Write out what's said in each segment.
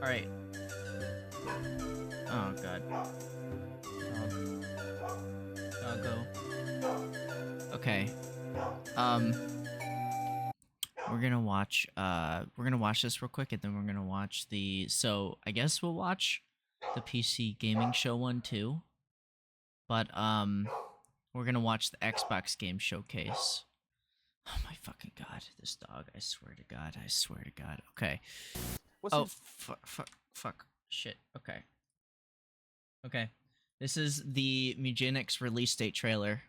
Alright. Oh god. Doggo. Okay. We're gonna watch this real quick, and then we're gonna watch so I guess we'll watch the PC gaming show one too. But we're gonna watch the Xbox game showcase. Oh my fucking god, this dog, I swear to god, I swear to god. Okay. Fuck. Shit. Okay. Okay. This is the Mugenix release date trailer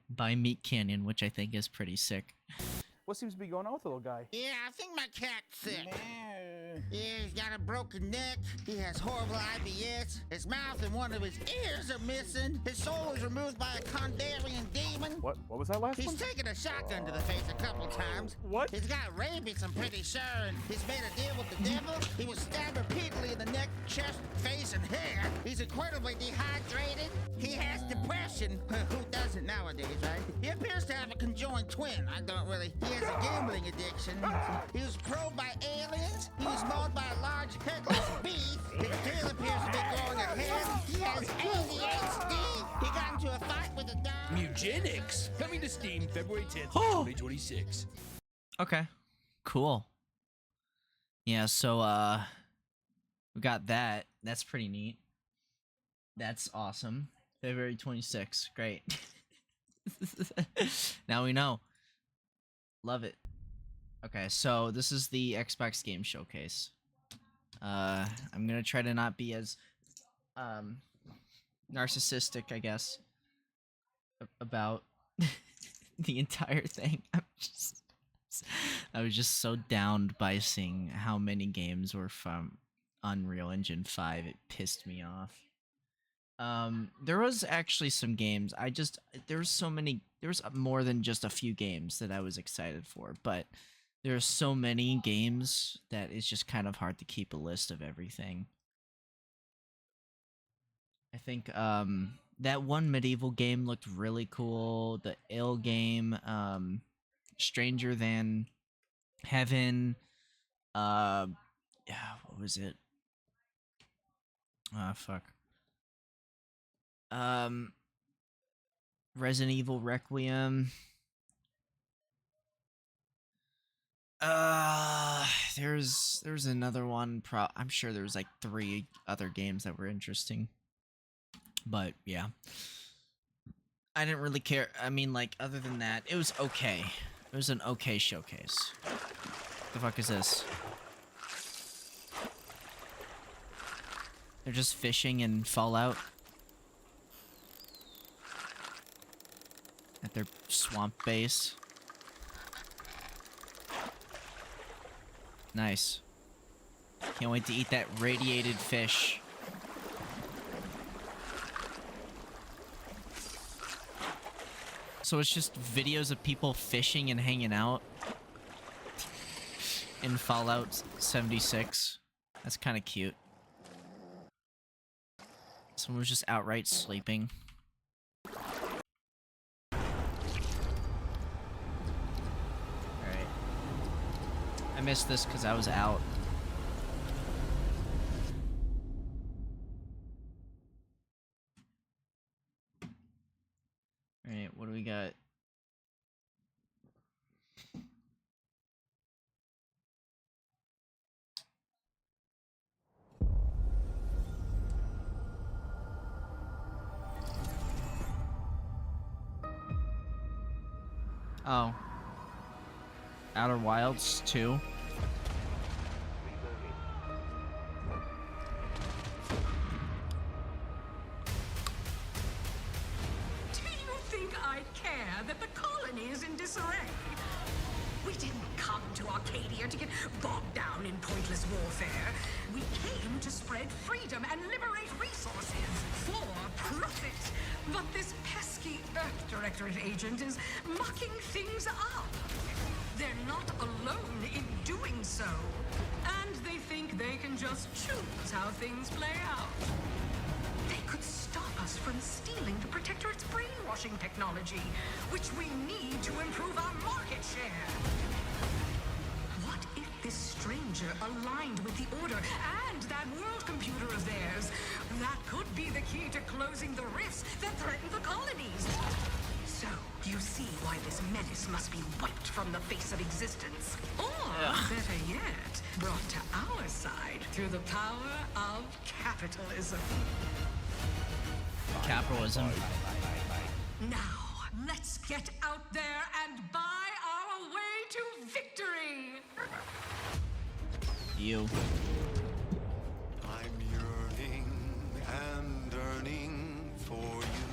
by Meat Canyon, which I think is pretty sick. What seems to be going on with the little guy? Yeah, I think my cat's sick. Yeah, he's got a broken neck. He has horrible IBS. His mouth and one of his ears are missing. His soul was removed by a Kandarian demon. What was that last one? He's taken a shotgun to the face a couple times. What? He's got rabies, I'm pretty sure, and he's made a deal with the devil. He was stabbed repeatedly in the neck, chest, face, and hair. He's incredibly dehydrated. He has depression. Who doesn't nowadays, right? He appears to have a conjoined twin. He has a gambling addiction. He was probed by aliens. He was mauled by a large headless beast. His tail appears to be growing a head. He has ADHD. He got into a fight with a dog. Mugenix, coming to Steam February 10th, 2026. Okay. Cool. Yeah, so we got that. That's pretty neat. That's awesome. February 26th. Great. Now we know. Love it. Okay, so this is the Xbox game showcase. I'm gonna try to not be as narcissistic, I guess, about the entire thing. I was just so downed by seeing how many games were from Unreal Engine 5. It pissed me off. There was actually some games. There's more than just a few games that I was excited for, but there's so many games that it's just kind of hard to keep a list of everything. I think that one medieval game looked really cool. The ill game, Stranger Than Heaven, yeah, what was it? Fuck. Resident Evil Requiem. There's another one. I'm sure there was like 3 other games that were interesting. But yeah, I didn't really care. I mean, like, other than that, it was okay. It was an okay showcase. The fuck is this? They're just fishing in Fallout. At their swamp base. Nice. Can't wait to eat that radiated fish. So it's just videos of people fishing and hanging out in Fallout 76. That's kind of cute. Someone was just outright sleeping. I missed this because I was out. Alright, what do we got? Oh. Outer Wilds 2. Do you think I care that the colony is in disarray? We didn't come to Arcadia to get bogged down in pointless warfare. We came to spread freedom and liberate resources for profit. But this pesky Earth Directorate agent is mucking things up. They're not alone in doing so. And they think they can just choose how things play out. They could stop us from stealing the Protectorate's brainwashing technology, which we need to improve our market share. What if this stranger aligned with the Order and that world computer of theirs. That could be the key to closing the rifts that threaten the colonies. So, you see why this menace must be wiped from the face of existence. Or, better yet, brought to our side through the power of capitalism. Capitalism. Now, let's get out there and buy our way to victory! You. I'm yearning and yearning for you.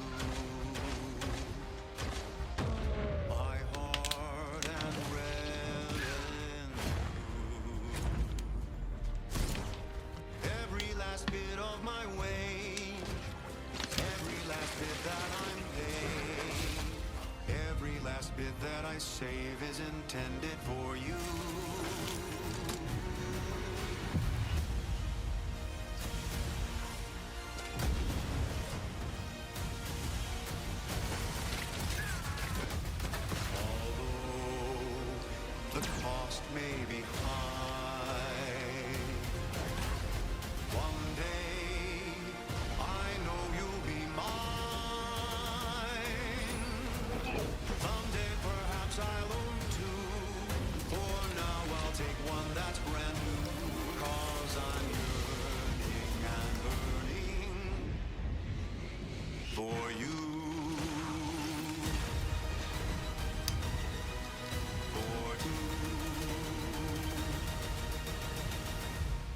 My heart and red and blue. Every last bit of my wage, every last bit that I'm paid, every last bit that I save is intended for you. The cost may be high. One day, I know you'll be mine. Someday, perhaps I'll own two. For now, I'll take one that's brand new. 'Cause I'm yearning and burning for you.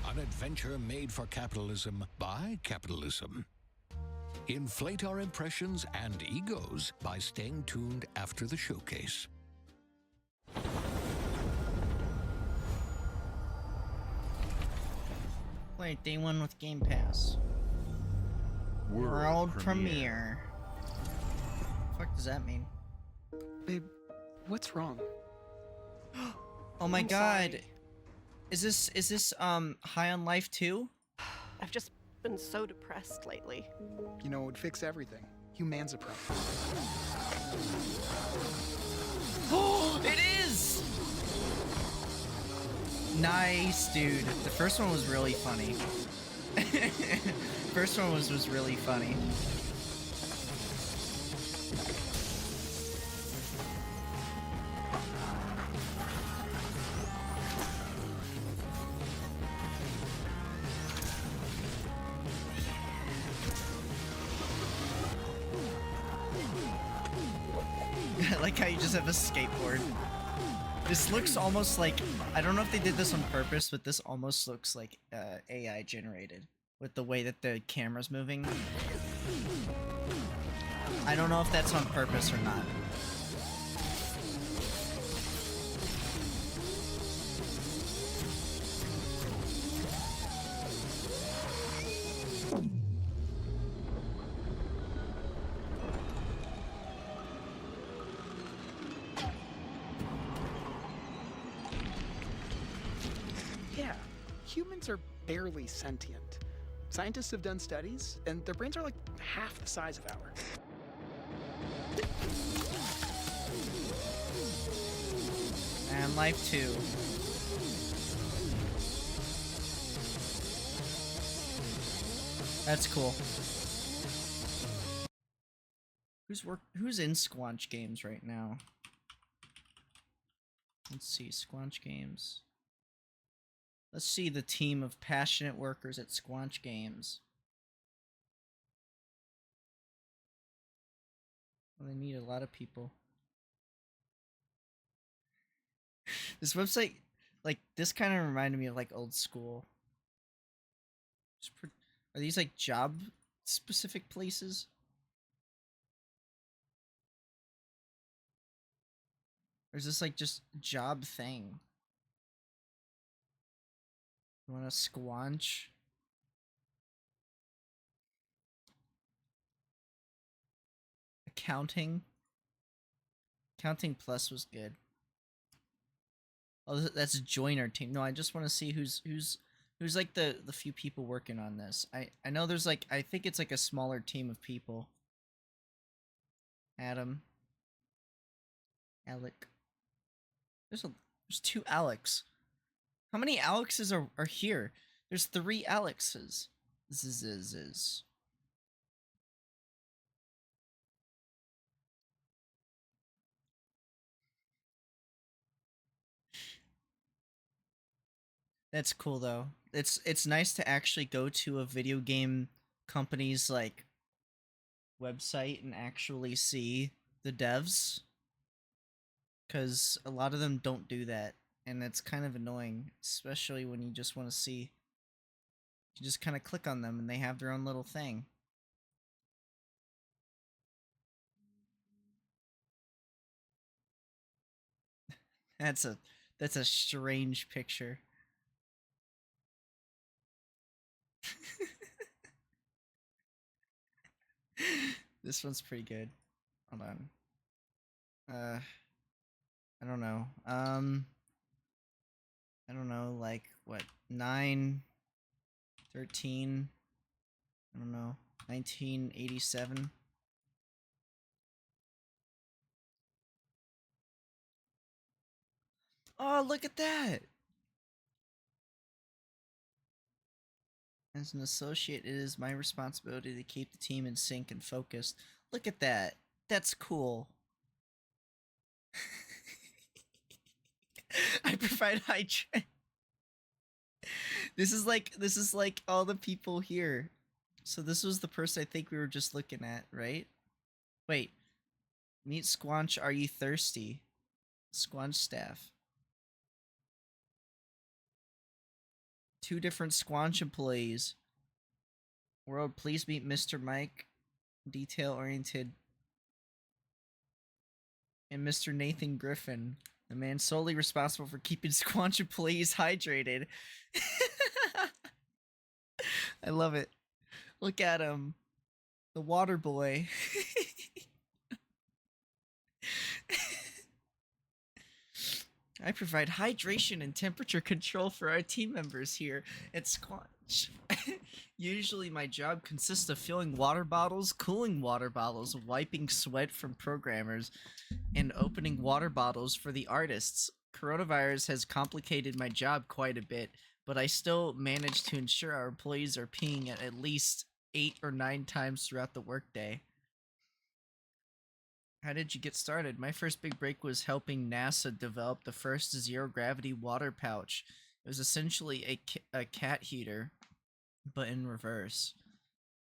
An adventure made for capitalism by capitalism. Inflate our impressions and egos by staying tuned after the showcase. Play day one with Game Pass. World premiere. Fuck does that mean? Babe, what's wrong? Oh my I'm god. sorry. Is this High on Life 2? I've just been so depressed lately. You know, it would fix everything. Humanzaprom. Oh, it is! Nice, dude. The first one was really funny. First one was really funny. I like how you just have a skateboard. This looks almost like, I don't know if they did this on purpose, but this almost looks like AI generated with the way that the camera's moving. I don't know if that's on purpose or not. Yeah, humans are barely sentient. Scientists have done studies, and their brains are like half the size of ours. And Life 2. That's cool. Who's in Squanch Games right now? Let's see, Squanch Games. Let's see the team of passionate workers at Squanch Games. Well, they need a lot of people. This website, like, this kind of reminded me of, like, old school. Are these, like, job-specific places? Or is this, like, just job thing? You want to squanch? Accounting? Accounting Plus was good. Oh, that's join our team. No, I just want to see who's like the few people working on this. I know there's like, I think it's like a smaller team of people. Adam. Alec. There's two Alex. How many Alexes are here? There's 3 Alexes. Zzz. That's cool though. It's nice to actually go to a video game company's like website and actually see the devs, because a lot of them don't do that, and it's kind of annoying, especially when you just want to see. You just kind of click on them and they have their own little thing. That's a strange picture. This one's pretty good. Hold on. I don't know. I don't know, like what, 9, 13, I don't know, 1987. Oh, look at that! As an associate, it is my responsibility to keep the team in sync and focused. Look at that. That's cool. I provide hygiene. This is like all the people here. So this was the person I think we were just looking at, right? Wait. Meet Squanch, are you thirsty? Squanch staff. 2 different Squanch employees. World, please meet Mr. Mike, detail-oriented, and Mr. Nathan Griffin, the man solely responsible for keeping Squanch employees hydrated. I love it. Look at him. The water boy. I provide hydration and temperature control for our team members here at Squanch. Usually my job consists of filling water bottles, cooling water bottles, wiping sweat from programmers, and opening water bottles for the artists. Coronavirus has complicated my job quite a bit, but I still manage to ensure our employees are peeing at least 8 or 9 times throughout the workday. How did you get started? My first big break was helping NASA develop the first zero-gravity water pouch. It was essentially a cat heater, but in reverse.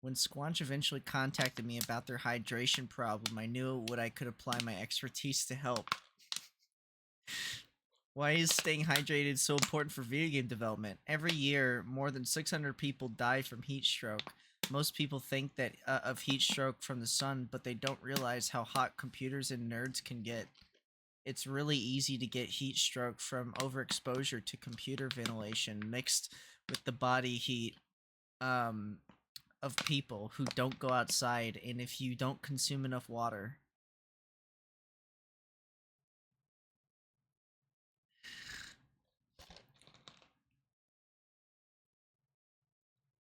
When Squanch eventually contacted me about their hydration problem, I knew what I could apply my expertise to help. Why is staying hydrated so important for video game development? Every year, more than 600 people die from heat stroke. Most people think that of heat stroke from the sun, but they don't realize how hot computers and nerds can get. It's really easy to get heat stroke from overexposure to computer ventilation mixed with the body heat of people who don't go outside, and if you don't consume enough water.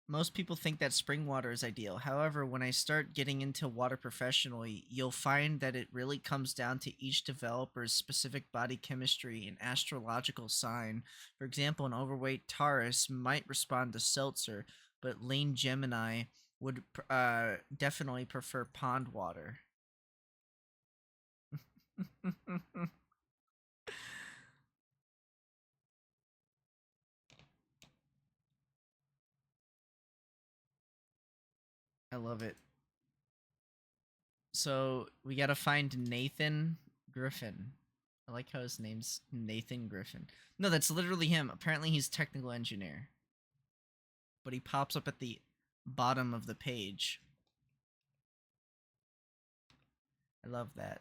Most people think that spring water is ideal. However, when I start getting into water professionally, you'll find that it really comes down to each developer's specific body chemistry and astrological sign. For example, an overweight Taurus might respond to seltzer, but lean Gemini would definitely prefer pond water. I love it. So we gotta find Nathan Griffin. I like how his name's Nathan Griffin. No, that's literally him. Apparently he's technical engineer. But he pops up at the bottom of the page. I love that.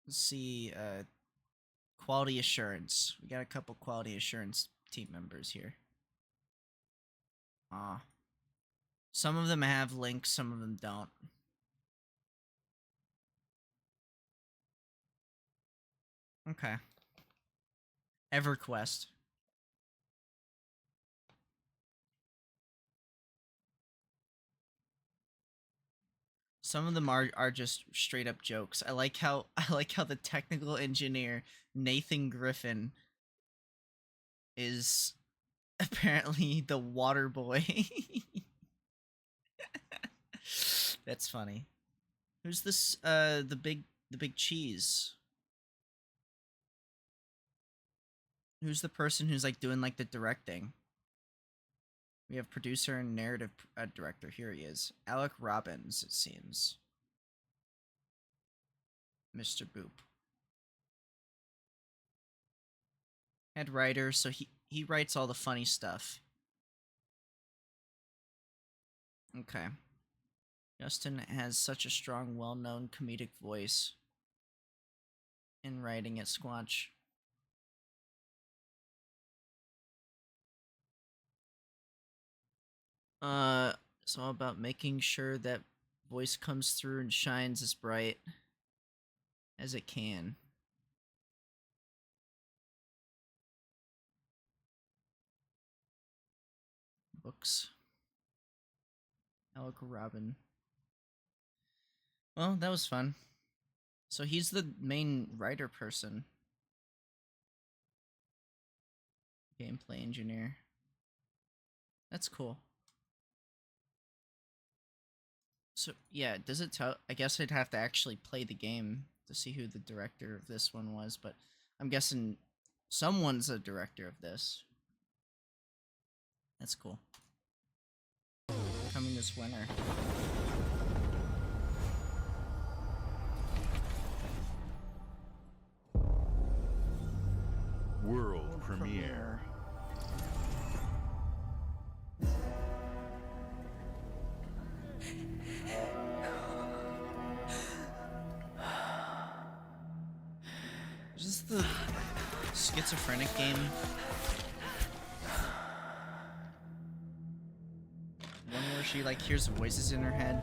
Let's see, quality assurance. We got a couple quality assurance team members here. Some of them have links, some of them don't. Okay. EverQuest. Some of them are just straight up jokes. I like how the technical engineer Nathan Griffin is apparently the water boy. That's funny. Who's this the big cheese? Who's the person who's like doing like the directing? We have producer and narrative director. Here he is. Alec Robbins, it seems. Mr. Boop. Head writer, so he writes all the funny stuff. Okay. Justin has such a strong, well-known comedic voice in writing at Squatch. It's all about making sure that voice comes through and shines as bright as it can. Books. Alec Robin. Well, that was fun. So he's the main writer person. Gameplay engineer. That's cool. So, yeah, does it tell... I guess I'd have to actually play the game to see who the director of this one was, but I'm guessing someone's a director of this. That's cool. Coming this winter. World premiere. Is this the schizophrenic game? One where she like hears voices in her head?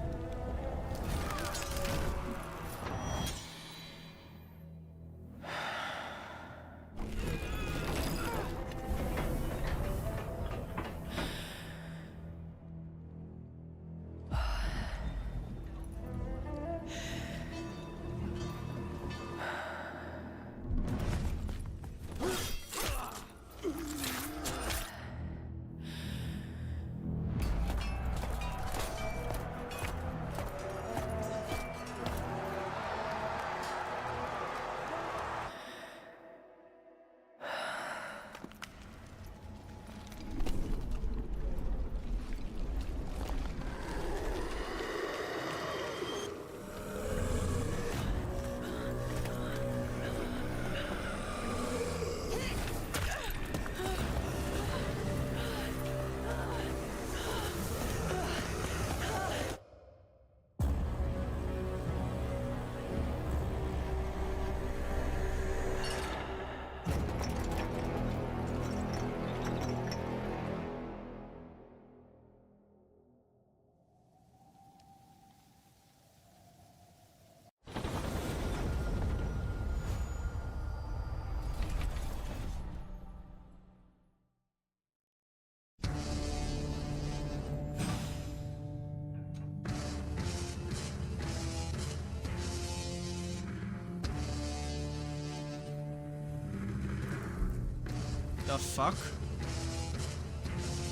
The fuck?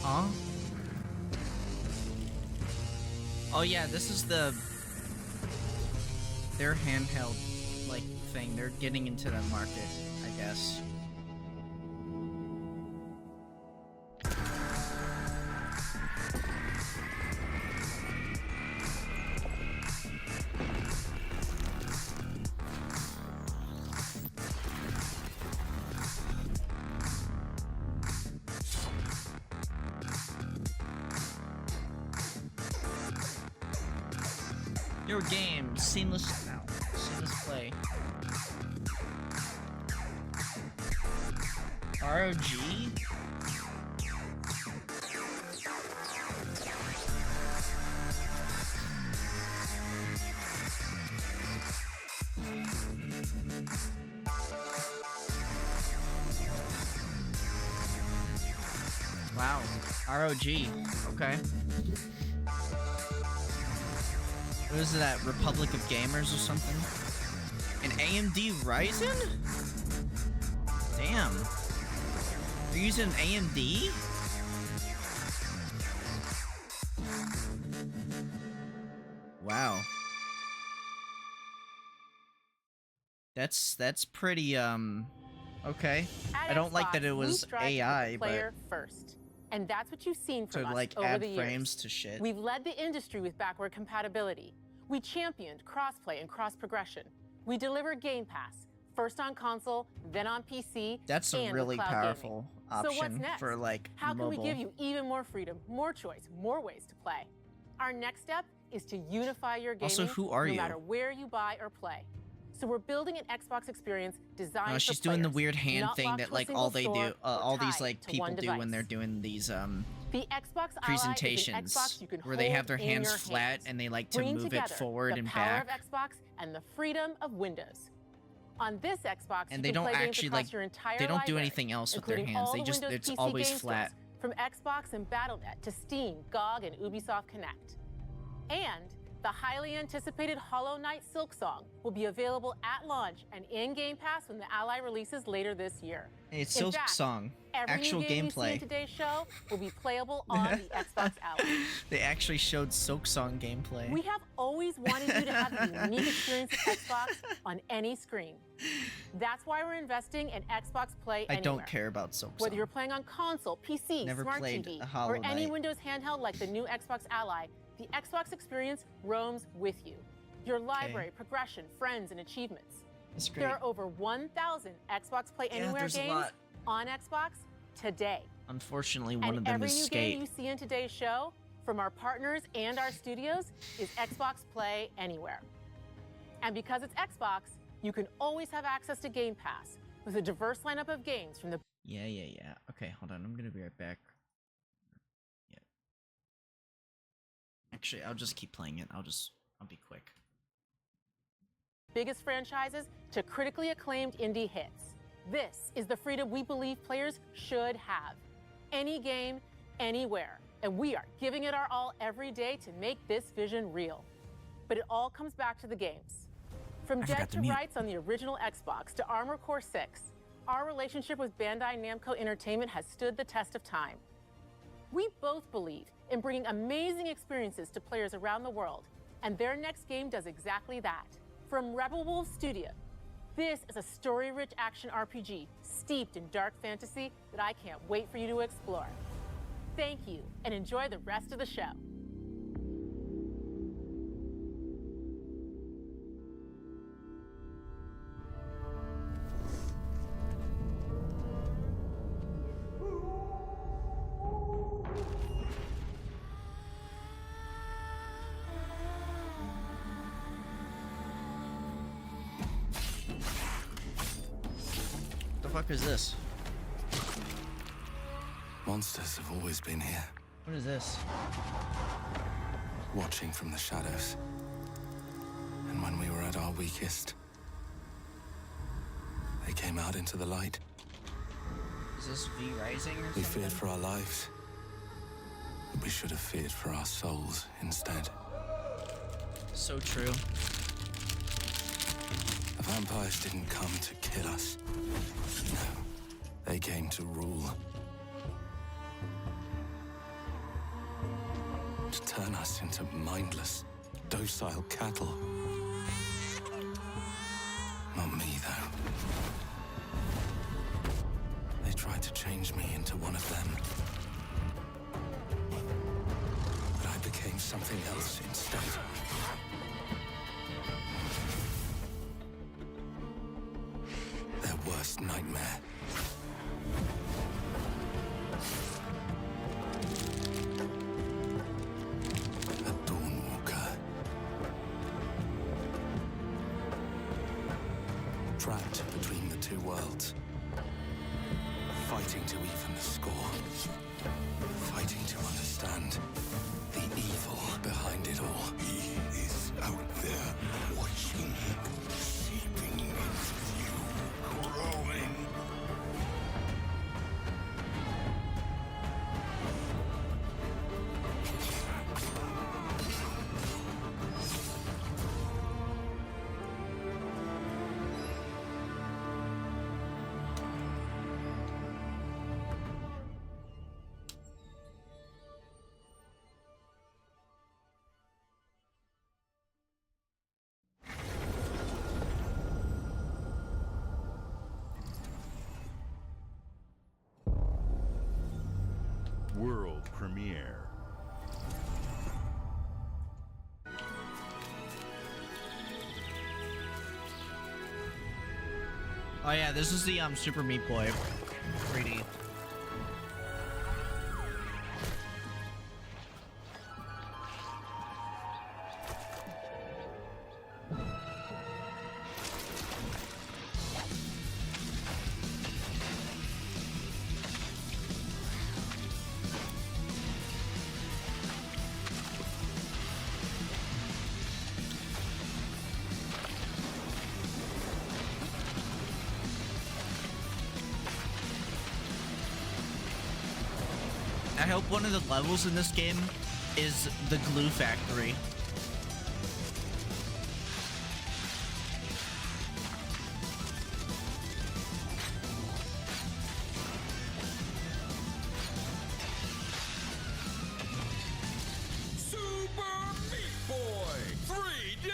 Huh? Oh yeah, this is their handheld, like, thing. They're getting into the market, I guess. Your game, seamless play. ROG? Wow, ROG, okay. What is that? Republic of Gamers or something? An AMD Ryzen? Damn. You're using an AMD? Wow. That's pretty okay. At I don't like Xbox, that it we was strive to put the AI, player first. And that's what you've seen to from us like over add the years. frames to shit. We've led the industry with backward compatibility. We championed crossplay and cross progression. We delivered Game Pass, first on console, then on PC. That's a and with really cloud powerful gaming. So what's option next? for like How can mobile. we give you even more freedom, more choice, more ways to play? Our next step is to unify your gaming Also, who are no you? matter where you buy or play. So we're building an Xbox experience designed for She's doing the players, weird hand not thing locked that to a like single all they store do, or all these tied like to people one do when device. they're doing these The Xbox Ally presentations is an Xbox you can where they have their hold in hands your flat hands, and they like to bringing move it together forward the and power back. of Xbox and the freedom of Windows. On this Xbox, And you they can don't play games actually across like your entire they don't do library, anything else with their including hands. all They the just Windows it's PC always game flat. stores, from Xbox and Battle.net to Steam, GOG, and Ubisoft Connect. And the highly anticipated Hollow Knight Silksong will be available at launch and in Game Pass when the Ally releases later this year. It's In fact, Silksong. Every Actual new game you see gameplay. in today's show will be playable on the Xbox Ally. They actually showed Silksong gameplay. We have always wanted you to have the unique experience of Xbox on any screen. That's why we're investing in Xbox Play I Anywhere. don't care about Silksong. Whether you're playing on console, PC, Never smart played TV, a Hollow or any Knight. Windows handheld like the new Xbox Ally, the Xbox experience roams with you. Your library, progression, friends, and achievements. That's great. There are over 1,000 Xbox Play Yeah, Anywhere there's a games lot. on Xbox today. Unfortunately, one And of them every is new Skate. game you see in today's show, from our partners and our studios, is Xbox Play Anywhere. And because it's Xbox, you can always have access to Game Pass with a diverse lineup of games from the Yeah. Okay, hold on. I'm gonna be right back. Yeah. Actually, I'll just keep playing it. I'll be quick. biggest franchises to critically acclaimed indie hits. This is the freedom we believe players should have. Any game, anywhere. And we are giving it our all every day to make this vision real. But it all comes back to the games. From Dead to Rights on the original Xbox to Armored Core 6, our relationship with Bandai Namco Entertainment has stood the test of time. We both believe in bringing amazing experiences to players around the world, and their next game does exactly that. From Rebel Wolves Studio, this is a story-rich action RPG steeped in dark fantasy that I can't wait for you to explore. Thank you, and enjoy the rest of the show. The fuck is this? Monsters have always been here, What is this? watching from the shadows. And when we were at our weakest, they came out into the light. Is this V Rising or We something? feared for our lives, but we should have feared for our souls instead. So true. The vampires didn't come to kill us. No, they came to rule. To turn us into mindless, docile cattle. Not me, though. They tried to change me into one of them. But I became something else instead. Their worst nightmare. A Dawnwalker. Trapped between the two worlds. Fighting to even the score. Fighting to understand the evil behind it all. He is out there watching, seeping into you, growing. premiere. Oh yeah, this is the Super Meat Boy 3D. I hope one of the levels in this game is the glue factory. Super Meat Boy 3D!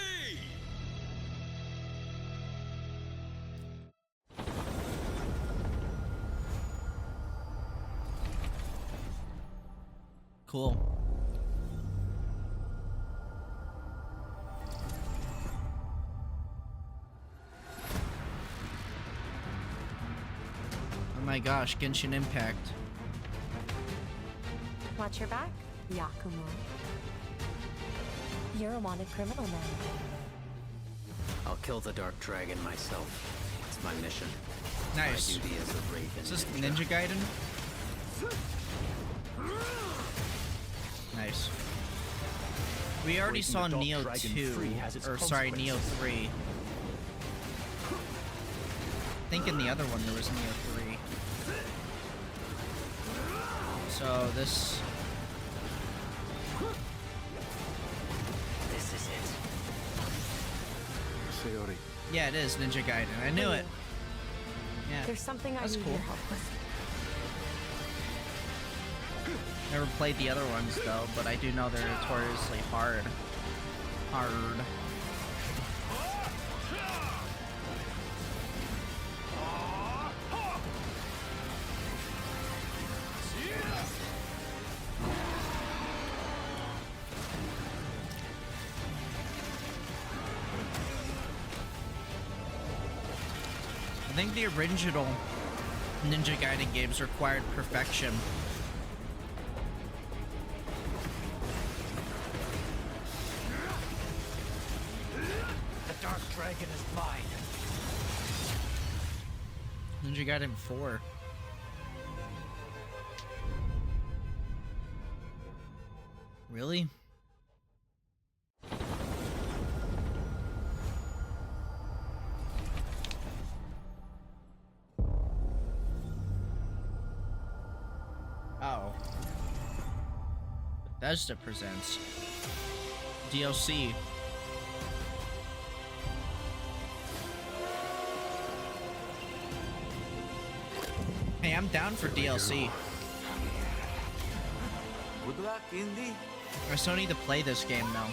Cool. Oh my gosh, Genshin Impact. Watch your back, Yakumo. You're a wanted criminal now. I'll kill the Dark Dragon myself. It's my mission. Nice. My duty as a Raven. Is this Ninja Gaiden? Nice. We already saw Neo 2, or sorry, Neo 3. I think in the other one there was Neo 3. So this... This is it. Sayori. Yeah, it is Ninja Gaiden. I knew it. Yeah, There's something I that's need cool. your help with. Never played the other ones though, but I do know they're notoriously hard. I think the original Ninja Gaiden games required perfection. The Dark Dragon is mine. Ninja Gaiden 4. Really? Oh. Bethesda presents DLC. Hey, I'm down for DLC. Good luck, Indy. I still need to play this game though.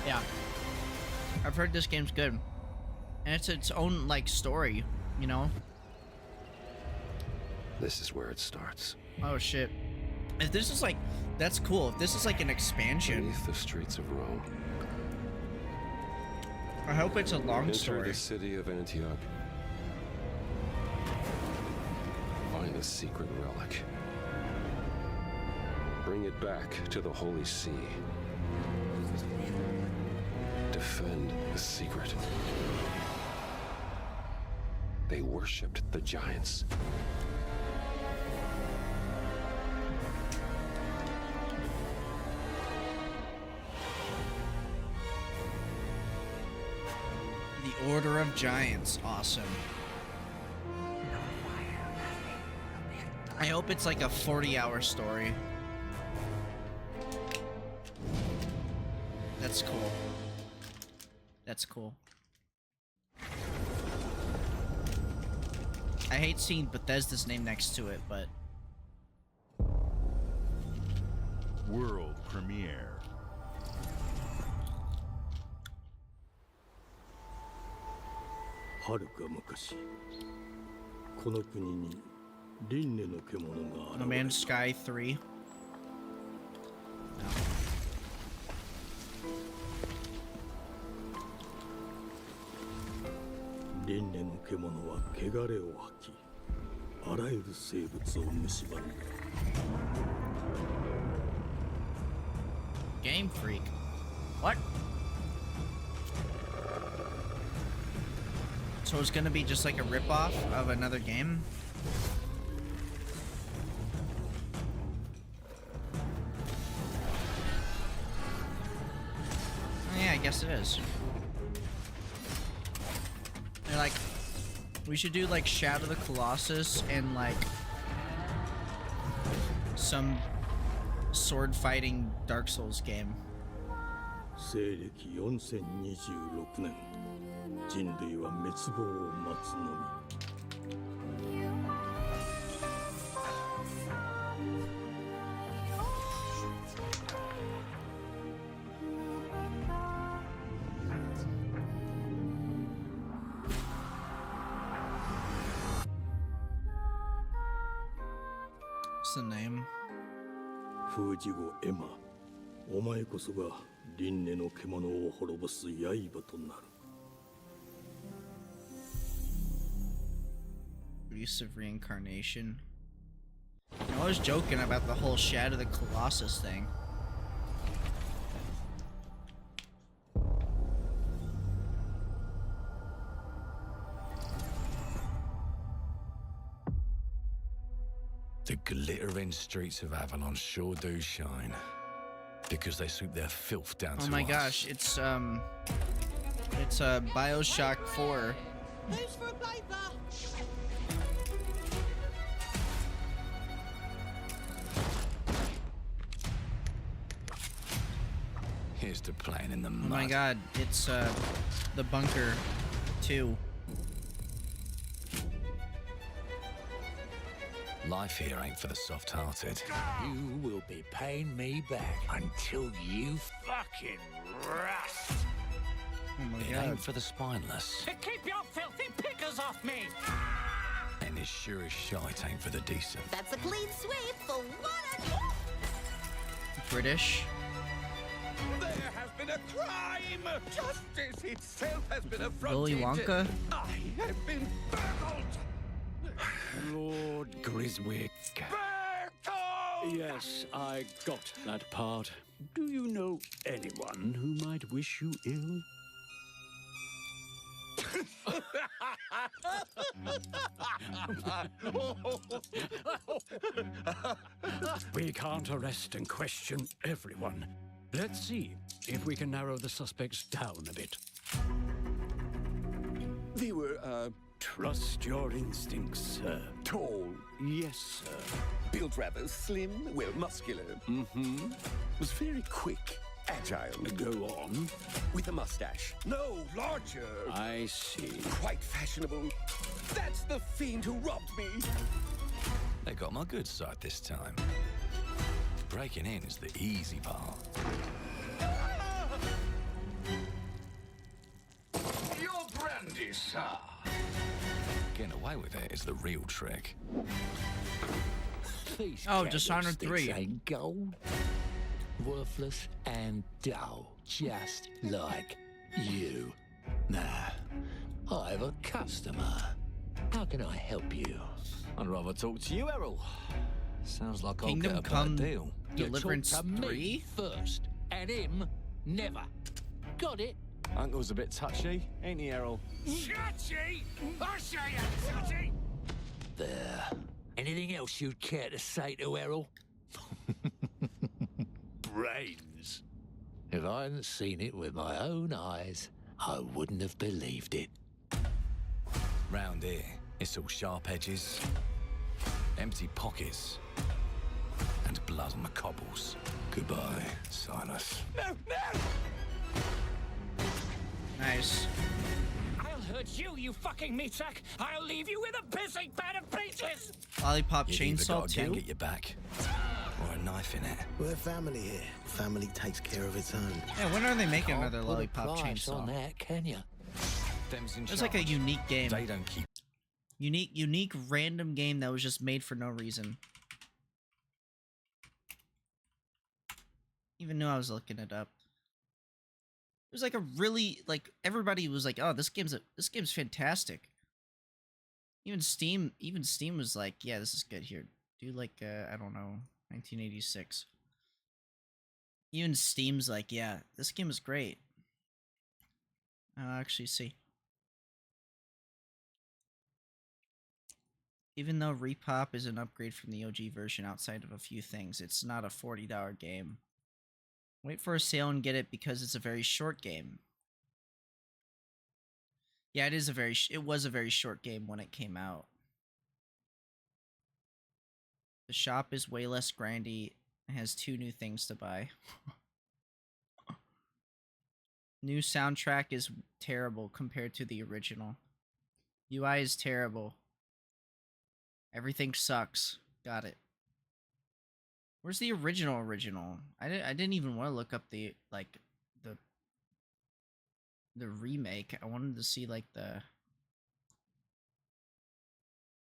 Yeah. I've heard this game's good. And it's its own, like, story, you know? This is where it starts. Oh, shit. If this is, like... That's cool. If this is, like, an expansion... Beneath the streets of Rome. I hope it's a long Enter story. the city of Antioch. Find a secret relic. Bring it back to the Holy See. Defend the secret. They worshipped the giants. The Order of Giants. Awesome. I hope it's like a 40-hour story. That's cool. That's cool. I hate seeing Bethesda's name next to it, but... World premiere. この国に輪廻の獣が No 現れ Man's Sky 3. No. 輪廻の獣は汚れを吐き、あらゆる生物を蝕んだ。 Game Freak. What? So it's gonna be just like a ripoff of another game? Yeah, I guess it is. And like, we should do like Shadow of the Colossus and like some sword fighting Dark Souls game. 西暦4026年、人類は滅亡を待つのみ。 What's the name? 封じ子エマ、お前こそが輪廻の獣を滅ぼす刃となる。 Use of reincarnation. I was joking about the whole Shadow of the Colossus thing. The glittering streets of Avalon sure do shine. Because they sweep their filth down to us. Oh my gosh, it's BioShock 4. Who's for a paper? Here's to playing in the mud. Oh my god, it's the Bunker 2. Life here ain't for the soft-hearted. You will be paying me back until you fucking rust. Oh my It god. ain't for the spineless. Keep your filthy pickers off me! And as sure as shite ain't for the decent. That's a clean sweep for one. British. There has been a crime! Justice itself has been affronted! Willy Wonka? I have been burgled! Lord Griswick. Yes, I got that part. Do you know anyone who might wish you ill? We can't arrest and question everyone. Let's see if we can narrow the suspects down a bit. They were, trust your instincts, sir. Tall, yes, sir. Built rather slim, well, muscular. Mm-hmm. Was very quick, agile. Go on. With a mustache. No, larger. I see. Quite fashionable. That's the fiend who robbed me. They got my good side this time. Breaking in is the easy part. Your brandy, sir! Getting away with it is the real trick. These Oh, Dishonored candlesticks 3. ain't gold. Worthless and dull, just like you. Nah, I have a customer. How can I help you? I'd rather talk to you, Errol. Sounds like Kingdom I'll get a Come bad deal. Deliverance You talk to 3? me first, and him never. Got it? Uncle's a bit touchy, ain't he, Errol? Touchy? I'll show you touchy! There. Anything else you'd care to say to Errol? Brains. If I hadn't seen it with my own eyes, I wouldn't have believed it. Round here, it's all sharp edges, empty pockets, and blood on the cobbles. Goodbye, Silas. No, no! Nice. I'll hurt you, you fucking meatsack! I'll leave you with a pissing pan of peaches! Lollipop You've either Chainsaw got a gang 2? at your back, or a knife in it. We're family here. Family takes care of its own. Yeah, when are they making Can't another put a Lollipop price on Chainsaw? that, can you? Them's in It's like a charge. unique game. They don't keep Unique random game that was just made for no reason. Even knew I was looking it up. It was like a really, like, everybody was like, "Oh, this game's fantastic." Even Steam was like, "Yeah, this is good." Here, do like I don't know, 1986. Even Steam's like, "Yeah, this game is great." I'll actually see. Even though Repop is an upgrade from the OG version outside of a few things, it's not a $40 game. Wait for a sale and get it because it's a very short game. Yeah, it was a very short game when it came out. The shop is way less grindy and has 2 new things to buy. New soundtrack is terrible compared to the original. UI is terrible. Everything sucks. Got it. Where's the original? I didn't even want to look up the remake. I wanted to see like the.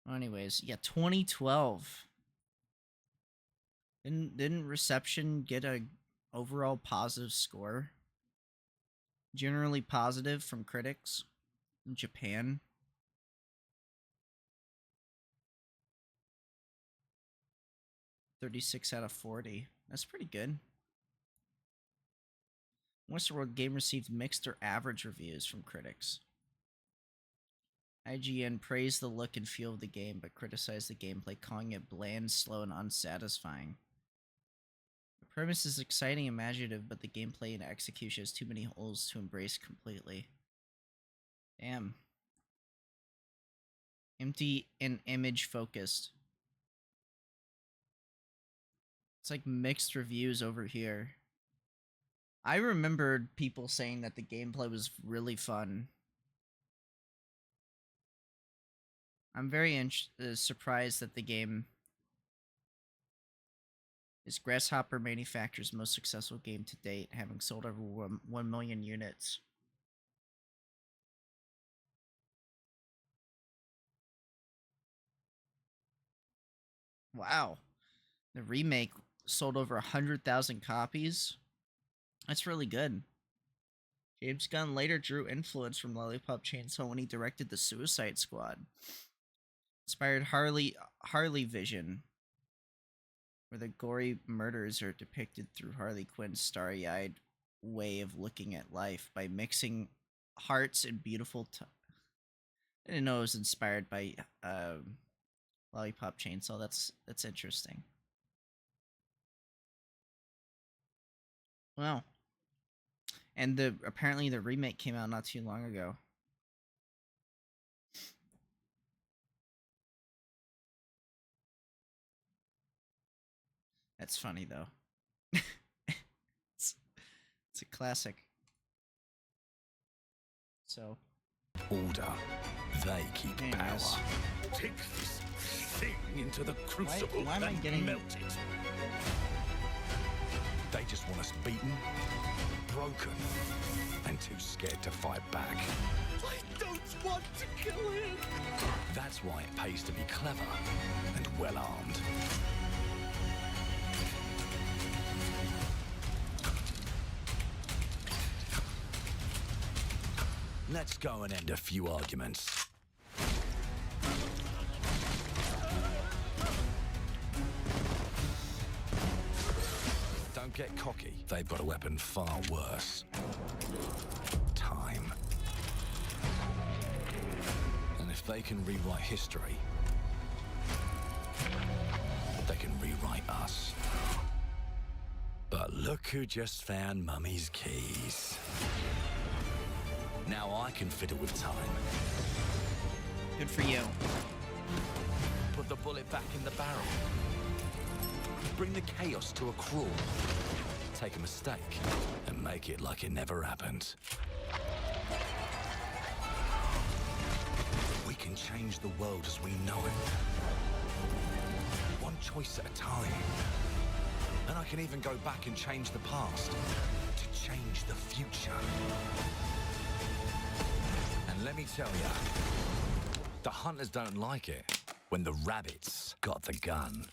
Well, anyways, yeah, 2012. Didn't Reception get a overall positive score? Generally positive from critics in Japan. .36 out of 40. That's pretty good. Westworld game received mixed or average reviews from critics. IGN praised the look and feel of the game, but criticized the gameplay, calling it bland, slow, and unsatisfying. The premise is exciting and imaginative, but the gameplay and execution has too many holes to embrace completely. Damn. Empty and image focused. It's like mixed reviews over here. I remembered people saying that the gameplay was really fun. I'm very surprised that the game is Grasshopper Manufacturer's most successful game to date, having sold over 1 million units. Wow. The remake sold over 100,000 copies. That's really good. James Gunn later drew influence from Lollipop Chainsaw when he directed The Suicide Squad. Inspired Harley Vision, where the gory murders are depicted through Harley Quinn's starry-eyed way of looking at life by mixing hearts and beautiful I didn't know it was inspired by Lollipop Chainsaw. That's interesting. Wow. And apparently the remake came out not too long ago. That's funny though. it's a classic. So. Order. They keep power. Take this thing into the crucible why am I getting... melt it. They just want us beaten, broken, and too scared to fight back. I don't want to kill him! That's why it pays to be clever and well-armed. Let's go and end a few arguments. Don't get cocky. They've got a weapon far worse. Time. And if they can rewrite history, they can rewrite us. But look who just found Mummy's keys. Now I can fiddle with time. Good for you. Put the bullet back in the barrel. Bring the chaos to a crawl. Take a mistake and make it like it never happened. We can change the world as we know it. One choice at a time. And I can even go back and change the past to change the future. And let me tell you, The hunters don't like it when the rabbits got the gun.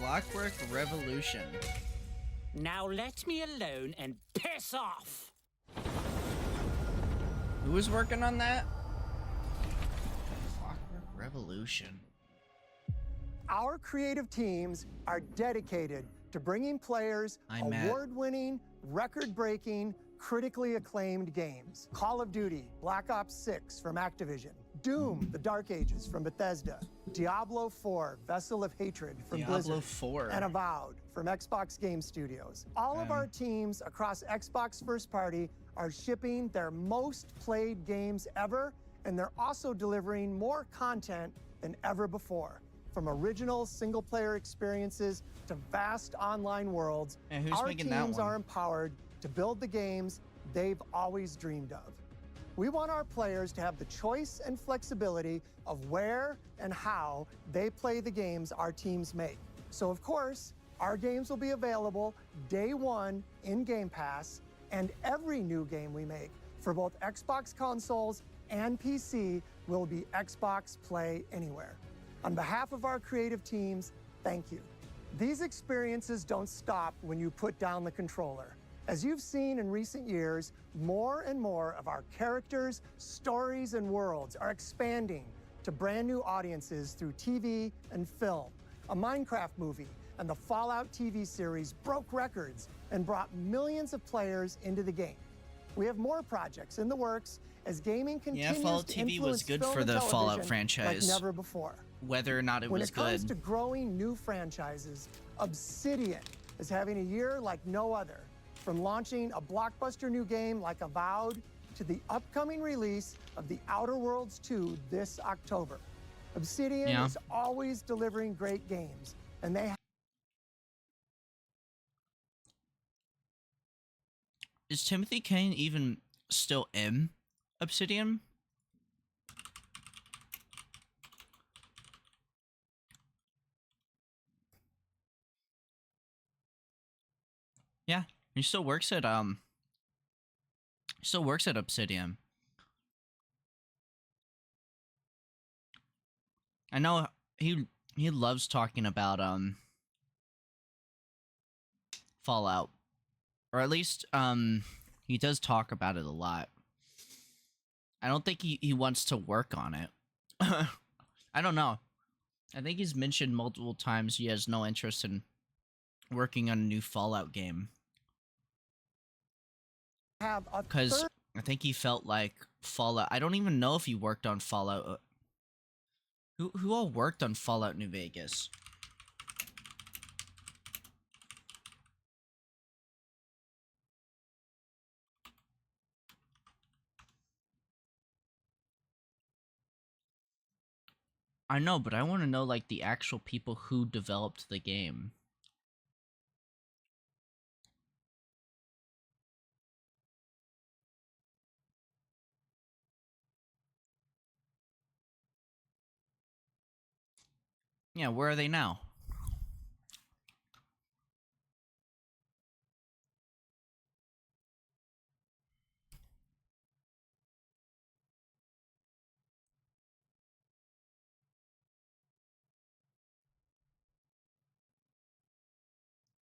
Clockwork Revolution. Now let me alone and piss off! Who was working on that? Clockwork Revolution. Our creative teams are dedicated to bringing players I'm Matt. award-winning, record-breaking, critically acclaimed games. Call of Duty, Black Ops 6 from Activision, Doom, The Dark Ages from Bethesda, Diablo 4, Vessel of Hatred from Diablo Blizzard, 4. and Avowed from Xbox Game Studios. All of our teams across Xbox First Party are shipping their most played games ever, and they're also delivering more content than ever before. From original single-player experiences to vast online worlds, And who's our making that teams one? are empowered to build the games they've always dreamed of. We want our players to have the choice and flexibility of where and how they play the games our teams make. So of course, our games will be available day one in Game Pass, and every new game we make for both Xbox consoles and PC will be Xbox Play Anywhere. On behalf of our creative teams, thank you. These experiences don't stop when you put down the controller. As you've seen in recent years, more and more of our characters, stories, and worlds are expanding to brand new audiences through TV and film. A Minecraft movie and the Fallout TV series broke records and brought millions of players into the game. We have more projects in the works as gaming continues Fallout to TV was influence good film for and the Fallout television franchise. like never before. Whether or not it When was it comes good. to growing new franchises, Obsidian is having a year like no other. From launching a blockbuster new game like Avowed to the upcoming release of The Outer Worlds 2 this October. Obsidian is always delivering great games, and they Is Timothy Kane even still in Obsidian? Yeah, he still works at Obsidian. I know he loves talking about Fallout. Or at least he does talk about it a lot. I don't think he wants to work on it. I don't know. I think he's mentioned multiple times he has no interest in working on a new Fallout game. have a Because I think he felt like Fallout... I don't even know if he worked on Fallout... Who all worked on Fallout New Vegas? I know, but I want to know, like, the actual people who developed the game. Yeah, where are they now?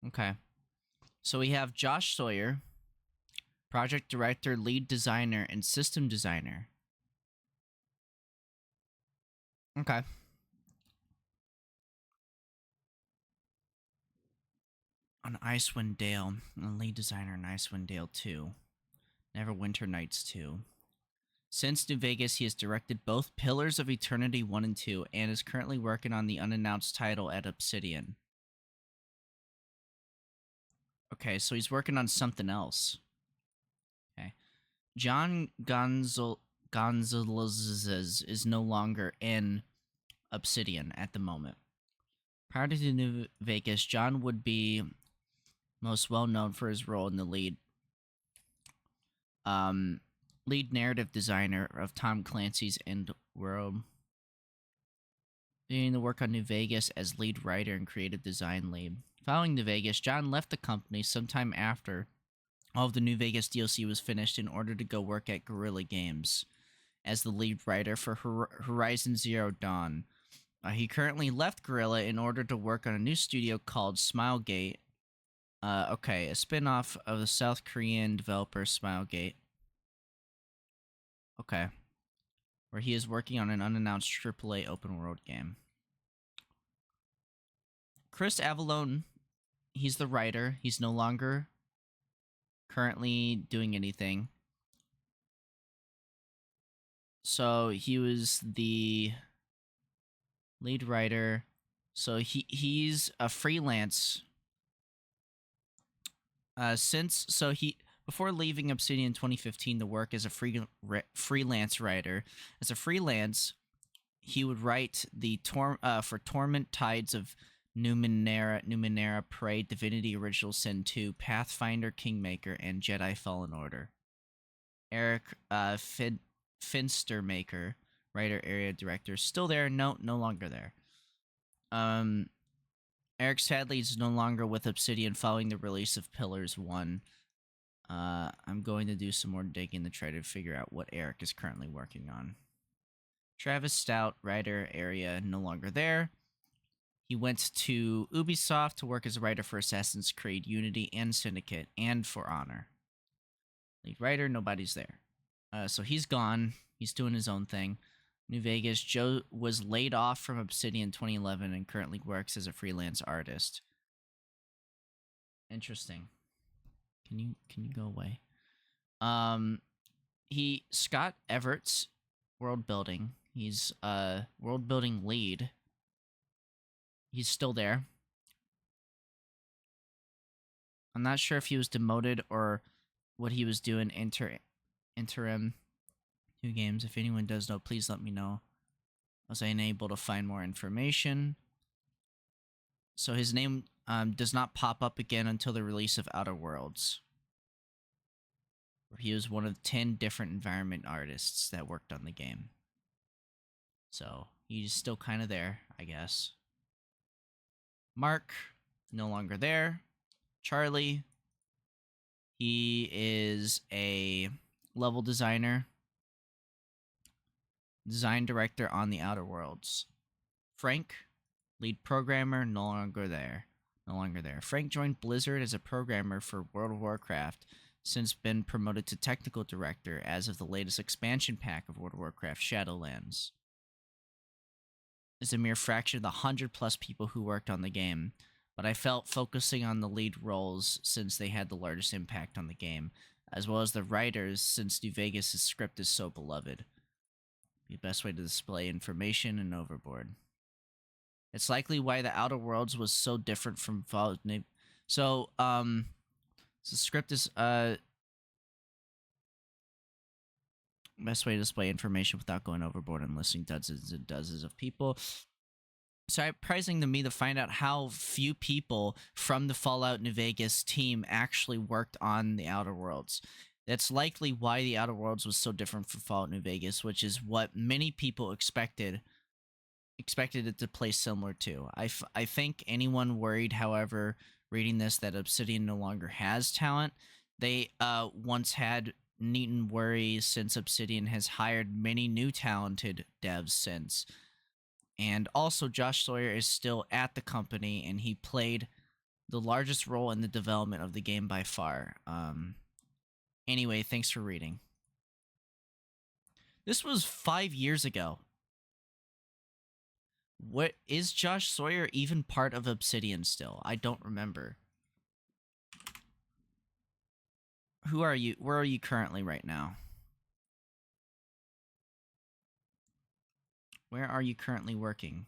Okay. So we have Josh Sawyer, project director, lead designer, and system designer. Okay. On Icewind Dale, and lead designer on Icewind Dale 2. Neverwinter Nights 2. Since New Vegas, he has directed both Pillars of Eternity 1 and 2, and is currently working on the unannounced title at Obsidian. Okay, so he's working on something else. Okay. John Gonzalez is no longer in Obsidian at the moment. Prior to New Vegas, John would be most well known for his role in the lead narrative designer of Tom Clancy's End World, doing the work on New Vegas as lead writer and creative design lead. Following New Vegas, John left the company sometime after all of the New Vegas DLC was finished in order to go work at Guerrilla Games as the lead writer for Horizon Zero Dawn. He currently left Guerrilla in order to work on a new studio called Smilegate. A spin-off of the South Korean developer Smilegate. Okay. Where he is working on an unannounced AAA open-world game. Chris Avellone, he's the writer. He's no longer currently doing anything. So he was the lead writer. So he's a freelance. Before leaving Obsidian in 2015 to work as a freelance writer, as a freelance, he would write the for Torment, Tides of Numenera, Prey, Divinity Original Sin 2, Pathfinder, Kingmaker, and Jedi Fallen Order. Eric Finstermaker, writer, area director, still there? No longer there. Eric sadly is no longer with Obsidian following the release of Pillars 1. I'm going to do some more digging to try to figure out what Eric is currently working on. Travis Stout, writer, area, no longer there. He went to Ubisoft to work as a writer for Assassin's Creed, Unity, and Syndicate, and For Honor. Lead writer, nobody's there. So he's gone. He's doing his own thing. New Vegas, Joe was laid off from Obsidian in 2011 and currently works as a freelance artist. Interesting. Can you go away? Scott Everett's world building. He's world building lead. He's still there. I'm not sure if he was demoted or what he was doing interim 2 games. If anyone does know, please let me know. I was unable to find more information. So his name does not pop up again until the release of Outer Worlds, where he was one of 10 different environment artists that worked on the game. So he's still kind of there, I guess. Mark, no longer there. Charlie, he is a level designer, design director on the Outer Worlds. Frank, lead programmer, no longer there. Frank joined Blizzard as a programmer for World of Warcraft, since been promoted to technical director as of the latest expansion pack of World of Warcraft Shadowlands. Is a mere fraction of the 100+ people who worked on the game, but I felt focusing on the lead roles since they had the largest impact on the game, as well as the writers since New Vegas' script is so beloved. The best way to display information and Overboard. It's likely why the Outer Worlds was so different from Fallout. So the script is best way to display information without going overboard and listing dozens and dozens of people. Surprising to me to find out how few people from the Fallout New Vegas team actually worked on the Outer Worlds. That's likely why the Outer Worlds was so different from Fallout New Vegas, which is what many people expected it to play similar to. I think anyone worried, however, reading this, that Obsidian no longer has talent, they once had needn't worry, since Obsidian has hired many new talented devs since. And also, Josh Sawyer is still at the company, and he played the largest role in the development of the game by far. Anyway, thanks for reading. This was 5 years ago. What is Josh Sawyer even part of Obsidian still? I don't remember. Who are you? Where are you currently right now? Where are you currently working?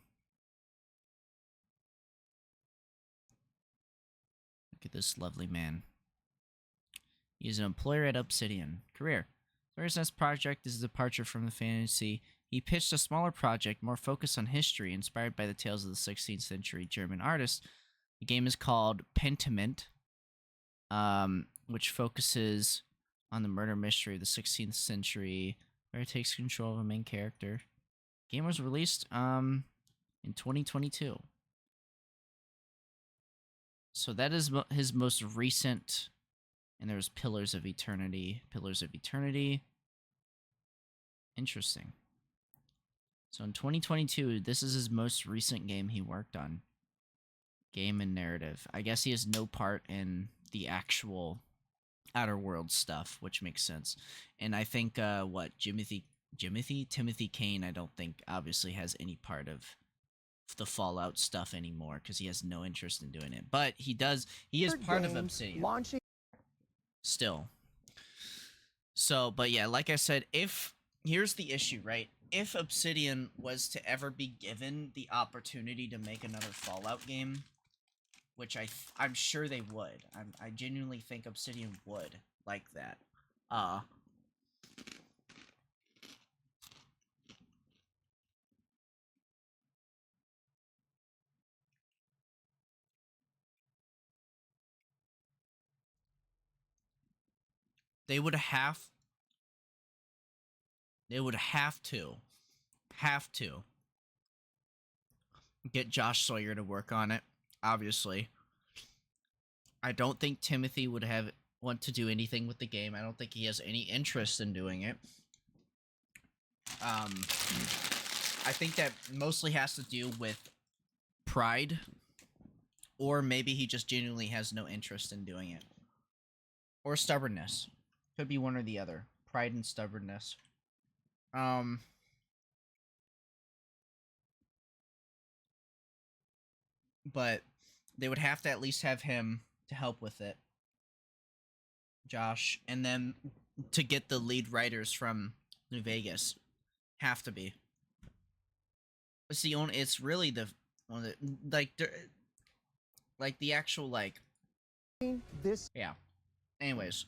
Look at this lovely man. He is an employer at Obsidian. Career. Sawyer's next project is a departure from the fantasy he pitched a smaller project more focused on history, inspired by the tales of the 16th century German artists. The game is called Pentiment, which focuses on the murder mystery of the 16th century, where it takes control of a main character. The game was released in 2022. So that is his most recent, and there's Pillars of Eternity. Interesting. So in 2022, this is his most recent game he worked on. Game and narrative. I guess he has no part in the actual Outer Worlds stuff, which makes sense. And I think, Timothy Kane, I don't think obviously has any part of the Fallout stuff anymore, because he has no interest in doing it. But he is part of Obsidian. Still. So, but yeah, like I said, here's the issue, right? If Obsidian was to ever be given the opportunity to make another Fallout game, which I'm sure they would. I genuinely think Obsidian would like that. They would have to get Josh Sawyer to work on it, obviously. I don't think Timothy would want to do anything with the game. I don't think he has any interest in doing it. I think that mostly has to do with pride, or maybe he just genuinely has no interest in doing it. Or stubbornness. Could be one or the other. Pride and stubbornness. But they would have to at least have him to help with it, Josh, and then to get the lead writers from New Vegas. Have to be. It's really the one that, like the actual, like, this. Yeah. Anyways,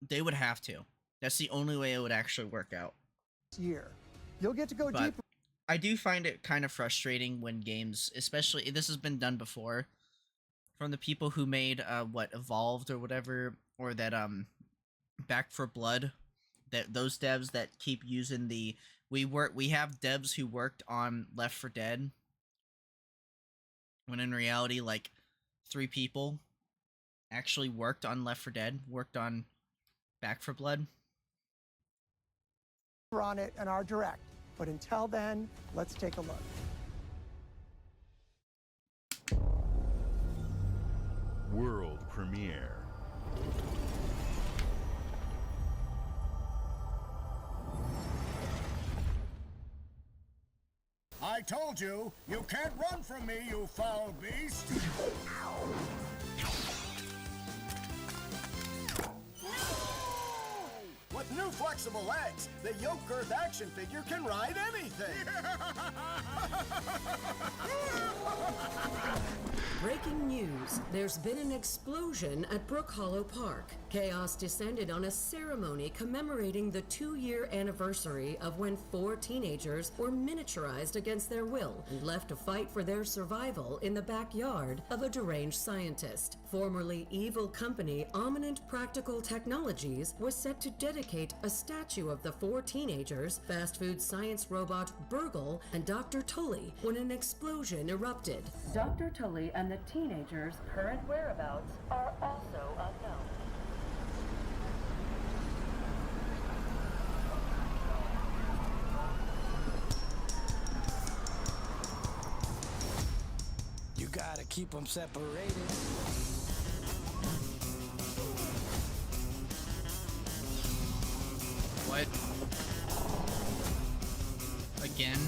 they would have to. That's the only way it would actually work out. Year, you'll get to go deeper. I do find it kind of frustrating when games, especially, this has been done before, from the people who made Evolved or whatever, or that Back 4 Blood, that those devs that keep using we have devs who worked on Left 4 Dead, when in reality, like, 3 people actually worked on Left 4 Dead, worked on Back 4 Blood. We're on it and our direct, but until then, let's take a look. World premiere. I told you, you can't run from me, you foul beast! With new flexible legs, the Yoke Girth action figure can ride anything! Breaking news. There's been an explosion at Brook Hollow Park. Chaos descended on a ceremony commemorating the 2-year anniversary of when 4 teenagers were miniaturized against their will and left to fight for their survival in the backyard of a deranged scientist. Formerly evil company Ominent Practical Technologies was set to dedicate a statue of the 4 teenagers, fast food science robot Burgle, and Dr. Tully when an explosion erupted. Dr. Tully and the teenagers' current whereabouts are also unknown. You gotta keep them separated. What? Again?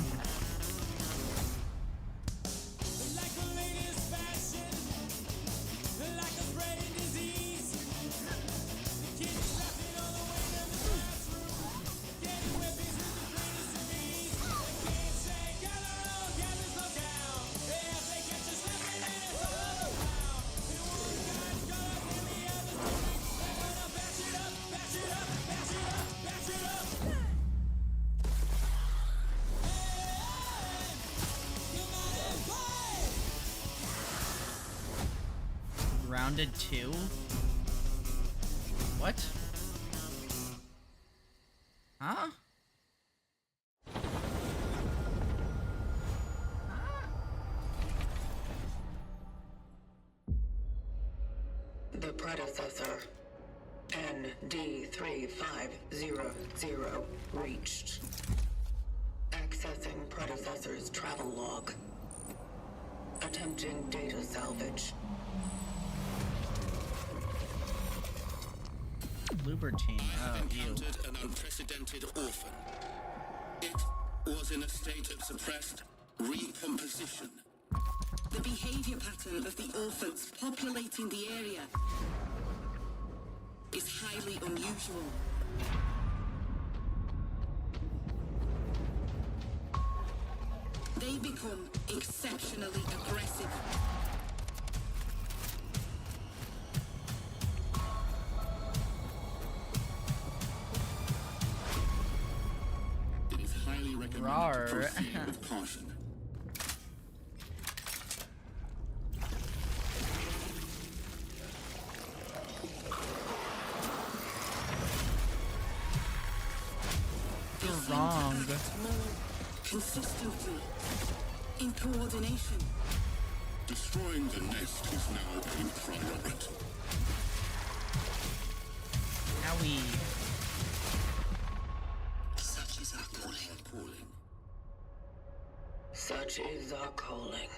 Grounded 2? What? Huh? The predecessor, ND3500, reached. Accessing predecessor's travel log. Attempting data salvage. Lubertine. Oh, ew. Encountered an unprecedented orphan. It was in a state of suppressed recomposition. The behavior pattern of the orphans populating the area is highly unusual. They become exceptionally aggressive. It is highly recommended Rawr. to proceed with caution. You're wrong. Consistently. In coordination. Destroying the nest is now a priority. Owie. Such is our calling. Such is our calling.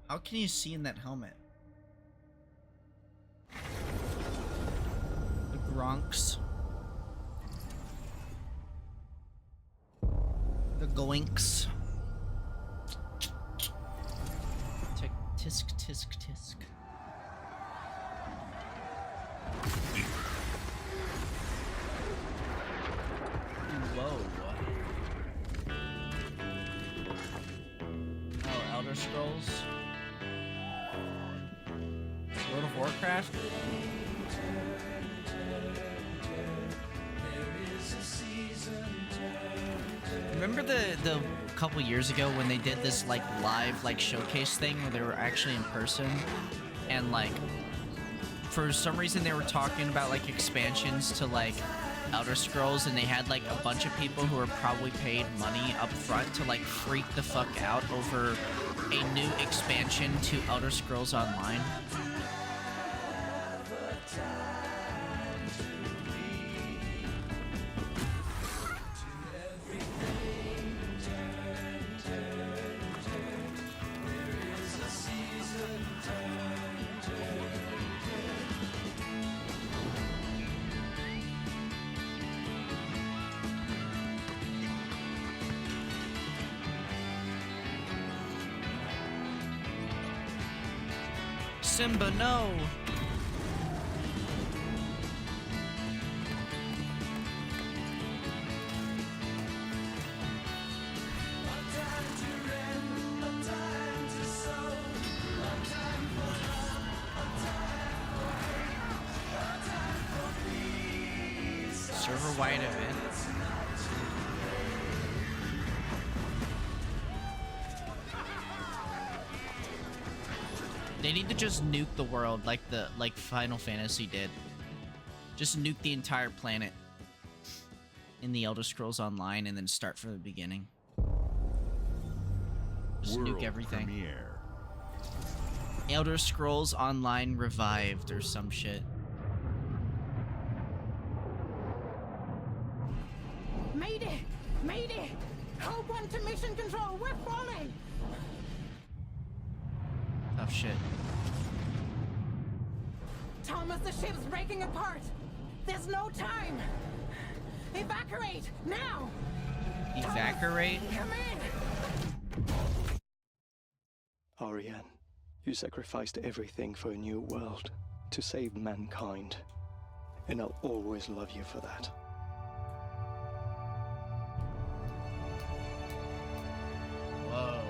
How can you see in that helmet? The Gronks. The Goinks. Tisk, tisk, tisk. Whoa. Oh, Elder Scrolls. World of Warcraft. Remember the couple years ago when they did this like live like showcase thing where they were actually in person and like for some reason they were talking about like expansions to like Elder Scrolls and they had like a bunch of people who were probably paid money up front to like freak the fuck out over a new expansion to Elder Scrolls Online. Simba, no! Server-wide event. They need to just nuke the world like Final Fantasy did. Just nuke the entire planet in the Elder Scrolls Online and then start from the beginning. Just nuke everything. Premiere. Elder Scrolls Online revived or some shit. Mayday! Mayday! Code 1 to mission control, we're falling! Tough shit. Thomas, the ship's breaking apart! There's no time! Evacuate! Now! Evacuate? Come in! Ariane, you sacrificed everything for a new world, to save mankind. And I'll always love you for that. Whoa.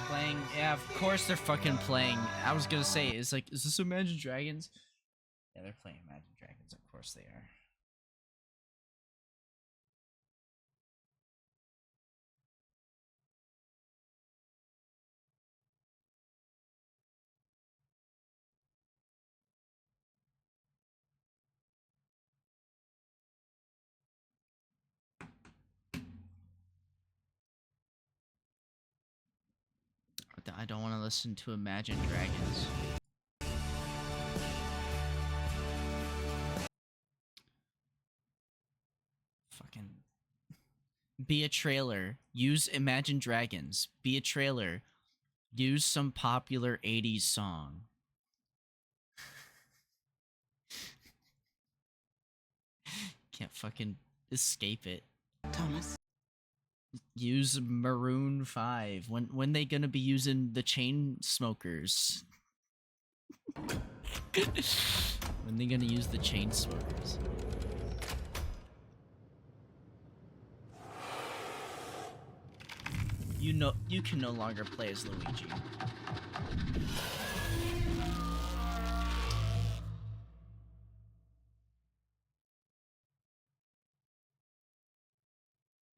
Playing, yeah, of course they're fucking playing. I was gonna say, is this Imagine Dragons? Yeah, they're playing Imagine Dragons, of course they are. I don't want to listen to Imagine Dragons. Fucking be a trailer. Use Imagine Dragons. Be a trailer. Use some popular 80s song. Can't fucking escape it. Thomas. Use Maroon 5. When they gonna be using the chain smokers? When they gonna use the chain smokers? You can no longer play as Luigi.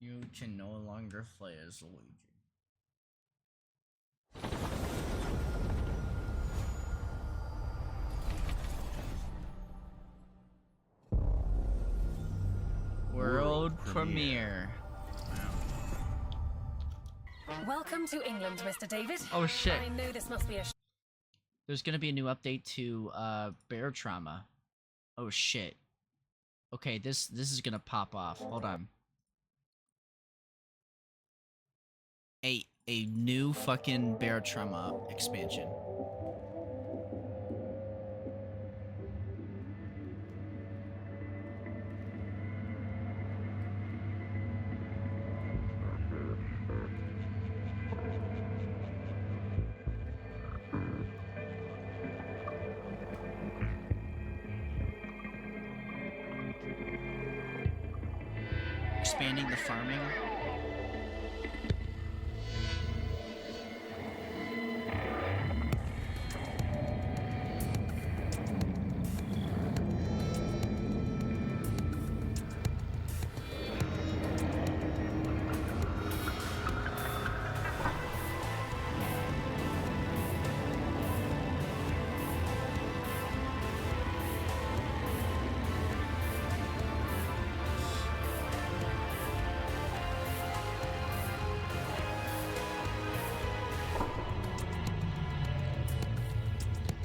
You can no longer play as Luigi. World premiere. Welcome to England, Mr. David. Oh shit. I know this must be a There's gonna be a new update to Bear Trauma. Oh shit. Okay, this is gonna pop off. Hold on. A new fucking Bear Trauma expansion. Expanding the farming.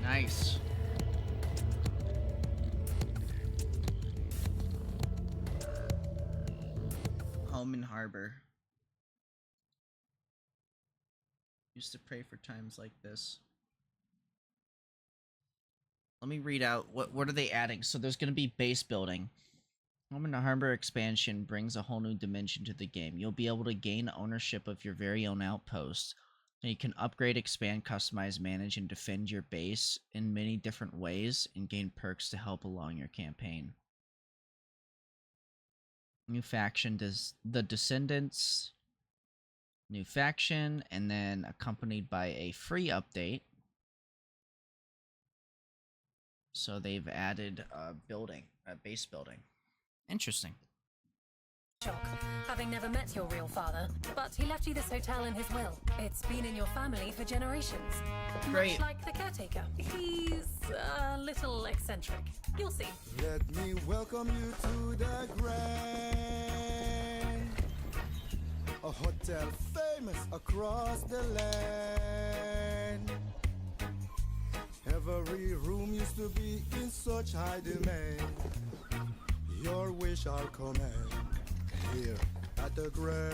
Nice. Home and harbor. Used to pray for times like this. Let me read out what are they adding. So there's going to be base building. Home and harbor expansion brings a whole new dimension to the game. You'll be able to gain ownership of your very own outpost. And you can upgrade, expand, customize, manage, and defend your base in many different ways and gain perks to help along your campaign. New faction does the Descendants. New faction, and then accompanied by a free update. So they've added a building, a base building. Interesting. shock, having never met your real father, but he left you this hotel in his will. It's been in your family for generations. Great. Much like the caretaker. He's a little eccentric. You'll see. Let me welcome you to the Grand, a hotel famous across the land. Every room used to be in such high demand. Your wish I'll command here at the Grand.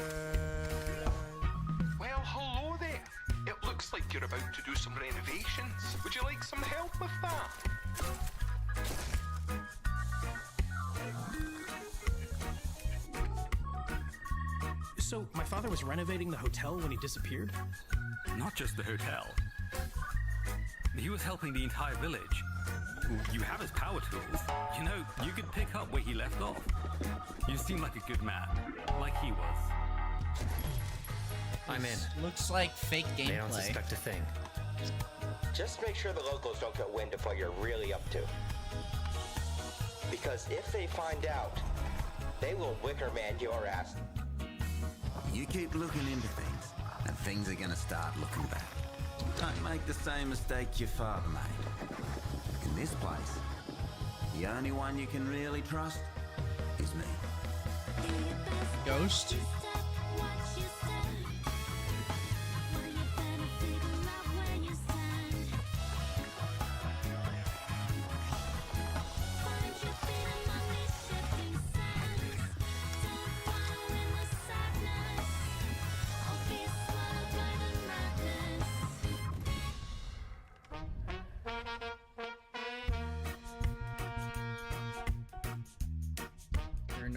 Well, hello there. It looks like you're about to do some renovations. Would you like some help with that? So, my father was renovating the hotel when he disappeared? Not just the hotel. He was helping the entire village. You have his power tools. You know, you could pick up where he left off. You seem like a good man, like he was. I'm in. Looks like fake gameplay. They don't suspect a thing. Just make sure the locals don't get wind of what you're really up to. Because if they find out, they will wicker man your ass. You keep looking into things, and things are gonna start looking bad. Don't make the same mistake your father made. In this place, the only one you can really trust is me. Ghost?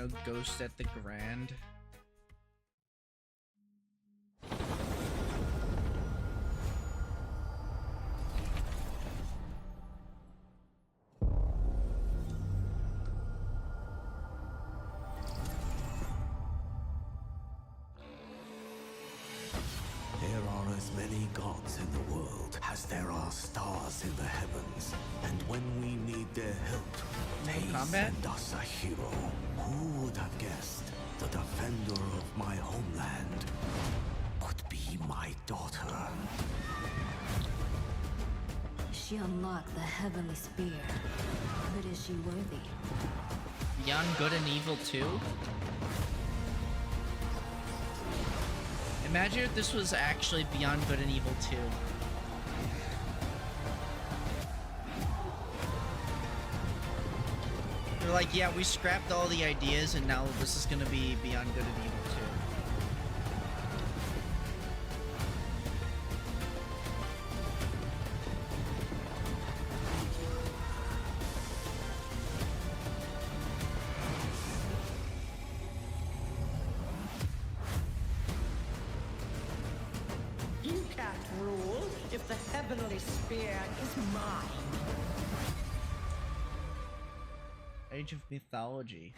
no ghost at the Grand. There are as many gods in the world as there are stars in the heavens. And when we need their help, they send us a hero. Who would have guessed the defender of my homeland would be my daughter? She unlocked the heavenly spear, but is she worthy? Beyond Good and Evil 2? Imagine if this was actually Beyond Good and Evil 2. They're like, yeah, we scrapped all the ideas and now this is gonna be Beyond Good and Evil 2. You can't rule if the heavenly spear is mine. Age of Mythology.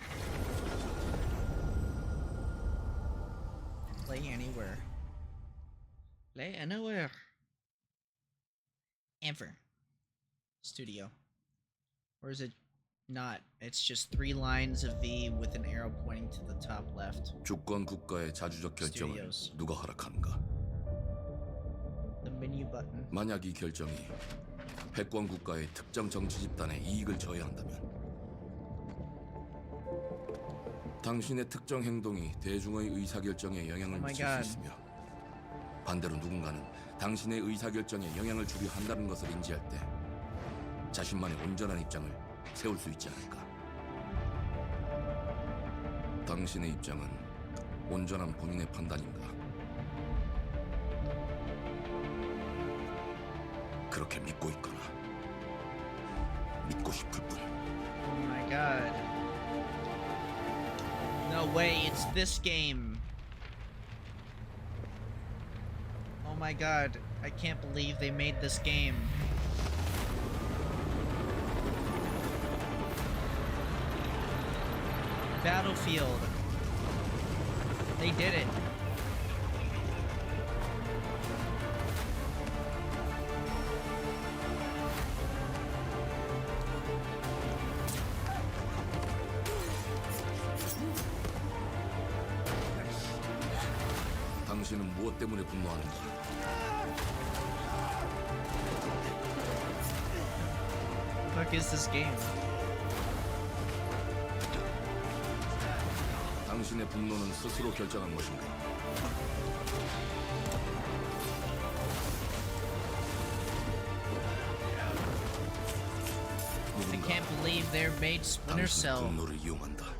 Play anywhere. Play anywhere. Ever. Studio. Or is it not? It's just 3 lines of V with an arrow pointing to the top left. 주권 국가의 자주적 결정을 Studios. 누가 허락하는가? The menu button. 만약 이 결정이 패권 국가의 특정 정치 집단의 이익을 저해한다면 당신의 특정 행동이 대중의 의사결정에 영향을 Oh my 미칠 God. 수 있으며 반대로 누군가는 당신의 의사결정에 영향을 주려 한다는 것을 인지할 때 자신만의 온전한 입장을 세울 수 있지 않을까? 당신의 입장은 온전한 본인의 판단인가? 그렇게 믿고 있거나 믿고 싶을 뿐. Oh my god. No way, it's this game. Oh my god, I can't believe they made this game. Battlefield. They did it. 당신은 무엇 때문에 분노하는가? What the fuck is this game? 당신의 분노는 스스로 결정한 것인가? I can't believe they're made Splinter Cell. 당신의 분노를 이용한다.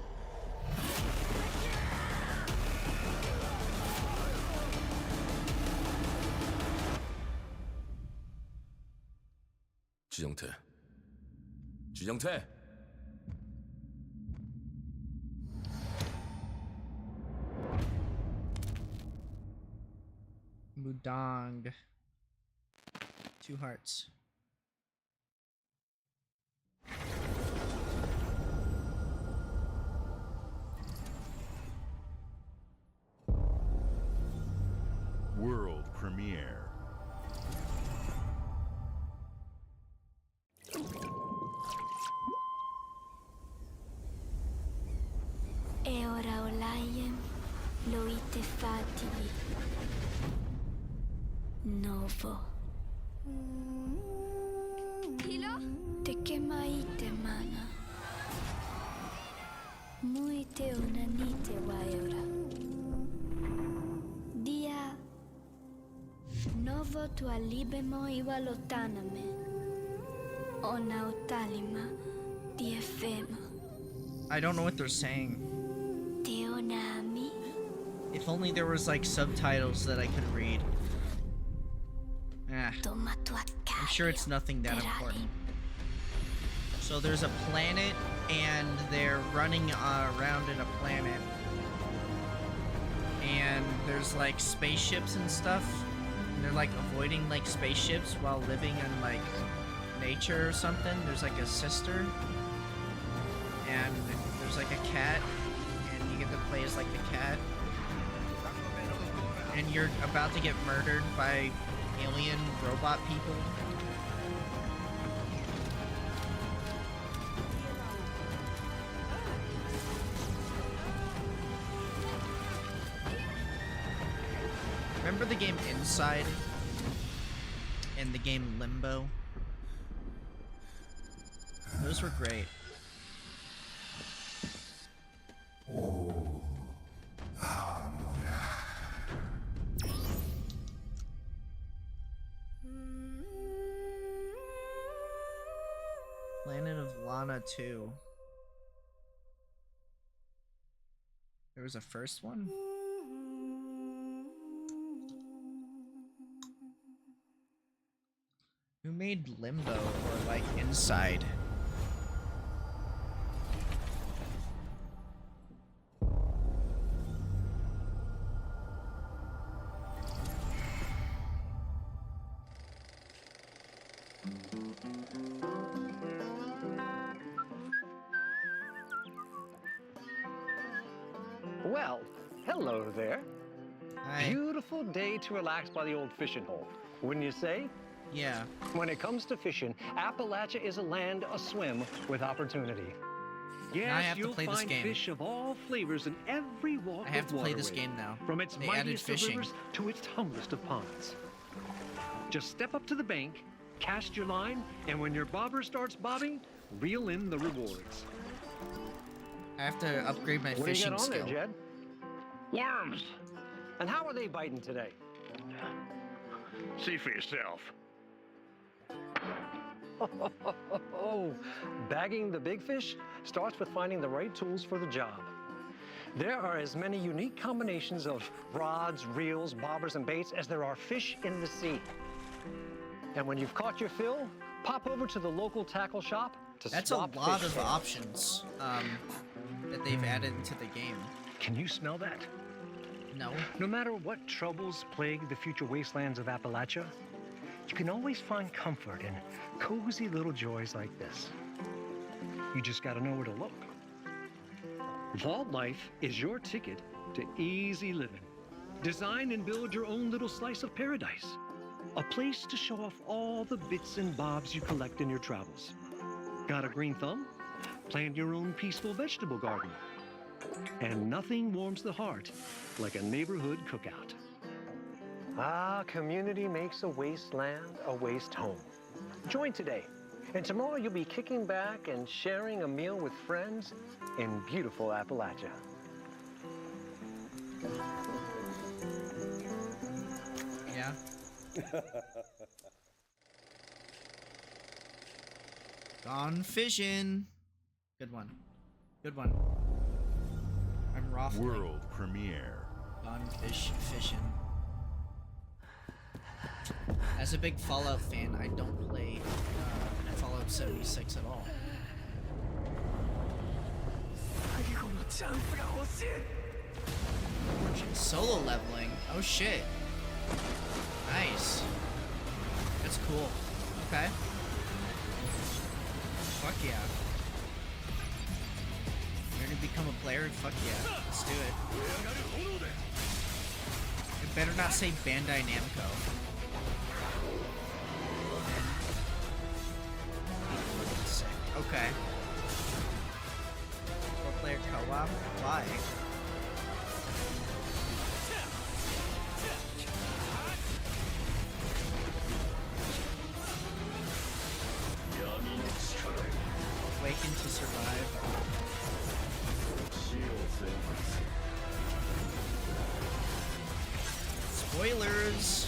지정태. 지정태. Mudong. 2 hearts. World premiere. E ora Olaiem lo ite fativi. Novo. Kilo? Te kemaite mana. Muite onanite waiora. Dia. Novo tu alibemo iwalotaname. Ona otalima diefema. I don't know what they're saying. Teonami. If only there was like subtitles that I could read. Ah. I'm sure it's nothing that important. So there's a planet, and they're running around in a planet, and there's like spaceships and stuff, and they're like avoiding like spaceships while living in like nature or something. There's like a sister, and there's like a cat, and you get to play as like the cat, and you're about to get murdered by alien robot people. Remember the game Inside? And the game Limbo? Those were great. Planet of Lana 2. There was a first one? Who made Limbo or like Inside? Well, hello there. Hi. Beautiful day to relax by the old fishing hole, wouldn't you say? Yeah. When it comes to fishing, Appalachia is a land aswim with opportunity. Yes, Now I have to you'll play this find game. fish of all flavors in every walk I have of to play this waterway, game now. from its They added mightiest of fishing. rivers to its humblest of ponds. Just step up to the bank, cast your line, and when your bobber starts bobbing, reel in the rewards. I have to upgrade my What do you fishing got on skill. there, Jed? Worms. And how are they biting today? See for yourself. Bagging the big fish starts with finding the right tools for the job. There are as many unique combinations of rods, reels, bobbers, and baits as there are fish in the sea. And when you've caught your fill, pop over to the local tackle shop to That's a swap lot fish of for. options that they've added to the game. Can you smell that? No. No matter what troubles plague the future wastelands of Appalachia, you can always find comfort in cozy little joys like this. You just gotta know where to look. Vault Life is your ticket to easy living. Design and build your own little slice of paradise. A place to show off all the bits and bobs you collect in your travels. Got a green thumb? Plant your own peaceful vegetable garden. And nothing warms the heart like a neighborhood cookout. Ah, community makes a wasteland a waste home. Join today, and tomorrow you'll be kicking back and sharing a meal with friends in beautiful Appalachia. Yeah. Gone fishing. Good one. Good one. I'm raw. World premiere. Gone fishing. As a big Fallout fan, I don't play Fallout 76 at all. Solo leveling. Oh shit. Nice. That's cool. Okay. Fuck yeah. You're gonna become a player? Fuck yeah. Let's do it. It better not say Bandai Namco. Sick. Okay. 4-player co-op? Why? Awaken to survive. Spoilers!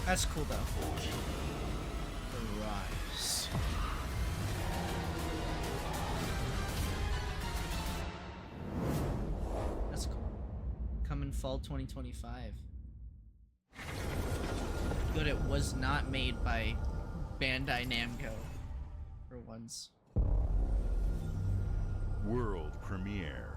That's cool though. The Rise. That's cool. Coming fall 2025. good it was not made by Bandai Namco for once. World premiere.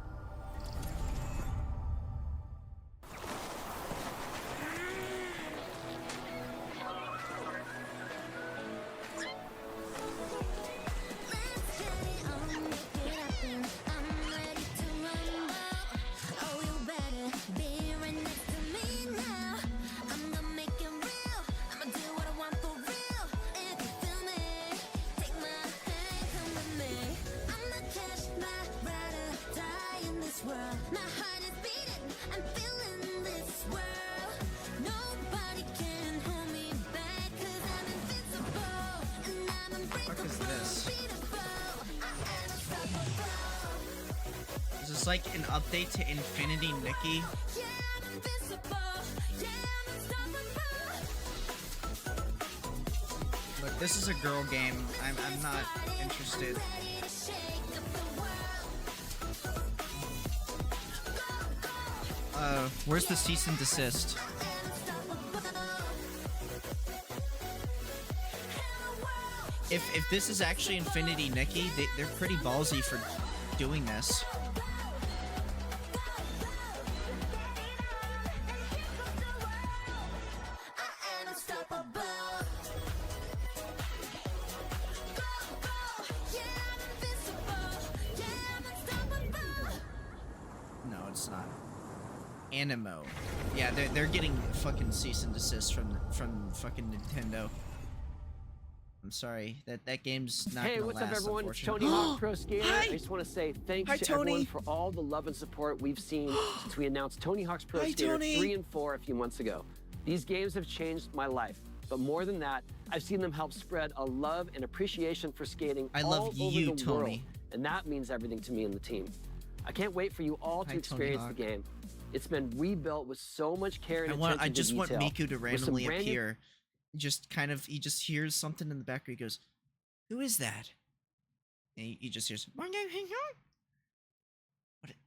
Is this like an update to Infinity Nikki? Look, this is a girl game. I'm not interested. Where's the cease and desist? If this is actually Infinity Nikki, they're pretty ballsy for doing this. No, it's not. Animo. Yeah, they're getting fucking cease and desist from fucking Nintendo. I'm sorry, that game's not Hey, gonna what's last, up, everyone? It's unfortunately. Tony Hawk Pro Skater. Hi. I just want to say thanks Hi, to Tony. everyone for all the love and support we've seen since we announced Tony Hawk's Pro Hi, Skater Tony. 3 and 4 a few months ago. These games have changed my life, but more than that, I've seen them help spread a love and appreciation for skating I all love over you, the world, Tony. and that means everything to me and the team. I can't wait for you all to Hi, Tony experience Hawk. the game. It's been rebuilt with so much care and I attention just to want detail. Miku to with some randomly brand new- appear. Just kind of, he just hears something in the background. He goes, "Who is that?" And he just hears,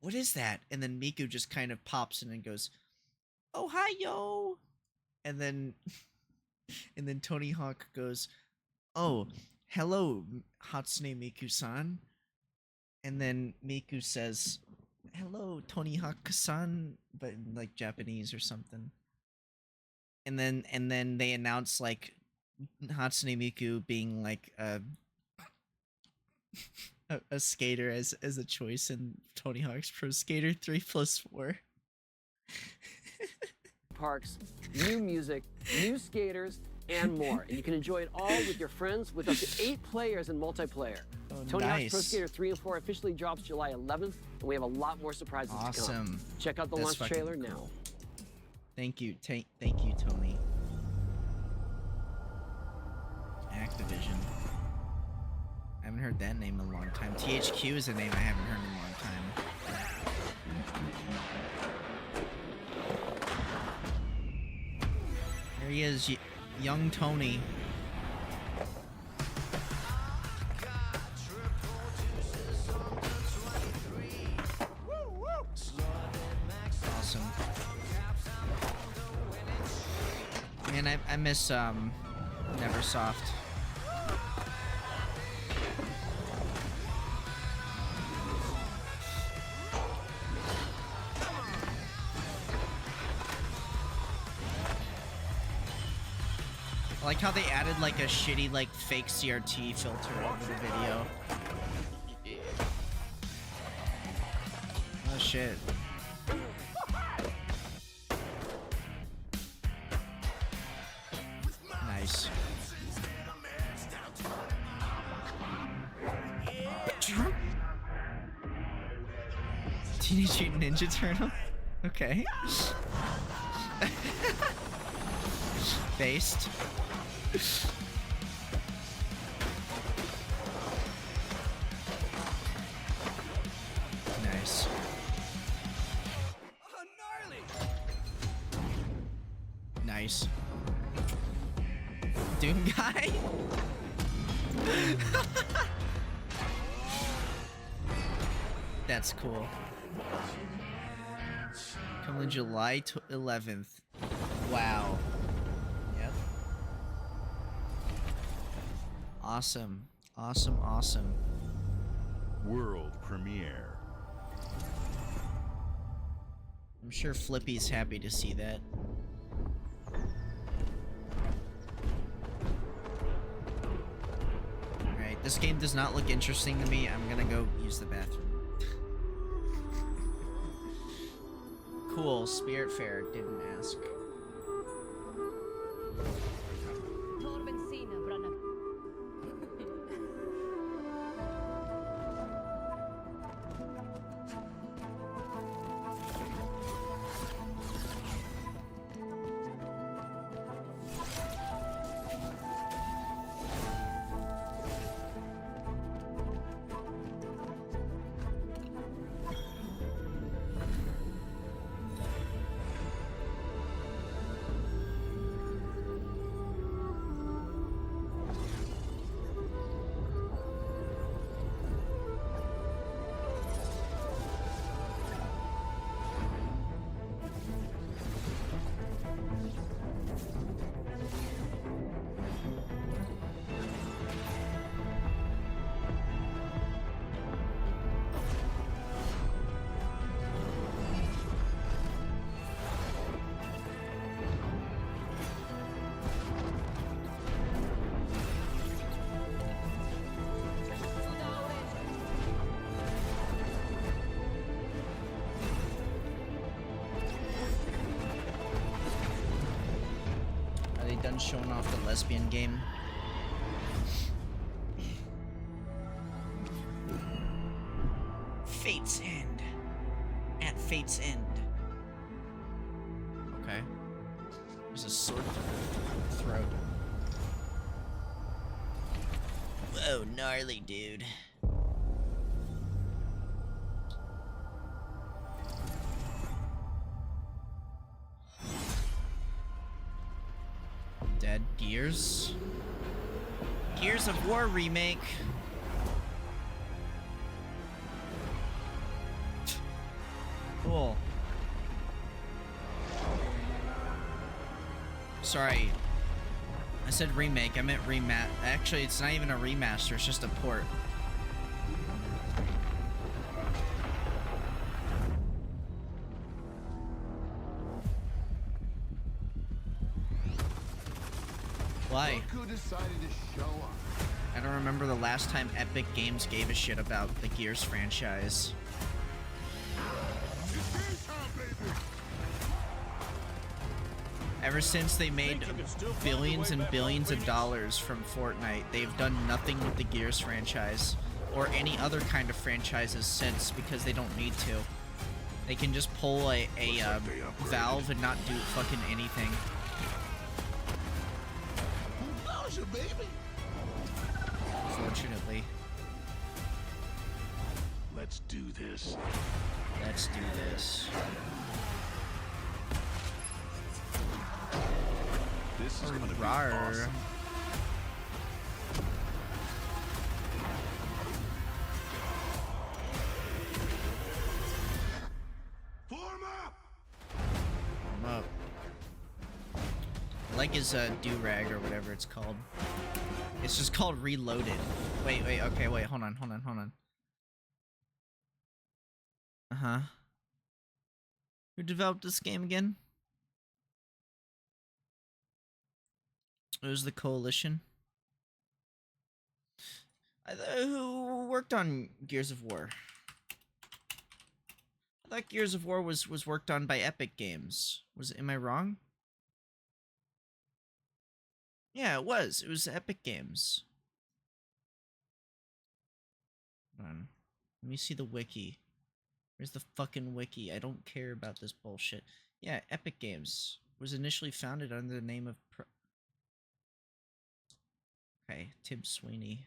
what is that? And then Miku just kind of pops in and goes, "Oh, hi, yo." And then, and then Tony Hawk goes, "Oh, hello, Hatsune Miku-san." And then Miku says, "Hello, Tony Hawk-san," but in like Japanese or something. And then they announce like Hatsune Miku being like a skater as a choice in Tony Hawk's Pro Skater 3+4. Parks, new music, new skaters, and more. And you can enjoy it all with your friends with up to 8 players in multiplayer. Oh, Tony Hawk's Pro nice. Skater 3 and 4 officially drops July 11th, and we have a lot more surprises to come. Awesome. Check out the That's launch fucking trailer cool. now. Thank you, thank you, Tony. Activision. I haven't heard that name in a long time. THQ is a name I haven't heard in a long time. There he is, young Tony. Awesome. Man, I miss Neversoft. I like how they added like a shitty like fake CRT filter over the video. Oh shit. Nice. Teenage Mutant Ninja Turtle? Okay. Based. Nice. Nice. Doom guy? That's cool. Coming July 11th. Wow. Yep. Awesome. Awesome, awesome. World premiere. I'm sure Flippy's happy to see that. Alright, this game does not look interesting to me. I'm gonna go use the bathroom. Cool, Spirit Fair didn't ask. Done showing off the lesbian game. Fate's End. At Fate's End. Okay. There's a sword throat. Whoa, gnarly, dude. Dead Gears. Gears of War remake. Cool. Sorry. I said remake, I meant remat. Actually, it's not even a remaster, it's just a port. Why? I don't remember the last time Epic Games gave a shit about the Gears franchise. Ever since they made billions and billions of dollars from Fortnite, they've done nothing with the Gears franchise or any other kind of franchises since, because they don't need to. They can just pull a Valve and not do fucking anything. Baby. Unfortunately. Let's do this. Let's do this. This is gonna be Rawr. awesome. Form up. I like his do-rag or whatever it's called. It's just called Reloaded. Wait, okay, wait, hold on. Uh-huh. Who developed this game again? It was the Coalition. Who worked on Gears of War? I thought Gears of War was worked on by Epic Games. Am I wrong? Yeah, it was. It was Epic Games. Hold on. Let me see the wiki. Where's the fucking wiki? I don't care about this bullshit. Yeah, Epic Games was initially founded under the name of okay, Tim Sweeney.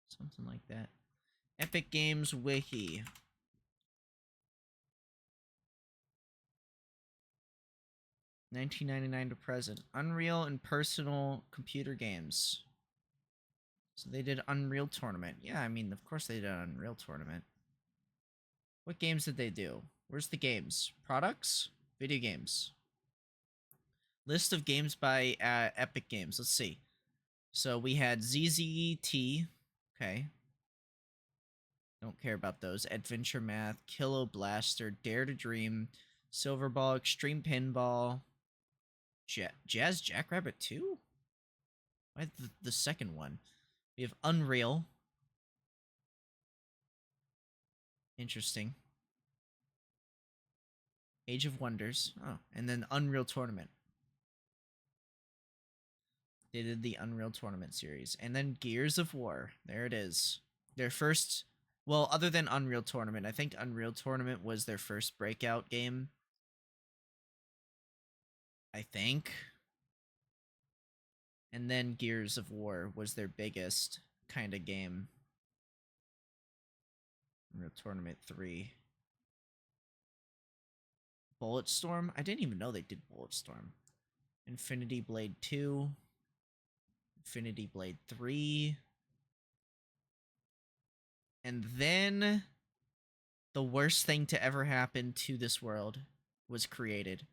Something like that. Epic Games wiki. $19.99 to present. Unreal and personal computer games. So they did Unreal Tournament. Yeah, I mean, of course they did Unreal Tournament. What games did they do? Where's the games? Products? Video games. List of games by Epic Games. Let's see. So we had ZZT. Okay. Don't care about those. Adventure Math, Kilo Blaster, Dare to Dream, Silverball, Extreme Pinball, Jazz Jackrabbit 2? Why the second one? We have Unreal. Interesting. Age of Wonders. Oh, and then Unreal Tournament. They did the Unreal Tournament series. And then Gears of War. There it is. Their first... Well, other than Unreal Tournament, I think Unreal Tournament was their first breakout game. I think. And then Gears of War was their biggest kind of game. Unreal Tournament 3. Bulletstorm? I didn't even know they did Bulletstorm. Infinity Blade 2. Infinity Blade 3. And then the worst thing to ever happen to this world was created.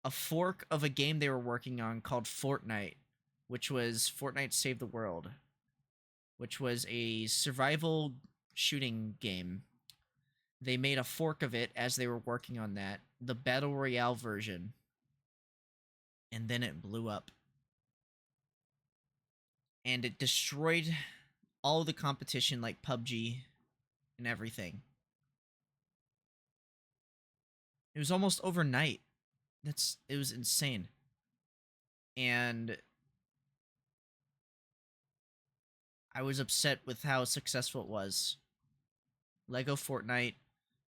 A fork of a game they were working on called Fortnite, which was Fortnite Save the World, which was a survival shooting game. They made a fork of it as they were working on that, the Battle Royale version, and then it blew up. And it destroyed all the competition like PUBG and everything. It was almost overnight. It was insane. And I was upset with how successful it was. Lego Fortnite,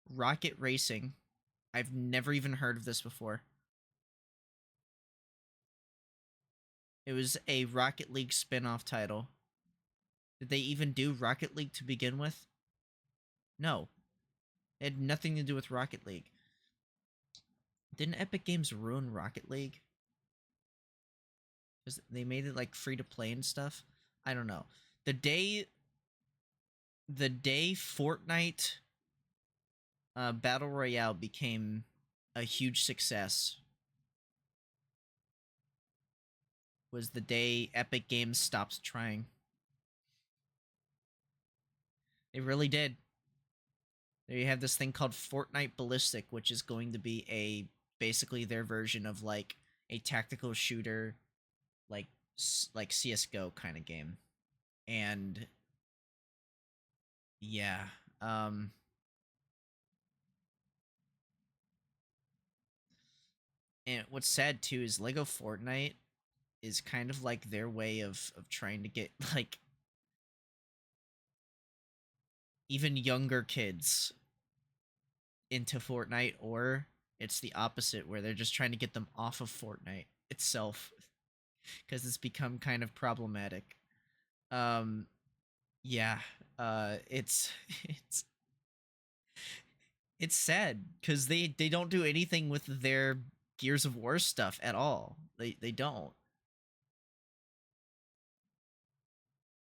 Rocket Racing. I've never even heard of this before. It was a Rocket League spin-off title. Did they even do Rocket League to begin with? No. It had nothing to do with Rocket League. Didn't Epic Games ruin Rocket League? Because they made it like free to play and stuff? I don't know. The day Fortnite Battle Royale became a huge success was the day Epic Games stopped trying. They really did. There you have this thing called Fortnite Ballistic, which is going to be basically their version of like a tactical shooter, like CS:GO kind of game. And yeah, and what's sad too is Lego Fortnite is kind of like their way of trying to get like even younger kids into Fortnite, or it's the opposite where they're just trying to get them off of Fortnite itself because it's become kind of problematic. Yeah, it's sad because they don't do anything with their Gears of War stuff at all. They don't.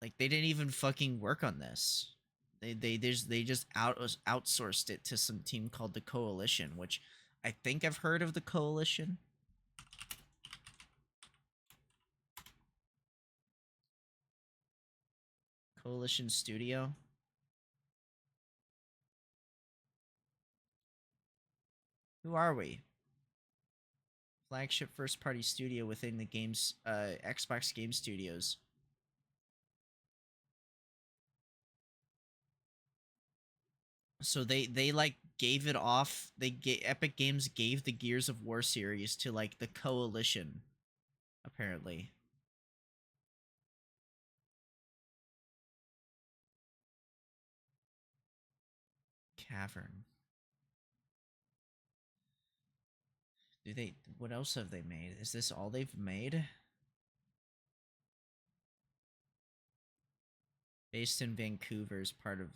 Like, they didn't even fucking work on this. They just outsourced it to some team called the Coalition, which I think I've heard of the Coalition. Coalition Studio. Who are we? Flagship first-party studio within the games, Xbox Game Studios. So they like gave it off. Epic Games gave the Gears of War series to like the Coalition, apparently. Cavern. What else have they made? Is this all they've made? Based in Vancouver as part of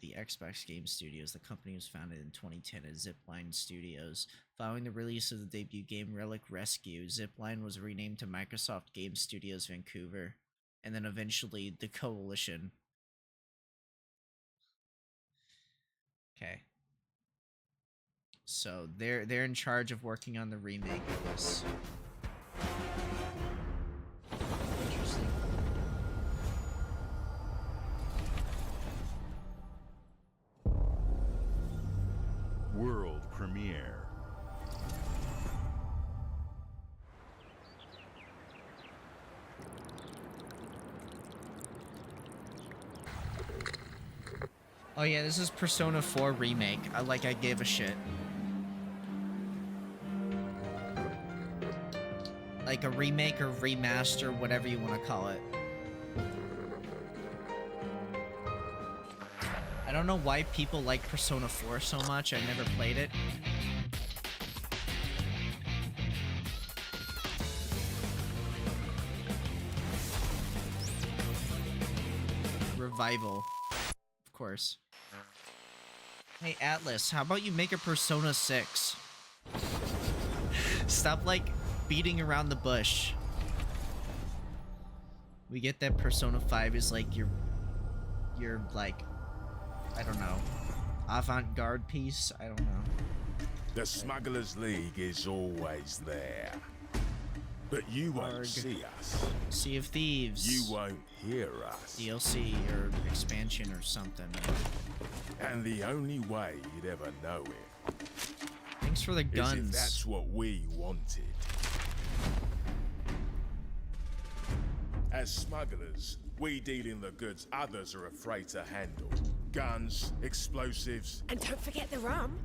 the Xbox Game Studios, the company was founded in 2010 as Zipline Studios. Following the release of the debut game Relic Rescue, Zipline was renamed to Microsoft Game Studios Vancouver, and then eventually the Coalition. Okay. So they're in charge of working on the remake of this. premiere. Oh yeah, this is Persona 4 Remake. I gave a shit. Like a remake or remaster, whatever you want to call it. I don't know why people like Persona 4 so much. I never played it. Revival. Of course. Hey Atlas, how about you make a Persona 6? Stop like beating around the bush. We get that Persona 5 is like your like, I don't know, avant-garde piece? I don't know. The Smugglers League is always there. But you won't see us. Sea of Thieves. You won't hear us. DLC or expansion or something. And the only way you'd ever know it. Thanks for the guns. Is if that's what we wanted. As smugglers, we deal in the goods others are afraid to handle. Guns, explosives. And don't forget the rum.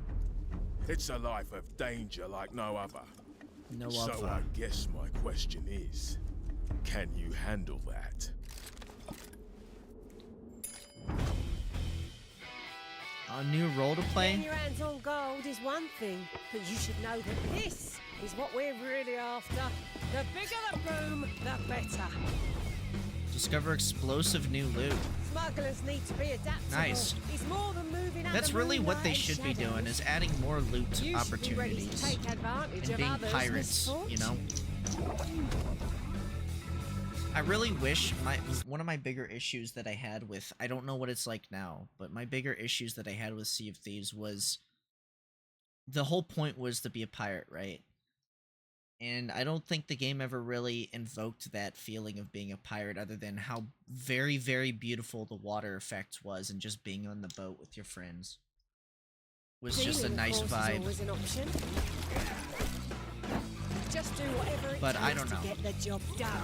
It's a life of danger like no other. No so other. I guess my question is, can you handle that? A new role to play? Getting your hands on gold is one thing, but you should know that this is what we're really after. The bigger the boom, the better. Discover explosive new loot. Smugglers need to be adaptable. Nice. It's more than moving out That's the really what they moonlight should be shadows. doing, is adding more loot You should be ready to opportunities. take advantage And of being others' pirates, you know? misfortune. I really wish one of my bigger issues that I had with, I don't know what it's like now, but my bigger issues that I had with Sea of Thieves was the whole point was to be a pirate, right? And I don't think the game ever really invoked that feeling of being a pirate other than how very, very beautiful the water effect was and just being on the boat with your friends. Was just a Dealing, of nice course, is vibe. always an option. Just do whatever it But I takes don't know. to get the job done.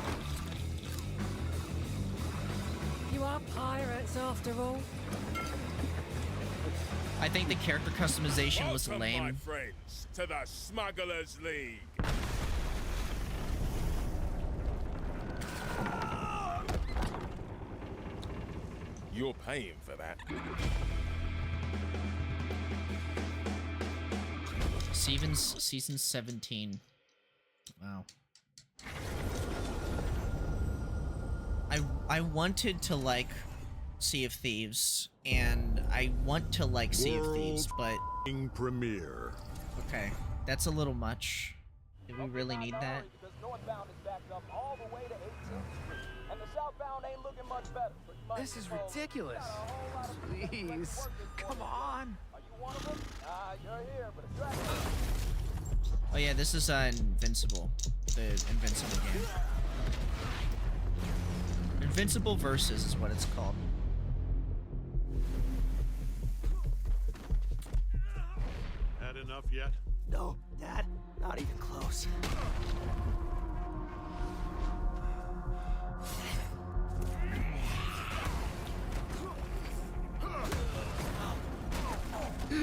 You are pirates after all. I think the character customization was Welcome, lame. my friends, to the Smugglers League. You're paying for that. Season 17. Wow. I wanted to like Sea of Thieves, and I want to like Sea of Thieves, but Premiere. okay, that's a little much. Do we really need that? Northbound is backed up all the way to 18th Street, and the southbound ain't looking much better. This is ridiculous. Please, come on. Are you one of them? You're here, but it's right. Oh yeah, this is Invincible, the Invincible game. Invincible Versus is what it's called. Had enough yet? No, Dad, not even close.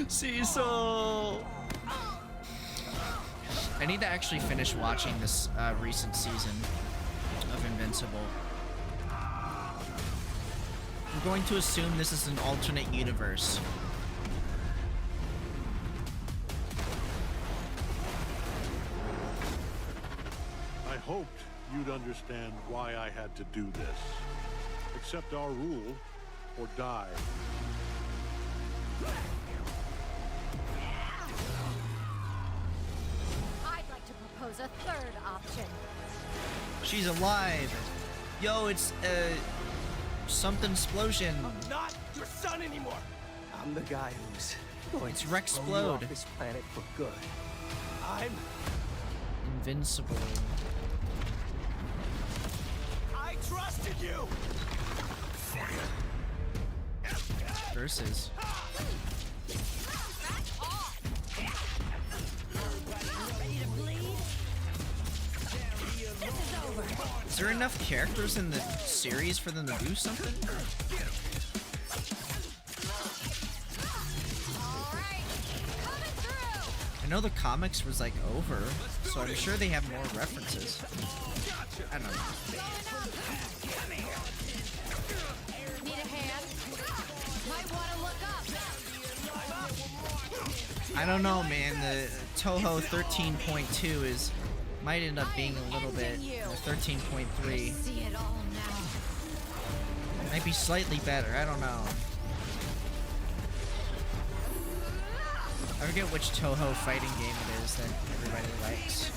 Cecil! I need to actually finish watching this recent season of Invincible. We're going to assume this is an alternate universe. I hoped you'd understand why I had to do this. Accept our rule or die. I'd like to propose a third option. She's alive! Yo, it's, something explosion. I'm not your son anymore. I'm the guy who's going It's to throw you Rexplode. off this planet for good. I'm Invincible. I trusted you. Versus. over. Is there enough characters in the series for them to do something? I know the comics was like over, so I'm sure they have more references. I don't know. Need a hand? Might want to look up. I don't know, man. The Toho 13.2 might end up being a little bit 13.3. See it all now. Might be slightly better. I don't know. I forget which Toho fighting game it is that everybody likes.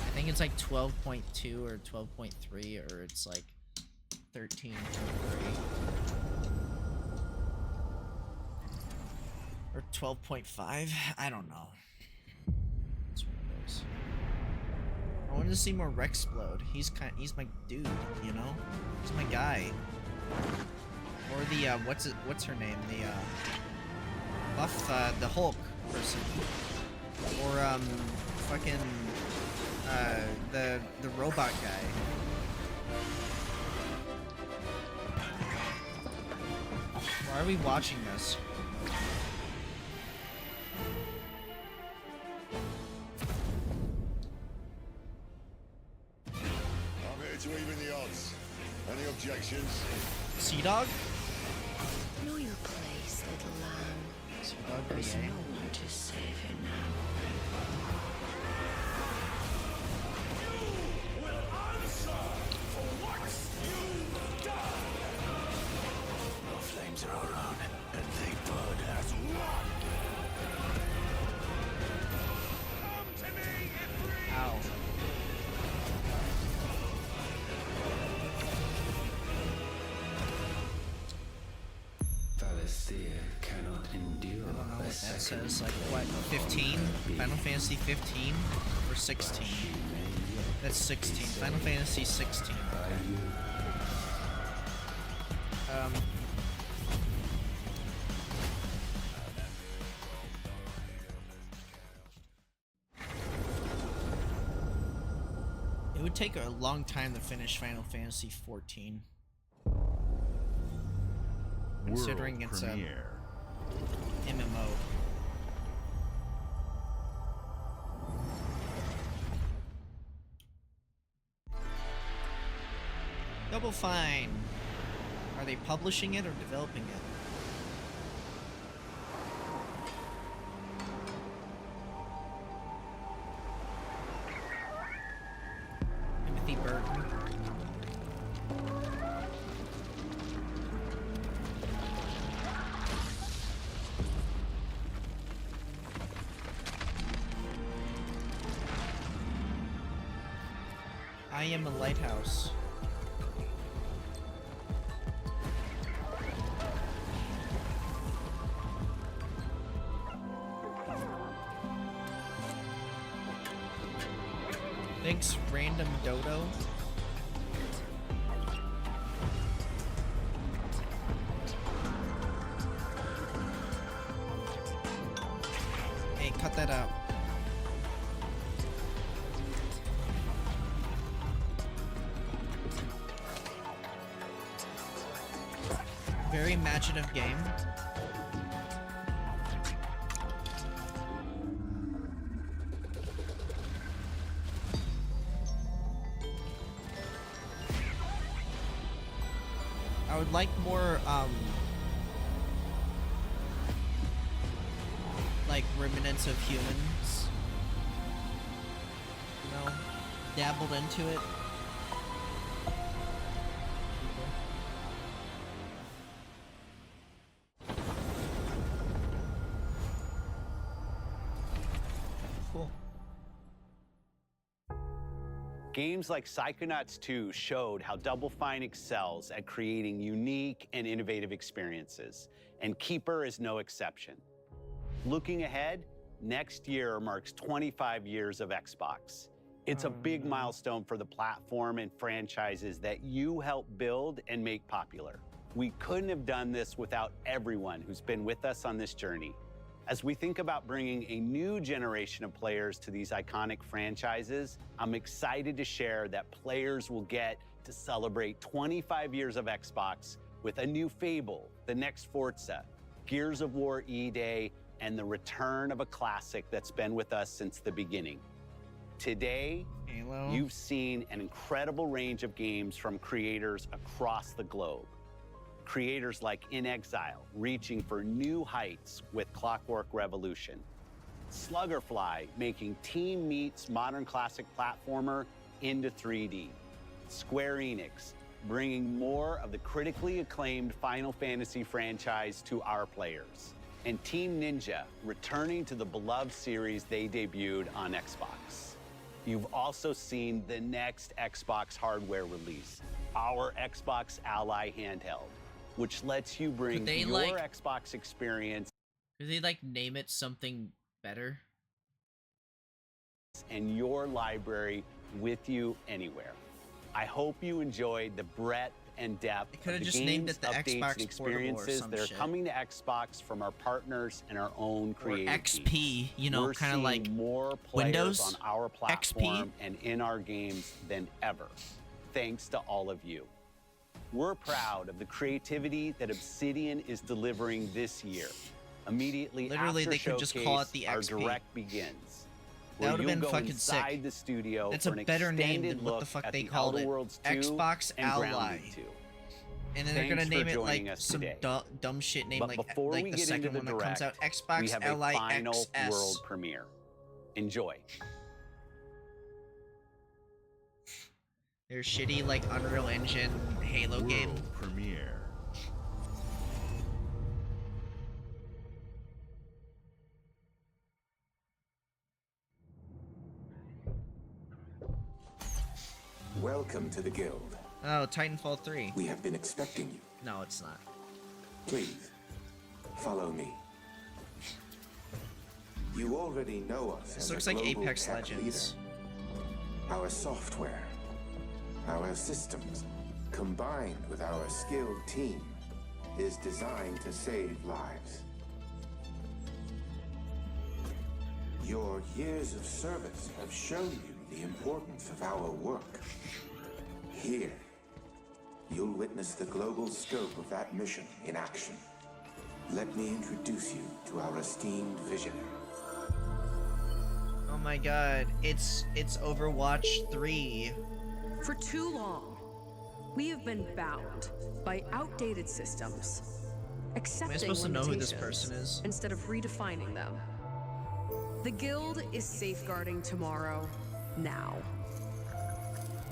I think it's like 12.2 or 12.3, or it's like 13.3. Or 12.5. I don't know. It's one of those. I wanted to see more Rexplode. He's my dude, you know? He's my guy. Or the what's her name? The Buff, the Hulk person. Or fucking the robot guy. Why are we watching this? I'm here to even the odds. Any objections? Sea Dog? Know your place, little lamb. Sea Dog There's game. no one to save you now. The flames are around, and they burn as one. Ow. Valisthea cannot endure I don't know a what that second. says. Like what? 15? Final Fantasy 15 or 16? That's 16. Final Fantasy 16. It would take a long time to finish Final Fantasy 14. Considering it's a MMO. Double Fine. Are they publishing it or developing it? Timothy Burton. I Am a Lighthouse. Thanks, Random Dodo. Hey, cut that out. Very imaginative game. I would like more, like remnants of humans. You know, dabbled into it. Cool. Games like Psychonauts 2 showed how Double Fine excels at creating unique and innovative experiences, and Keeper is no exception. Looking ahead, next year marks 25 years of Xbox. It's a big milestone for the platform and franchises that you helped build and make popular. We couldn't have done this without everyone who's been with us on this journey. As we think about bringing a new generation of players to these iconic franchises, I'm excited to share that players will get to celebrate 25 years of Xbox with a new Fable, the next Forza, Gears of War E-Day, and the return of a classic that's been with us since the beginning. Today, Halo. You've seen an incredible range of games from creators across the globe. Creators like In Exile, reaching for new heights with Clockwork Revolution. Sluggerfly, making Team Meat's modern classic platformer into 3D. Square Enix, bringing more of the critically acclaimed Final Fantasy franchise to our players. And Team Ninja, returning to the beloved series they debuted on Xbox. You've also seen the next Xbox hardware release, our Xbox Ally handheld, which lets you bring they, your like- Xbox experience Could they like name it something better? and your library with you anywhere. I hope you enjoyed the breadth and depth of coulda the just games, named it the updates, Xbox and Portable or experiences some that are shit. coming to Xbox from our partners and our own Or creative XP, teams. you know, We're kind of seeing like more players Windows, on our XP. platform and in our games than ever, thanks to all of you. We're proud of the creativity that Obsidian is delivering this year. Immediately Literally, after they could just call it Showcase, the our XP. direct begins. That where would've you'll been go fucking inside sick. the studio That's for a an better name extended than what the look fuck at they the called Outer it. Worlds 2 Xbox and Ally. Grounded 2. And then they're gonna Thanks for name it joining like us some today. dumb shit name, But like before we the get second into one the that comes out, direct, Xbox we have Ally a final XS. world premiere. Enjoy. Their shitty like Unreal Engine Halo game. Premiere. Welcome to the Guild. Oh, Titanfall 3. We have been expecting you. No, it's not. Please, follow me. You already know us This as looks a like global Apex tech Legends. leader. Our software, our systems, combined with our skilled team, is designed to save lives. Your years of service have shown you the importance of our work. Here, you'll witness the global scope of that mission in action. Let me introduce you to our esteemed visionary. Oh my god, it's Overwatch 3. For too long, we have been bound by outdated systems, accepting supposed to know who this limitations person is? instead of redefining them. The Guild is safeguarding tomorrow, now.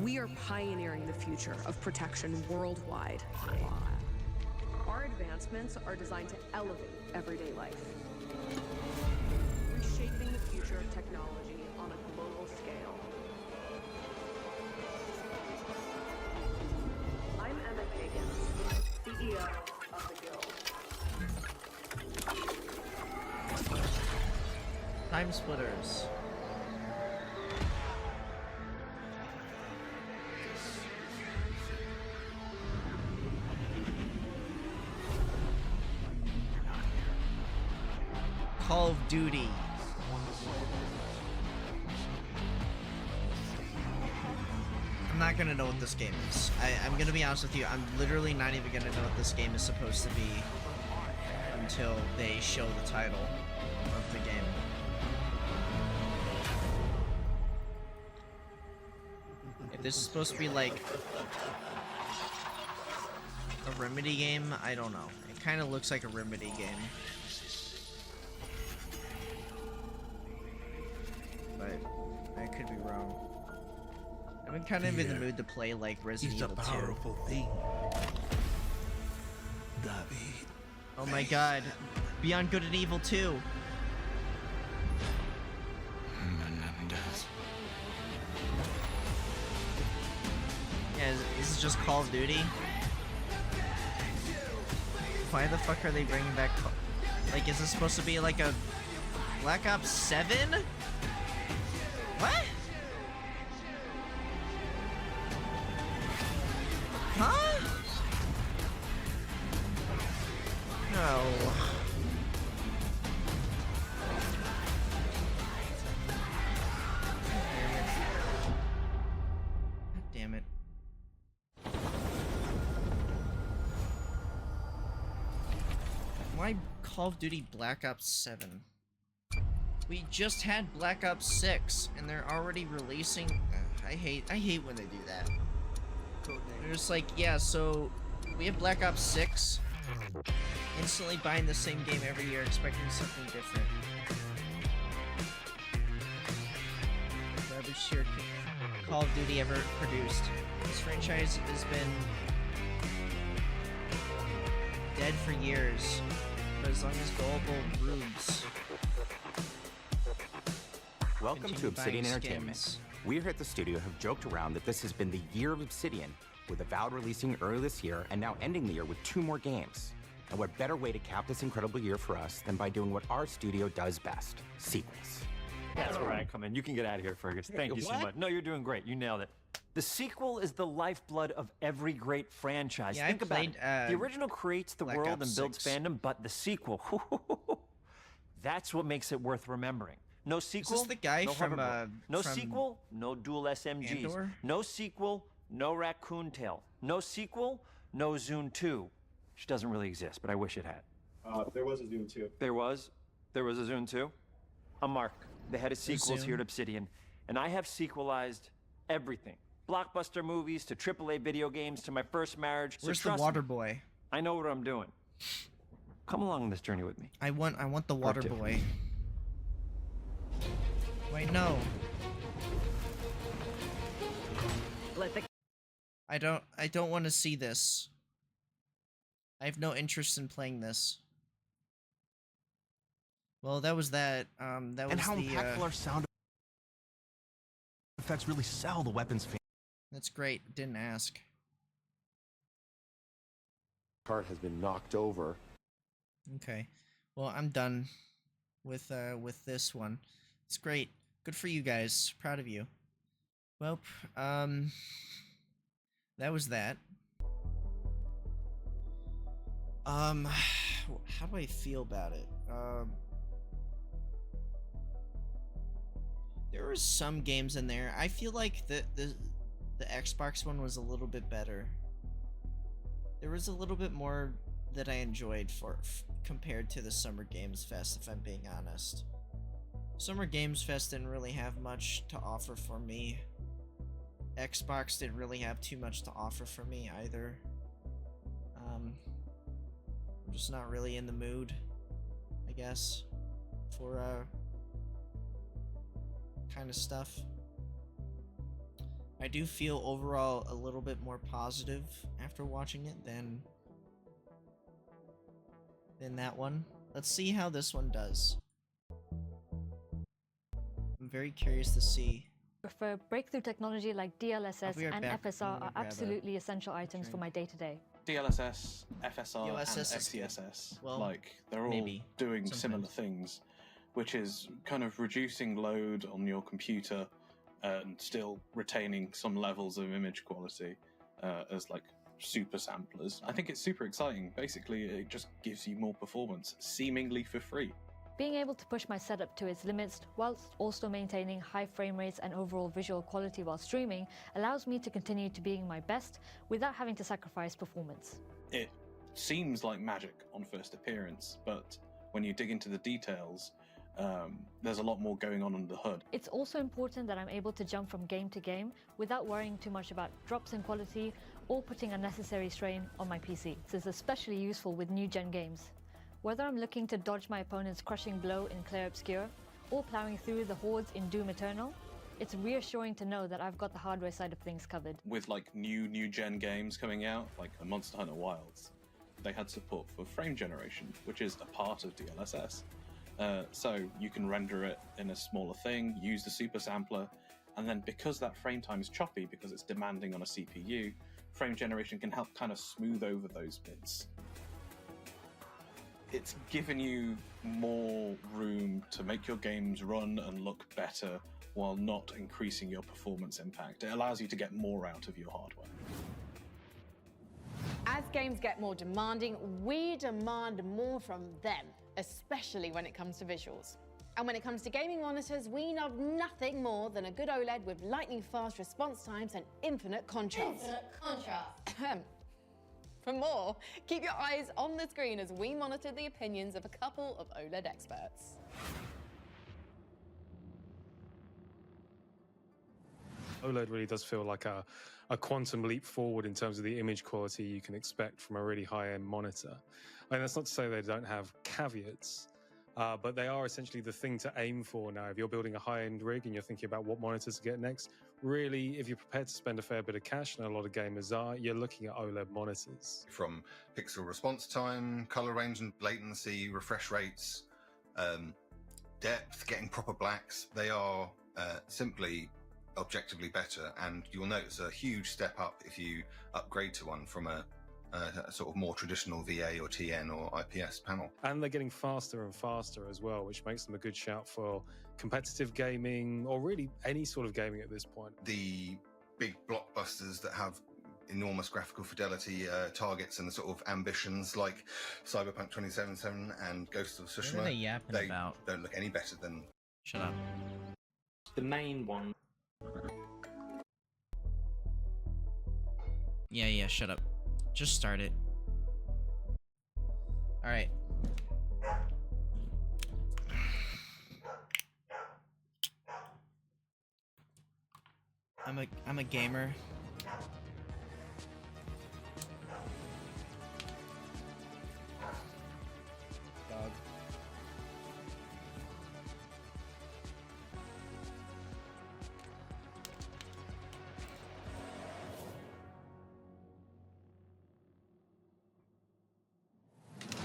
We are pioneering the future of protection worldwide. Our advancements are designed to elevate everyday life, reshaping the future of technology on a global scale. I'm Emma Kagan, CEO of the Guild. Time Splitters. Call of Duty. I'm not gonna know what this game is. I'm gonna be honest with you, I'm literally not even gonna know what this game is supposed to be until they show the title of the game. If this is supposed to be like a Remedy game, I don't know. It kind of looks like a Remedy game. But I could be wrong. I've been kind of in the mood to play like Resident Evil 2. It's a powerful thing. David. Oh my god. Beyond Good and Evil 2. Menendez. Yeah, this is just Call of Duty. Why the fuck are they bringing back like, is this supposed to be like a Black Ops 7? What? Huh? No. Why Call of Duty Black Ops 7? We just had Black Ops 6, and they're already releasing... I hate when they do that. They're just like, yeah, so we have Black Ops 6, instantly buying the same game every year, expecting something different. Garbage tier Call of Duty ever produced. This franchise has been dead for years, but as long as gullible rubes Welcome to Obsidian Entertainment. We here at the studio have joked around that this has been the year of Obsidian, with Avowed releasing early this year and now ending the year with 2 more games. And what better way to cap this incredible year for us than by doing what our studio does best, sequels. That's where I come in. You can get out of here, Fergus. Thank you so much. No, you're doing great. You nailed it. The sequel is the lifeblood of every great franchise. Yeah, Think I played, about it. The original creates the Black world Ops and builds 6. fandom, but the sequel, that's what makes it worth remembering. No sequel, Is this the guy no from, hoverboard. No from sequel, no dual SMGs. Andor? No sequel, no Raccoon Tail. No sequel, no Zune 2. Which doesn't really exist, but I wish it had. There was a Zune 2. There was a Zune 2? I'm Mark, the head of sequels Zune. here at Obsidian, and I have sequelized everything. Blockbuster movies to AAA video games to my first marriage. Where's so the trust water me, boy? I know what I'm doing. Come along on this journey with me. I want the water Part 2. boy. Wait, no. I don't want to see this. I have no interest in playing this. Well, that was that. That was And how the. impactful our sound effects really sell the weapons fan. That's great. Didn't ask. Cart has been knocked over. Okay. Well, I'm done with this one. It's great. Good for you guys. Proud of you. Well, that was that. How do I feel about it? There were some games in there. I feel like the Xbox one was a little bit better. There was a little bit more that I enjoyed compared to the Summer Games Fest, if I'm being honest. Summer Games Fest didn't really have much to offer for me. Xbox didn't really have too much to offer for me either. I'm just not really in the mood, I guess, for kind of stuff. I do feel overall a little bit more positive after watching it than that one. Let's see how this one does. I'm very curious to see. For breakthrough technology like DLSS be right and back. I'm FSR gonna are grab a absolutely essential items for my day-to-day. DLSS, FSR, DLSS and is XeSS, well, like they're all maybe, doing sometimes. similar things, which is kind of reducing load on your computer and still retaining some levels of image quality as like super samplers. I think it's super exciting. Basically, it just gives you more performance, seemingly for free. Being able to push my setup to its limits whilst also maintaining high frame rates and overall visual quality while streaming allows me to continue to being my best without having to sacrifice performance. It seems like magic on first appearance, but when you dig into the details, there's a lot more going on under the hood. It's also important that I'm able to jump from game to game without worrying too much about drops in quality or putting unnecessary strain on my PC. This is especially useful with new-gen games. Whether I'm looking to dodge my opponent's crushing blow in Clair Obscur or plowing through the hordes in Doom Eternal, it's reassuring to know that I've got the hardware side of things covered. With like new gen games coming out, like Monster Hunter Wilds, they had support for frame generation, which is a part of DLSS. So you can render it in a smaller thing, use the super sampler, and then because that frame time is choppy, because it's demanding on a CPU, frame generation can help kind of smooth over those bits. It's given you more room to make your games run and look better while not increasing your performance impact. It allows you to get more out of your hardware. As games get more demanding, we demand more from them, especially when it comes to visuals. And when it comes to gaming monitors, we love nothing more than a good OLED with lightning fast response times and infinite contrast. Infinite contrast. For more, keep your eyes on the screen as we monitor the opinions of a couple of OLED experts. OLED really does feel like a quantum leap forward in terms of the image quality you can expect from a really high-end monitor. And that's not to say they don't have caveats, but they are essentially the thing to aim for now. If you're building a high-end rig and you're thinking about what monitors to get next, really, if you're prepared to spend a fair bit of cash, and a lot of gamers are, you're looking at OLED monitors. From pixel response time, color range and latency, refresh rates, depth, getting proper blacks, they are simply objectively better, and you'll notice a huge step up if you upgrade to one from a sort of more traditional VA or TN or IPS panel. And they're getting faster and faster as well, which makes them a good shout for competitive gaming, or really any sort of gaming at this point. The big blockbusters that have enormous graphical fidelity targets and the sort of ambitions like Cyberpunk 2077 and Ghost of Tsushima, What are they yapping about? Don't look any better than... Shut up. The main one. Yeah, shut up. Just start it. Alright. I'm a gamer. Dog.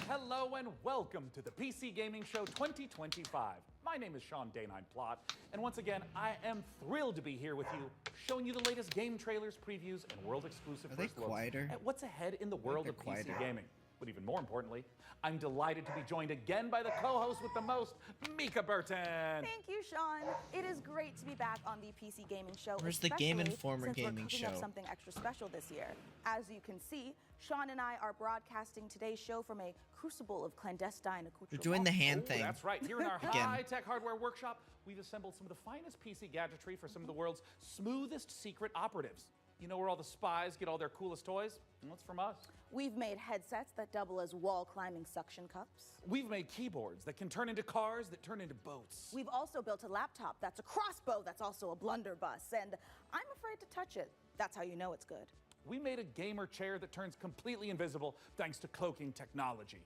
Hello and welcome to the PC Gaming Show 2025. My name is Sean Day9 Plot, and once again, I am thrilled to be here with you, showing you the latest game trailers, previews, and world-exclusive first looks at what's ahead in the world of PC gaming. But even more importantly, I'm delighted to be joined again by the co-host with the most, Mika Burton. Thank you, Sean. It is great to be back on the PC Gaming Show. Where's the Game especially Informer since gaming we're cooking show? up something extra special this year. As you can see, Sean and I are broadcasting today's show from a crucible of clandestine accoutrements. You're doing the hand thing. That's right. Here in our Again. high-tech hardware workshop, we've assembled some of the finest PC gadgetry for some of the world's smoothest secret operatives. You know where all the spies get all their coolest toys? Well, it's from us. We've made headsets that double as wall-climbing suction cups. We've made keyboards that can turn into cars that turn into boats. We've also built a laptop that's a crossbow that's also a blunderbuss, and I'm afraid to touch it. That's how you know it's good. We made a gamer chair that turns completely invisible thanks to cloaking technology.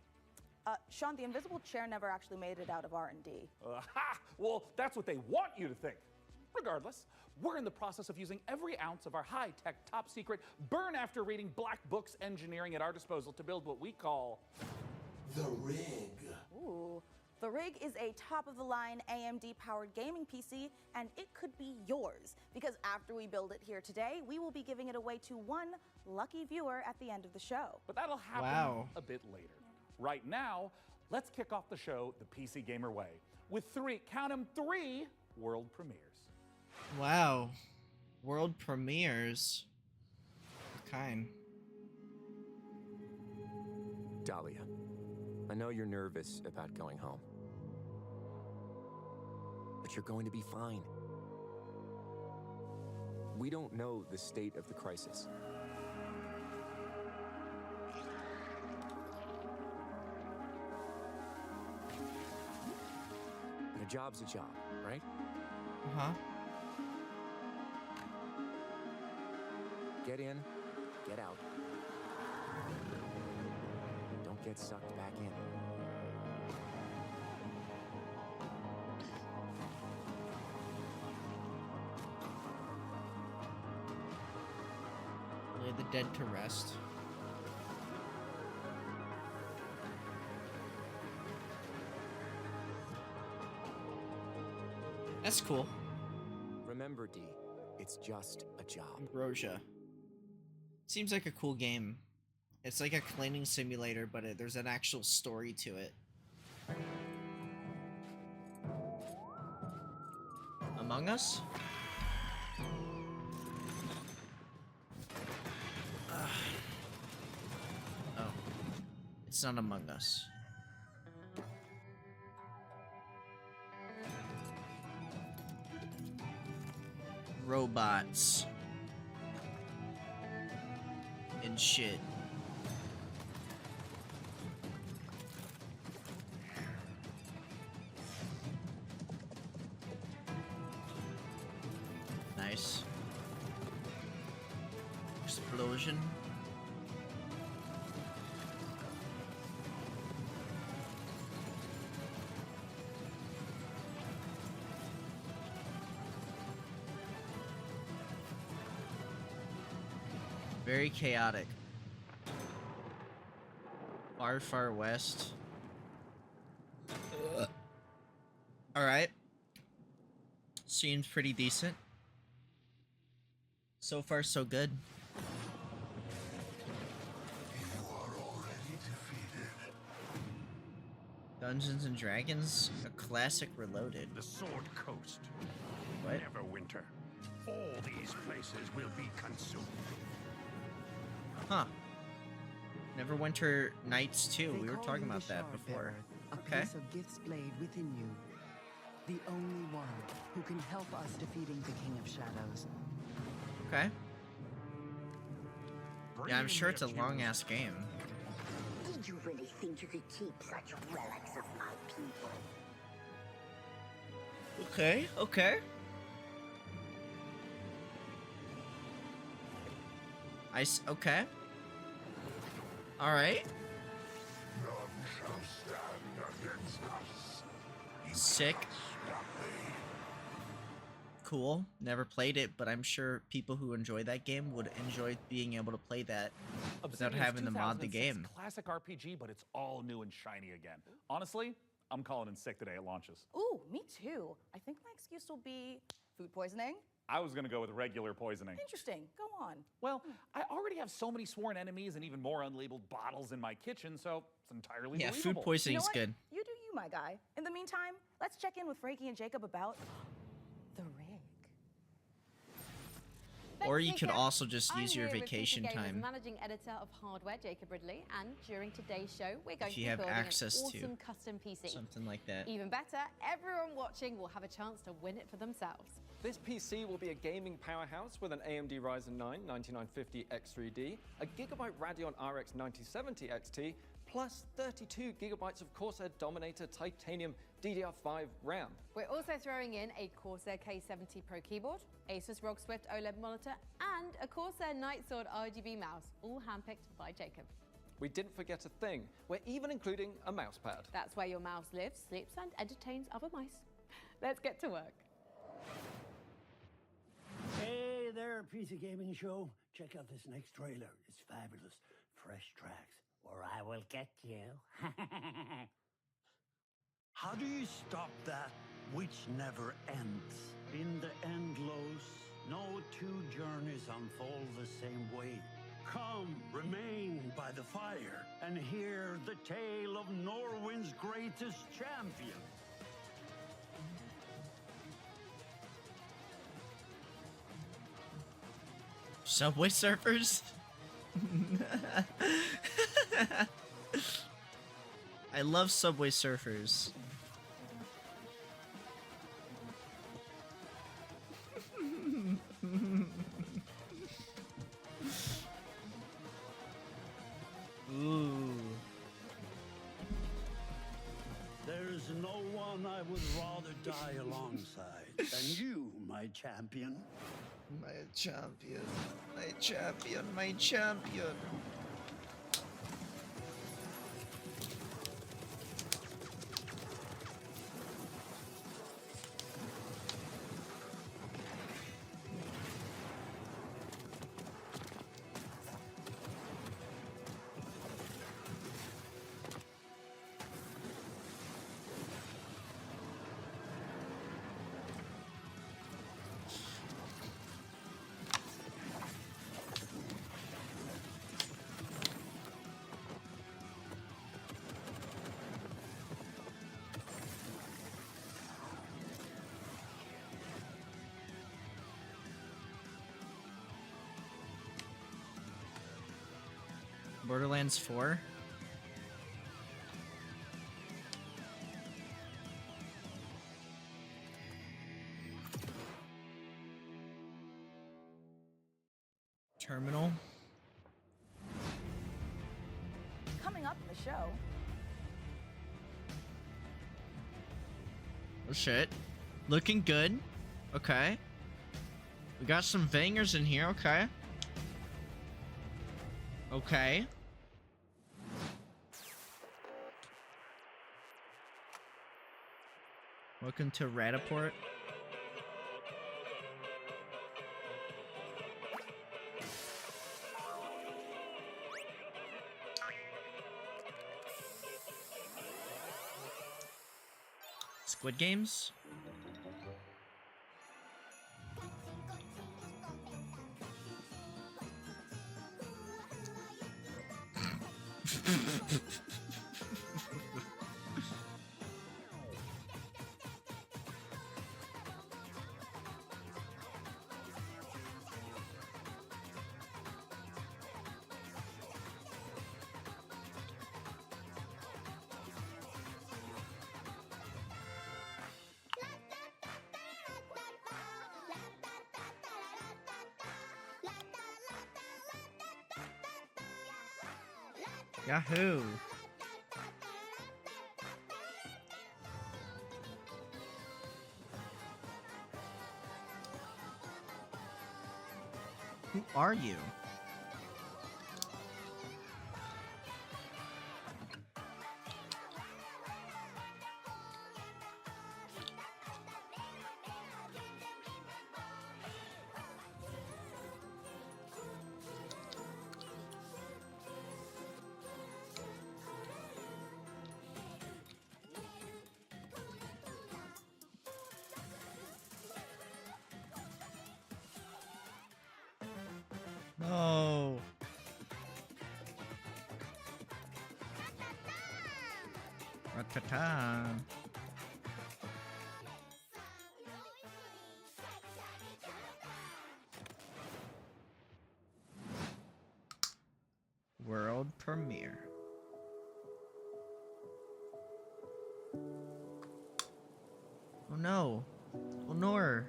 Sean, the invisible chair never actually made it out of R&D. Ha! Well, that's what they want you to think. Regardless, we're in the process of using every ounce of our high-tech, top-secret, burn-after-reading black books engineering at our disposal to build what we call The Rig. Ooh. The Rig is a top-of-the-line AMD-powered gaming PC, and it could be yours. Because after we build it here today, we will be giving it away to one lucky viewer at the end of the show. But that'll happen a bit later. Right now, let's kick off the show the PC Gamer way with count 'em, three world premieres. Wow. World premieres. What kind? Dahlia, I know you're nervous about going home. But you're going to be fine. We don't know the state of the crisis. But a job's a job, right? Uh-huh. Get in, get out. Don't get sucked back in. Lay the dead to rest. That's cool. Remember, D, it's just a job. Ambrosia. Seems like a cool game. It's like a cleaning simulator, but there's an actual story to it. Among Us? Oh. It's not Among Us. Robots. And shit. nice. Explosion. Very chaotic. Far, far west. Alright. Seems pretty decent. So far, so good. Dungeons and Dragons, a classic reloaded. The Sword Coast. What? Neverwinter. All these places will be consumed. Huh. Neverwinter Nights too. We were talking about that before. Okay. A piece of Gith's blade within you. The only one who can help us defeating the King of Shadows. Okay. Yeah, I'm sure it's a long-ass game. Did you really think you could keep such relics of my people? Okay, okay. Okay. Alright. Sick. Cool. Never played it, but I'm sure people who enjoy that game would enjoy being able to play that without Obsidian's having to mod the 2006 game. Classic RPG, but it's all new and shiny again. Honestly, I'm calling in sick today it launches. Ooh, me too. I think my excuse will be food poisoning. I was gonna go with regular poisoning. Interesting. Go on. Well, I already have so many sworn enemies and even more unlabeled bottles in my kitchen, so it's entirely Yeah, believable. food poisoning's You know what? good. You do you, my guy. In the meantime, let's check in with Frankie and Jacob about the rig. Or you could Jacob. also just I'm use your here with vacation PC Gamer's time. managing editor of hardware, Jacob Ridley, and during today's show, we're going If you to be have building access an to awesome custom PC. Something like that. Even better, everyone watching will have a chance to win it for themselves. This PC will be a gaming powerhouse with an AMD Ryzen 9 9950 X3D, a Gigabyte Radeon RX 9070 XT, plus 32 gigabytes of Corsair Dominator Titanium DDR5 RAM. We're also throwing in a Corsair K70 Pro keyboard, Asus ROG Swift OLED monitor, and a Corsair Nightsword RGB mouse, all handpicked by Jacob. We didn't forget a thing. We're even including a mousepad. That's where your mouse lives, sleeps, and entertains other mice. Let's get to work. Hey there, PC Gaming Show. Check out this next trailer. It's fabulous. Fresh tracks, or I will get you. How do you stop that which never ends? In the endless, no two journeys unfold the same way. Come, remain by the fire, and hear the tale of Norwind's greatest champion. Subway Surfers? I love Subway Surfers. Ooh. There's no one I would rather die alongside than you, my champion. My champion, my champion, my champion. Borderlands 4? Terminal? Coming up in the show, Oh shit. Looking good. Okay. We got some bangers in here, okay. Okay. Welcome to Radiport. Squid Games? Yahoo! Who are you? No. Ra-ta-ta. World premiere. Oh no. Oh no.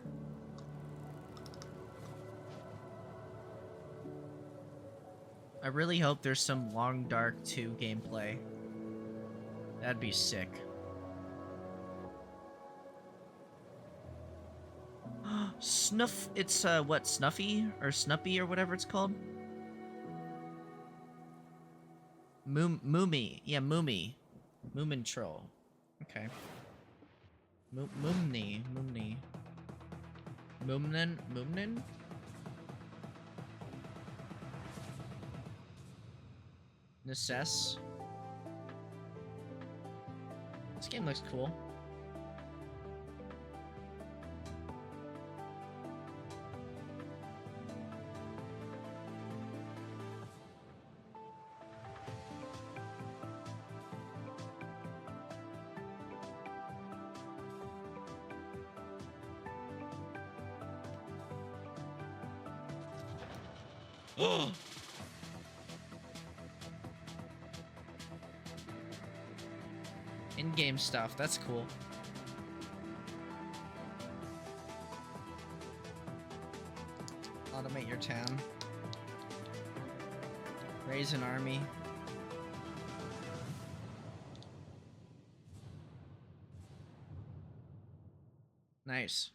I really hope there's some Long Dark 2 gameplay. That'd be sick. Snuff, it's what, Snuffy or Snuppy or whatever it's called? Moomy. Yeah, Moomy. Moomin Troll. Okay. Moomni. Moomnin? Necess. This game looks cool. In-game stuff, that's cool. Automate your town. Raise an army. Nice.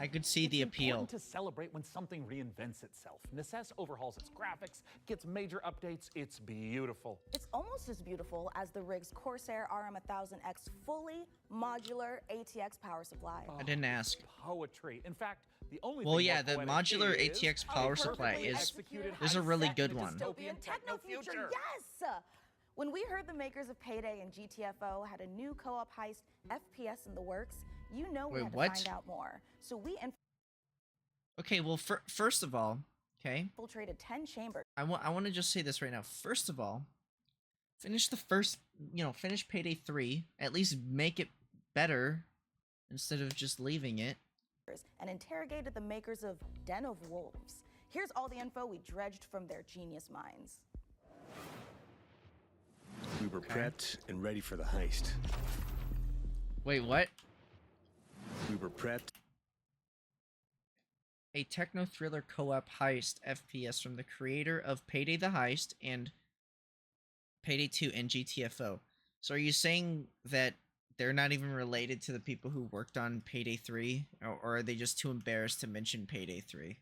I could see the appeal. It's important to celebrate when something reinvents itself. Necess overhauls its graphics, gets major updates. It's beautiful. It's almost as beautiful as the rig's Corsair RM1000X fully modular ATX power supply. I didn't ask. Poetry. In fact, the only Well, thing yeah, more the poetic modular is ATX a power supply perfectly is executed a really high-tech good one. Dystopian techno future, yes! When we heard the makers of Payday and GTFO had a new co-op heist FPS in the works, you know we Wait, had to what? find out more. So we Okay, well, first of all, okay, infiltrated 10 chambers. I want to just say this right now. First of all, finish the first, finish Payday 3. At least make it better instead of just leaving it. And interrogated the makers of Den of Wolves. Here's all the info we dredged from their genius minds. We were prepped and ready for the heist. Wait, what? We were prepped. A techno thriller co-op heist FPS from the creator of Payday the Heist and Payday 2 and GTFO. So are you saying that they're not even related to the people who worked on Payday 3, or are they just too embarrassed to mention Payday 3?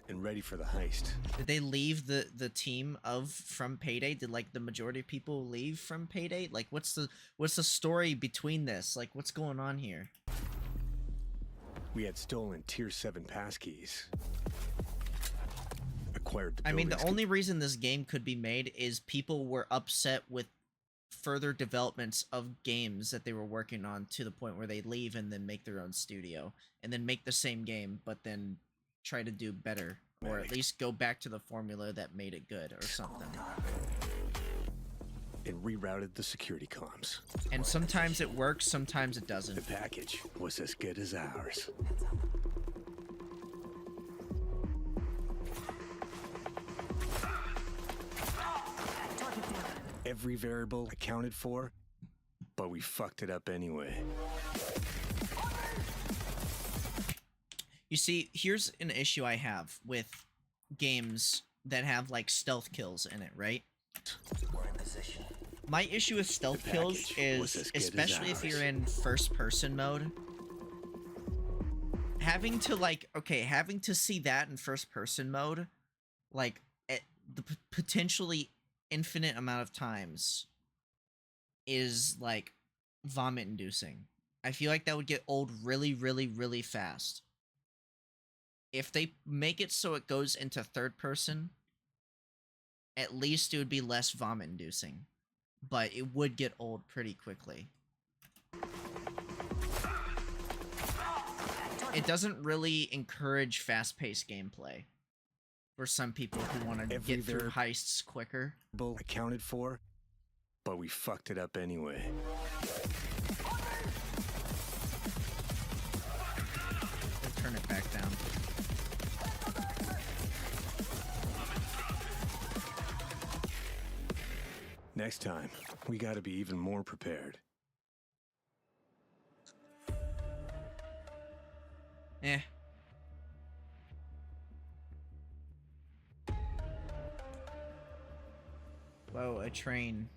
And ready for the heist. Did they leave the team from Payday? Did like the majority of people leave from Payday? Like what's the story between this? Like what's going on here? We had stolen Tier 7 passkeys. Acquired the I mean, the buildings only reason this game could be made is people were upset with further developments of games that they were working on to the point where they leave and then make their own studio and then make the same game, but then try to do better, or at least go back to the formula that made it good or something. and rerouted the security comms. And sometimes it works, sometimes it doesn't. The package was as good as ours. Every variable accounted for, but we fucked it up anyway. You see, here's an issue I have with games that have like stealth kills in it, right? My issue with stealth kills is, especially if you're in first person mode, having to see that in first person mode, like at the potentially infinite amount of times, is like vomit inducing. I feel like that would get old really, really, really fast. If they make it so it goes into third person, at least it would be less vomit inducing. But it would get old pretty quickly. It doesn't really encourage fast-paced gameplay for some people who want to get through heists quicker. Accounted for, but we fucked it up anyway. We'll turn it back down. Next time, we gotta be even more prepared. Eh. Whoa, a train.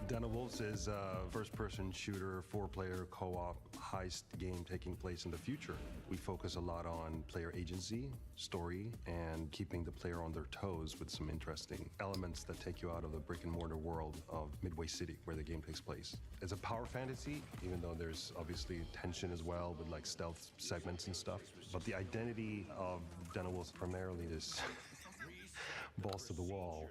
Den of Wolves is a first-person shooter, four-player co-op heist game taking place in the future. We focus a lot on player agency, story, and keeping the player on their toes with some interesting elements that take you out of the brick-and-mortar world of Midway City, where the game takes place. It's a power fantasy, even though there's obviously tension as well with like stealth segments and stuff. But the identity of Den of Wolves primarily is balls to the wall.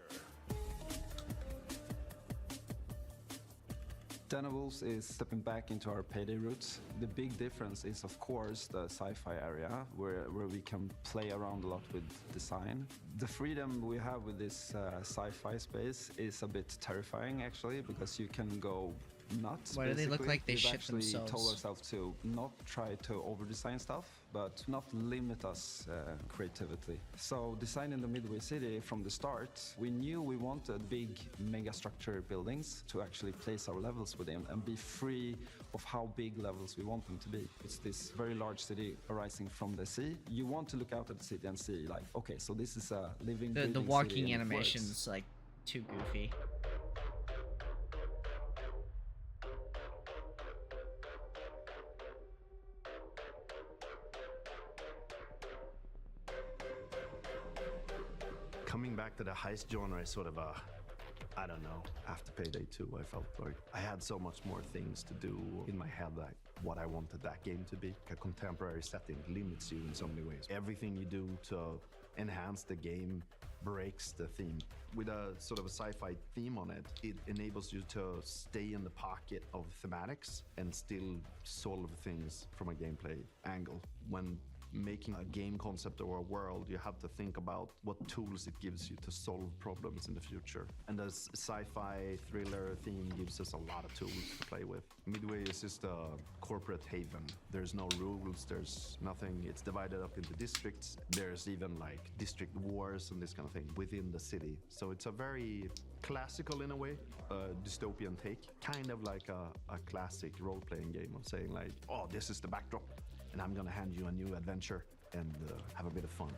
Den of Wolves is stepping back into our Payday roots. The big difference is, of course, the sci-fi area, where we can play around a lot with design. The freedom we have with this sci-fi space is a bit terrifying, actually, because you can go nuts. Why do they look like they shit actually themselves? Told ourselves to not try to over-design stuff, but not limit us creativity. So designing the Midway City from the start, we knew we wanted big mega-structure buildings to actually place our levels within and be free of how big levels we want them to be. It's this very large city arising from the sea. You want to look out at the city and see, like, okay, so this is a living, the breathing walking city and it works. animation's like too goofy. Coming back to the heist genre is sort of a, I don't know, after Payday 2, I felt like I had so much more things to do in my head, like what I wanted that game to be. A contemporary setting limits you in so many ways. Everything you do to enhance the game breaks the theme. With a sort of a sci-fi theme on it, it enables you to stay in the pocket of thematics and still solve things from a gameplay angle. When making a game concept or a world, you have to think about what tools it gives you to solve problems in the future. And the sci-fi thriller theme gives us a lot of tools to play with. Midway is just a corporate haven. There's no rules, there's nothing. It's divided up into districts. There's even like district wars and this kind of thing within the city. So it's a very classical, in a way, dystopian take. Kind of like a classic role-playing game of saying like, oh, this is the backdrop, and I'm gonna hand you a new adventure, and have a bit of fun.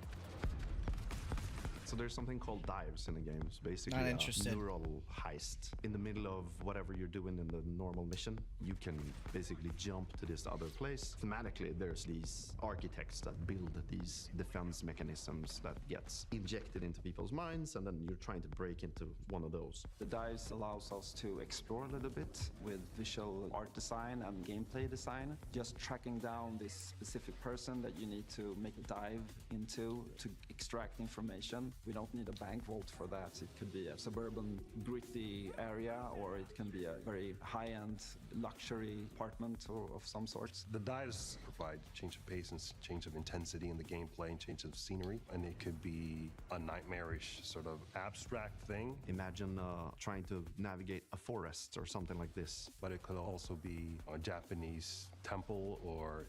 So there's something called dives in the game. It's basically Not a interested. neural heist. In the middle of whatever you're doing in the normal mission, you can basically jump to this other place. Thematically, there's these architects that build these defense mechanisms that gets injected into people's minds, and then you're trying to break into one of those. The dives allows us to explore a little bit with visual art design and gameplay design. Just tracking down this specific person that you need to make a dive into to extract information. We don't need a bank vault for that. It could be a suburban, gritty area, or it can be a very high-end luxury apartment or of some sort. The dives provide change of pace and change of intensity in the gameplay and change of scenery, and it could be a nightmarish sort of abstract thing. Imagine trying to navigate a forest or something like this. But it could also be a Japanese temple or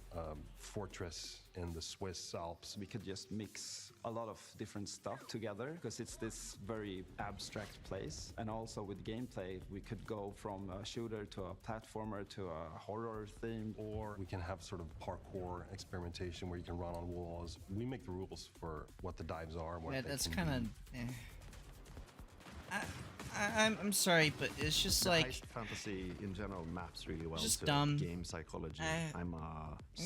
fortress in the Swiss Alps. We could just mix a lot of different stuff together because it's this very abstract place. And also with gameplay, we could go from a shooter to a platformer to a horror theme. Or we can have sort of parkour experimentation where you can run on walls. We make the rules for what the dives are. And what Yeah, they that's can kind be. of. I'm sorry, but it's just The like heist fantasy in general maps really well just to dumb. game psychology. I'm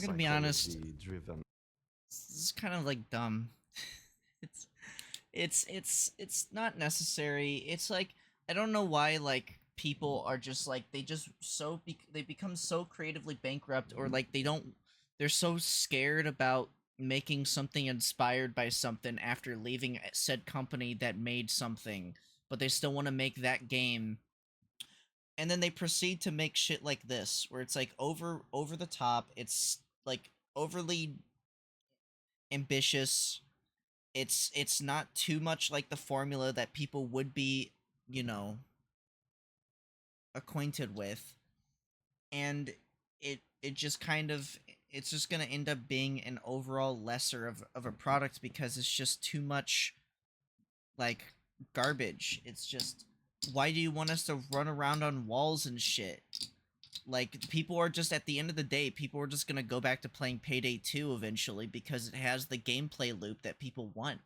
gonna be honest. Driven. It's kind of like dumb. it's not necessary. It's like I don't know why like people are just like they become so creatively bankrupt, or like they're so scared about making something inspired by something after leaving said company that made something, but they still want to make that game. And then they proceed to make shit like this, where it's like over the top. It's like overly ambitious. It's not too much like the formula that people would be, acquainted with. And it just kind of it's just gonna end up being an overall lesser of a product because it's just too much like garbage. It's just, why do you want us to run around on walls and shit? Like, people are just, at the end of the day, people are just gonna go back to playing Payday 2 eventually because it has the gameplay loop that people want.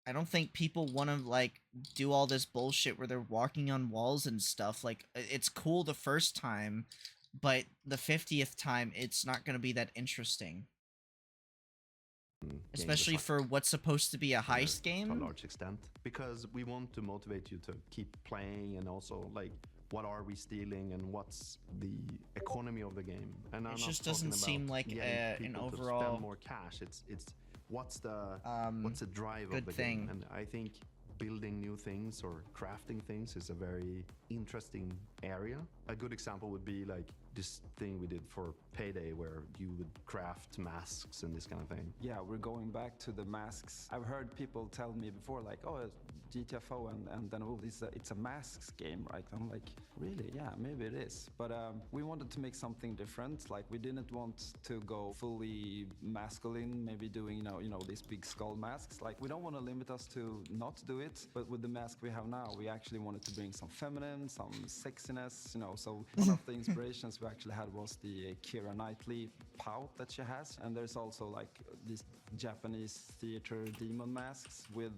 I don't think people want to, like, do all this bullshit where they're walking on walls and stuff. Like, it's cool the first time, but the 50th time, it's not gonna be that interesting. Especially for what's supposed to be a heist game? To a large extent. Because we want to motivate you to keep playing, and also, like, what are we stealing and what's the economy of the game. And It I'm just not doesn't talking seem about like getting an people to overall spend more cash. It's what's the drive good of the thing. game. And I think building new things or crafting things is a very interesting area. A good example would be like this thing we did for Payday where you would craft masks and this kind of thing. Yeah, we're going back to the masks. I've heard people tell me before, like, oh, GTFO, and then oh, it's a masks game, right? I'm like, really? Yeah, maybe it is. But we wanted to make something different. Like, we didn't want to go fully masculine, maybe doing, you know, these big skull masks. Like, we don't want to limit us to not do it, but with the mask we have now, we actually wanted to bring some feminine, some sexiness, So one of the inspirations we actually had was the Keira Knightley pout that she has, and there's also like these Japanese theater demon masks with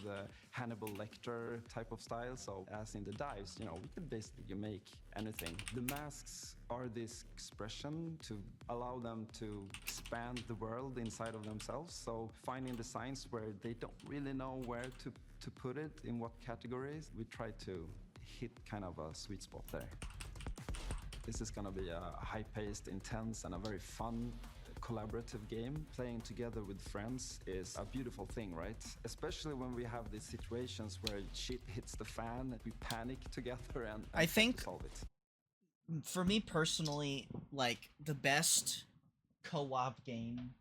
Hannibal Lecter type of style. So as in the dives, we could basically make anything. The masks are this expression to allow them to expand the world inside of themselves. So finding designs where they don't really know where to put it, in what categories, we try to hit kind of a sweet spot there. This is gonna be a high-paced, intense, and a very fun collaborative game. Playing together with friends is a beautiful thing, right? Especially when we have these situations where shit hits the fan, we panic together and I try think to solve it. For me personally, like, the best co-op game,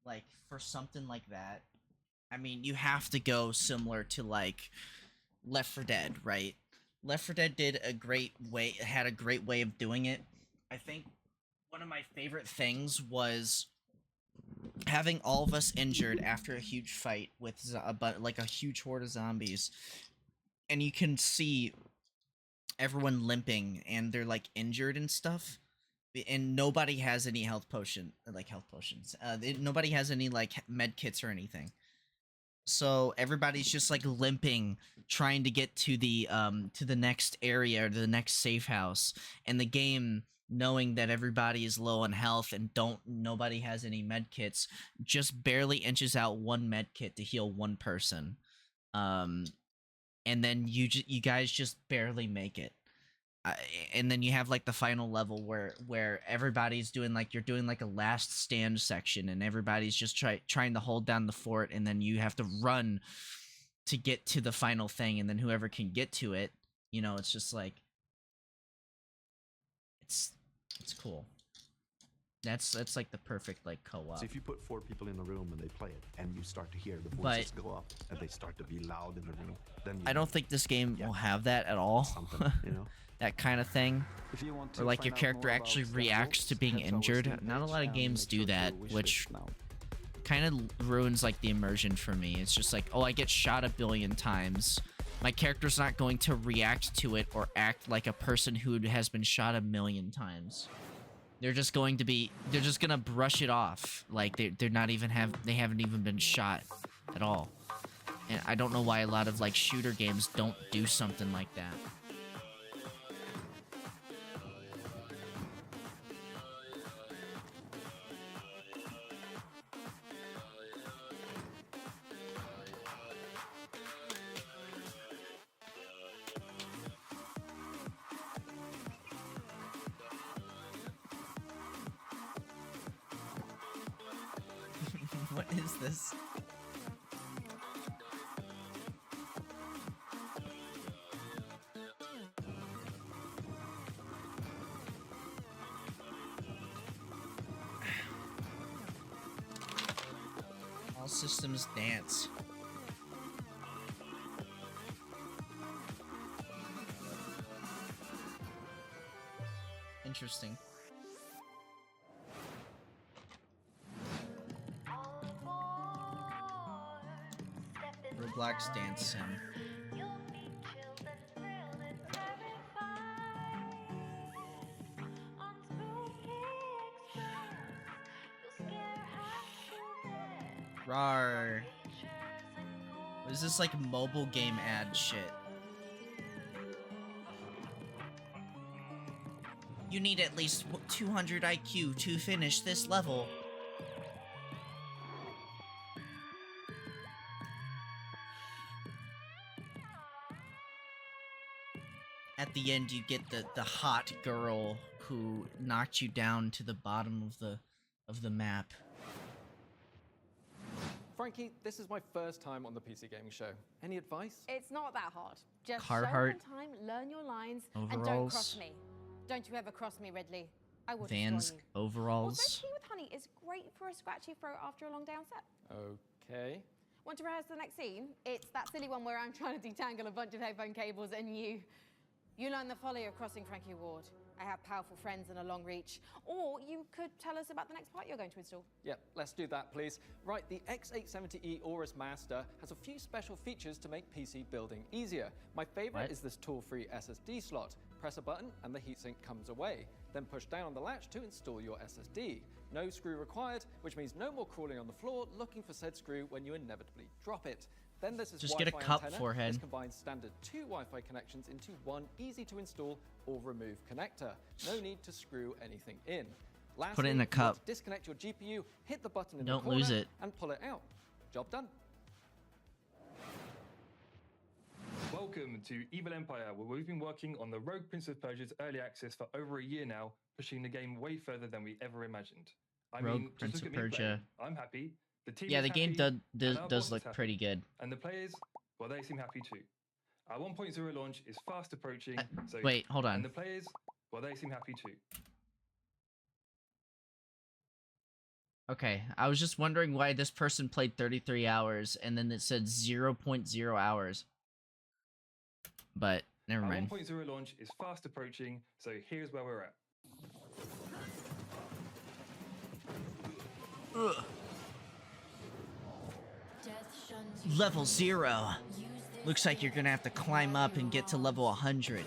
like, for something like that, I mean, you have to go similar to, like, Left 4 Dead, right? Left 4 Dead had a great way of doing it. I think one of my favorite things was having all of us injured after a huge fight with like a huge horde of zombies, and you can see everyone limping and they're like injured and stuff. and nobody has any health potions. Nobody has any like med kits or anything. So everybody's just like limping, trying to get to the next area or the next safe house, and the game, knowing that everybody is low on health and nobody has any med kits, just barely inches out one med kit to heal one person, and then you guys just barely make it. And then you have like the final level where everybody's doing like, you're doing like a last stand section, and everybody's just trying to hold down the fort, and then you have to run to get to the final thing, and then whoever can get to it, you know, it's just like it's cool. That's like the perfect like co-op. So if you put 4 people in a room and they play it, and you start to hear the voices go up, and they start to be loud in the room, then I don't think this game will have that at all. you know. That kind of thing, If you want or like your character actually reacts to being injured. Not a lot of games do that, which kind of ruins like the immersion for me. It's just like, oh, I get shot 1 billion times. My character's not going to react to it or act like a person who has been shot 1 million times. They're just gonna brush it off, like they haven't even been shot at all. And I don't know why a lot of like shooter games don't do something like that. What is this? All systems dance. Interesting. Roblox Dance Sim. Rawr. What is this like mobile game ad shit? You need at least 200 IQ to finish this level. At the end, you get the hot girl who knocked you down to the bottom of the map. Frankie, this is my first time on the PC Gaming Show. Any advice? It's not that hard. Just Carhartt show them time, learn your lines, and don't overalls. cross me. Don't you ever cross me, Ridley. I will Vans destroy you. overalls. Also, tea with honey is great for a scratchy throat after a long day on set. Okay. Want to rehearse the next scene? It's that silly one where I'm trying to detangle a bunch of headphone cables and you learn the folly of crossing Frankie Ward. I have powerful friends and a long reach. Or you could tell us about the next part you're going to install. Yep, let's do that, please. Right, the X870E Aorus Master has a few special features to make PC building easier. My favorite is this tool-free SSD slot. Press a button and the heatsink comes away. Then push down on the latch to install your SSD. No screw required, which means no more crawling on the floor looking for said screw when you inevitably drop it. Then there's this Just get a Wi-Fi cup antenna. forehead. This combines standard 2 Wi-Fi connections into one easy-to-install or remove connector. No need to screw anything in. Lastly, Put it in a you want cup. to disconnect your GPU, hit the button in Don't the corner, lose it. and pull it out. Job done. Welcome to Evil Empire, where we've been working on the Rogue Prince of Persia's early access for over a year now, pushing the game way further than we ever imagined. I Rogue mean, Prince just of look at me Persia. play. I'm happy. The team Yeah, is the game happy, and our boss does is look happy. pretty good. And the players, well, they seem happy too. Our 1.0 launch is fast approaching. So wait, hold on. And the players, well, they seem happy too. Okay, I was just wondering why this person played 33 hours and then it said 0.0 hours. But never Our mind. 1.0 launch is fast approaching, so here's where we're at. Ugh. Level 0. Looks like you're gonna have to climb up and get to level 100.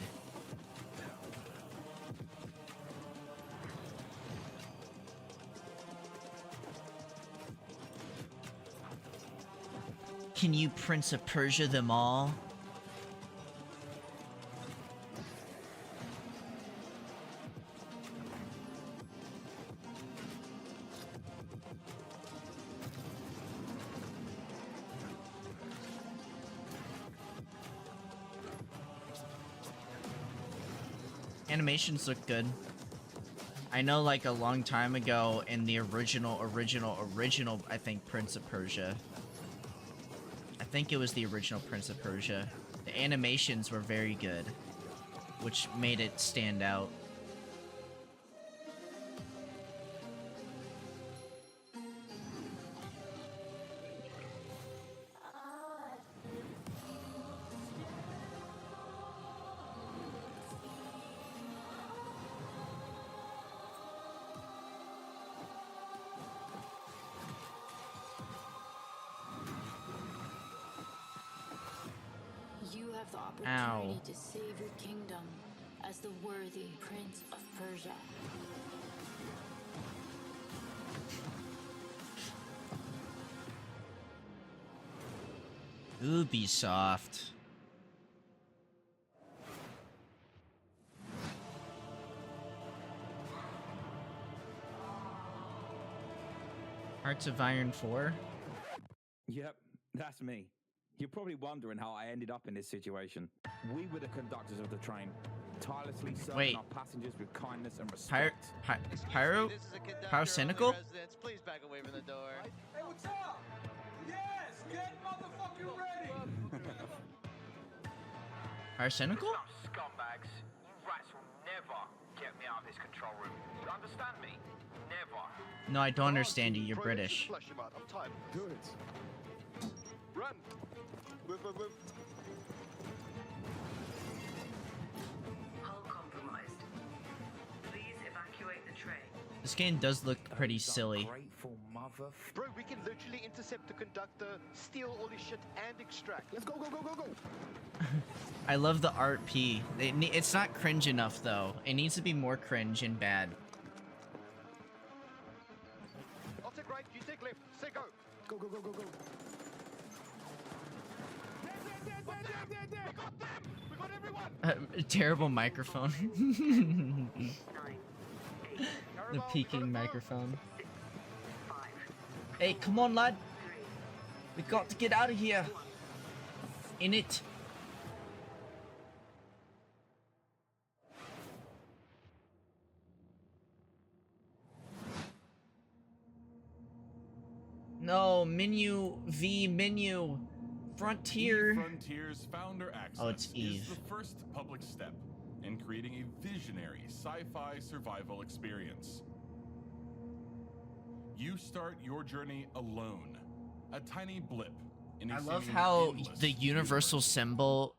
Can you Prince of Persia them all? Animations look good. I know, like, a long time ago in the original, I think, Prince of Persia. I think it was the original Prince of Persia. The animations were very good, which made it stand out. You have the opportunity Ow. to save your kingdom as the worthy Prince of Persia. Ubisoft. Hearts of Iron 4? Yep, that's me. You're probably wondering how I ended up in this situation. We were the conductors of the train, tirelessly serving Wait. our passengers with kindness and respect. Pyro? Pyrocynical? Please back away from the door. Hey, what's up? Yes, get motherfucking ready. Pyrocynical? Scumbags, you rats will never get me out of this control room. You understand me? Never. No, I don't understand you. You're British. Flush him out. I'm tired. Do it. Run. Move. Hull compromised. Please evacuate the train. This game does look pretty silly. Bro, we can literally intercept the conductor, steal all his shit, and extract. Let's go. I love the art P. It's not cringe enough, though. It needs to be more cringe and bad. I'll take right, you take left. Say go. Go. We got everyone. Terrible microphone. The peaking microphone. Hey, come on, lad. We got to get out of here. In it. No, menu, V menu. Frontier. Frontier's founder access Oh, it's Eve. is the first public step in creating a visionary sci-fi survival experience. You start your journey alone, a tiny blip in a I love seemingly how endless the universal symbol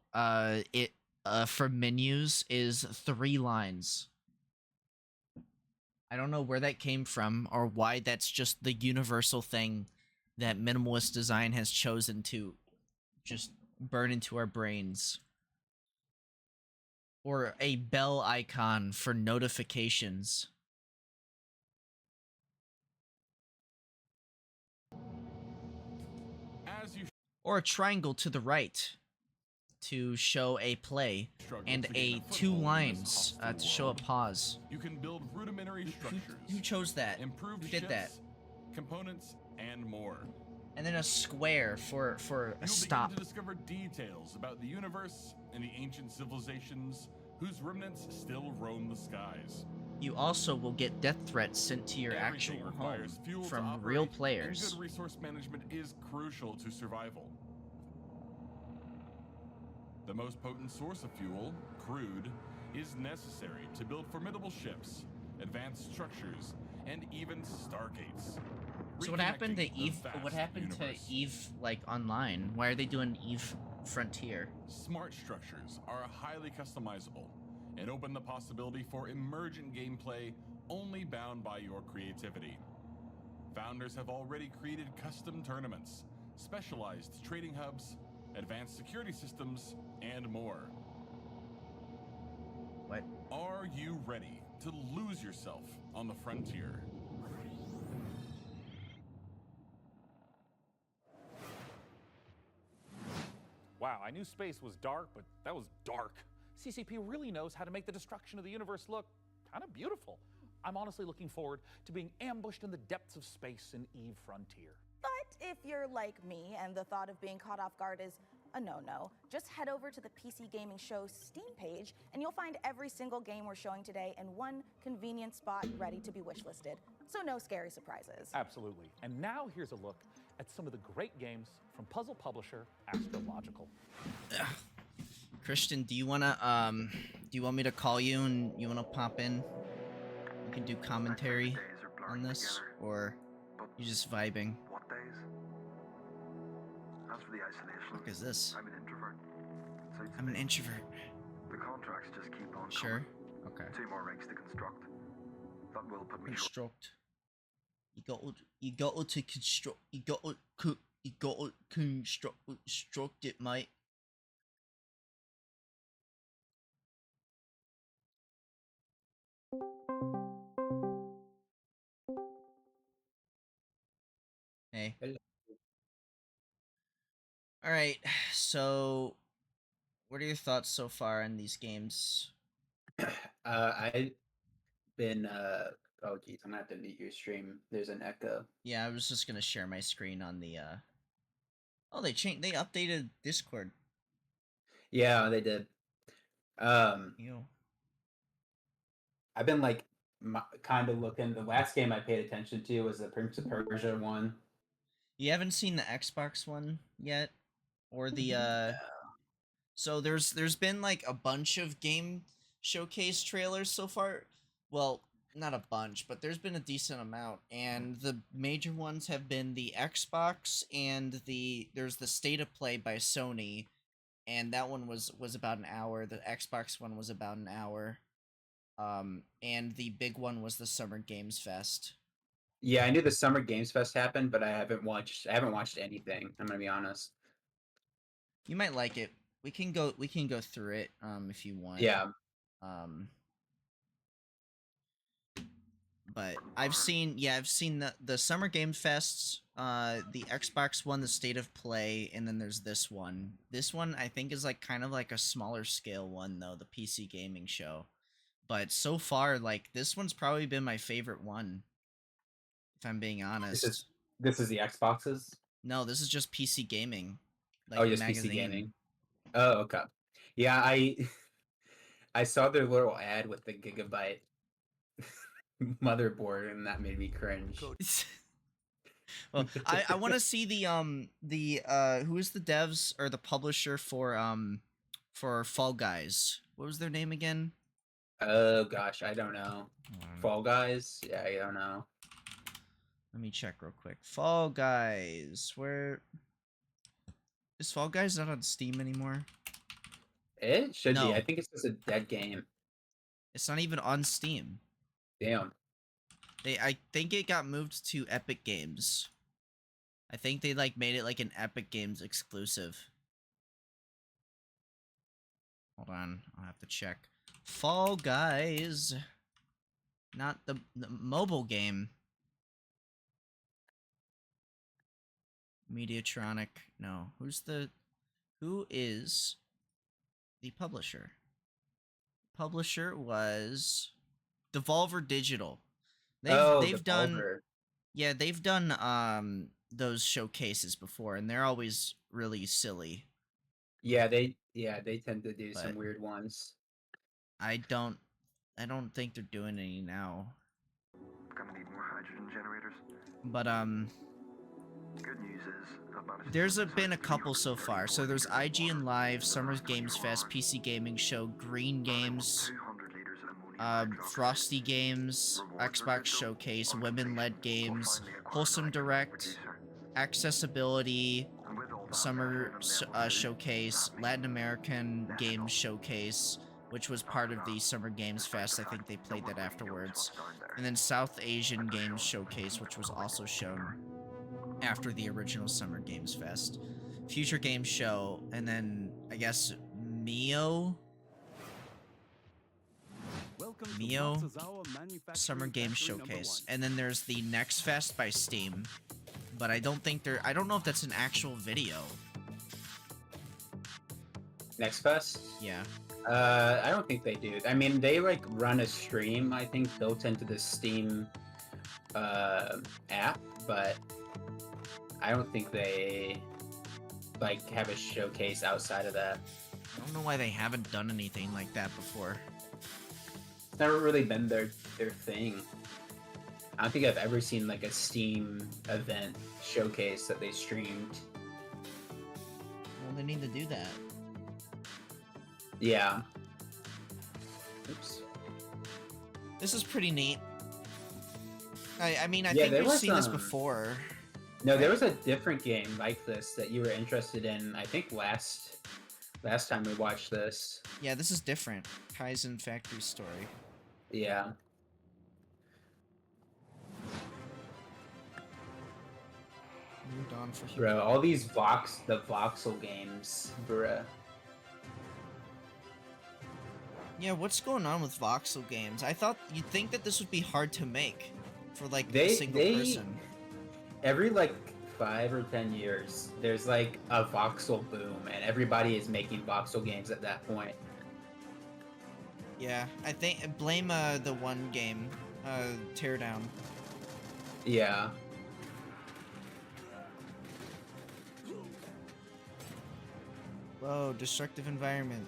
for menus is 3 lines. I don't know where that came from or why that's just the universal thing that minimalist design has chosen to just burn into our brains. Or a bell icon for notifications. As you Or a triangle to the right to show a play, and a 2 lines to show a pause. You can build rudimentary structures. Who chose that? Improved Who did that? ships, components, and more. And then a square for a You'll stop. begin to discover details about the universe and the ancient civilizations whose remnants still roam the skies. You also will get death threats sent to your Everything actual requires home fuel to from operate, real and players. good resource management is crucial to survival. The most potent source of fuel, crude, is necessary to build formidable ships, advanced structures, and even stargates. So what happened to Reconnecting the Eve? vast What happened universe. to Eve like online? Why are they doing Eve Frontier? Smart structures are highly customizable and open the possibility for emergent gameplay only bound by your creativity. Founders have already created custom tournaments, specialized trading hubs, advanced security systems, and more. What? Are you ready to lose yourself on the frontier? I knew space was dark, but that was dark. CCP really knows how to make the destruction of the universe look kind of beautiful. I'm honestly looking forward to being ambushed in the depths of space in EVE Frontier. But if you're like me and the thought of being caught off guard is a no-no, just head over to the PC Gaming Show Steam page and you'll find every single game we're showing today in one convenient spot ready to be wishlisted. So no scary surprises. Absolutely. And now here's a look at some of the great games from puzzle publisher Astrological. Christian, do you want me to call you and you wanna pop in? We can do commentary on this, or you just vibing? What days? As for the isolation, What is this? I'm an introvert. So I'm an introvert. the contracts just keep on Sure. coming. Okay. 2 more rigs to construct. That will put me short. Construct. You got to construct. You got to construct it, mate. Hey. All right. So, what are your thoughts so far on these games? I've been oh geez, I'm gonna have to mute your stream. There's an echo. Yeah, I was just gonna share my screen on the. Oh, they updated Discord. Yeah, they did. Ew. I've been like kind of looking. The last game I paid attention to was the Prince of Persia one. You haven't seen the Xbox one yet, or the So there's been like a bunch of game showcase trailers so far. Well, not a bunch, but there's been a decent amount, and the major ones have been the Xbox and there's the State of Play by Sony, and that one was about an hour. The Xbox one was about an hour. And the big one was the Summer Games Fest. Yeah, I knew the Summer Games Fest happened, but I haven't watched anything. I'm gonna be honest. You might like it. We can go through it if you want. Yeah. But I've seen the Summer Game Fests, the Xbox one, the State of Play, and then there's this one. This one I think is like kind of like a smaller scale one though, the PC Gaming Show. But so far, like, this one's probably been my favorite one, if I'm being honest. This is the Xboxes? No, this is just PC Gaming. Like just PC Gaming. Oh, okay. Yeah, I saw their little ad with the Gigabyte motherboard, and that made me cringe. Well, I want to see the who is the devs or the publisher for Fall Guys? What was their name again? Oh gosh, I don't know. Fall Guys? Yeah, I don't know. Let me check real quick. Fall Guys, where is Fall Guys not on Steam anymore? It should be. I think it's just a dead game. It's not even on Steam. Damn. I think it got moved to Epic Games. I think they like made it like an Epic Games exclusive. Hold on, I'll have to check. Fall Guys, not the mobile game. Mediatronic, no. Who is the publisher? Publisher was Devolver Digital. They've done, yeah, they've done those showcases before, and they're always really silly. Yeah, they tend to do some weird ones. I don't think they're doing any now. Gonna need more hydrogen generators. But Good news is I've managed there's been a couple so far. So there's IGN Live, Summer Games Fest, PC Gaming Show, Green Games, Frosty Games, Xbox Showcase, Women-Led Games, Wholesome Direct, Accessibility, Summer Showcase, Latin American Games Showcase, which was part of the Summer Games Fest. I think they played that afterwards. And then South Asian Games Showcase, which was also shown after the original Summer Games Fest. Future Games Show, and then, I guess, Mio Summer Games Showcase. And then there's the Next Fest by Steam. But I don't know if that's an actual video. Next Fest? Yeah. I don't think they do. I mean, they like run a stream, I think, built into the Steam app, but I don't think they like have a showcase outside of that. I don't know why they haven't done anything like that before. It's never really been their thing. I don't think I've ever seen like a Steam event showcase that they streamed. Well, they need to do that. Yeah. Oops. This is pretty neat. I mean, I Yeah, think there we've was, seen this before. No, there was a different game like this that you were interested in, I think last time we watched this. Yeah, this is different. Kaizen Factory Story. Yeah. Moved on for Bro, all these the voxel games, bruh. Yeah, what's going on with voxel games? I thought you'd think that this would be hard to make for like a They single person. every like 5 or 10 years, there's like a voxel boom, and everybody is making voxel games at that point. Yeah, I think blame the one game, Teardown. Yeah. Whoa, destructive environment.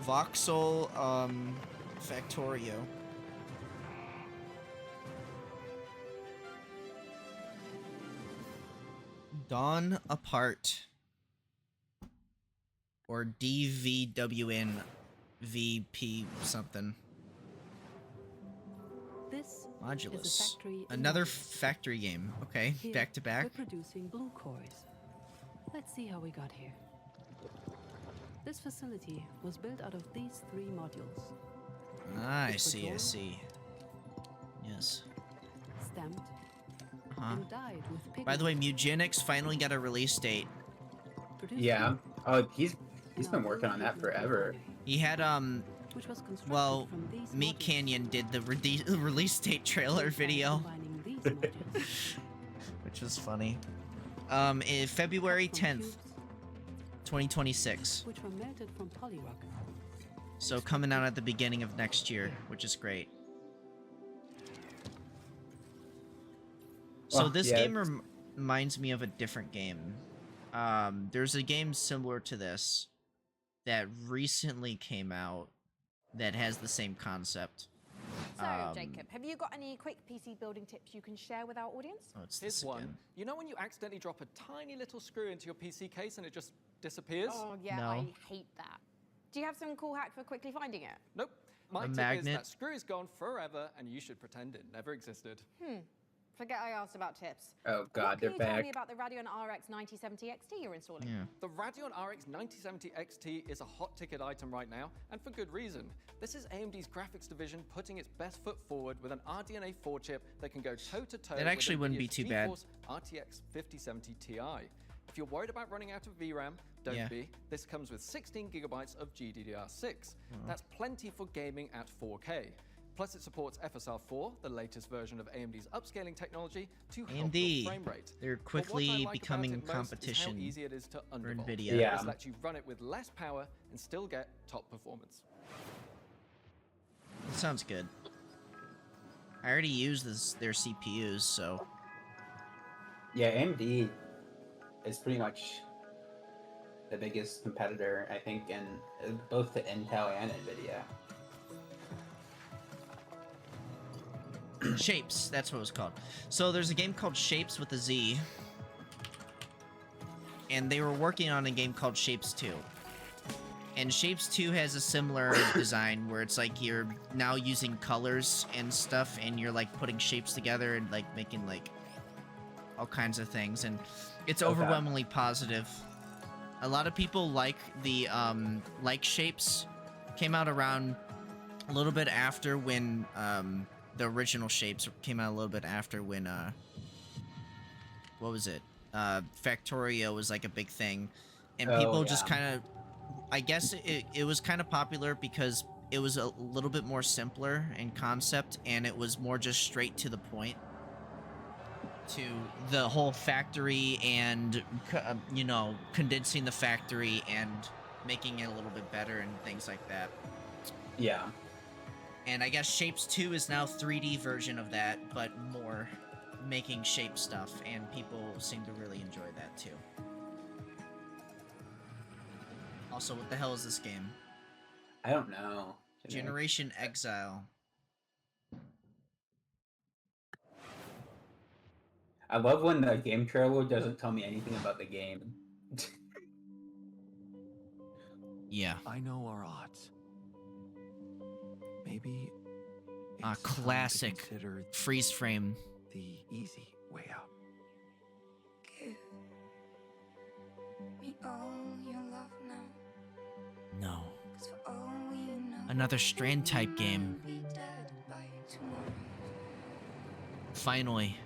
Voxel, Factorio. Dawn Apart. Or DVWN VP something. This Modulus. is a factory in Another Modulus. factory game. Okay, Here, back to back. We're producing blue cores. Let's see how we got here. This facility was built out of these 3 modules. Ah, I Which were see, I drawn, see. Yes. stamped, Uh-huh. and dyed with By the way, pigment. Mugenix finally got a release date. Yeah. Oh, he's been working on that forever. He had Which was constructed well, from these Meat Canyon did the release date trailer video, combining these modules. which was funny. In February 10th, 2026. Which were melted from polyrock. So coming out at the beginning of next year, which is great. So Well, this yeah, game reminds me of a different game. There's a game similar to this that recently came out that has the same concept. So, Jacob, have you got any quick PC building tips you can share with our audience? Oh, it's Here's this one. again. You know when you accidentally drop a tiny little screw into your PC case and it just disappears? Oh, yeah, No. I hate that. Do you have some cool hack for quickly finding it? Nope. My A tip is magnet? that screw is gone forever and you should pretend it never existed. Forget I asked about tips. Oh god, What they're can you tell me back. about the Radeon RX 9070 XT you're installing? Yeah. The Radeon RX 9070 XT is a hot ticket item right now, and for good reason. This is AMD's graphics division putting its best foot forward with an RDNA 4 chip that can go toe-to-toe That actually wouldn't be too bad. GeForce RTX 5070 Ti. If you're worried about running out of VRAM, don't Yeah. be. This comes with 16 gigabytes of GDDR6. That's plenty for gaming at 4K. Plus, it supports FSR4, the latest version of AMD's upscaling technology, to help your AMD, frame rate. they're But what I quickly like about becoming it most is competition how easy it is to for undervolt. Nvidia. Yeah. This lets you run it with less power and still get top performance. It sounds good. I already use their CPUs, so Yeah, AMD is pretty much the biggest competitor, I think, in both to Intel and Nvidia. Shapes, that's what it was called. So there's a game called Shapes with a Z. And they were working on a game called Shapes 2. And Shapes 2 has a similar design where it's like you're now using colors and stuff and you're like putting shapes together and like making like all kinds of things, and it's Okay. overwhelmingly positive. A lot of people like the like Shapes. Came out around a little bit after when the original Shapes came out a little bit after when what was it? Factorio was like a big thing, and Oh, people just yeah. kind of, I guess it was kind of popular because it was a little bit more simpler in concept and it was more just straight to the point. to the whole factory and you know, condensing the factory and making it a little bit better and things like that. Yeah. And I guess Shapes 2 is now 3D version of that, but more making shape stuff, and people seem to really enjoy that too. Also, what the hell is this game? I don't know. Generation Exile. I love when the game trailer doesn't tell me anything about the game. Yeah. I know our odds. Maybe A classic freeze frame. The easy way out. Give me all your love now. No. 'Cause for all we know, Another Strand type game. we'll be dead by tomorrow. Finally.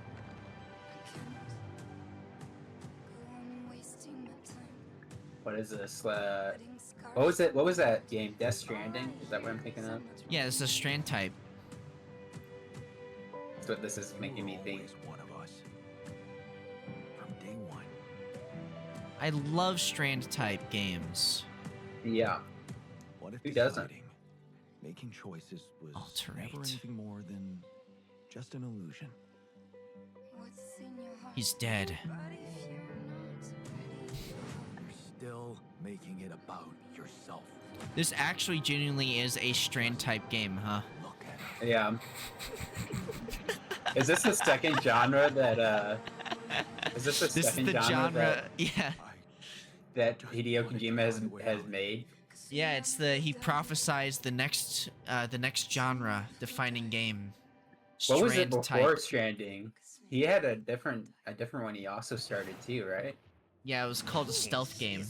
Go on wasting my time. What is this? What was it? What was that game? Death Stranding? Is that what I'm thinking of? Yeah, it's a Strand type. That's what this is making me think. One of us. From day one. I love Strand type games. Yeah. What if Who doesn't? deciding, making choices was Alterate. never anything more than just an illusion? What's in your heart? He's dead. But if you're not ready, You're still making it about yourself. This actually genuinely is a Strand type game, huh? Yeah. Is this the second genre that is this the This is second the genre, that, yeah. that Hideo Kojima has made? Yeah, it's he prophesized the next genre defining game. What was it Strand before type. Stranding? He had a different one he also started too, right? Yeah, it was called a stealth game.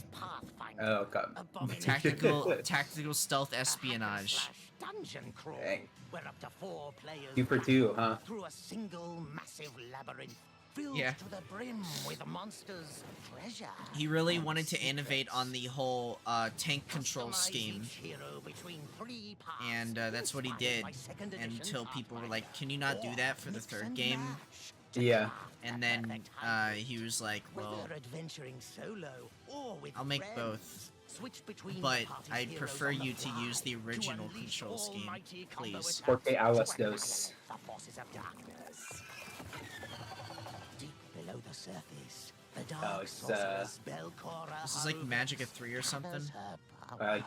Oh god. Tactical stealth espionage. Dungeon crawl. Dang. Where up to 4 players 2 for 2, huh? through a single massive labyrinth filled Yeah. to the brim with monsters, treasure. He really wanted to innovate on the whole tank control scheme, and that's what he did until people were like, "Can you not do that for the third game?" Yeah. And then he was like, "Well, Whether adventuring solo or with I'll make friends, both, switch between but party I'd heroes prefer on the you to fly use the original unleash control scheme, almighty combo please." Porque attacks alas to dos. annihilate the forces of darkness. Deep below the surface, the Oh, dark it's sorceress Belcora This is like Magic of 3 or something.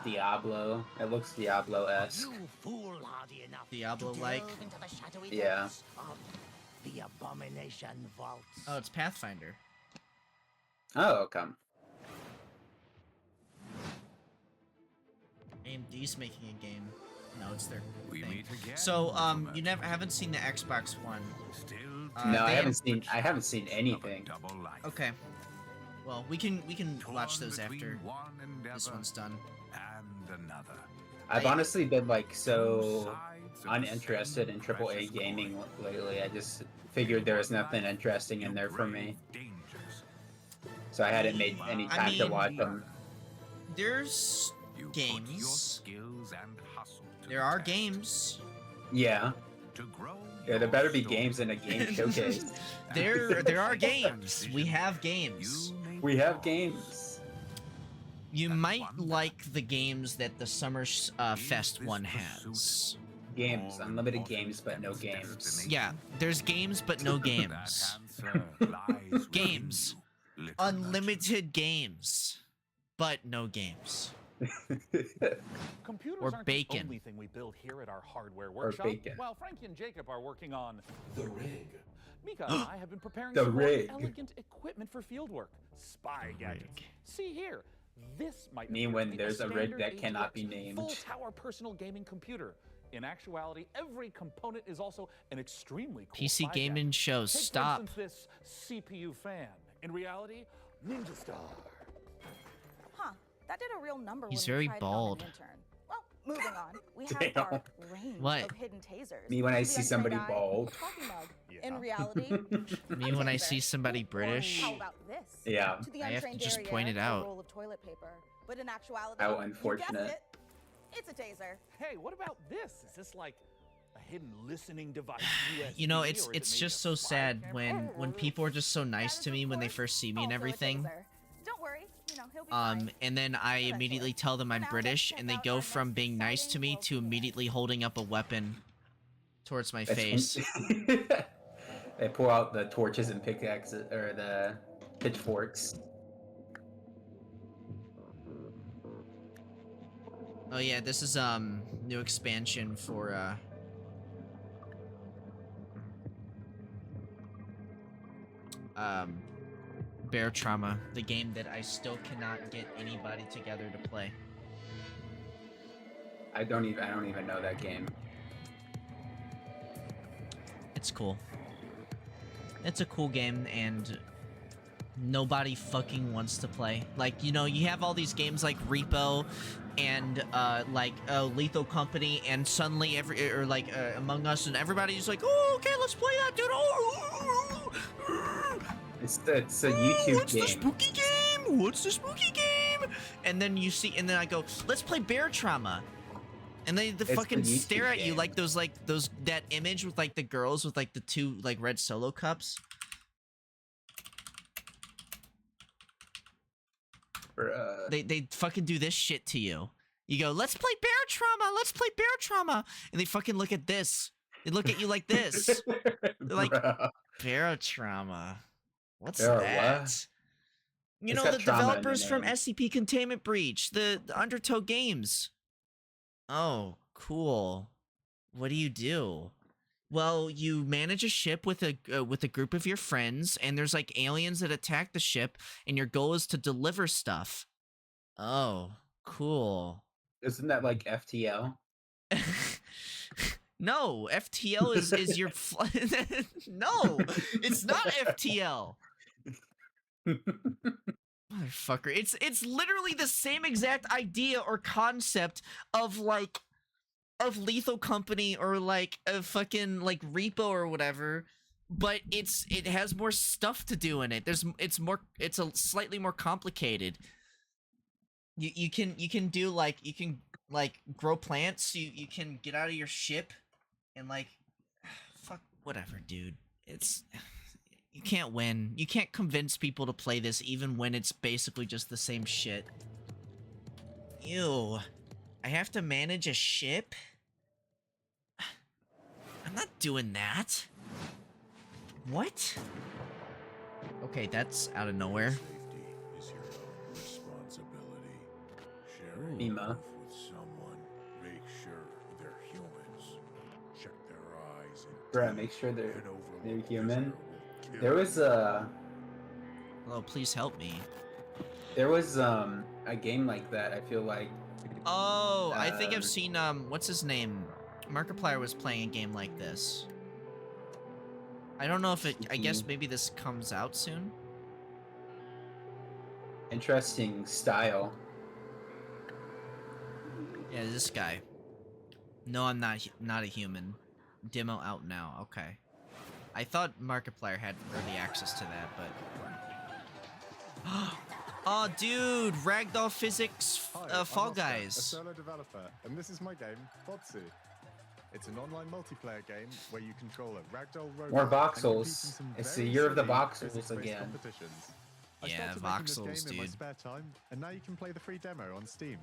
Diablo. It looks Diablo-esque. foolhardy enough Diablo-like. to delve into the shadowy Yeah. depths of the Abomination Vaults. Oh, it's Pathfinder. Oh, okay. AMD's making a game. No, it's their We thing. meet again, So, you haven't seen the Xbox One. No, I they- haven't seen anything. Okay. Well, we can watch those after this one's done. And another. I've honestly been like so uninterested in AAA gaming lately. I just figured there was nothing interesting in there for me. So I hadn't made any time to watch them. There's games. There are games. Yeah. Yeah, there better be games in a game showcase. There are games. We have games. We have games. You might like the games that the Summer Fest one has. Games, unlimited games, but no games. Yeah, there's games but no games. Games. Unlimited games, but no games. Computers Or aren't bacon. the only thing we build here at our hardware Or workshop. bacon. While Frankie and Jacob are working on the rig. Mika and I have been preparing The some more rig. elegant equipment for fieldwork. Spy gadgets. See here. This might Mean appear when to be there's a rig standard that cannot be ATX named. Full tower personal gaming computer. In actuality, every component is also an extremely cool PC spy gaming gadget. shows. Take, Stop. For instance, this CPU fan. In reality, Ninja Star. Huh, that did a real number He's when very we tried it on an bald. intern. Well, moving on. We have Damn. our range What? of hidden tasers. Me when I The see X-ray somebody guy, bald. coffee mug. In reality, Me when I see somebody British, how about this? Yeah. To the I have to untrained just area, point it a out. roll of toilet paper. But in actuality, How you unfortunate. guessed it, it's a taser. Hey, what about this? Is this like A hidden listening device. You know, USB, it's or is it maybe just a so spy sad camera? when people are just so nice to me when they first see me and everything. Don't worry, you know, he'll be fine. And then I immediately tell them I'm British, and they go from being nice to me to immediately holding up a weapon towards my face. They pull out the torches and pickaxes, or the pitchforks. Oh yeah, this is new expansion for Bear Trauma, the game that I still cannot get anybody together to play. I don't even know that game. It's cool. It's a cool game, and nobody fucking wants to play. Like, you know, you have all these games like Repo and Lethal Company, and suddenly Among Us, and everybody's like, oh, okay, let's play that, dude. Oh, it's a YouTube what's game. the spooky game? What's the spooky game? And then you see, and then I go, let's play Bear Trauma. And they fucking stare at you like that image with like the girls with like the two like red Solo cups. They fucking do this shit to you. You go, let's play Bear Trauma, let's play Bear Trauma, and they fucking look at this. They look at you like this. They're like, Bear Trauma. What's that? What? You know, the developers from SCP Containment Breach, the Undertow games. Oh, cool. What do you do? Well, you manage a ship with a group of your friends, and there's like aliens that attack the ship, and your goal is to deliver stuff. Oh, cool. Isn't that like FTL? No, FTL is your no, it's not FTL. Motherfucker, it's literally the same exact idea or concept of Lethal Company or like a fucking like Repo or whatever, but it has more stuff to do in it. It's a slightly more complicated. You can do like, you can like grow plants, you can get out of your ship and like fuck whatever, dude. You can't win. You can't convince people to play this even when it's basically just the same shit. Ew. I have to manage a ship? I'm not doing that. What? Okay, that's out of nowhere. Is your own responsibility. Sharing Ema. with someone, make sure they're humans. Check their eyes and Bruh, make sure they're human. There was a... Hello, please help me. There was a game like that, I feel like. Oh, I think I've seen, what's his name? Markiplier was playing a game like this. I don't know if it, I guess maybe this comes out soon? Interesting style. Yeah, this guy. No, I'm not a human. Demo out now, okay. I thought Markiplier had early access to that, but... Oh, dude! Ragdoll Physics Fall Guys. A solo developer, and this is my game, Botsu. It's an online multiplayer game where you control a ragdoll robot. More voxels. It's the year of the voxels again. Yeah, voxels, in my dude. spare time, and now you can play the free demo on Steam.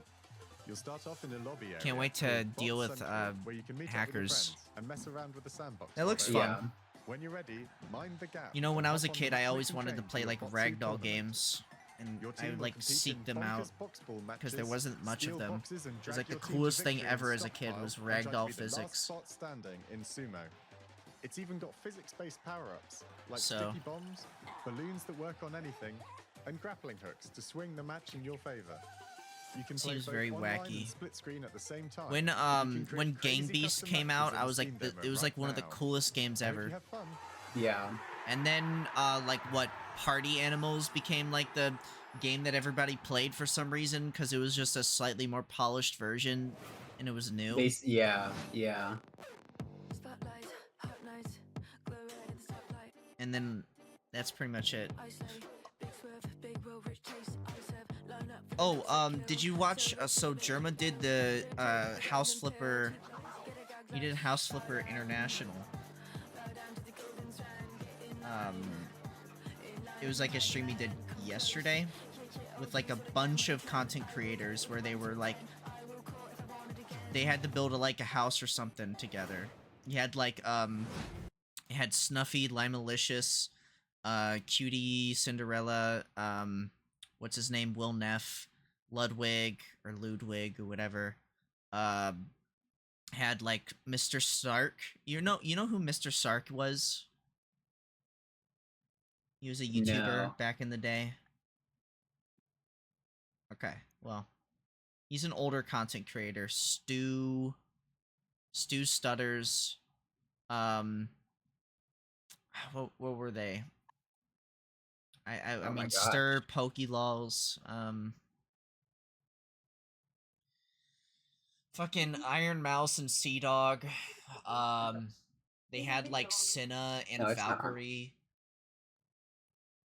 You'll start off in a lobby area. Can't wait to called deal Bot with Central, where you can meet up with your hackers. friends and mess around with the sandbox. That looks level. fun. When you're ready, mind the gap. You know, when I was a Hop on kid, the I always Trick and wanted to Train play your like Botsu ragdoll tournament. games, and Your I team would will like compete seek in them out bonkers boxball because there matches, wasn't much steal of them. boxes and It was drag like the your team to coolest thing victory in ever as a kid stockpile was and try to ragdoll be the last physics. spot standing in sumo. It's even got physics-based power-ups like So- sticky bombs, balloons that work on anything, and grappling hooks to swing the match in your favor. You can play Seems both very online wacky. and split screen at the same time. When You can create when crazy Gang Beast custom came matches out, in I the was like, Steam demo it was like right one of the now. coolest games I hope ever. you have fun. Yeah. And then like what, Party Animals became like the game that everybody played for some reason because it was just a slightly more polished version and it was new. Yeah. Spotlight, hot night, glow red in the spotlight. And then that's pretty much it. I say, big swerve, big roll, rich chase. I serve, line up. Oh, did you watch? So Germa did the House Flipper He did House Flipper International. It was like a stream he did yesterday with like a bunch of content creators where they were like, they had to build a house or something together. He had like it had Snuffy, Limalicious, Cutie, Cinderella, what's his name, Will Neff, Ludwig or whatever. Had like Mr. Sark. You know who Mr. Sark was? He was a YouTuber back in the day. Okay, well, he's an older content creator. Stu Stutters. What were they? I mean, Stir, Pokelols, fucking Iron Mouse and Sea Dog. They had like Cinna and Valkyrie.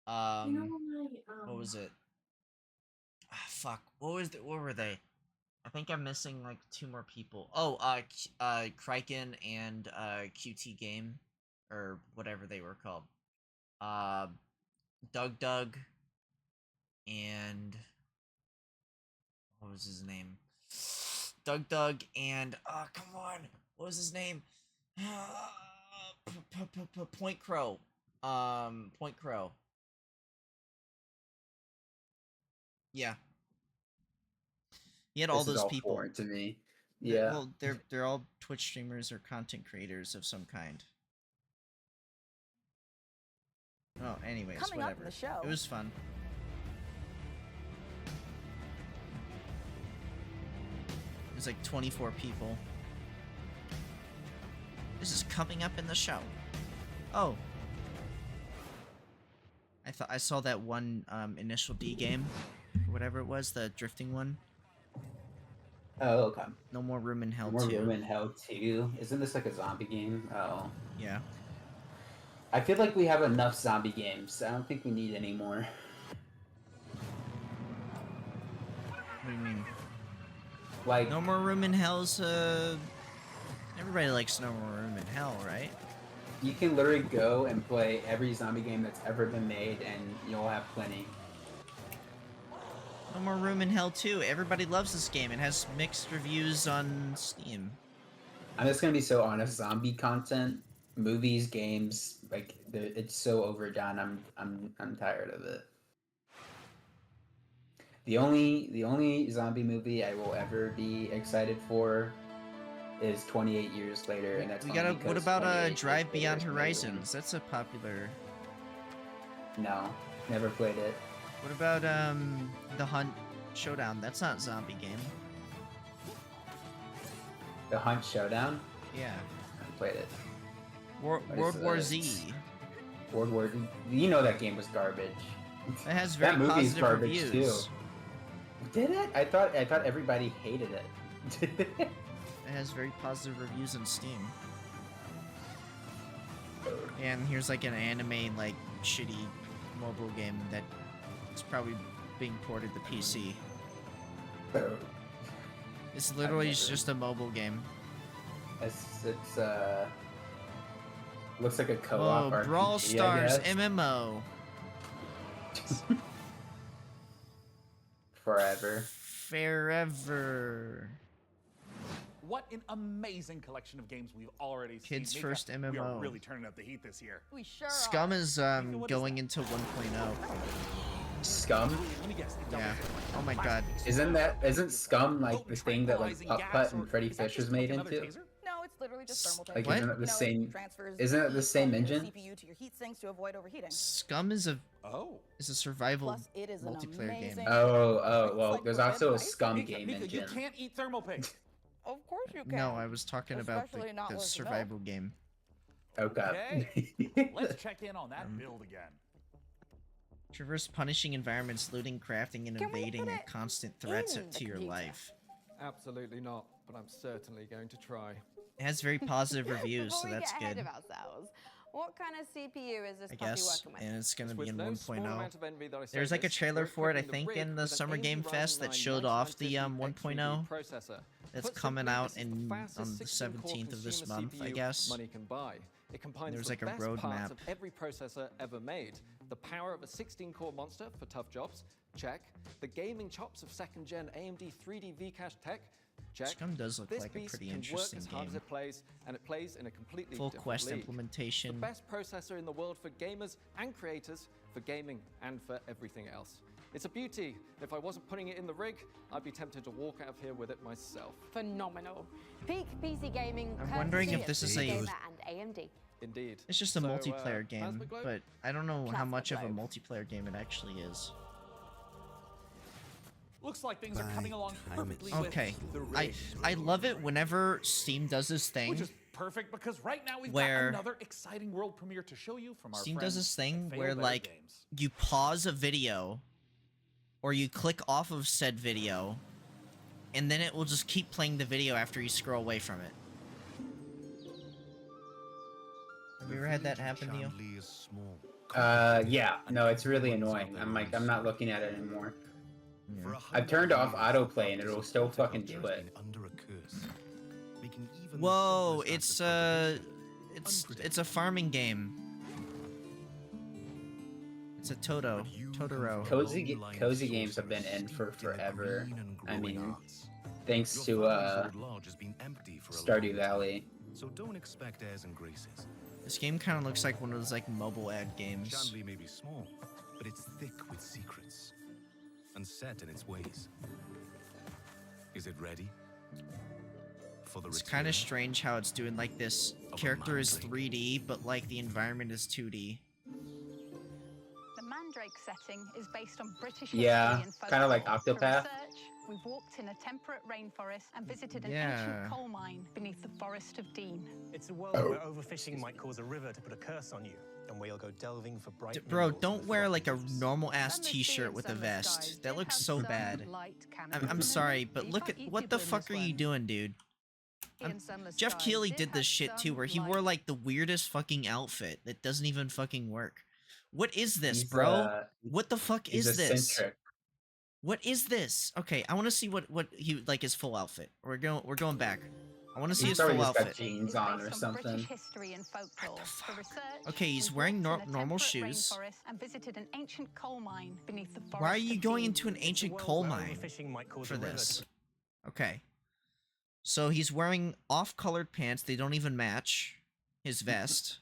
What was it? Fuck. What were they? I think I'm missing like 2 more people. Oh, Kraken and QT Game, or whatever they were called. Doug, and what was his name? Doug, and come on, what was his name? Point Crow. Point Crow. Yeah. He had all those people. To me. Yeah. Well, they're all Twitch streamers or content creators of some kind. Oh, anyways, Coming whatever. Up in the show. It was fun. It was like 24 people. This is coming up in the show. Oh. I saw that one Initial D game, whatever it was, the drifting one. Oh, okay. No More Room in Hell 2. No More Room in Hell 2. Isn't this like a zombie game? Oh. Yeah. I feel like we have enough zombie games. I don't think we need any more. What do you mean? Like No More Room in Hell's everybody likes No More Room in Hell, right? You can literally go and play every zombie game that's ever been made and you'll have plenty. No More Room in Hell 2. Everybody loves this game. It has mixed reviews on Steam. I'm just gonna be so honest. Zombie content, movies, games, like it's so overdone. I'm tired of it. The only zombie movie I will ever be excited for is 28 years later, and that's what about Drive Beyond Horizons? That's a popular. No, never played it. What about The Hunt Showdown? That's not a zombie game. The Hunt Showdown? Yeah. I haven't played it. World War Z. World War Z. You know that game was garbage. It has very positive reviews. Too. Did it? I thought everybody hated it. It has very positive reviews on Steam. And here's like an anime like shitty mobile game that is probably being ported to PC. It's literally just a mobile game. It's looks like a co-op RPG, Brawl Stars MMO. Forever. What an amazing collection of games we've already seen. Kids First MMO. We are really turning up the heat this year. We sure Scum is going into 1.0. Scum? Yeah. Oh my god. Isn't Scum like the thing that like Putt and Freddy Fish was made into? No, it's literally just thermal Like taser. isn't it the same? Transfers Isn't it the same engine? CPU to your heat sinks to avoid overheating. Scum is a survival Plus, it is an multiplayer game. Oh, well, there's also a Scum game Mika, you engine. can't eat thermal paste. Of course you can. No, I was talking about Especially not the with survival game. Okay. Let's check in on that build again. Traverse punishing environments, looting, crafting, and evading are constant threats to your life. Absolutely not, but I'm certainly going to try. It has very positive reviews, so Before we that's get ahead good. of ourselves, What kind of CPU is this I puppy guess, working with? and it's gonna be With in no small 1.0. amount of envy that I say There's like a this, trailer we're for it, I equipping think, the in rig the with an Summer AMD Game Ryzen Fest that 9 showed off the 9950 1.0. processor. That's Put coming simply, out this is the in fastest on the 16-core 17th of this consumer month, I CPU guess. money can buy. It combines There's the like a best roadmap. parts of every processor ever made. The power of a 16-core monster for tough jobs, check. The gaming chops of second-gen AMD 3D V-Cache tech, check. Scum does look This like a beast pretty can interesting work as hard as game. it plays, and it plays in a completely Full different quest league. implementation. The best processor in the world for gamers and creators, for gaming and for everything else. It's a beauty. If I wasn't putting it in the rig, I'd be tempted to walk out of here with it myself. Phenomenal. Peak PC gaming. I'm wondering if this is a- Gamer and AMD. Indeed. It's just a So, multiplayer game, Plasma Globe? but I don't know how Plasma much of a Globe. multiplayer game it actually is. Looks like things are coming along perfectly Okay, with the I rig. I love it whenever Steam does this thing. Which is perfect because right now we've Where- got another exciting world premiere to show you from our Steam friends does this at thing Fail where Better like Games. you pause a video or you click off of said video and then it will just keep playing the video after you scroll away from it. Have you ever had that happen to you? Yeah. No, it's really annoying. I'm not looking at it anymore. I've turned off autoplay and it'll still fucking do it. Whoa, it's a farming game. It's a Totoro. Cozy games have been in for forever. I mean, thanks to Stardew Valley. So don't expect airs and graces. This game kind of looks like one of those like mobile ad games. Chandler may be small, but it's thick with secrets and set in its ways. Is it ready? For the It's kind of strange how it's doing like this. Character is 3D, but like the environment is 2D. The Mandrake setting is based on British Yeah, history and kinda like folklore. For Octopath. research, we've walked in a temperate rainforest and visited an Yeah. ancient coal mine beneath the Forest of Dean. It's a world where overfishing might cause a river to put a curse on you, and where you'll go delving for bright Bro, minerals don't and wear fossil like a fuels. normal ass t-shirt with a vest. That looks so bad. I'm sorry, but look at what the fuck are you doing, dude? Jeff Keighley did this shit too, where he wore like the weirdest fucking outfit that doesn't even fucking work. What is this, He's, bro? What the fuck He's is this? eccentric. What is this? Okay, I want to see what he like his full outfit. We're going back. I want to see He's his probably full just got outfit. jeans on or British something. history and folklore. For research, Okay, he's we've wearing walked in a normal temperate shoes. rainforest and visited an ancient coal mine beneath the Forest Why are you of going Dean. into an ancient world coal where mine overfishing might cause for a river to this? Okay. So he's wearing off-colored pants. They don't even match his vest.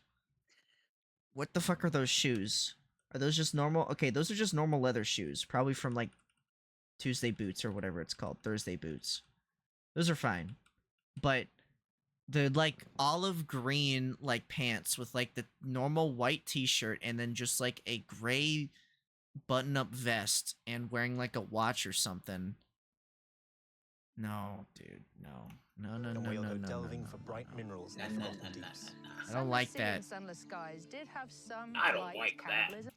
What the fuck are those shoes? Are those just normal? Okay, those are just normal leather shoes. Probably from like Tuesday Boots or whatever it's called. Thursday Boots. Those are fine. But the like olive green like pants with like the normal white t-shirt and then just like a gray button-up vest and wearing like a watch or something. No, dude, no. No, no, no, And where you'll no, go no, delving no, for no, bright no. minerals and forgotten deeps. I don't like that. And sunless skies did have some I don't light like that. cannibalism.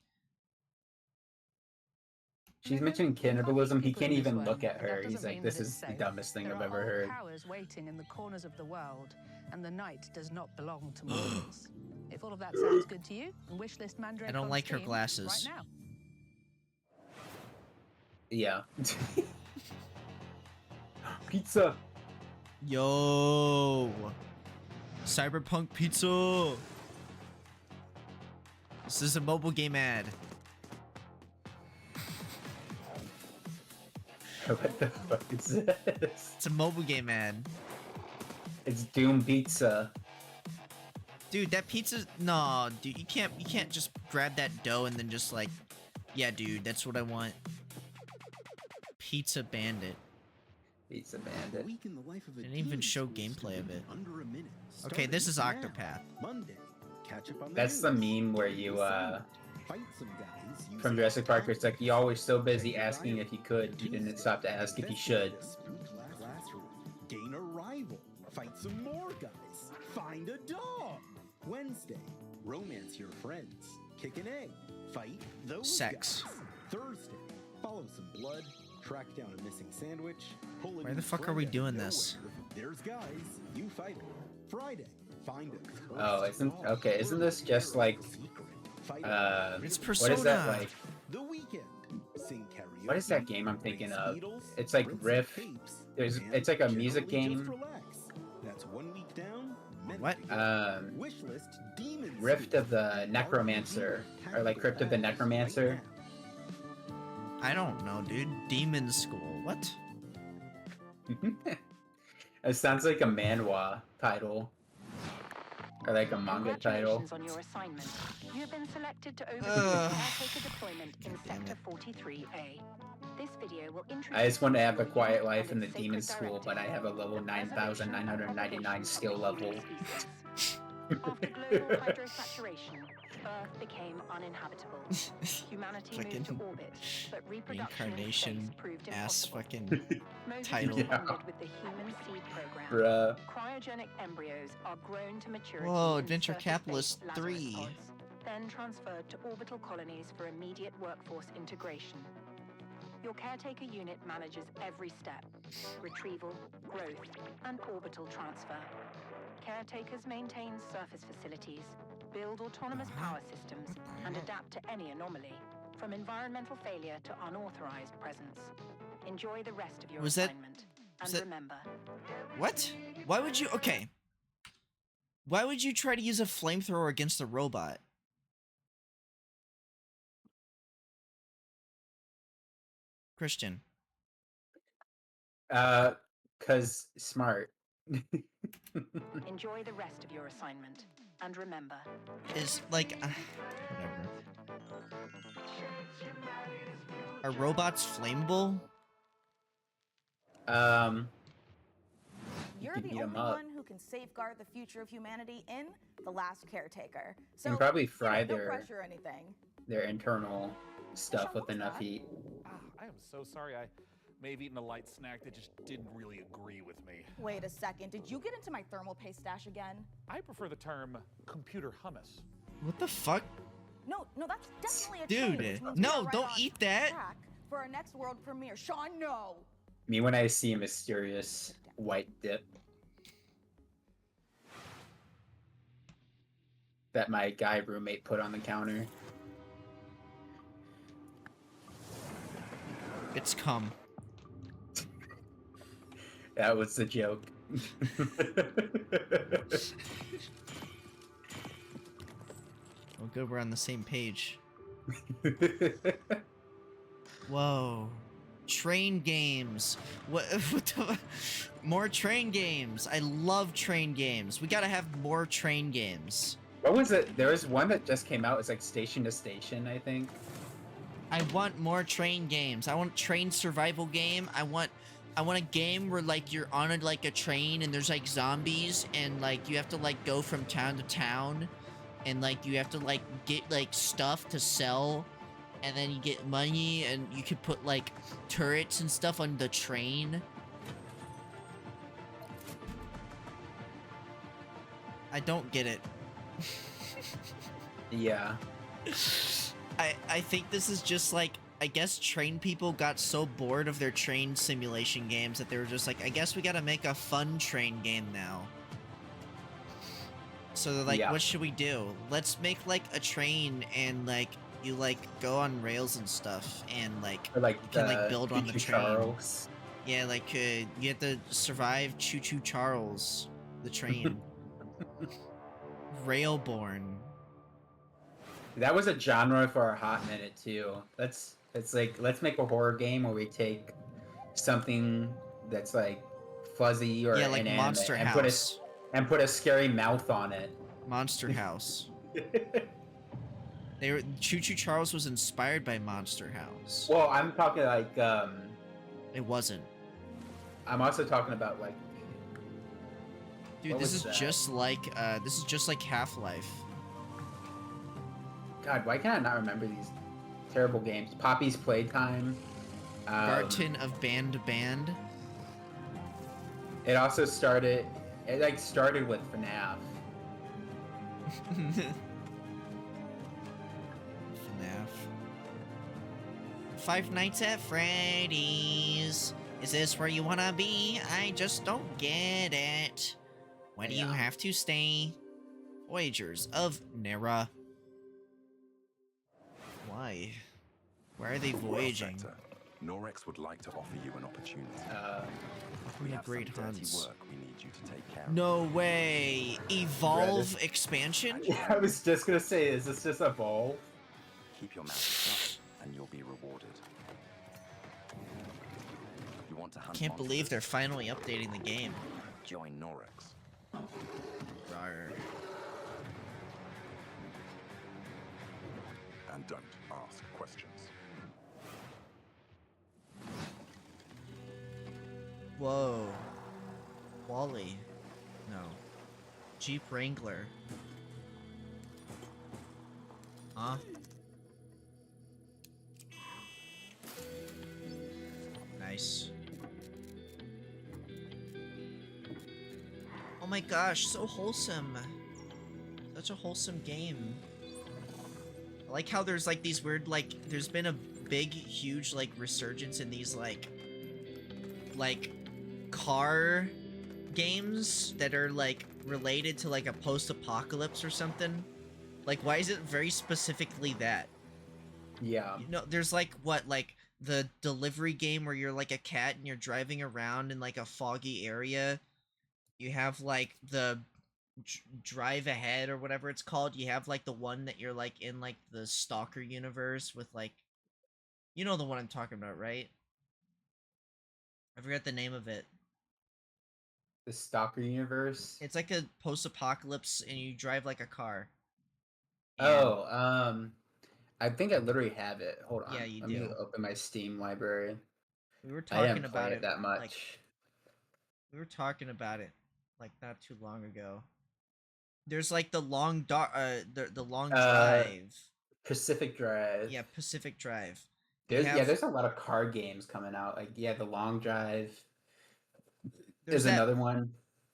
She's mentioning cannibalism. He can't even Well, look at but that her. He's doesn't like, mean this that it's is the safe. dumbest thing There I've are ever old heard. powers waiting in the corners of the world, and the night does not belong to mortals. If all of that sounds good to you, wishlist Mandrake I don't on like her Steam glasses. right now. Yeah. Pizza. Yo, Cyberpunk Pizza. This is a mobile game ad. What the fuck is this? It's a mobile game ad. It's Doom Pizza. Dude, that pizza. No, dude, you can't just grab that dough and then just like, yeah, dude, that's what I want. Pizza Bandit. Pizza Bandit. Didn't even show gameplay of it. Okay, this is Octopath. That's the meme where you from Jurassic Park. It's like, you always so busy asking if you could, you didn't stop to ask if you should. Gain a rival. Fight some more guys. Find a dog. Wednesday, romance your friends. Kick an egg. Fight those Sex. guys. Thursday, follow some blood. Track down a missing sandwich. Pull a Why new the fuck are friend we out of doing nowhere. this? There's guys. You fight them. Friday, Find it. Oh, isn't this just like It's what is that Persona. like? The Weekend. Sing karaoke. What is that game I'm thinking race of? needles, It's like rinse Riff. tapes, There's and it's like a music generally just game. relax. That's 1 week down. many What? to go. Wishlist Demon Rift Seed. of the Necromancer, or like Crypt of the Necromancer. I don't know, dude. Demon School. What? It sounds like a manhwa title. Or like a manga title. Congratulations on your assignment. You have been selected to oversee Ugh. caretaker deployment in Sector 43A. This video will introduce I just want to have a quiet life in the demon school, but I have a level 9,999 skill level. After global hydrosaturation, Earth became uninhabitable. Humanity moved to orbit, but reproduction in Reincarnation space proved ass impossible. fucking Moses title. ended with the Human Seed Program. Bruh. Cryogenic embryos are grown to maturity. Whoa, in Adventure surface-based Capitalist Lazarus 3. pods, then transferred to orbital colonies for immediate workforce integration. Your caretaker unit manages every step: retrieval, growth, and orbital transfer. Caretakers maintain surface facilities, build autonomous power systems, and adapt to any anomaly, from environmental failure to unauthorized presence. Enjoy the rest of your Was that- assignment. was And that- remember, What? Why would you? Okay. Why would you try to use a flamethrower against a robot? Christian. Cause smart. enjoy the rest of your assignment. And remember, Is like whatever. Are robots flammable? You're could the heat 'em only up. one who can safeguard the future of humanity in The Last Caretaker. You So can probably fry no their pressure or anything. their internal stuff with enough heat. I am so sorry. I may have eaten a light snack that just didn't really agree with me. Wait a second. Did you get into my thermal paste stash again? I prefer the term computer hummus. What the fuck? No, that's definitely a Dude, change, which means no, we are right don't on eat that. track for our next world premiere. Sean, no. Me when I see a mysterious white dip that my guy roommate put on the counter. It's cum. That was the joke. Well, good, we're on the same page. Whoa. Train games. What the, more train games. I love train games. We gotta have more train games. What was it? There was one that just came out. It's like Station to Station, I think. I want more train games. I want train survival game. I want a game where like you're on a train and there's like zombies and like you have to like go from town to town and like you have to like get like stuff to sell and then you get money and you could put like turrets and stuff on the train. I don't get it. Yeah. I think this is just like, I guess train people got so bored of their train simulation games that they were just like, I guess we gotta make a fun train game now. So they're like, Yeah. what should we do? Let's make like a train and like you like go on rails and stuff and like Or like you can like the build on the Choo-Choo train. Charles. Yeah, like you have to survive Choo Choo Charles, the train. Railborn. That was a genre for a hot minute too. It's like, let's make a horror game where we take something that's like fuzzy or Yeah, like inanimate Monster and House. put a scary mouth on it. Monster House. Choo Choo Charles was inspired by Monster House. Well, I'm talking like It wasn't. I'm also talking about like Dude, what this was is that? just like Half-Life. God, why can I not remember these terrible games? Poppy's Playtime. Barton of Band Band. It also started with FNAF. FNAF. Five Nights at Freddy's. Is this where you wanna be? I just don't get it. Why do you have to stay? Voyagers of Nera. Why? Why are they voyaging? Well, Norex would like to offer you an opportunity. We have great some dirty hunts. work we need you to take care No way! Evolve expansion? Yeah, I was just gonna say, is this just Evolve? Keep your mouth shut, and you'll be rewarded. You want to hunt Can't believe monsters? they're finally updating the game. Join Norex. Rawr. And don't ask questions. Whoa. Wally. No. Jeep Wrangler. Huh? Nice. Oh my gosh, so wholesome. Such a wholesome game. I like how there's like these weird, like, there's been a big, huge, like, resurgence in these, like car games that are, like, related to, like, a post-apocalypse or something. Like, why is it very specifically that? Yeah. You know, there's, like, what, like, the delivery game where you're, like, a cat and you're driving around in, like, a foggy area. You have, like, the Drive Ahead or whatever it's called. You have, like, the one that you're, like, in, like, the Stalker universe with, like... You know the one I'm talking about, right? I forgot the name of it. The Stalker universe? It's like a post-apocalypse and you drive like a car. Oh, I think I literally have it. Hold on. Yeah, you Let me do. open my Steam library. We were I talking didn't about play it that much. like, we were talking about it like not too long ago. There's like the long the long drive. Pacific Drive. Yeah, Pacific Drive. There's a lot of car games coming out. Like, yeah, the Long Drive. There's that- another one.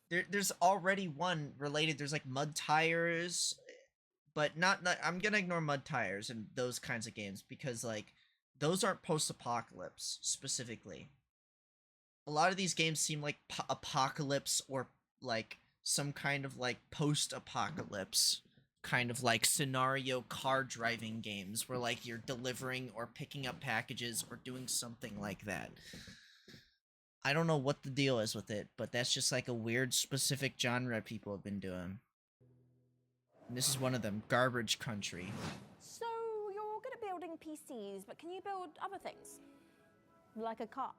There's already one related. There's like Mud Tires, but not I'm gonna ignore Mud Tires and those kinds of games because like those aren't post-apocalypse specifically. A lot of these games seem like apocalypse or like some kind of like post-apocalypse kind of like scenario car driving games where like you're delivering or picking up packages or doing something like that. I don't know what the deal is with it, but that's just like a weird specific genre people have been doing. And this is one of them, Garbage Country. So you're good at building PCs, but can you build other things? Like a car?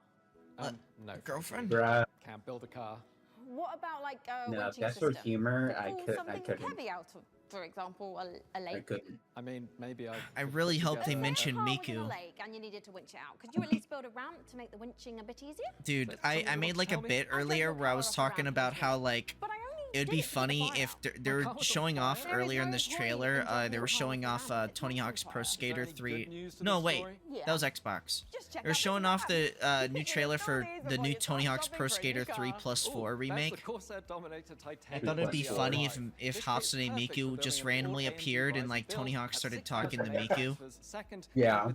No. Girlfriend? Bruh. Can't build a car. What about like a No, winching if that's for system? humor, To I pull could- I something couldn't. heavy out of, for example, a lake. I couldn't. I mean, maybe I really hope they Let's say mention the car was in a Miku. lake and you needed to winch it out. Could you at least build a ramp to make the winching a bit easier? Dude, I made like a bit earlier where I was talking about how like it would be funny if they were showing off earlier in this trailer. They were showing off Tony Hawk's Pro Skater 3. No, wait, that was Xbox. They were showing off the new trailer for the new Tony Hawk's Pro Skater 3+4 remake. I thought it'd be funny if Hatsune Miku just randomly appeared and like Tony Hawk started talking to Miku. Yeah.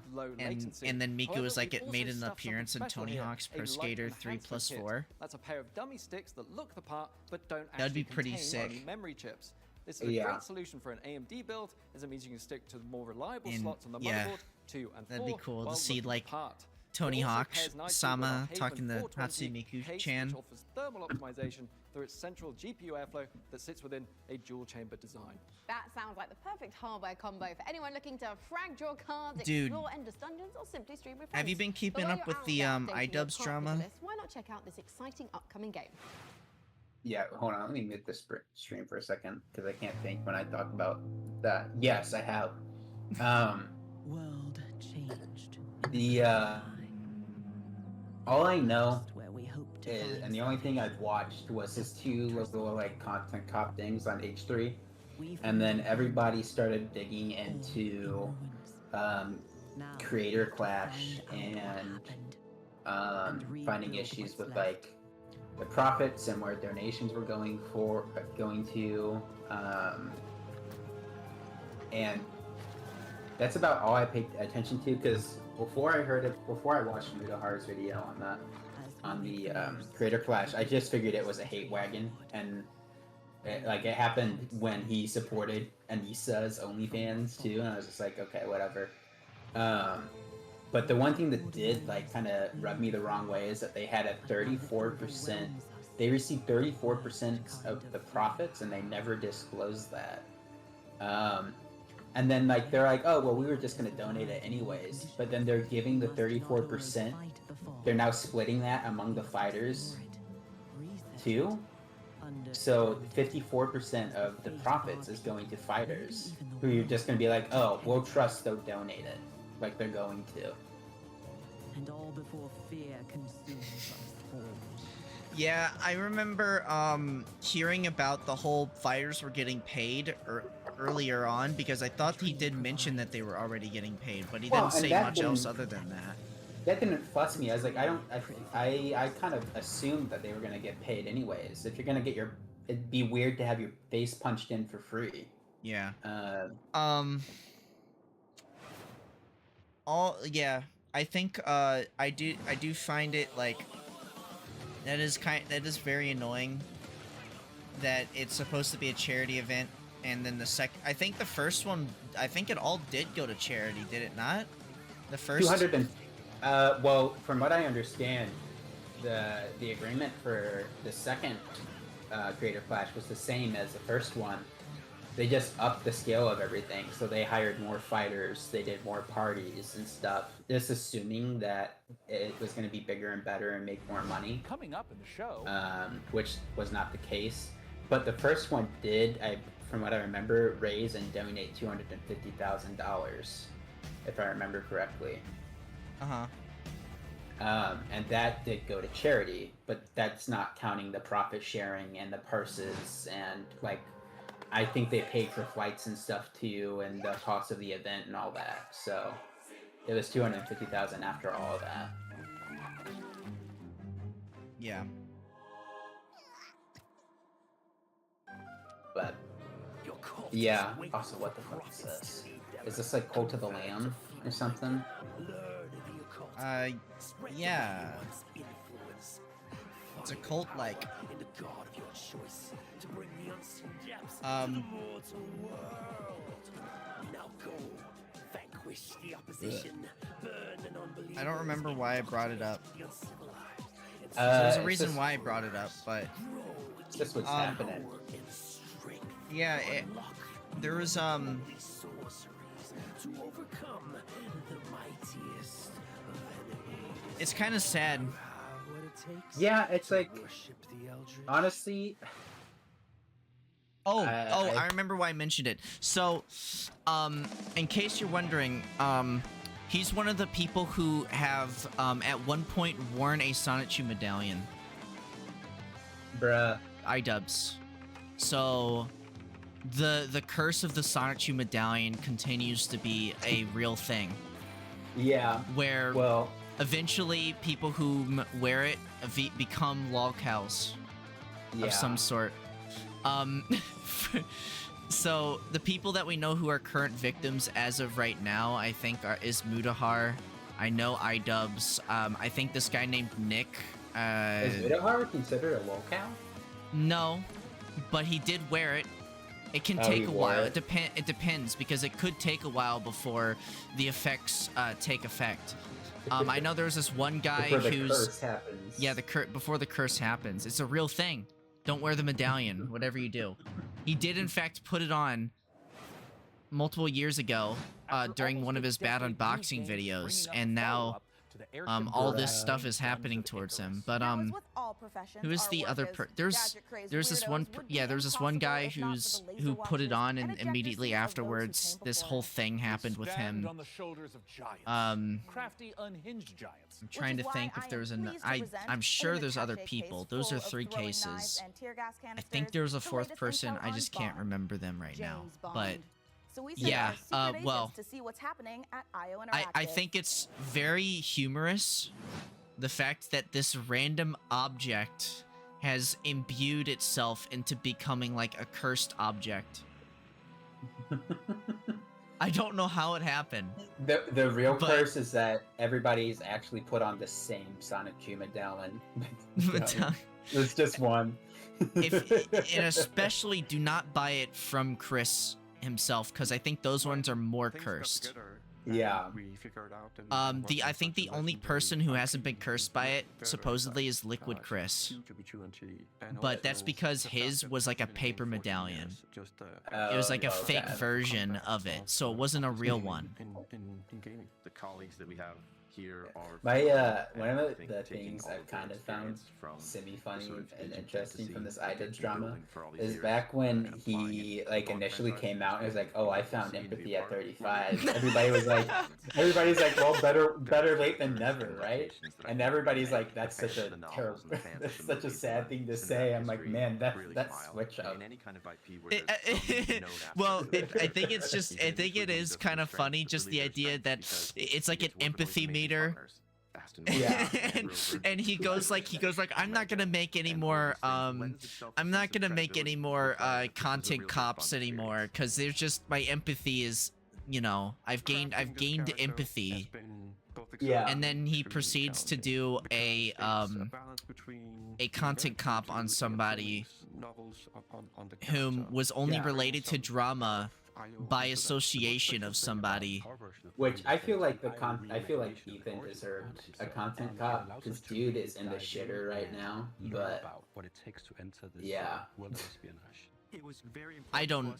And then Miku was like it made an appearance in Tony Hawk's Pro Skater 3+4. That's a pair of dummy sticks that look the part but don't That'd be actually pretty contain any sick. memory chips. This is a Yeah. great solution for an AMD build, as it means you can stick to the more reliable And, slots on the yeah, motherboard 2 and 4. that'd be cool to while see looking the like part. Tony It also Hawk pairs nicely with Sama our Haven talking to 420 Hatsune case, Miku-chan. which offers thermal optimization through its central GPU airflow that sits within a dual chamber design. That sounds like the perfect hardware combo for anyone looking to frag your cards, Dude. explore endless dungeons, or simply stream with friends. Have you been keeping Below up your with the outlet updating your iDubbbz card drama? list, why not check out this exciting upcoming game? Yeah, hold on. Let me mute this stream for a second because I can't think when I talk about that. Yes, I have. World changed. All I know is, and the only thing I've watched was his two little like content cop things on H3, and then everybody started digging into Creator Clash and finding issues with like the profits and where donations were going to, and that's about all I paid attention to because before I watched Mutahar's video on the Creator Clash, I just figured it was a hate wagon, and It happened when he supported Anissa's OnlyFans too, and I was just like, okay, whatever. But the one thing that did like kind of rub me the wrong way is that they had a 34%. They received 34% of the profits, and they never disclosed that. And then like they're like, oh well, we were just gonna donate it anyways. But then they're giving the 34%. They're now splitting that among the fighters too. So 54% of the profits is going to fighters, who you're just gonna be like, oh, we'll trust they'll donate it, like they're going to. And all before fear consumes us all. Yeah, I remember hearing about the whole fighters were getting paid earlier on, because I thought he did mention that they were already getting paid, but he didn't say much else other than that. That didn't fuss me. I was like, I kind of assumed that they were gonna get paid anyways. If you're gonna get it'd be weird to have your face punched in for free. Yeah. I think I do find it like that is very annoying that it's supposed to be a charity event, and then I think the first one, I think it all did go to charity, did it not? The first 200 well, from what I understand, the agreement for the second Creator Clash was the same as the first one. They just upped the scale of everything, so they hired more fighters, they did more parties and stuff, just assuming that it was going to be bigger and better and make more money. Coming up in the show, which was not the case. But the first one did, from what I remember, raise and donate $250,000, if I remember correctly. And that did go to charity, but that's not counting the profit sharing and the purses, and like I think they paid for flights and stuff too, and the cost of the event and all that. So it was $250,000 after all of that. Yeah. But yeah. Also, what the fuck is this? Is this like Cult of the Lamb or something? Yeah. It's a cult like. I don't remember why I brought it up. There's a reason why I brought it up, but this was happening. Yeah, there was it's kind of sad. Yeah, it's like honestly. I remember why I mentioned it. So, in case you're wondering, he's one of the people who have, at one point, worn a Sonichu medallion. Bruh. iDubbbz. So, the curse of the Sonichu medallion continues to be a real thing. Yeah. Where, eventually, people who wear it become lolcows of some sort. So the people that we know who are current victims as of right now, I think is Mutahar. I know iDubbbz. I think this guy named Nick. Is Mutahar considered a lolcow? No, but he did wear it. It can take a while. It depends, because it could take a while before the effects take effect. I know there's this one guy before who's the curse happens. Yeah, before the curse happens. It's a real thing. Don't wear the medallion, whatever you do. He did, in fact, put it on multiple years ago during one of his bad unboxing videos, and now all this stuff is happening towards him. But who is the other there's this one there's this one guy who put it on, and immediately afterwards this whole thing happened with him. I'm trying to think if there's I'm sure there's other people. Those are 3 cases. I think there's a 4th person. I just can't remember them right now. But yeah, well, to see what's happening at IO I think it's very humorous, the fact that this random object has imbued itself into becoming like a cursed object. I don't know how it happened. The real curse is that everybody's actually put on the same Sonichu medallion. There's just one. and especially do not buy it from Chris himself, because I think those ones are more cursed. Yeah. I think the only person who hasn't been cursed by it supposedly is Liquid Chris, but that's because his was like a paper medallion. It was like a fake version of it, so it wasn't a real one. In gaming, the colleagues that we have here are One of the things I've kind of found semi-funny and interesting from this iDubbbz drama is back when he like initially came out and was like, "Oh, I found empathy at 35." Everybody's like, "Well, better late than never, right?" And everybody's like, "That's such a terrible, that's such a sad thing to say." I'm like, "Man, that's switch up." Well, I think it is kind of funny, just the idea that it's like an empathy meter. Yeah. and he goes like I'm not gonna make any more content cops anymore, because there's just my empathy is, you know, I've gained empathy. Yeah. And then he proceeds to do a content cop on somebody whom was only related to drama by association of somebody. Which I feel like Ethan deserved a content cop, because dude is in the shitter right now. But yeah. I don't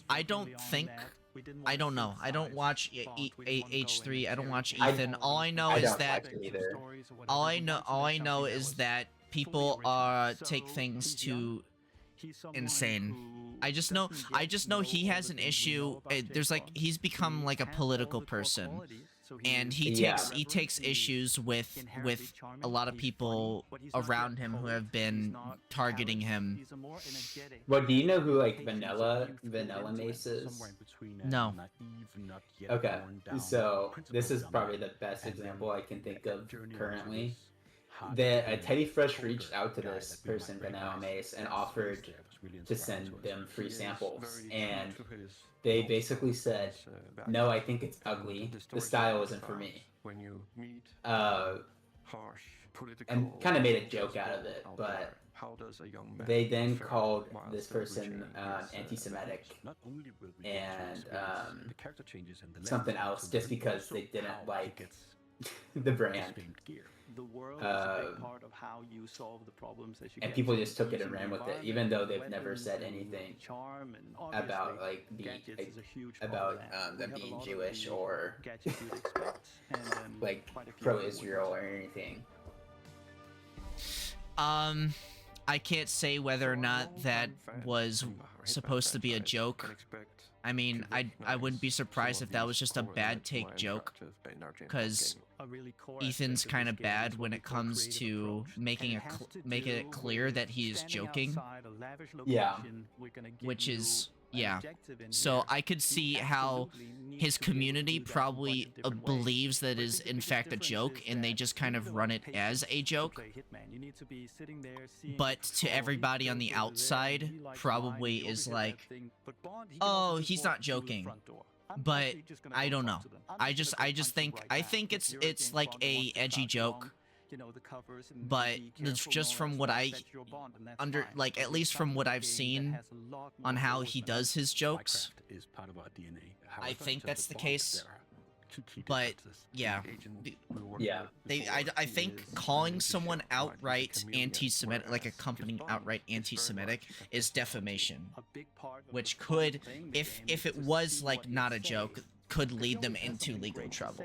know. I don't watch H3. I don't watch Ethan. All I know is that people take things too insane. I just know he has an issue. There's like, he's become like a political person, and he takes issues with a lot of people around him who have been targeting him. Well, do you know who like Vanilla Mace is? No. Okay, so this is probably the best example I can think of currently. That Teddy Fresh reached out to this person, Vanilla Mace, and offered to send them free samples, and they basically said, "No, I think it's ugly. The style isn't for me." And kind of made a joke out of it, but they then called this person anti-Semitic and something else, just because they didn't like the brand. The world is a big part of how you solve the problems that you and people just took it and ran with it, even though they've never said anything about like them being Jewish or like pro-Israel or anything. I can't say whether or not that was supposed to be a joke. I mean, I wouldn't be surprised if that was just a bad take joke, because Ethan's kind of bad when it comes to making it clear that he is joking. Yeah. Which is, yeah. So I could see how his community probably believes that is in fact a joke, and they just kind of run it as a joke. But to everybody on the outside, probably is like, oh, he's not joking. But I don't know. I think it's like a edgy joke. But it's just from what at least from what I've seen on how he does his jokes, I think that's the case. But yeah, I think calling someone outright anti-Semitic, like a company outright anti-Semitic, is defamation, which could, if it was like not a joke, could lead them into legal trouble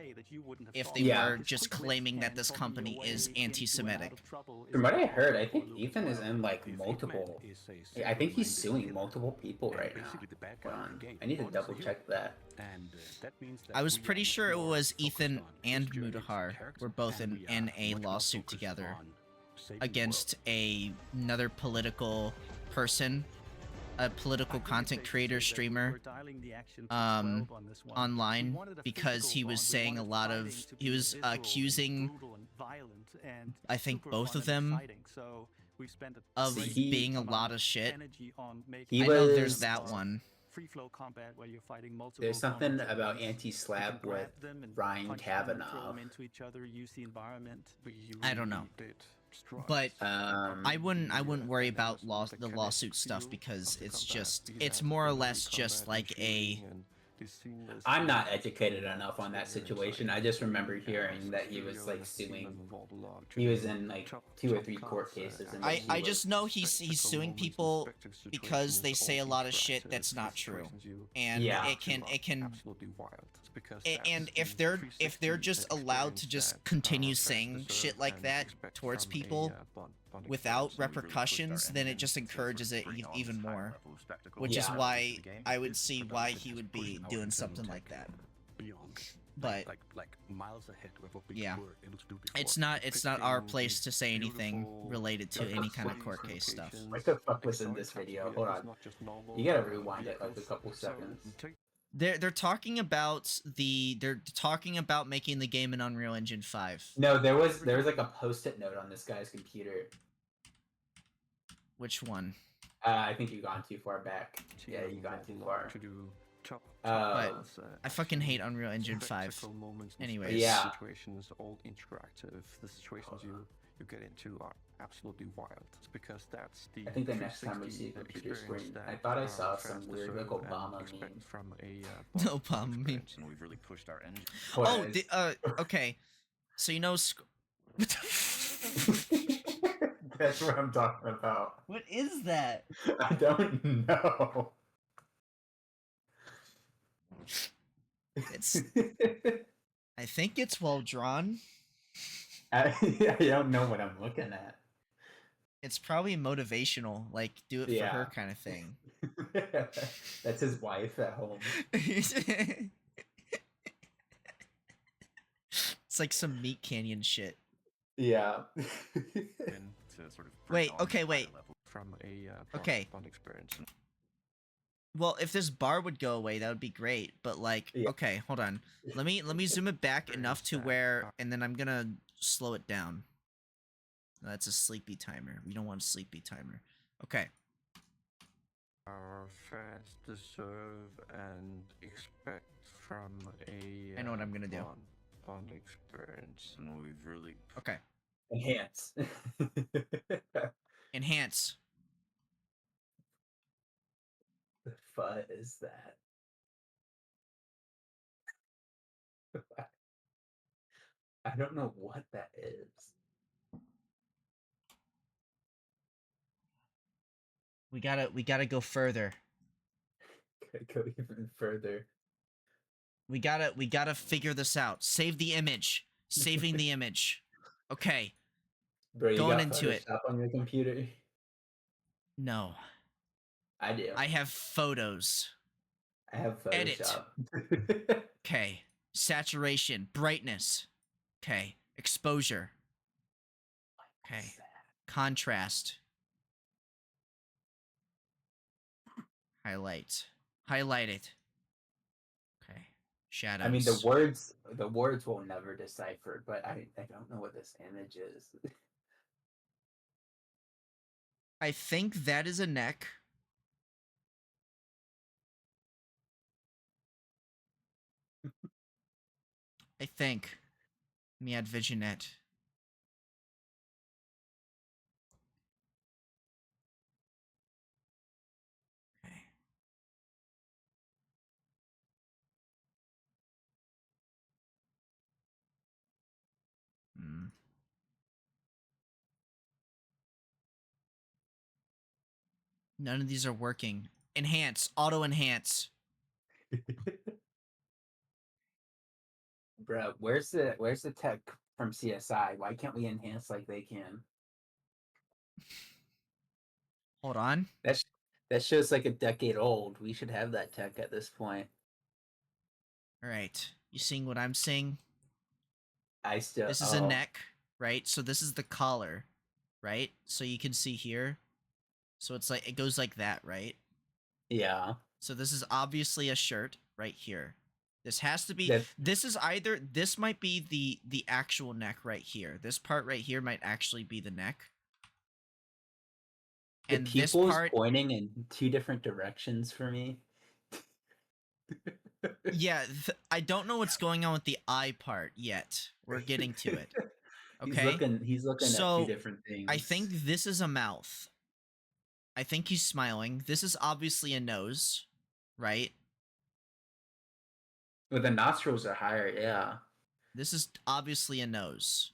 if they were just claiming that this company is anti-Semitic. From what I heard, I think Ethan is in like multiple. I think he's suing multiple people right now. I need to double check that. I was pretty sure it was Ethan and Mutahar were both in a lawsuit together against another political person, a political content creator, streamer, online, because he was saying he was accusing, I think, both of them of being a lot of shit. I know there's that one. There's something about anti-slab with Ryan Kavanaugh. I don't know. But I wouldn't worry about the lawsuit stuff because it's more or less just like a. I'm not educated enough on that situation. I just remember hearing that he was like suing. He was in like 2 or 3 court cases. And I just know he's suing people because they say a lot of shit that's not true, and it can and if they're just allowed to just continue saying shit like that towards people without repercussions, then it just encourages it even more, which is why I would see why he would be doing something like that. But like miles ahead with what we yeah, were able to do before. it's not our place to say anything related to any kind of court case stuff. What the fuck was in this video? Hold on, you gotta rewind it like a couple seconds. They're talking about making the game in Unreal Engine 5. No, there was like a post-it note on this guy's computer. Which one? I think you've gone too far back. Yeah, you've gone too far. But I fucking hate Unreal Engine 5. Anyways. Yeah. Situations, all interactive. The situations you get into are absolutely wild. It's because that's the. I think the next time we see a computer screen, I thought I saw some weird like Obama meme. From a Obama meme. And we've really pushed our engine. Oh, okay. So you know. That's what I'm talking about. What is that? I don't know. It's. I think it's well drawn. I don't know what I'm looking at. It's probably motivational, like do it for her kind of thing. That's his wife at home. It's like some Meat Canyon shit. Yeah. Wait. Okay. Wait. From a okay. Bond experience. Well, if this bar would go away, that would be great. But like, okay, hold on. Let me zoom it back enough to where, and then I'm gonna slow it down. That's a sleepy timer. We don't want a sleepy timer. Okay. Our fans deserve and expect from a. I know what I'm gonna do. Bond experience, and we've really. Okay. Enhance. Enhance. The fuck is that? I don't know what that is. We gotta go further. Gotta go even further. We gotta figure this out. Save the image. Saving the image. Okay. Bro, you going got into it. Photoshop on your computer? No. I do. I have photos. I have Photoshop. Edit. Okay. Saturation. Brightness. Okay. Exposure. Okay. Contrast. Highlight. Highlight it. Okay. Shadows. I mean, the words will never decipher, but I don't know what this image is. I think that is a neck. I think. Let me add Visionette. Okay. None of these are working. Enhance. Auto enhance. Bro, where's the tech from CSI? Why can't we enhance like they can? Hold on. That show's like a decade old. We should have that tech at this point. All right. You seeing what I'm seeing? This is a neck, right? So this is the collar, right? So you can see here. So it's like it goes like that, right? Yeah. So this is obviously a shirt right here. This has to be this might be the actual neck right here. This part right here might actually be the neck. And this part pointing in 2 different directions for me. Yeah, I don't know what's going on with the eye part yet. We're getting to it. Okay. He's looking So, at two different things. I think this is a mouth. I think he's smiling. This is obviously a nose, right? Well, the nostrils are higher, yeah. This is obviously a nose.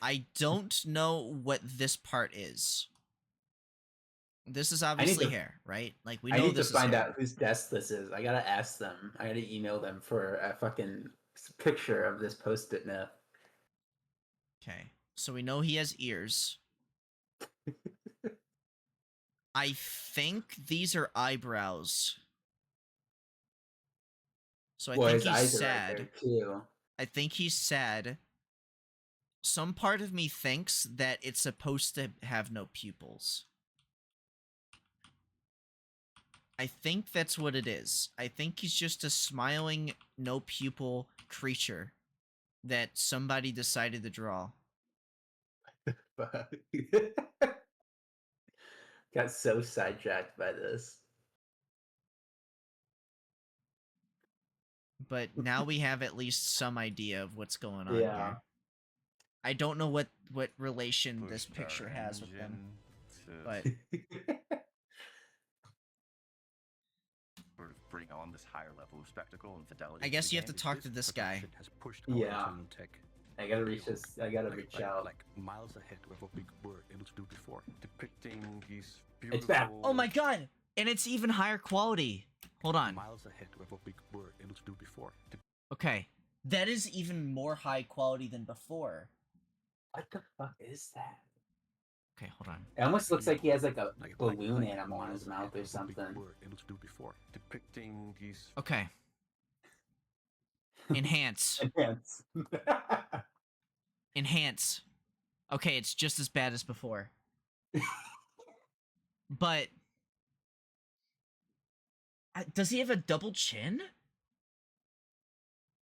I don't know what this part is. This is obviously hair, right? Like we know I need to this find is hair. out whose desk this is. I gotta ask them. I gotta email them for a fucking picture of this post-it note. Okay. So we know he has ears. I think these are eyebrows. So I think his he's eyes are right sad. there, too. I think he's sad. Some part of me thinks that it's supposed to have no pupils. I think that's what it is. I think he's just a smiling, no pupil creature that somebody decided to draw. Got so sidetracked by this. But now we have at least some idea of what's going on Yeah. here. I don't know what relation this picture has with them, but sort of bring on this higher level of spectacle and fidelity. I guess you have to talk to this guy. Has pushed Yeah. quantum tech I gotta reach this. I gotta reach out. like miles ahead of what we were able to do before. Depicting these It's back. oh my god! And it's even higher quality. Hold on. Miles ahead of what we were able to do before. Okay, that is even more high quality than before. What the fuck is that? Okay, hold on. It almost looks like he has like a balloon animal on his mouth or something. Were able to do before. Depicting these. Okay. Enhance. Enhance. Enhance. Okay, it's just as bad as before. But does he have a double chin?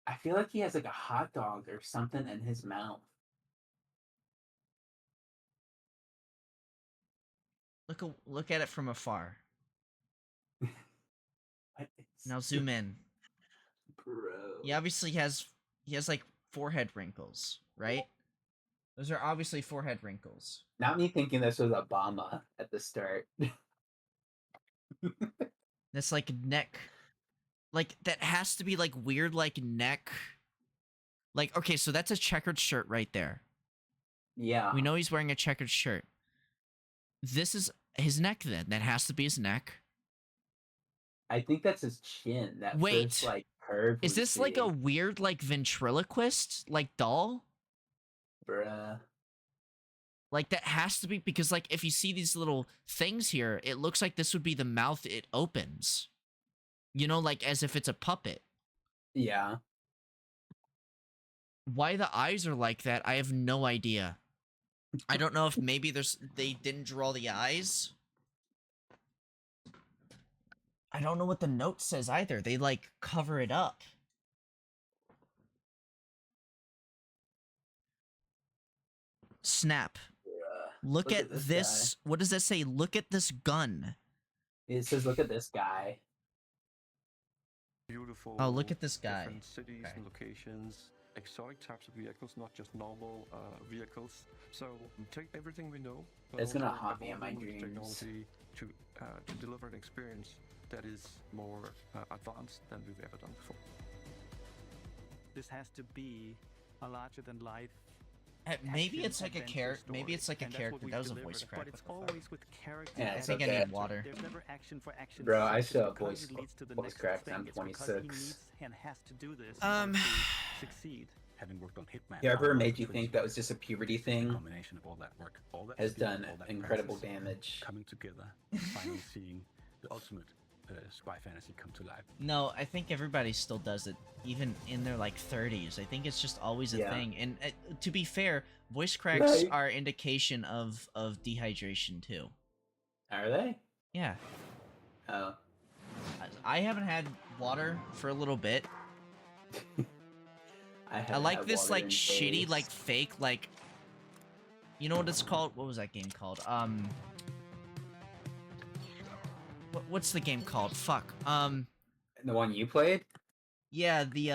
I feel like he has like a hot dog or something in his mouth. Look at it from afar. Now zoom in. Bro. He obviously has like forehead wrinkles, right? Those are obviously forehead wrinkles. Not me thinking this was Obama at the start. That's like neck. Like that has to be like weird like neck. Like okay, so that's a checkered shirt right there. Yeah. We know he's wearing a checkered shirt. This is his neck then. That has to be his neck. I think that's his chin. That Wait. first, like curve. Is we this like a see. weird like ventriloquist like doll? Bruh. Like that has to be because like if you see these little things here, it looks like this would be the mouth it opens. You know, like as if it's a puppet. Yeah. Why the eyes are like that, I have no idea. I don't know if maybe they didn't draw the eyes. I don't know what the note says either. They like cover it up. Snap. Look at this. What does that say? Look at this gun. It says, "Look at this guy." Beautiful. Oh, look at this guy. Different cities and locations, exotic types of vehicles, not just normal vehicles. So take everything we know. but It's gonna also haunt me in my evolve with dreams. Technology to deliver an experience that is more advanced than we've ever done before. This has to be a larger than life. Maybe it's like a action-adventure character. Maybe story, it's like a and that's character. what we've That was a delivered. voice crack. But it's What the fuck? always with character. Yeah, and it's I think I okay. need water. There's never action for action's Bro, sake. I It's still have because voice- it leads to the voice next cracks. thing. I'm It's because he 26. needs and has to do this in Um, order to succeed. Having worked on Hitman. Yeah, ever Hour made you 20, think that was just a puberty thing? combination of all that work, all that Has skill, done all that incredible practice, damage. coming together, and finally seeing the ultimate spy fantasy come to life. No, I think everybody still does it, even in their like 30s. I think it's just always a Yeah. thing. And to be fair, voice cracks Right. are indication of dehydration too. Are they? Yeah. Oh. I haven't had water for a little bit. I haven't like had this water like in shitty days. like fake like. You know what it's called? What was that game called? What's the game called? Fuck. The one you played? Yeah, the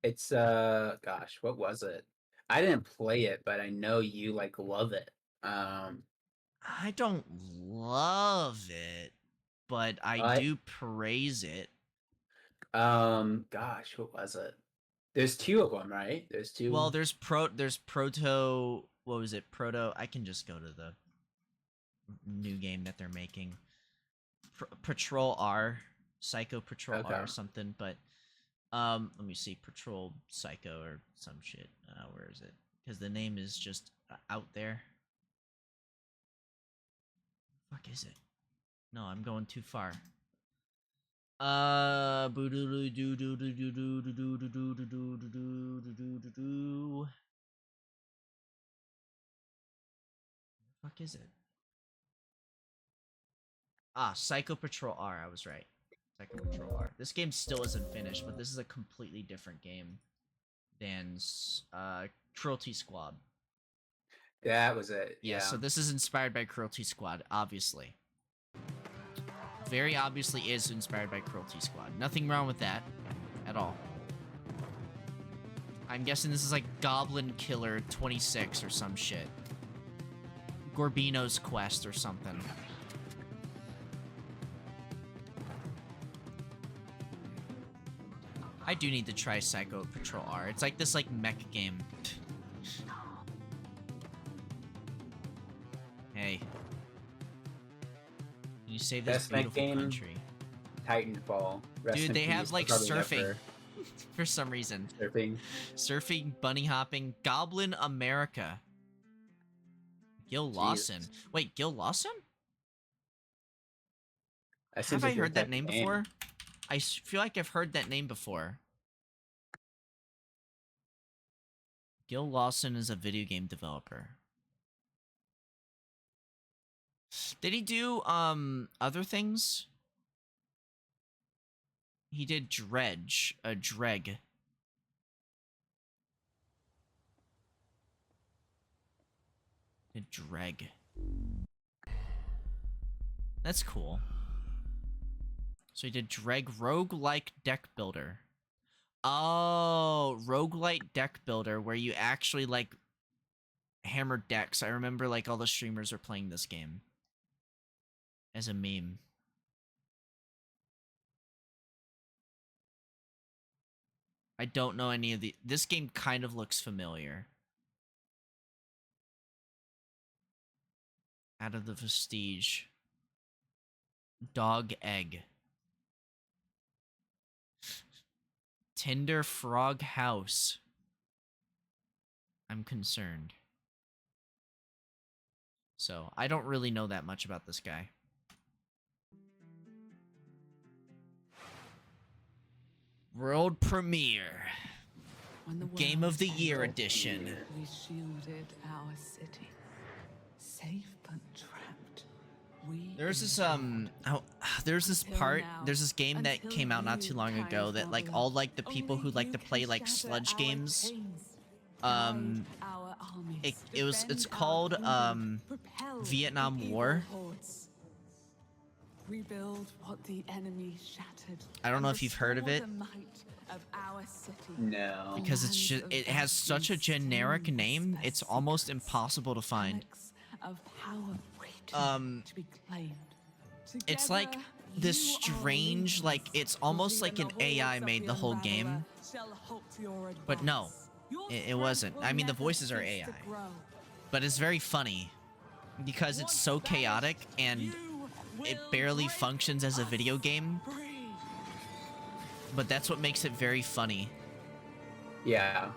It's gosh, what was it? I didn't play it, but I know you like love it. I don't love it, but I do praise it. Gosh, what was it? There's two of them, right? There's two. Well, there's Proto. What was it? Proto. I can just go to the new game that they're making. Patrol R, Psycho Patrol R or something. But let me see, Patrol Psycho or some shit. Where is it? Because the name is just out there. Fuck is it? No, I'm going too far. Fuck is it? Psycho Patrol R. I was right. Psycho Patrol R. This game still isn't finished, but this is a completely different game than Cruelty Squad. That was it. Yeah, so this is inspired by Cruelty Squad, obviously. Very obviously is inspired by Cruelty Squad. Nothing wrong with that at all. I'm guessing this is like Goblin Killer 26 or some shit. Gorbino's Quest or something. I do need to try Psycho Patrol R. It's like this like mech game. Hey. You save this beautiful country. Titanfall. Dude, they have like surfing for some reason. Surfing, bunny hopping, Goblin America. Gil Lawson. Wait, Gil Lawson? Have I heard that name before? I feel like I've heard that name before. Gil Lawson is a video game developer. Did he do other things? He did Dreg. Did Dreg. That's cool. So he did Dreg Roguelike Deck Builder. Oh, Roguelike Deck Builder, where you actually like hammer decks. I remember like all the streamers are playing this game as a meme. I don't know any of the... This game kind of looks familiar. Out of the Vestige. Dog Egg. Tinder Frog House. I'm concerned. So, I don't really know that much about this guy. World premiere. Game of the Year edition. We shielded our city. Safe but trapped. There's this game that came out not too long ago that like all like the people who like to play like sludge games, it's called Vietnam War. Rebuild what the enemy shattered. I don't know if you've heard of it. No. Because it's just it has such a generic name, it's almost impossible to find. It's like this strange, like it's almost like an AI made the whole game. But no, it wasn't. I mean, the voices are AI. But it's very funny because it's so chaotic and it barely functions as a video game. But that's what makes it very funny. Yeah.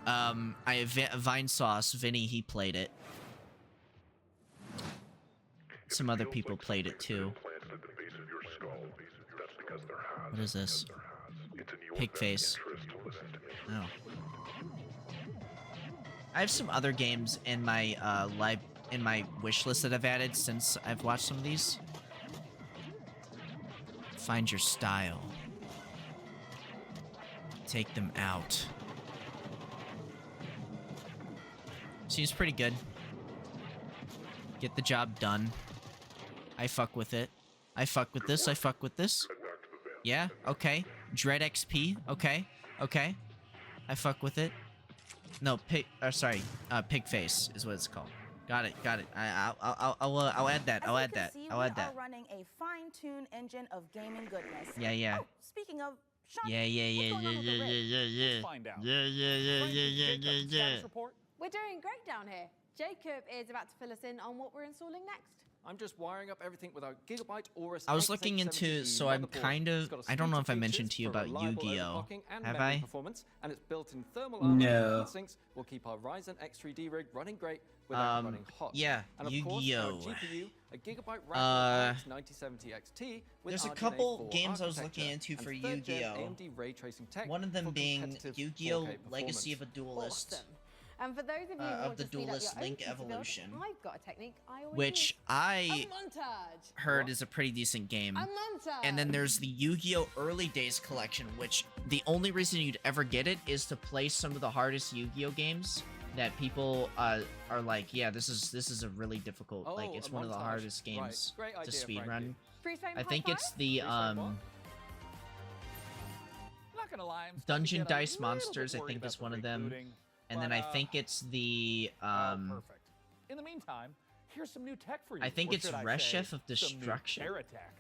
I have Vinesauce, Vinny, he played it. Some other people played it too. What is this? Pigface. Oh. I have some other games in my in my wish list that I've added since I've watched some of these. Find your style. Take them out. Seems pretty good. Get the job done. I fuck with it. I fuck with this. I fuck with this. Yeah, okay. Dread XP, okay. Okay, I fuck with it. No, pig face is what it's called. Got it. I'll add that. I'll add that. I'll add that. We are running a fine-tuned engine of gaming goodness. Yeah. Oh, speaking of, Sean, Yeah. Let's find out. Frank, status report? We're doing great down here. Jacob is about to fill us in on what we're installing next. I'm just wiring up everything with our Gigabyte Aorus I was looking into, X870E so I'm motherboard. kind It's of, got a I don't know suite if I of mentioned features to you for about reliable Yu-Gi-Oh. overclocking and Have memory I? performance, and its built-in thermal armor No. and heatsinks will keep our Ryzen X3D rig running great without running hot. Yeah, and of Yu-Gi-Oh. course, our GPU, a Gigabyte Radeon RX 9070 XT with There's a RDNA couple 4 games I was architecture looking into and for 3rd gen Yu-Gi-Oh. AMD ray tracing tech One of them for being competitive Yu-Gi-Oh! 4K Legacy of a performance. Duelist. Awesome. And for those of you who Of want the to speed up Duelist your own Link PC build, Evolution. I've got a technique I always Which use. I A montage. heard is a pretty decent game. A montage. And then there's the Yu-Gi-Oh! Early Days collection, which the only reason you'd ever get it is to play some of the hardest Yu-Gi-Oh! Games that people are like, yeah, this is a really difficult, like, it's a one of the montage. hardest Right. games Great to idea, speedrun. Frankie. Freeze frame I high think five? it's the Not gonna lie, I'm starting to Dungeon get a Dice little Monsters, I bit think worried is about one the of them. rebooting, And then but, I think it's the perfect. In the meantime, here's some new tech for you. I think or it's should I Red say, Chef of some new Destruction. terror attack.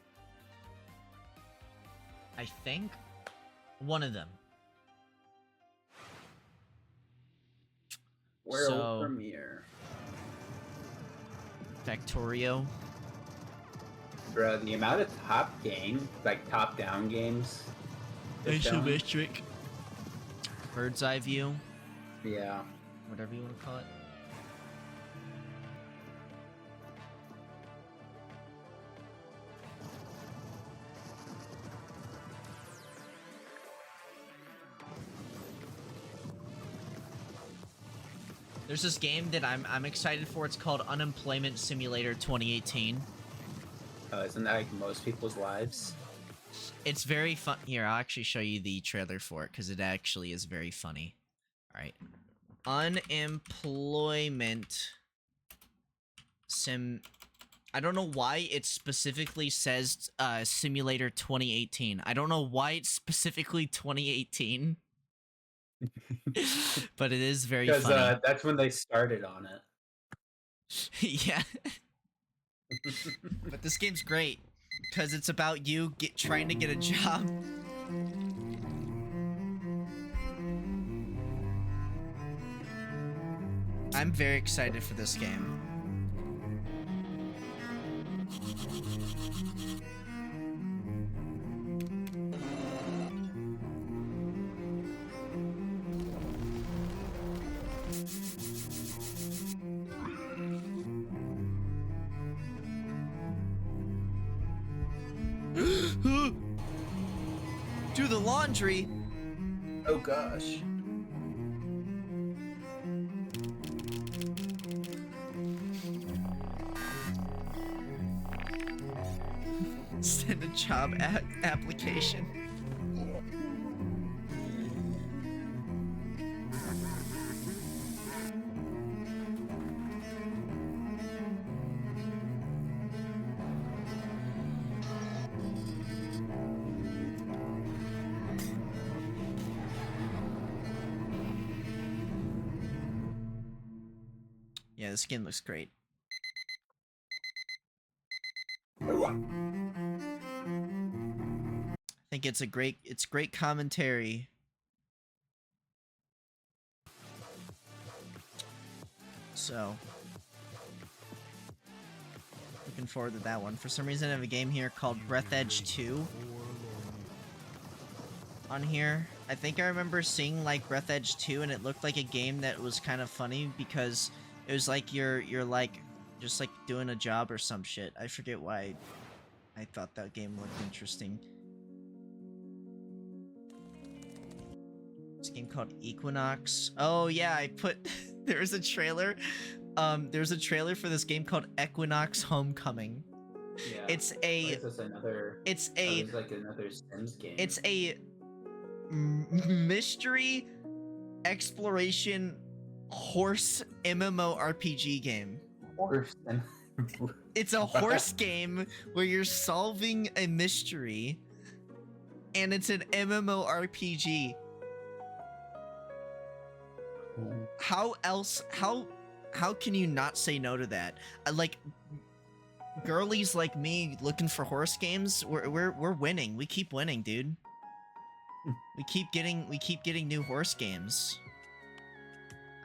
I think one of them. World So- premiere. Factorio. Bro, the amount of top-down games. they're showing- Isometric. Bird's eye view. Yeah. Whatever you want to call it. There's this game that I'm excited for. It's called Unemployment Simulator 2018. Isn't that like most people's lives? It's very fun. Here, I'll actually show you the trailer for it because it actually is very funny. All right, unemployment sim. I don't know why it specifically says Simulator 2018. I don't know why it's specifically 2018. But it is very Because funny. that's when they started on it. Yeah. But this game's great because it's about you trying to get a job. I'm very excited for this game. Do the laundry. Oh gosh. Send a job application. Yeah, the skin looks great. I think it's great commentary. So, looking forward to that one. For some reason I have a game here called Breath Edge 2 on here. I think I remember seeing like Breath Edge 2 and it looked like a game that was kind of funny because it was like you're like just like doing a job or some shit. I forget why I thought that game looked interesting. This game called Equinox. Oh yeah, I put there's a trailer. There's a trailer for this game called Equinox Homecoming. Yeah. It's a It's another. it's a It's like another Sims game. it's a mystery exploration horse MMORPG game. Horse. It's a horse game where you're solving a mystery, and it's an MMORPG. How else? How can you not say no to that? Like, girlies like me looking for horse games, we're winning. We keep winning, dude. We keep getting new horse games.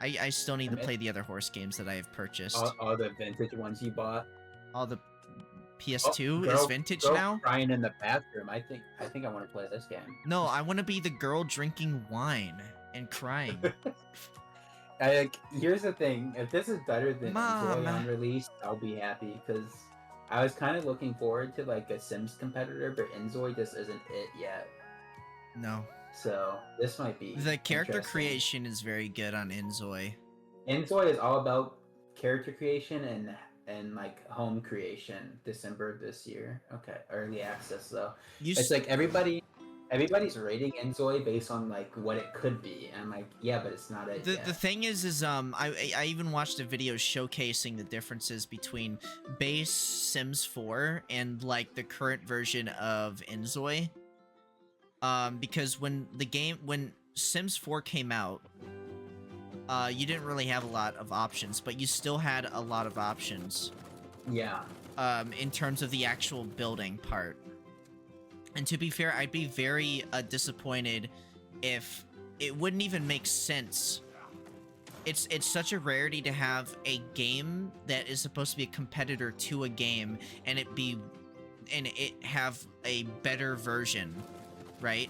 I still need to play the other horse games that I have purchased. All the vintage ones you bought. All the PS2 girl, is vintage girl now. Crying in the bathroom. I think I want to play this game. No, I want to be the girl drinking wine and crying. Here's the thing. If this is better than Mom. Enjoy on release, I'll be happy because I was kind of looking forward to like a Sims competitor, but Enjoy just isn't it yet. No. So this might be The character interesting. creation is very good on Inzoi. Enjoy is all about character creation and like home creation. December of this year. Okay, early access though. It's like everybody's rating Enjoy based on like what it could be. And I'm like, yeah, but it's not it The yet. thing is I even watched a video showcasing the differences between base Sims 4 and like the current version of Inzoi. Because when Sims 4 came out, you didn't really have a lot of options, but you still had a lot of options. Yeah. In terms of the actual building part. And to be fair, I'd be very disappointed if it wouldn't even make sense. It's such a rarity to have a game that is supposed to be a competitor to a game and it have a better version, right?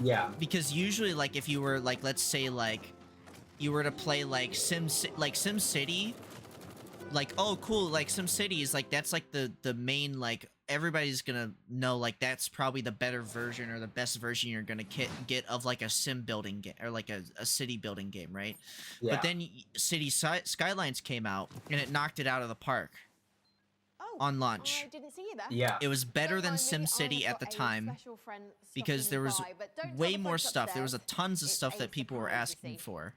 Yeah. Because usually, like, if you were like, let's say like you were to play like SimCity, like, oh cool, like SimCity is like, that's like the main, like, everybody's gonna know like that's probably the better version or the best version you're gonna get of like a sim building game or like a city building game, right? Yeah. But then City Skylines came out and it knocked it out of the park on launch. I didn't see you there. Yeah. It was better than SimCity at the time because there was way more stuff. There was tons of stuff that people were asking for.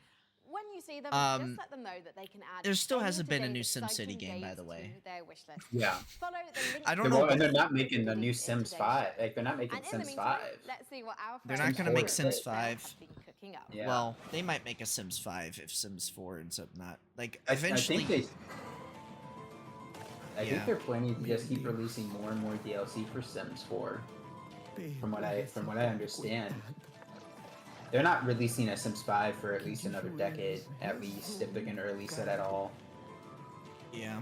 When you see them, just let them know that they can add There still hasn't been a new exciting SimCity game, by games the way. to their wish list. Yeah. Follow the link I don't know. And they're not making the new Sims 5. Like they're not making And in the Sims meantime, 5. let's see what our They're friends not gonna make at Sims Sims 5. have been cooking up. Yeah. Well, they might make a Sims 5 if Sims 4 ends up not. Like, I eventually... think they're planning to just keep releasing more and more DLC for Sims 4. From what I understand. They're not releasing a Sims 5 for at least another decade, at least, if they're gonna release it at all. Yeah.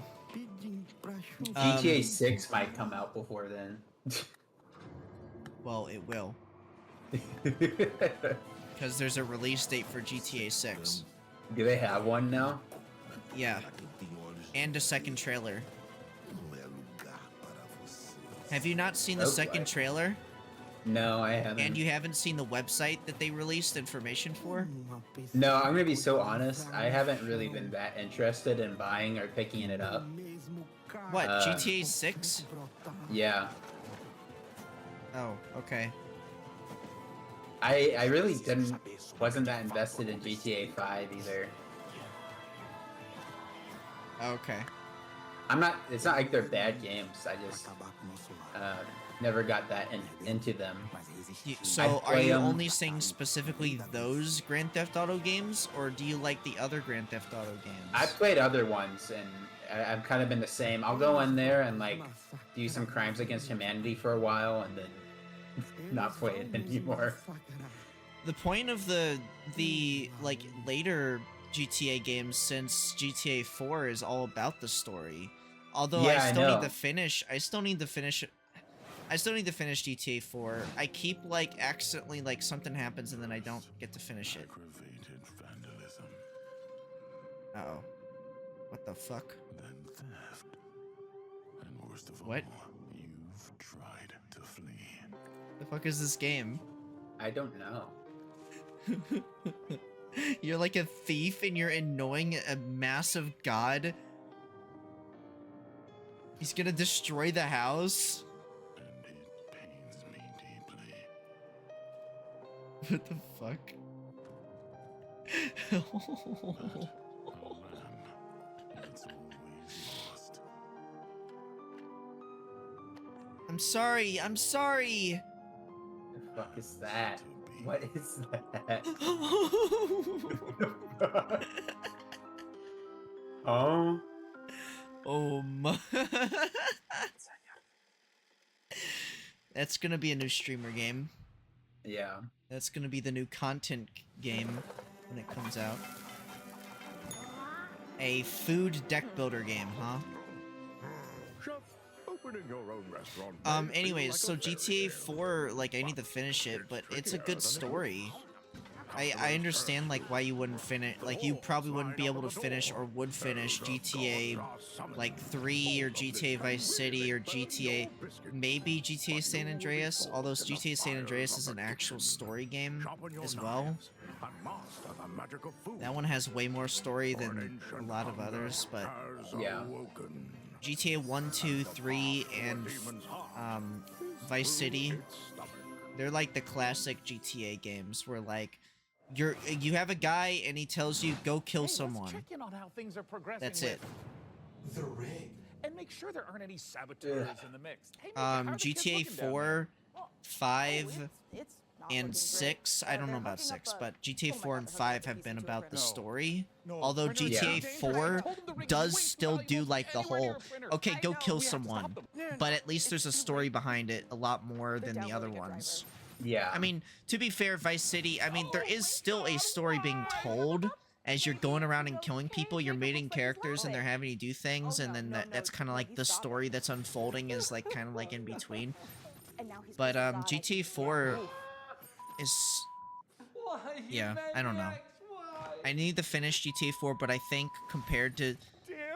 GTA 6 might come out before then. Well, it will. Because there's a release date for GTA 6. Do they have one now? Yeah. And a second trailer. Have you not seen the second trailer? No, I haven't. And you haven't seen the website that they released information for? No, I'm gonna be so honest. I haven't really been that interested in buying or picking it up. What, GTA 6? Yeah. Oh, okay. I really wasn't that invested in GTA 5 either. Okay. It's not like they're bad games. I just never got that into them. So, are you only saying specifically those Grand Theft Auto games, or do you like the other Grand Theft Auto games? I've played other ones, and I've kind of been the same. I'll go in there and like do some crimes against humanity for a while, and then not play it anymore. The point of the like later GTA games since GTA 4 is all about the story. Although Yeah, I still know. need to finish. I still need to finish GTA 4. I keep like accidentally like something happens and then I don't get to finish it. Uh oh. What the fuck? And worst of What? all, you've tried to flee. The fuck is this game? I don't know. You're like a thief and you're annoying a massive god. He's gonna destroy the house. Pains me deeply. What the fuck? It's always lost. I'm sorry. I'm sorry. The fuck is that? To be What is that? Oh. Oh my. That's gonna be a new streamer game. Yeah. That's gonna be the new content game when it comes out. A food deck builder game, huh? Chef, opening your own restaurant. may feel Anyways, like so a fairy GTA tale. 4, like, I need to finish it, but it's a good story. I understand, like, why you wouldn't finish, like, you probably wouldn't be able to finish or would finish GTA, like, 3 or GTA Vice City or GTA, maybe GTA San Andreas, although GTA San Andreas is an actual story game as well. That one has way more story than a lot of others, but yeah. GTA 1, 2, 3, and Vice City, they're like the classic GTA games where like you have a guy and he tells you go kill someone. Check in on how things are progressing. That's it. The rig. And make sure there aren't any saboteurs in the mix. Hey, Mika, how are the kids GTA looking down 4, there? 5, It's not and looking 6, great. I don't know They're about hooking up 6, a- but GTA oh my 4 God, and they're hooking 5 up a have PC been to a about the printer. story. No, Although printer is GTA dangerous. 4 I told them the rig is does way too still valuable do to like the anywhere near whole, a printer. okay, I go know, kill we have to stop someone, them. but at least there's a story behind it a lot more than the other ones. Yeah. I mean, to be fair, Vice City, I mean, there is still a story being told. As you're going around and killing people, you're meeting characters and they're having you do things, and then that's kind of like the story that's unfolding is like kind of like in between. But GTA 4 is, yeah, I don't know. I need to finish GTA 4, but I think compared to,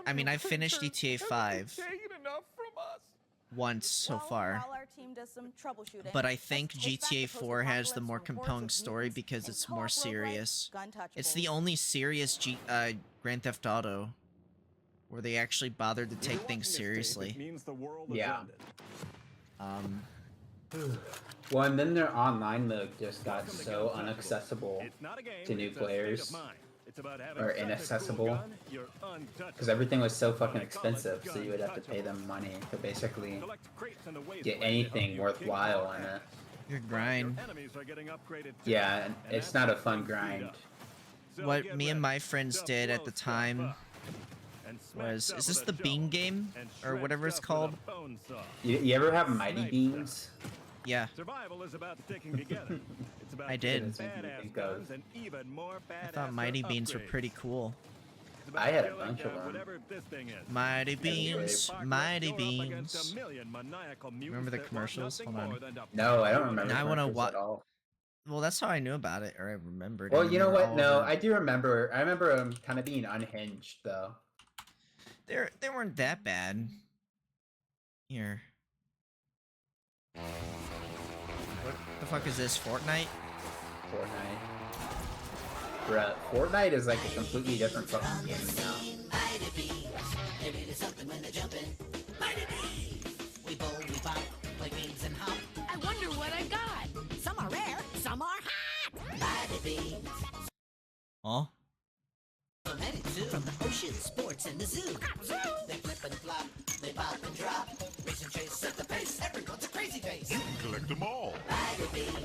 I mean, I've finished GTA 5 once so far. While our team does some troubleshooting, But I think let's take back GTA the 4 has the post-apocalypse more from hordes compelling of story mutants because and it's more co-op roguelike serious. Guntouchables. It's the only serious Grand Theft Auto where they actually bothered to take things seriously. Yeah. Well, and then their online mode just got so inaccessible to new players, or inaccessible, because everything was so fucking expensive, so you would have to pay them money to basically get anything worthwhile in it. Your grind. Yeah, and it's not a fun grind. What me and my friends did at the time was, is this the Bean game? Or whatever it's called? You ever have Mighty Beans? Yeah. Survival is about sticking together. It's about I did. badass guns and even more I badass thought Mighty Beans were upgrades. pretty cool. It's about I had a killing, bunch of them. whatever this thing is. Mighty Beans, Mighty You're up against Beans. a million maniacal mutants Remember the that want commercials? nothing Hold more on. than to No, I don't remember. Now I want to commercials watch. at all. Well, that's how I knew about it, or I remembered. Well, I you know remember what? all No, the- I do remember. I remember them kind of being unhinged, though. They weren't that bad. Here. What the fuck is this? Fortnite? Fortnite. Bruh, Fortnite is like a completely different fucking game now. I wonder what I got. Some are rare, some are hot. Oh? From the ocean, sports, and the zoo. They flip and flop, they pop and drop. Race and chase at the pace, everyone's a crazy face. You can collect them all. Mighty Beans,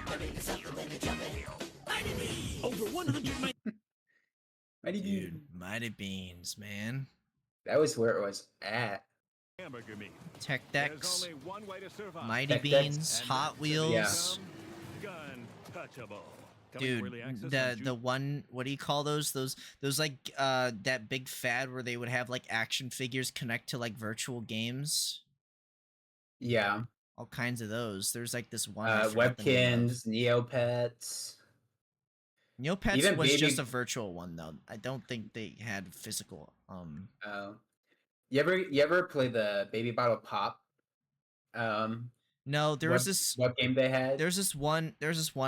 they're into something when they're jumping. Mighty Beans. Over 100 Mighty Dude, Mighty Beans, man. That was where it was at. hamburger meat. Tech There's Decks, only one way to survive. Mighty Tech Decks. Beans, And Hot that's Wheels. Gun touchable. Coming to Dude, early access the on June one, what do you call those? Those like that big fad where they would have like action figures connect to like virtual games. Yeah. All kinds of those. There's like this one. I forgot the name of. Webkins, Neopets. Neopets Even was Baby- just a virtual one though. I don't think they had physical. You ever play the Baby Bottle Pop? No, there was this. What game they had? There's this one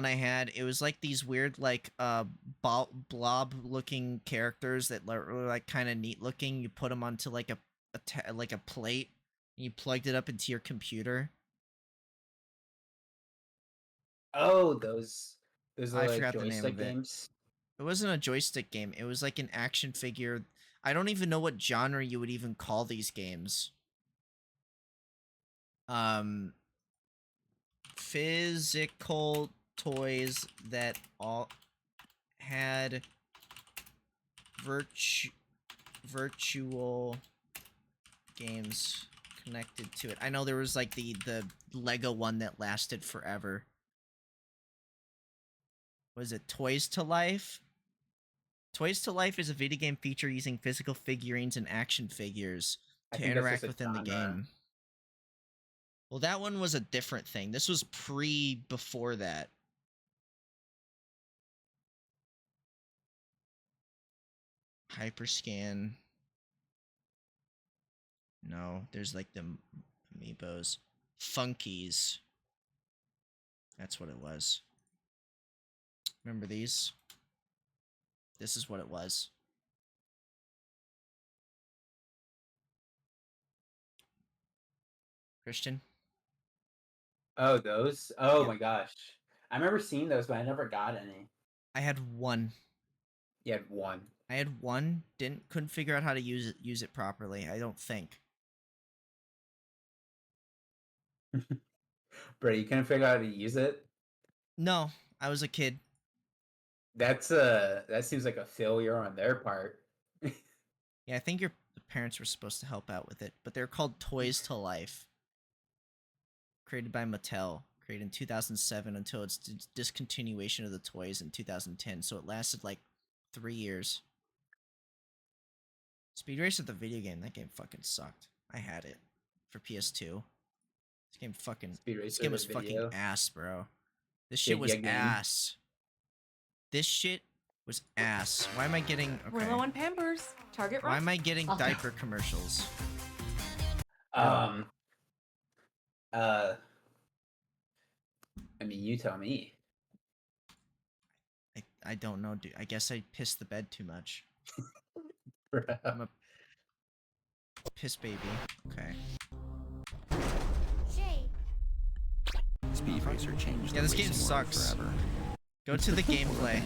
I had. It was like these weird like blob looking characters that were like kind of neat looking. You put them onto like a plate. And you plugged it up into your computer. Oh, those I like forgot the name joystick of it. games. It wasn't a joystick game. It was like an action figure. I don't even know what genre you would even call these games. Physical toys that all had virtual games connected to it. I know there was like the Lego one that lasted forever. Was it Toys to Life? Toys to Life is a video game feature using physical figurines and action figures to interact within the game. Well, that one was a different thing. This was before that. Hyperscan. No, there's like the Amiibos. Funkies. That's what it was. Remember these? This is what it was. Christian? Oh, those? Oh my gosh. I remember seeing those, but I never got any. I had one. You had one. I had one. Couldn't figure out how to use it properly. I don't think. Bro, you couldn't figure out how to use it? No, I was a kid. That seems like a failure on their part. Yeah, I think the parents were supposed to help out with it, but they're called Toys to Life. Created by Mattel, created in 2007 until its discontinuation of the toys in 2010, so it lasted like 3 years. Speed Racer, the video game, that game fucking sucked. I had it for PS2. This game fucking, this game was fucking ass, bro. This shit was ass. This shit was ass. Why am I getting... Okay. We're low on Pampers. Target. Why am I getting diaper commercials? I mean, you tell me. I don't know, dude. I guess I pissed the bed too much. Bruh. I'm a piss baby. Okay. Speed Racer changed. Yeah, this game sucks. Forever. Go to the gameplay.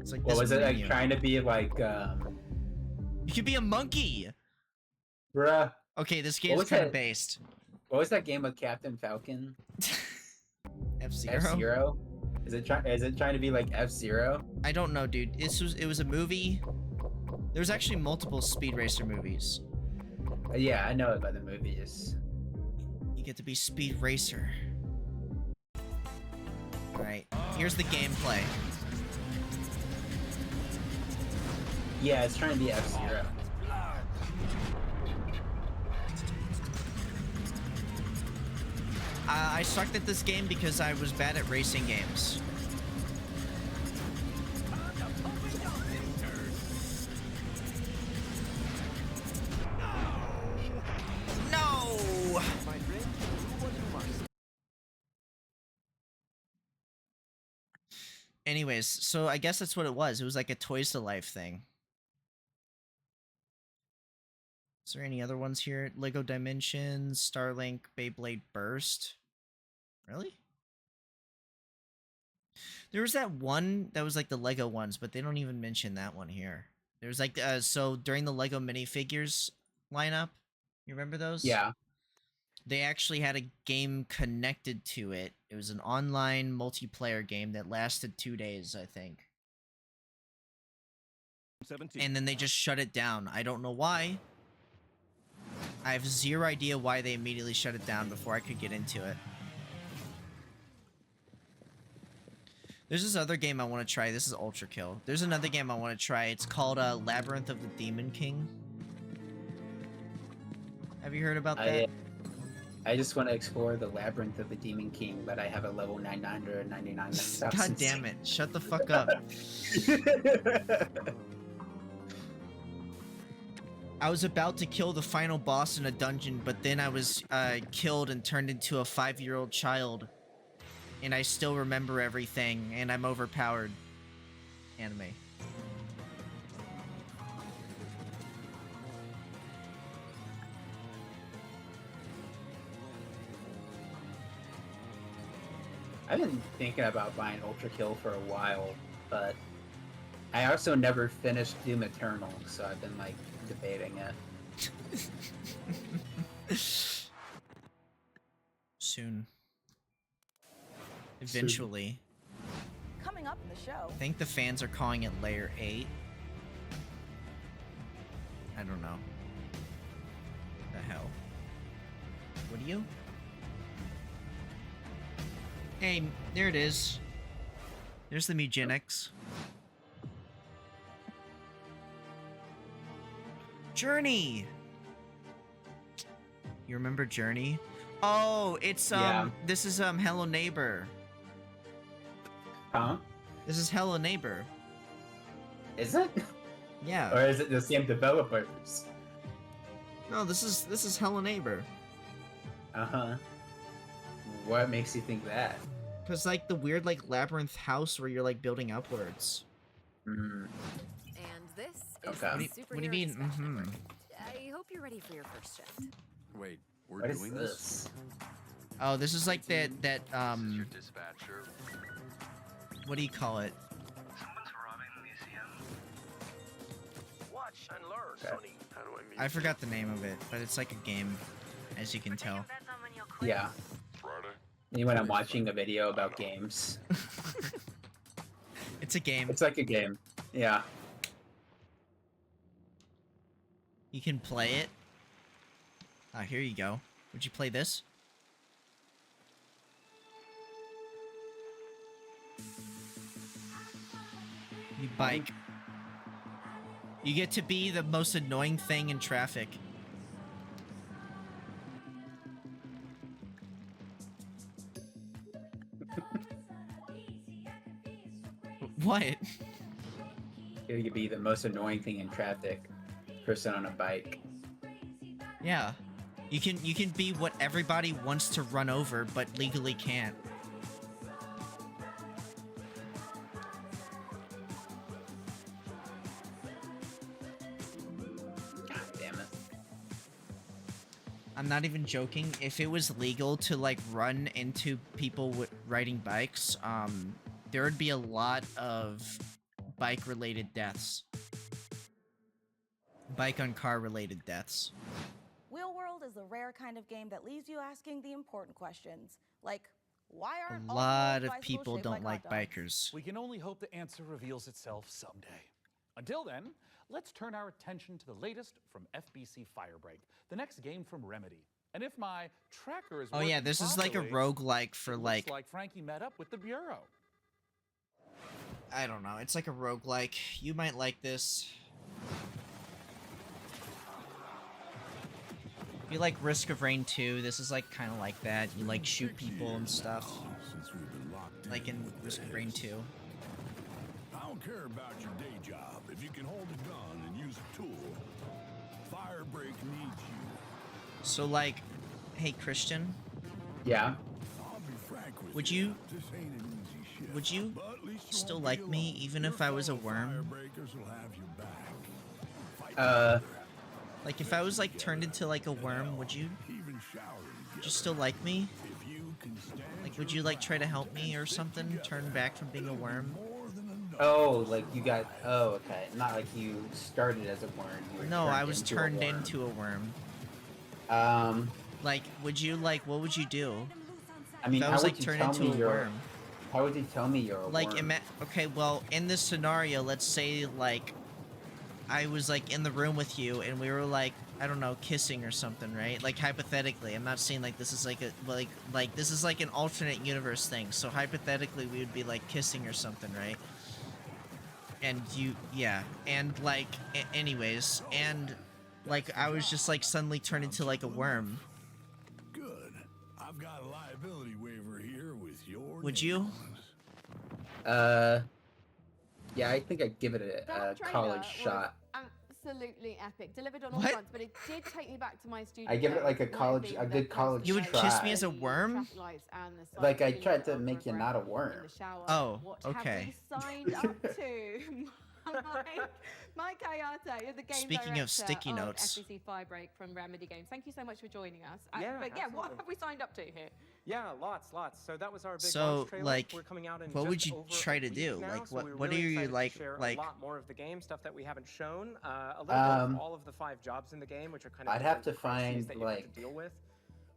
It's like What this was it like menu. trying to be like You could be a monkey. Bruh. Okay, this game's kind of based. What was that game with Captain Falcon? F-Zero? F-Zero? Is it trying to be like F-Zero? I don't know, dude. It was a movie. There's actually multiple Speed Racer movies. Yeah, I know about the movies. You get to be Speed Racer. Alright, here's the gameplay. Yeah, it's trying to be F-Zero. I sucked at this game because I was bad at racing games. No! Anyways, so I guess that's what it was. It was like a Toys to Life thing. Is there any other ones here? Lego Dimensions, Starlink, Beyblade Burst. Really? There was that one that was like the Lego ones, but they don't even mention that one here. There's like, so during the Lego minifigures lineup, you remember those? Yeah. They actually had a game connected to it. It was an online multiplayer game that lasted 2 days, I think. 17. And then they just shut it down. I don't know why. I have zero idea why they immediately shut it down before I could get into it. There's this other game I want to try. This is Ultra Kill. There's another game I want to try. It's called Labyrinth of the Demon King. Have you heard about that? I just want to explore the Labyrinth of the Demon King, but I have a level 999. God damn it. Shut the fuck up. I was about to kill the final boss in a dungeon, but then I was killed and turned into a 5-year-old child. And I still remember everything, and I'm overpowered. Anime. I've been thinking about buying Ultra Kill for a while, but I also never finished Doom Eternal, so I've been like debating it. soon. Eventually. Coming up in the show. I think the fans are calling it Layer 8. I don't know. The hell? What are you? Hey, there it is. There's the Mugenics. Journey! You remember Journey? Oh, it's Yeah. this is Hello Neighbor. Huh? This is Hello Neighbor. Is it? Yeah. Or is it the same developers? No, this is Hello Neighbor. Uh-huh. What makes you think that? Cause like the weird like labyrinth house where you're like building upwards. Mm. And this is Okay. What do you mean? Mm-hmm. I hope you're ready for your first shift. Wait, we're What is doing this? Oh, this is like that Dispatcher. what do you call it? Watch and learn, Sonny. How do I mean? I forgot the name of it, but it's like a game, as you can tell. Yeah. And when I'm watching a video about games. It's a game. It's like a game. Yeah. You can play it. Ah, here you go. Would you play this? You bike. You get to be the most annoying thing in traffic. What? You could be the most annoying thing in traffic. Person on a bike. Yeah. You can be what everybody wants to run over but legally can't. God damn it. I'm not even joking. If it was legal to like run into people riding bikes, there would be a lot of bike related deaths. Bike on car related deaths. Wheel World is the rare kind of game that leaves you asking the important questions, like why A aren't all lot the of world's people bicycles shaped don't like hot dogs? bikers. We can only hope the answer reveals itself someday. Until then, let's turn our attention to the latest from FBC Firebreak, the next game from Remedy. And if my tracker is Oh yeah, working this is like a properly, roguelike for it like looks like Frankie met up with the Bureau. I don't know. It's like a roguelike. You might like this. If you like Risk of Rain 2, this is like kind of like that. You like shoot people and stuff. Like in Risk of Rain 2. I don't care about your day job if you can hold a gun and use a tool. Firebreak needs you. So like, hey Christian, Yeah. I'll be frank with would you this ain't an easy shift, would you but at least you still won't like be me alone. even Your if I was a fellow worm? Firebreakers will have your back. Like if I was like turned into like a worm, would you still like me? Like would you like try to help me or something? Turn back from being a worm? Oh, like you got. Oh, okay. Not like you started as a worm. You were No, turned I was into a turned worm. into a worm. Like, would you like? What would you do? I mean, if I how was would like you turned tell into me a you're? worm. How would you tell me you're a Like, worm? okay, well, in this scenario, let's say like I was like in the room with you and we were like, I don't know, kissing or something, right? Like hypothetically, I'm not saying like this is like a like this is like an alternate universe thing. So hypothetically, we would be like kissing or something, right? And you, yeah, and like, anyways, and like I was just like suddenly turned into like a worm. Good. I've got a liability waiver here with your. Would you? Yeah, I think I'd give it a That trailer college was shot. Absolutely epic. Delivered on all What? fronts, but it did take me back to my studio. I give it like a days, college, being a the good college You would try. kiss me as a worm? traffic lights and the Like I sights tried to of make you regret not a in worm. the shower. Oh, What okay. have we signed up to? Mike Kayata, you're the game Speaking of director sticky of notes. FBC Firebreak from Remedy Games. Thank you so much for joining us. Yeah, but yeah, what absolutely. have we signed up to here? Yeah, lots. So that was our big So, launch trailer. like, We're coming out in what just would you over try a to week do? now, Like, so what- we're what really are you, excited to like- share like- a lot more of the game, stuff that we haven't shown. A little bit of all of the 5 jobs in the game, which are kind of I'd have different to crises find, that you like- have to deal with.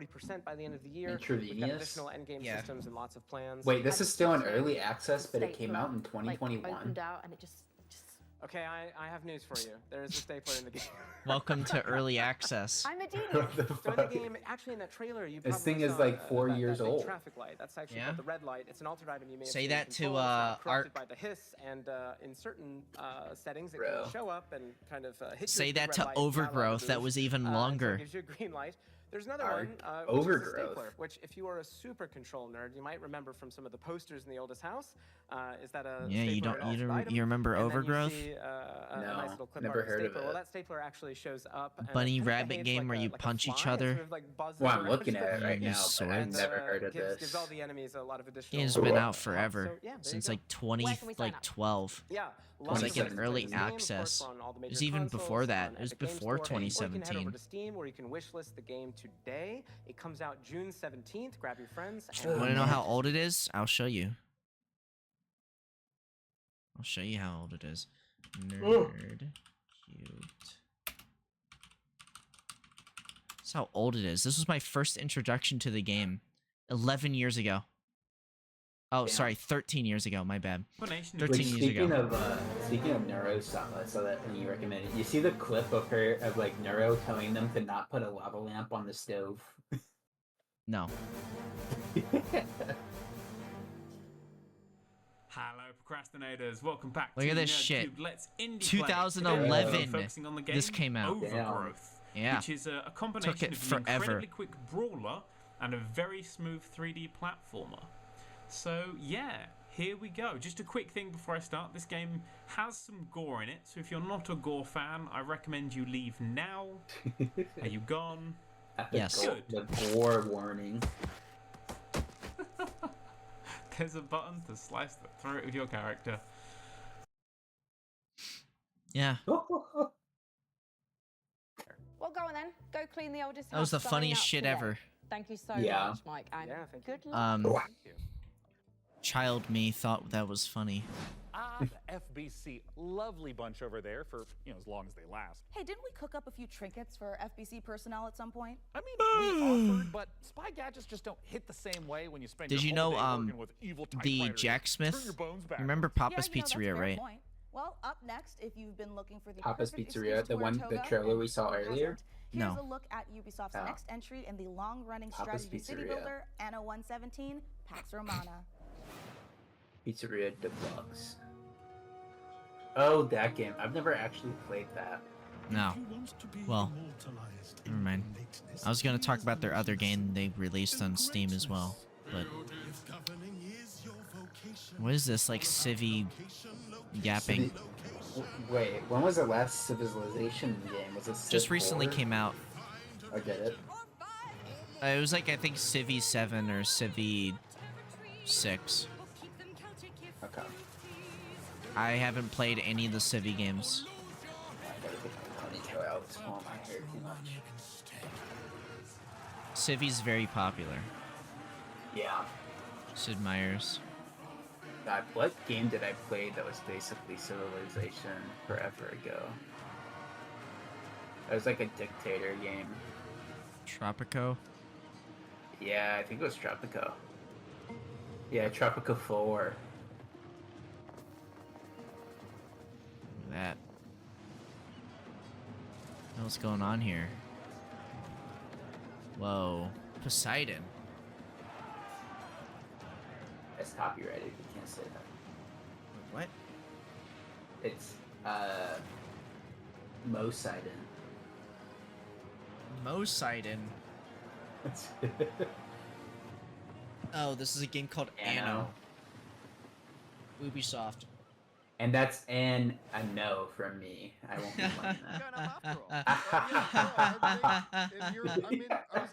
40% by the end of the year. We've got Intravenous? additional endgame Yeah. systems and lots of plans. Wait, this is still in early Like, access, but it stapler, came out in like, 2021. opened out and it just Okay, I have news for you. There is a stapler in the game. Welcome to early access. I'm a genius. What the So in the fuck? game, actually in that trailer, you This probably thing is saw, like 4 that years big old. traffic light. That's actually Yeah? called the red light. It's an alter drive, and you may have Say seen that the to, controls that are corrupted Art- by the hiss, and in certain settings, it Bro. can show up and kind of hit you Say with the that red to light, battle Overgrowth. out That of was boost. even So longer. it gives you a green light. There's another Art- one, which is a Overgrowth. stapler, which if you are a super control nerd, you might remember from some of the posters in the oldest house. Is that a Yeah, you stapler don't. an You, alternate you remember item? And then Overgrowth? You see, a No, nice little clip never art heard of stapler. it. Well, that stapler actually shows up. and it Bunny kind of rabbit behaves game like where a- you like a punch fly. each It other. sort of, like, buzzes Well, I'm around looking you. at it right You now, use but I've swords. never heard of gives this. all the enemies a lot of additional. Game's been out So, forever, yeah, there you since go. like 20, Where can we sign like up? 12. Yeah, It was like in 2017. early Steam, of course, access. on all the It major was even consoles, before that. on It was Epic Game before Store, or you can head over 2017. to Steam, where you can wishlist the game today. It comes out June 17th. Grab your friends. Want to know how old it is? I'll show you. I'll show you how old it is. Nerd cute. That's how old it is. This was my first introduction to the game. 11 years ago. Oh, Damn. sorry, 13 years ago. My bad. Explanation. 13 Wait, years speaking ago. of Neuro stuff, I saw that and you recommended. You see the clip of her of like Neuro telling them to not put a lava lamp on the stove. No. Hello, procrastinators. Welcome back Look to at this Nerd shit. Cube. Let's indie 2011, play. Today, focusing on the game this came out. Overgrowth, Yeah. which is a combination it of an forever. incredibly quick brawler and a very smooth 3D platformer. So yeah, here we go. Just a quick thing before I start. This game has some gore in it, so if you're not a gore fan, I recommend you leave now. Are you gone? Yes. The gore warning. There's a button to slice the throat of your character. Yeah. Well, go on then. Go clean the oldest That was house. the Signing funniest up shit today. ever. Thank you so Yeah. much, Mike. And good luck. Child me thought that was funny. The FBC, lovely bunch over there for as long as they last. Hey, didn't we cook up a few trinkets for FBC personnel at some point? I mean, we offered, but spy gadgets just don't hit the same way when you spend Did your you whole know day working with evil the typewriters. Jack Turn Smith? your bones You back. remember Papa's that's a Pizzeria, fair right? point. Well, up next, if you've been looking for the Papa's perfect Pizzeria, excuse to wear the toga trailer and we saw Hazard, earlier? Here's No. a look at Ubisoft's Oh. next entry in the long-running Papa's strategy city Pizzeria. builder, Anno 117, Pax Romana. Pizzeria Deluxe. Oh, that game. I've never actually played that. No. Well, never mind. I was gonna talk about their other game they released on Steam as well, but what is this, like Civi yapping? Wait, when was the last Civilization game? Was it Just Civ recently 4? came out. I get it. It was like I think Civi 7 or Civi 6. Okay. I haven't played any of the Civi games. I gotta get my ponytail out. It's pulling my hair too much. Civi's very popular. Yeah. Sid Meier's. God, what game did I play that was basically Civilization forever ago? It was like a dictator game. Tropico. Yeah, I think it was Tropico. Yeah, Tropico 4. That. What's going on here? Whoa. Poseidon. It's copyrighted, you can't say that. What? It's, Moseidon. Moseidon. Oh, this is a game called Anno. Ubisoft. And that's a no from me. I won't be playing that.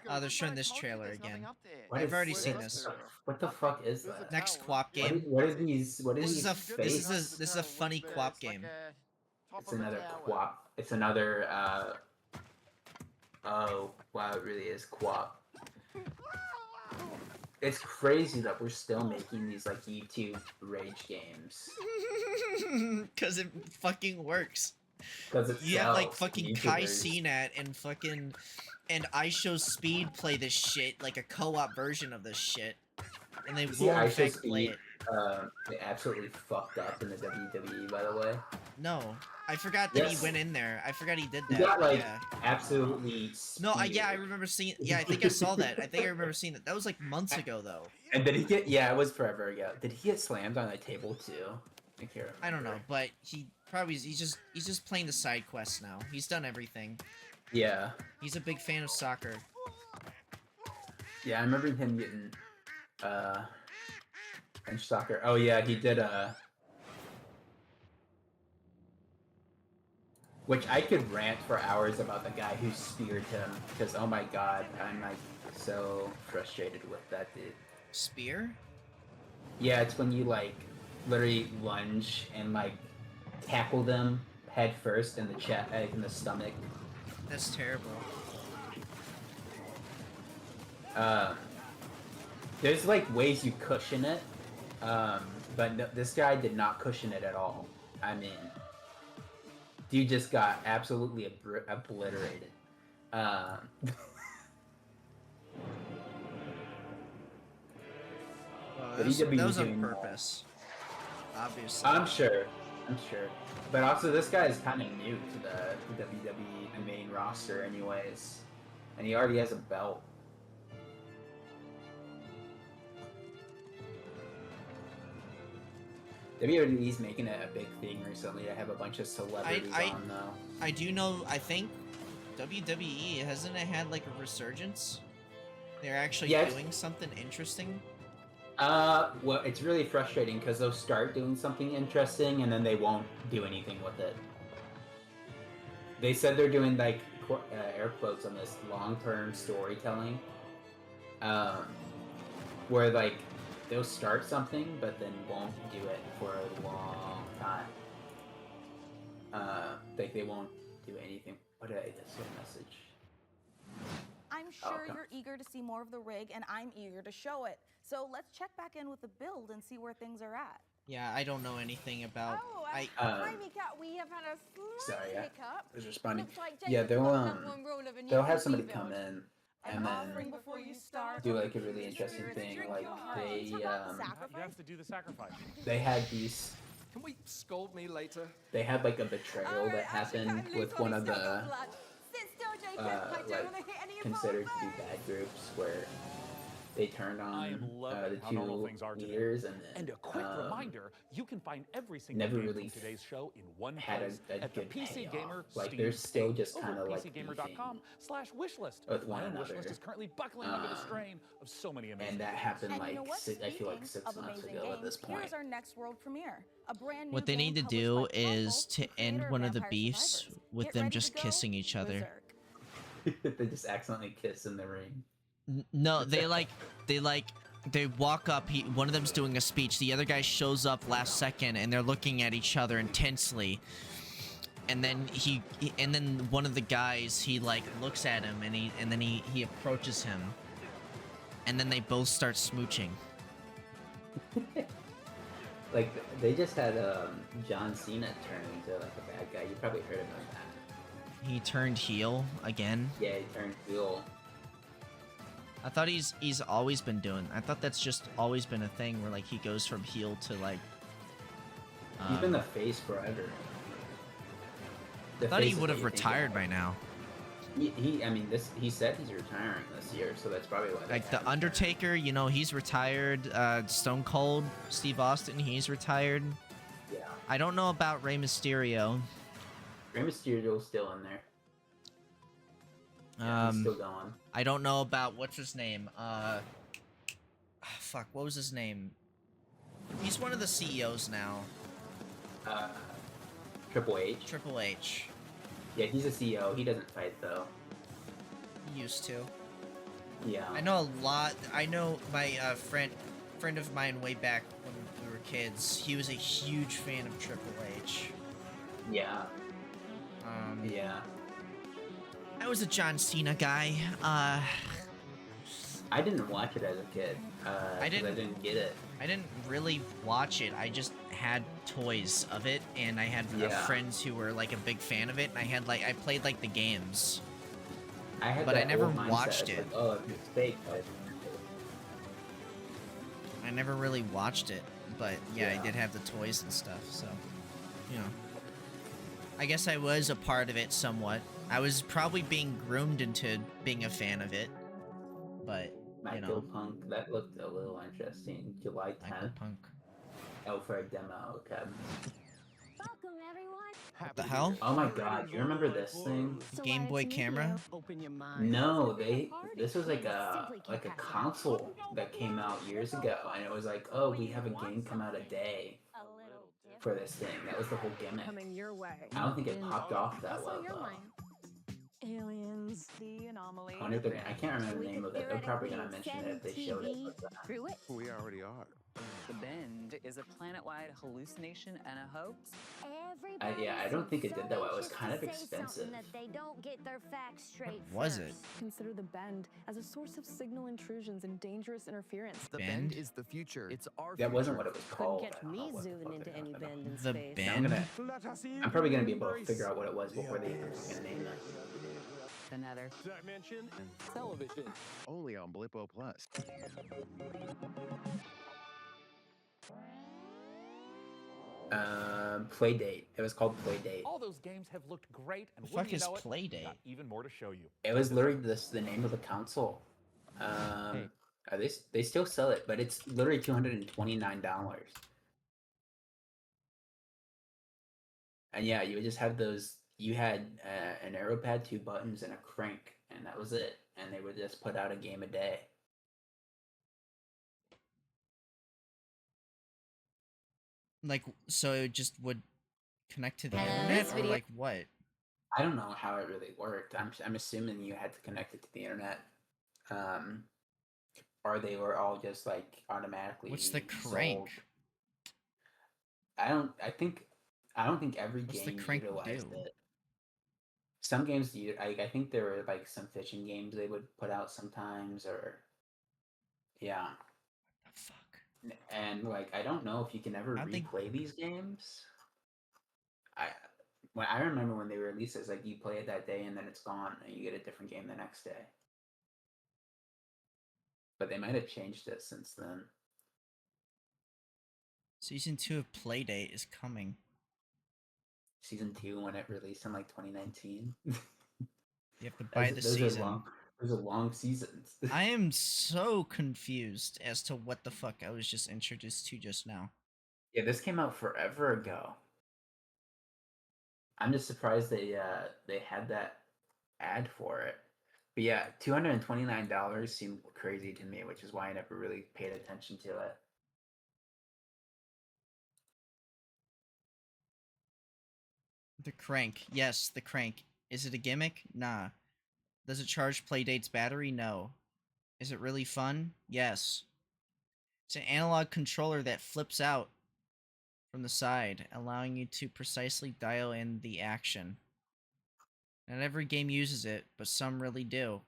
Oh, they're showing this trailer again. What I've is- already what seen is- this. What the fuck is that? Next QWOP game. What is these? What is This is these? this is a funny QWOP game. It's another QWOP. It's another. Oh wow! It really is QWOP. It's crazy that we're still making these like YouTube rage games. Cause it fucking works. Because it You have like sells. fucking Kai YouTubers. CNET and fucking and iShowSpeed play this shit, like a co-op version of this shit. And they See, will in I fact play it. They absolutely fucked up in the WWE, by the way. No. I forgot that Yes. he went in there. I forgot he did He that. got like yeah. absolutely. No, I speared. remember seeing. Yeah, I think I saw that. I think I remember seeing that. That was like months ago, though. And did he get? Yeah, it was forever ago. Did he get slammed on a table too? I can't remember. I don't know, but he's just playing the side quests now. He's done everything. Yeah. He's a big fan of soccer. Yeah, I remember him getting. French soccer. Oh yeah, he did which I could rant for hours about the guy who speared him, because oh my god, I'm like so frustrated with that dude. Spear? Yeah, it's when you like literally lunge and like tackle them head first in the chest, in the stomach. That's terrible. There's like ways you cushion it, but no, this guy did not cushion it at all. I mean, dude just got absolutely obliterated. That was on purpose. Obviously. I'm sure. But also, this guy is kind of new to the WWE main roster, anyways, and he already has a belt. WWE's making it a big thing recently to have a bunch of celebrities on, though. I do know. I think WWE hasn't it had like a resurgence? They're actually doing something interesting. Well, it's really frustrating because they'll start doing something interesting and then they won't do anything with it. They said they're doing like air quotes on this long-term storytelling, where like they'll start something but then won't do it for a long time. Like they won't do anything. What did I just say? Message. I'm sure you're eager to see more of the rig, and I'm eager to show it. So let's check back in with the build and see where things are at. Yeah, I don't know anything about. Hi, Mika. We have had a slight hiccup. I was responding. Looks like Yeah, Jacob got one rule of a new they'll have PC somebody build. come in An and offering then before you start. do like a really interesting thing. Like You have to do the sacrifice. they had these. Can we scold me later? They had like a betrayal that happened with one of the like considered to be bad groups where they turned on the two leaders And a quick reminder, you can find every single never game really from today's show in one had place a at the good PC payoff. Gamer Like Steam they're still store just over kind of like PCGamer.com/wishlist. with one My own another. wishlist is currently buckling under the strain of so many amazing And that games. happened And you like know what? I feel like Speaking 6 of months amazing ago at games, this point. here's our next world premiere. A brand new What they game need to published do by Puzzle, is to end creator of one of the Vampire beefs Survivors. with Get them ready just to go kissing each other. berserk. They just accidentally kiss in the ring. No, they walk up. One of them's doing a speech. The other guy shows up last second, and they're looking at each other intensely. And then then one of the guys, he like looks at him, and then he approaches him, and then they both start smooching. Like they just had John Cena turn into like a bad guy. You probably heard about that. He turned heel again. Yeah, he turned heel. I thought he's always been doing. I thought that's just always been a thing where like he goes from heel to like. He's been the face forever. I thought he would have retired by now. I mean, he said he's retiring this year, so that's probably why. Like the Undertaker, you know, he's retired. Stone Cold, Steve Austin, he's retired. Yeah. I don't know about Rey Mysterio. Rey Mysterio's still in there. Yeah, he's still going. I don't know about what's his name. Fuck, what was his name? He's one of the CEOs now. Triple H. Triple H. Yeah, he's a CEO. He doesn't fight though. He used to. Yeah. I know a lot. I know my friend of mine way back when we were kids. He was a huge fan of Triple H. Yeah. Yeah. I was a John Cena guy. I didn't watch it as a kid. I didn't get it. I didn't really watch it. I just had toys of it, and I had friends who were like a big fan of it, and I played like the games. But I never watched it. Like, oh, it's fake. I never really watched it, but yeah, I did have the toys and stuff. So, you know, I guess I was a part of it somewhat. I was probably being groomed into being a fan of it, but you know. Michael Punk, that looked a little interesting. July 10th. Michael Punk. Oh, for a demo, okay. Welcome, everyone. What the hell? Oh my god, you remember this thing? Game Boy camera? No, this was like a console that came out years ago, and it was like, oh, we have a game come out a day for this thing. That was the whole gimmick. Coming your way. I don't think it popped off that well though. Aliens, the anomaly. I wonder if I can't remember the name of it. They're probably gonna mention it if they showed it. Through it. We already are. The Bend is a planet-wide hallucination and a hoax. Yeah, I don't think it did that well. It was kind of expensive. They don't get their facts straight. What was it? Consider the Bend as a source of signal intrusions and dangerous interference. The Bend is the future. It's our That wasn't what it was Couldn't called. catch me zooming into any bend in The space. Bend? I'm probably gonna be able to figure out what it was before they gonna name it. Another dimension television. only on Blippo Plus. Playdate. It was called Playdate. All those games have looked great, and The wouldn't fuck you is know it, Playdate? got even more to show you. It was literally the name of the console. They still sell it, but it's literally $229. And yeah, you would just have those. You had an arrow pad, 2 buttons, and a crank, and that was it. And they would just put out a game a day. Like, so it just would connect to the internet, or like what? I don't know how it really worked. I'm assuming you had to connect it to the internet, or they were all just like automatically. What's the crank? sold. I don't think every What's the game crank utilized do? it. Some games I think there were like some fishing games they would put out sometimes, or yeah. What the fuck? And like I don't know if you can ever How'd they- replay these games. I remember when they were released, it's like you play it that day and then it's gone, and you get a different game the next day. But they might have changed it since then. Season 2 of Playdate is coming. Season 2 when it released in like 2019. You have to buy the Those season. Those are long seasons. I am so confused as to what the fuck I was just introduced to just now. Yeah, this came out forever ago. I'm just surprised they had that ad for it. But yeah, $229 seemed crazy to me, which is why I never really paid attention to it. The crank. Yes, the crank. Is it a gimmick? Nah. Does it charge Playdate's battery? No. Is it really fun? Yes. It's an analog controller that flips out from the side, allowing you to precisely dial in the action. Not every game uses it, but some really do.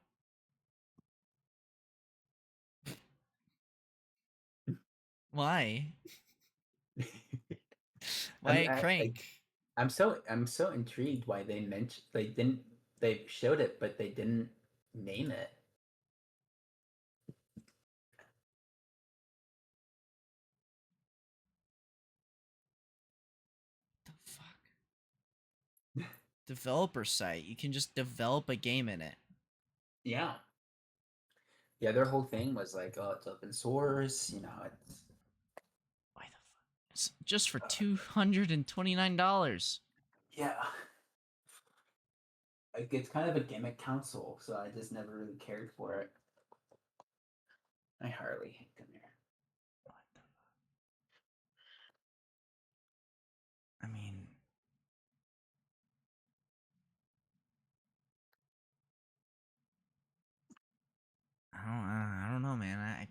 Why? Why a crank? I'm so intrigued why they mentioned they showed it but they didn't name it. Developer site. You can just develop a game in it. Yeah. Yeah, their whole thing was like, oh, it's open source, it's It's just for $229. yeah. Like it's kind of a gimmick console, so I just never really cared for it. I hardly hate them here. I mean, I don't know, man. I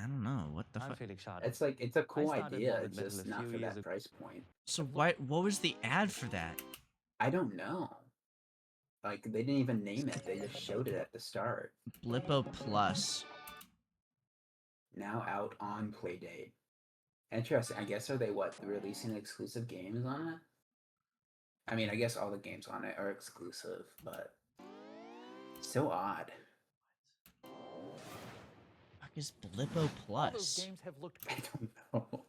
don't know what the fuck. It's like it's a cool idea, it's just not for that price point. So what was the ad for that? I don't know. Like they didn't even name it; they just showed it at the start. Blippo Plus. Now out on Playdate. Interesting. I guess are they releasing exclusive games on it? I mean, I guess all the games on it are exclusive, but so odd. What is Blippo Plus? All those games have looked. I don't know.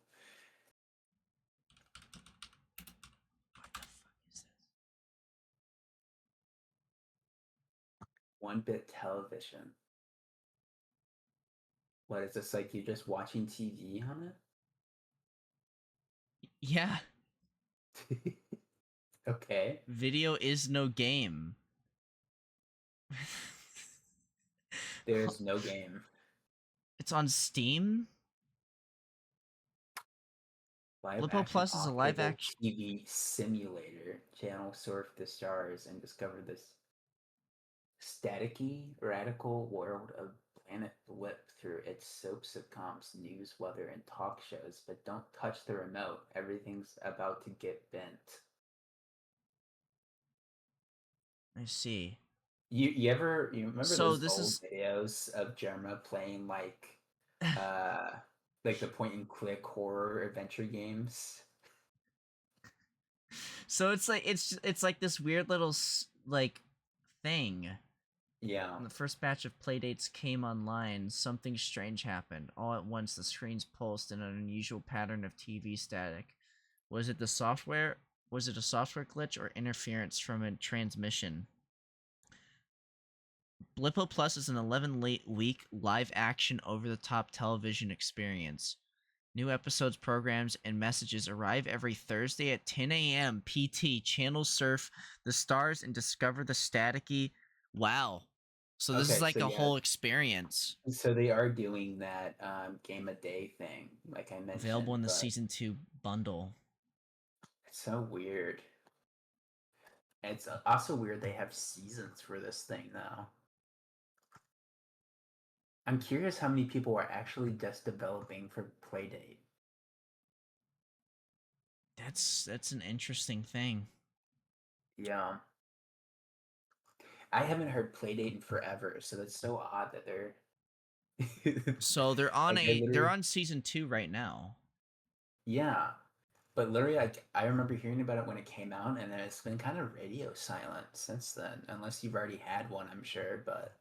One-bit television. What is this like? You're just watching TV on it? Yeah. Okay. Video is no game. There's no game. It's on Steam. Live Blippo action Plus is a live off-cable action. TV simulator. Channel surf the stars and discover this staticky, radical world of Planet Blip through its soap sitcoms, news, weather, and talk shows. But don't touch the remote. Everything's about to get bent. I see. You remember So those this old is videos of Jerma playing like the point and click horror adventure games? so it's like this weird little like thing. Yeah. When the first batch of playdates came online, something strange happened. All at once, the screens pulsed in an unusual pattern of TV static. Was it the software? Was it a software glitch or interference from a transmission? Blippo Plus is an 11-week live-action over-the-top television experience. New episodes, programs, and messages arrive every Thursday at 10 a.m. PT. Channel surf the stars and discover the staticky. Wow. So this is Okay, like so a yeah. whole experience. So they are doing that game a day thing, like I mentioned. Available in the but season 2 bundle. It's so weird. And it's also weird they have seasons for this thing now. I'm curious how many people are actually just developing for Playdate. That's an interesting thing. Yeah. I haven't heard Playdate in forever, so that's so odd that they're So they're on Like, they they're literally- on season 2 right now. Yeah. But literally, I remember hearing about it when it came out, and then it's been kind of radio silent since then, unless you've already had one, I'm sure. But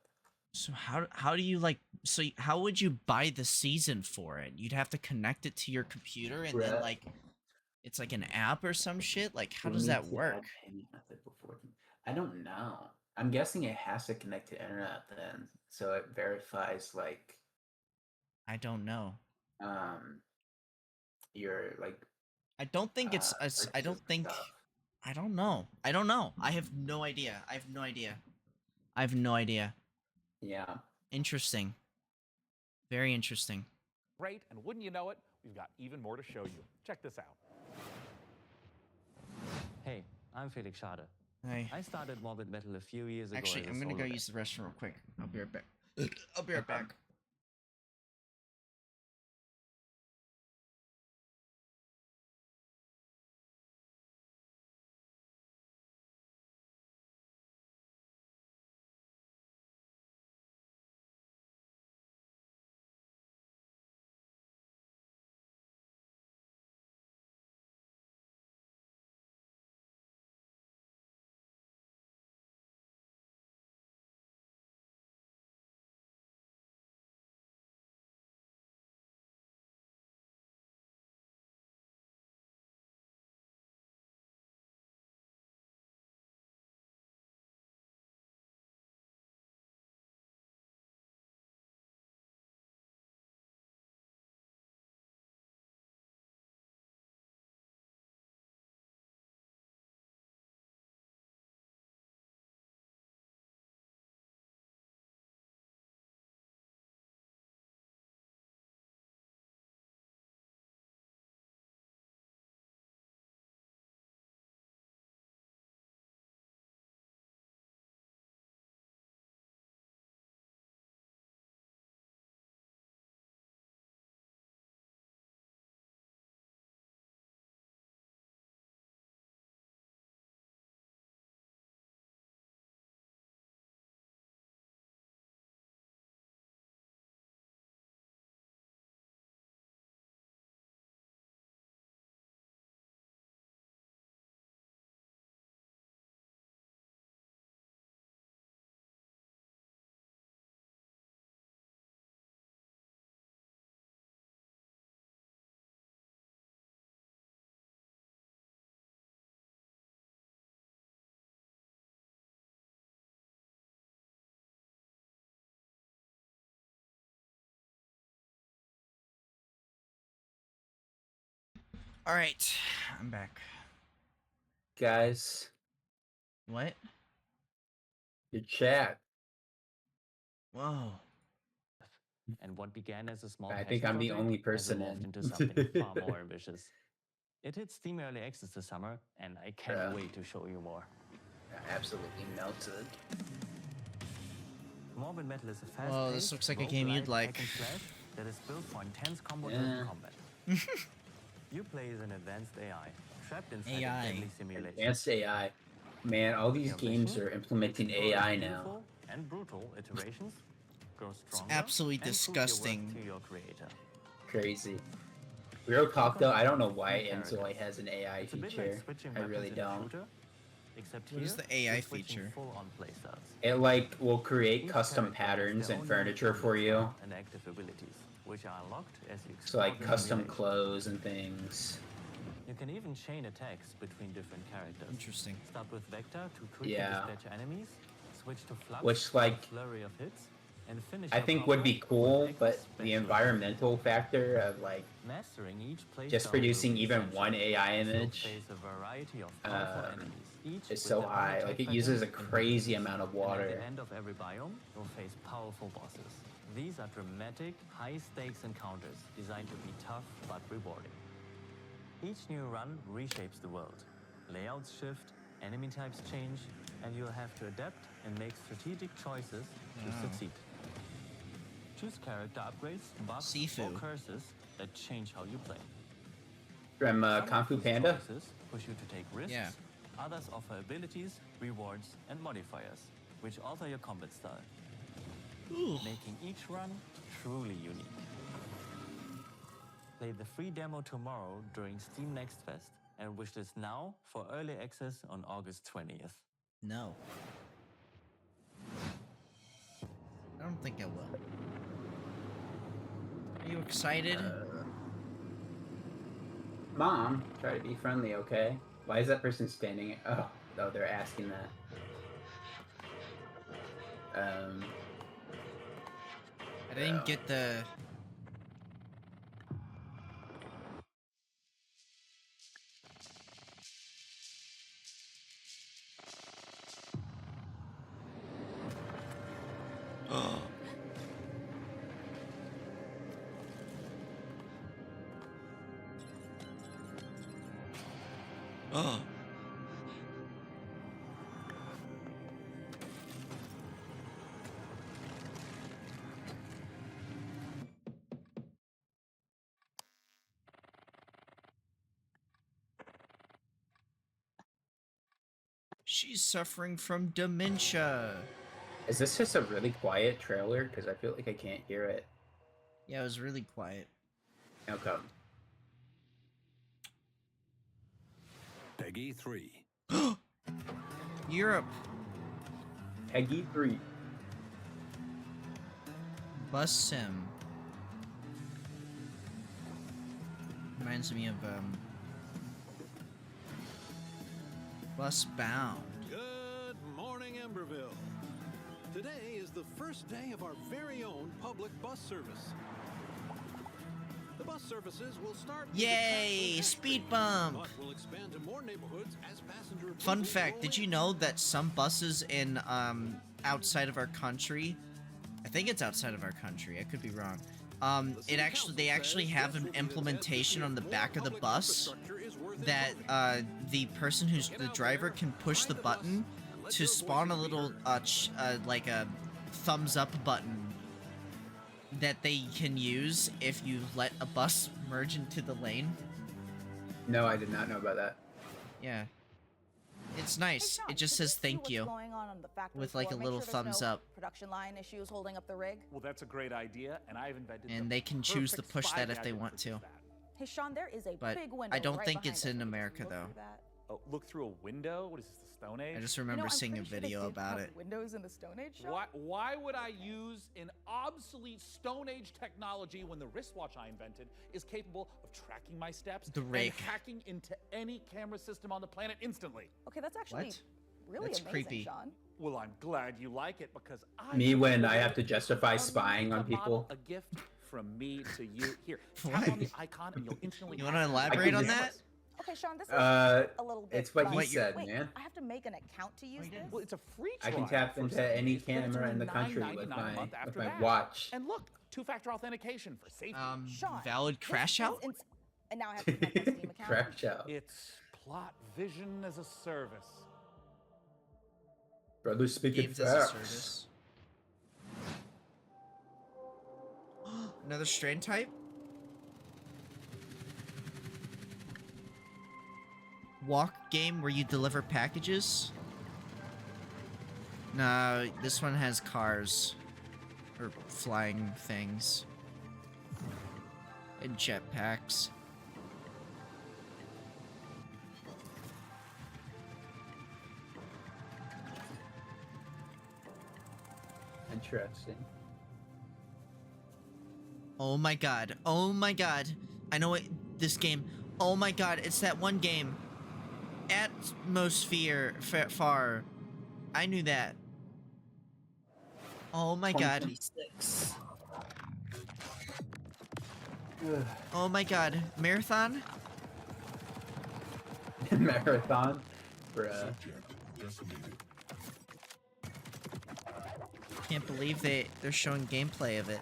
So how do you how would you buy the season for it? You'd have to connect it to your computer and then Right. like it's like an app or some shit? Like how you does need that to work? have payment method before. I don't know. I'm guessing it has to connect to internet then, so it verifies like I don't know. your like. I don't think it's I don't think I don't know. I don't know. I have no idea. I have no idea. I have no idea. Yeah. Interesting. Very interesting. Great, and wouldn't you know it, we've got even more to show you. Check this out. Hey, I'm Felix Schade. Hi. I started Morbid Metal a few years ago. Actually, as a I'm gonna solo go band. use the restroom real quick. I'll be right back. I'll be right back. All right, I'm back. guys. What? Your chat. Whoa. And what began as a small I passion think I'm the project only has person evolved in. into something far more ambitious. It hits Steam Early Access this summer, and I can't wait to show you more. Absolutely melted. Morbid Metal is a fast Well, this looks like a game you'd like. That is built for intense combo Yeah. combat. You play as an advanced AI, trapped inside AI. a deadly simulation. Advanced AI. Man, all these games are implementing AI now. Beautiful and brutal iterations grow stronger. absolutely and prove your worth disgusting. to your creator. Crazy. Real talk though, I don't know why Enzoi has an AI It's a bit like feature. switching I weapons really in a don't. shooter, except What here, is the AI you're switching feature? full-on playstyles. It like will create Each custom character has patterns their and own furniture unique for you. profile and active abilities, which are unlocked as you So explore like the custom simulation. clothes and things. You can even chain attacks between different characters. Interesting. Start with Vector to quickly Yeah. dispatch your enemies, switch to Flux Which, for a like, flurry of hits, and finish I your think would be combo cool, with but Echo's the special environmental factor of like Mastering each playstyle just will producing be even essential, one AI as you'll image face a variety of powerful enemies, each is with so their own high. attack Like it patterns uses a and crazy amount of And at water. the end of every biome, you'll face powerful bosses. These are dramatic, high-stakes encounters designed to be tough but rewarding. Each new run reshapes the world. Layouts shift, enemy types change, and you'll have to adapt and make strategic choices to Wow. succeed. Choose character upgrades, buffs, or Sifu. curses that change how you play. From Some Kung of Fu these Panda? choices push you to take risks. Yeah. Others offer abilities, rewards, and modifiers, which alter your combat style, making each run truly unique. Play the free demo tomorrow during Steam Next Fest and wishlist now for early access on August 20th. No. I don't think I will. Are you excited? Mom, try to be friendly, okay? Why is that person standing? Oh, they're asking that. I didn't get the. Oh. She's suffering from dementia. Is this just a really quiet trailer? Because I feel like I can't hear it. Yeah, it was really quiet. Okay. Peggy 3. Europe. Peggy 3. Bus sim. Reminds me of Bus Bound. Good morning, Emberville. Today is the first day of our very own public bus service. The bus services will start with the Yay! Castle Speed Factory, bump! but will expand to more neighborhoods as passenger Fun approvals fact, roll did in. you know that some buses in outside of our country, I think it's outside of our country, I could be wrong. They actually have an implementation on the back of the bus that the person who's the driver can push the button to spawn a little like a thumbs up button that they can use if you let a bus merge into the lane. No, I did not know about that. Yeah. It's nice. It just says thank you. With like a little thumbs up. Production line issues holding up the rig. Well, that's a great idea, and I've invented. And the they can choose to perfect push spy that if they gadget want for to. that. Hey, Sean, there is a But big window. I don't right think behind it's us. in Can you America look though. through that? Oh, look through a window? What is this, the Stone Age? I just remember I'm seeing a pretty sure they video did about have it. Windows in the Stone Age, Sean? Why would I use an obsolete Stone Age technology when the wristwatch I invented is capable of tracking my steps The rake. and hacking into any camera system on the planet instantly? Okay, that's actually What? really That's amazing, creepy. Sean. Well, I'm glad you like it because I Me when I created have to justify a spying on model, people. a gift from me to you. Here, What? tap on the icon and you'll instantly. You want to access elaborate I on can that? Okay, Sean, this is Uh, a little bit. it's what he fuzzy. said, Wait, man. I have to make an account to use this. Well, it's a free I trial. can tap for into 7 any days, but it's camera in only the country $9.99 with a my month after that. watch. And look, two-factor authentication for safety. Sean, Valid crash out? And now I have to connect my Steam account. Crash out. It's Plot Vision as a service. Brother speaking Games as a facts. service. Another strain type? Walk game where you deliver packages? No, this one has cars. Or flying things. And jetpacks. Interesting. Oh my god. Oh my god. I know it. This game. Oh my god. It's that one game. Atmosphere far. I knew that. Oh my god. 2026. Oh my god. Marathon? Marathon? Bruh. Can't believe they're showing gameplay of it.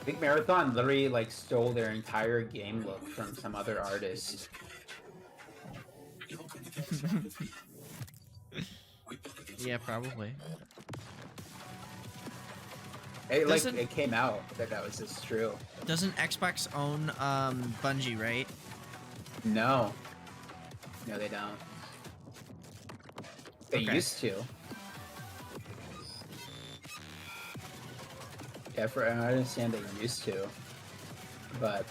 I think Marathon literally like stole their entire game look from some other artist. Yeah, probably. It like Doesn't- it came out that was just true. Doesn't Xbox own Bungie, right? No. No, they don't. They Okay. used to. Yeah, I understand they used to, but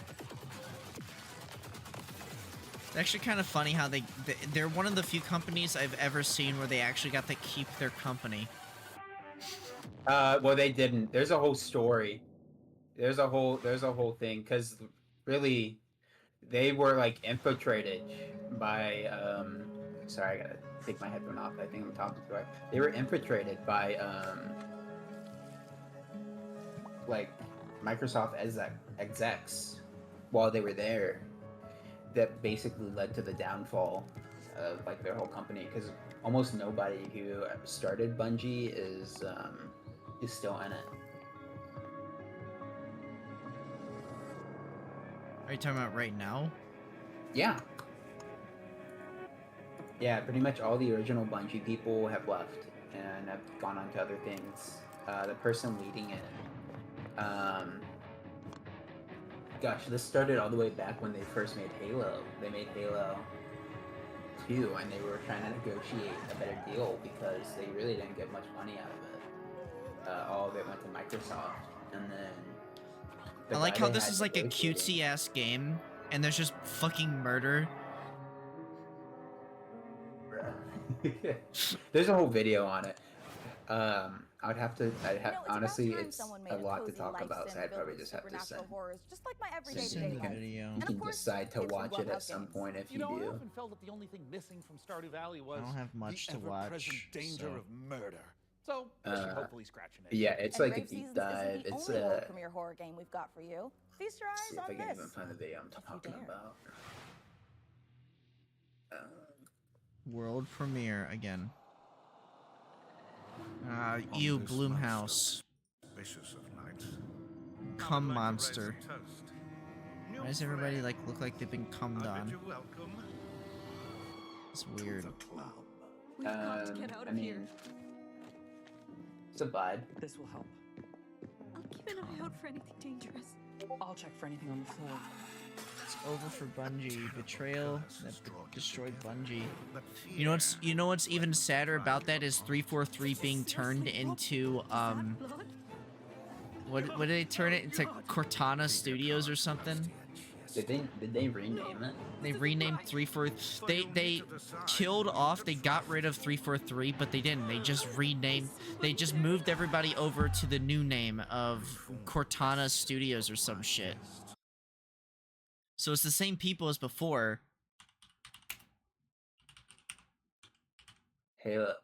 It's actually kind of funny how they're one of the few companies I've ever seen where they actually got to keep their company. well, they didn't. There's a whole story. There's a whole thing because really, they were like infiltrated by sorry, I gotta take my headphone off. I think I'm talking to it. They were infiltrated by like Microsoft execs while they were there. That basically led to the downfall of like their whole company because almost nobody who started Bungie is still in it. Are you talking about right now? Yeah. Yeah, pretty much all the original Bungie people have left and have gone on to other things. The person leading it, gosh, this started all the way back when they first made Halo. They made Halo 2, and they were trying to negotiate a better deal because they really didn't get much money out of it. All of it went to Microsoft, and then the I like guy how they this had is like a negotiating- cutesy ass game, and there's just fucking murder. There's a whole video on it. I'd honestly, time it's someone a made a lot to cozy talk life about, sim so I'd filled probably with just have to supernatural send. horrors, just like my everyday Send to-day you life. video. You And of can course, decide to kids from watch it at Clubhouse some Games. point if You you know, I do. often felt that the only thing missing from Stardew Valley was don't have much the to watch, ever-present danger so- of murder. So, this should hopefully scratch an itch. Yeah, it's And like a Grave deep Seasons dive. isn't the It's only world premiere horror game we've got for you. Feast your see eyes if I on can this. even find the video I'm talking dare. about. World premiere again. You Bloomhouse. Vicious of night. Cum I'd like to raise monster. a toast. Why does everybody like look like they've been cummed I bid on? you welcome It's weird. We've got to get out I of mean, here. it's a vibe. This will help. I'll keep an eye out for anything dangerous. I'll check for anything on the floor. It's over for Bungie. Betrayal that destroyed Bungie. You know what's even sadder about that is 343 being turned into what did they turn it into? Cortana Studios or something? Did they rename it? They renamed 343. They killed off. They got rid of 343, but they didn't. They just renamed. They just moved everybody over to the new name of Cortana Studios or some shit. So it's the same people as before. Halo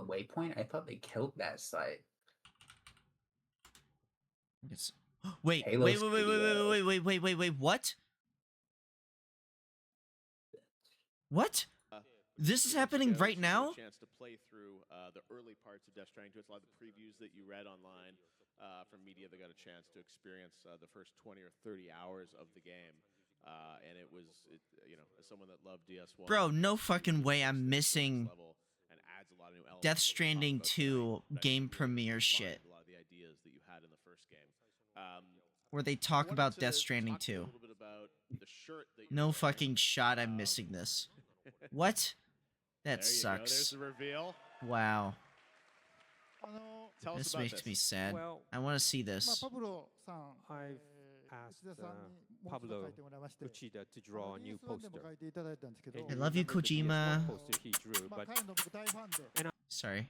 Waypoint? I thought they killed that site. It's Wait, Halo wait, Studios. wait, what? What? This is happening right now? Chance to play through the early parts of Death Stranding 2. It's a lot of the previews that you read online from media that got a chance to experience the first 20 or 30 hours of the game. And it was, you know, as someone that loved DS1. Bro, no fucking way I'm missing Death Stranding 2 game premiere shit. A lot of the ideas that you had in the first game. Where they talk about Death Stranding 2. No fucking shot I'm missing this. What? That sucks. There's the reveal. Wow. Tell us This about makes me sad. Well, I want to see this. I've asked Pablo Uchida to draw a new poster. I love you, Kojima. Poster he drew, but Sorry.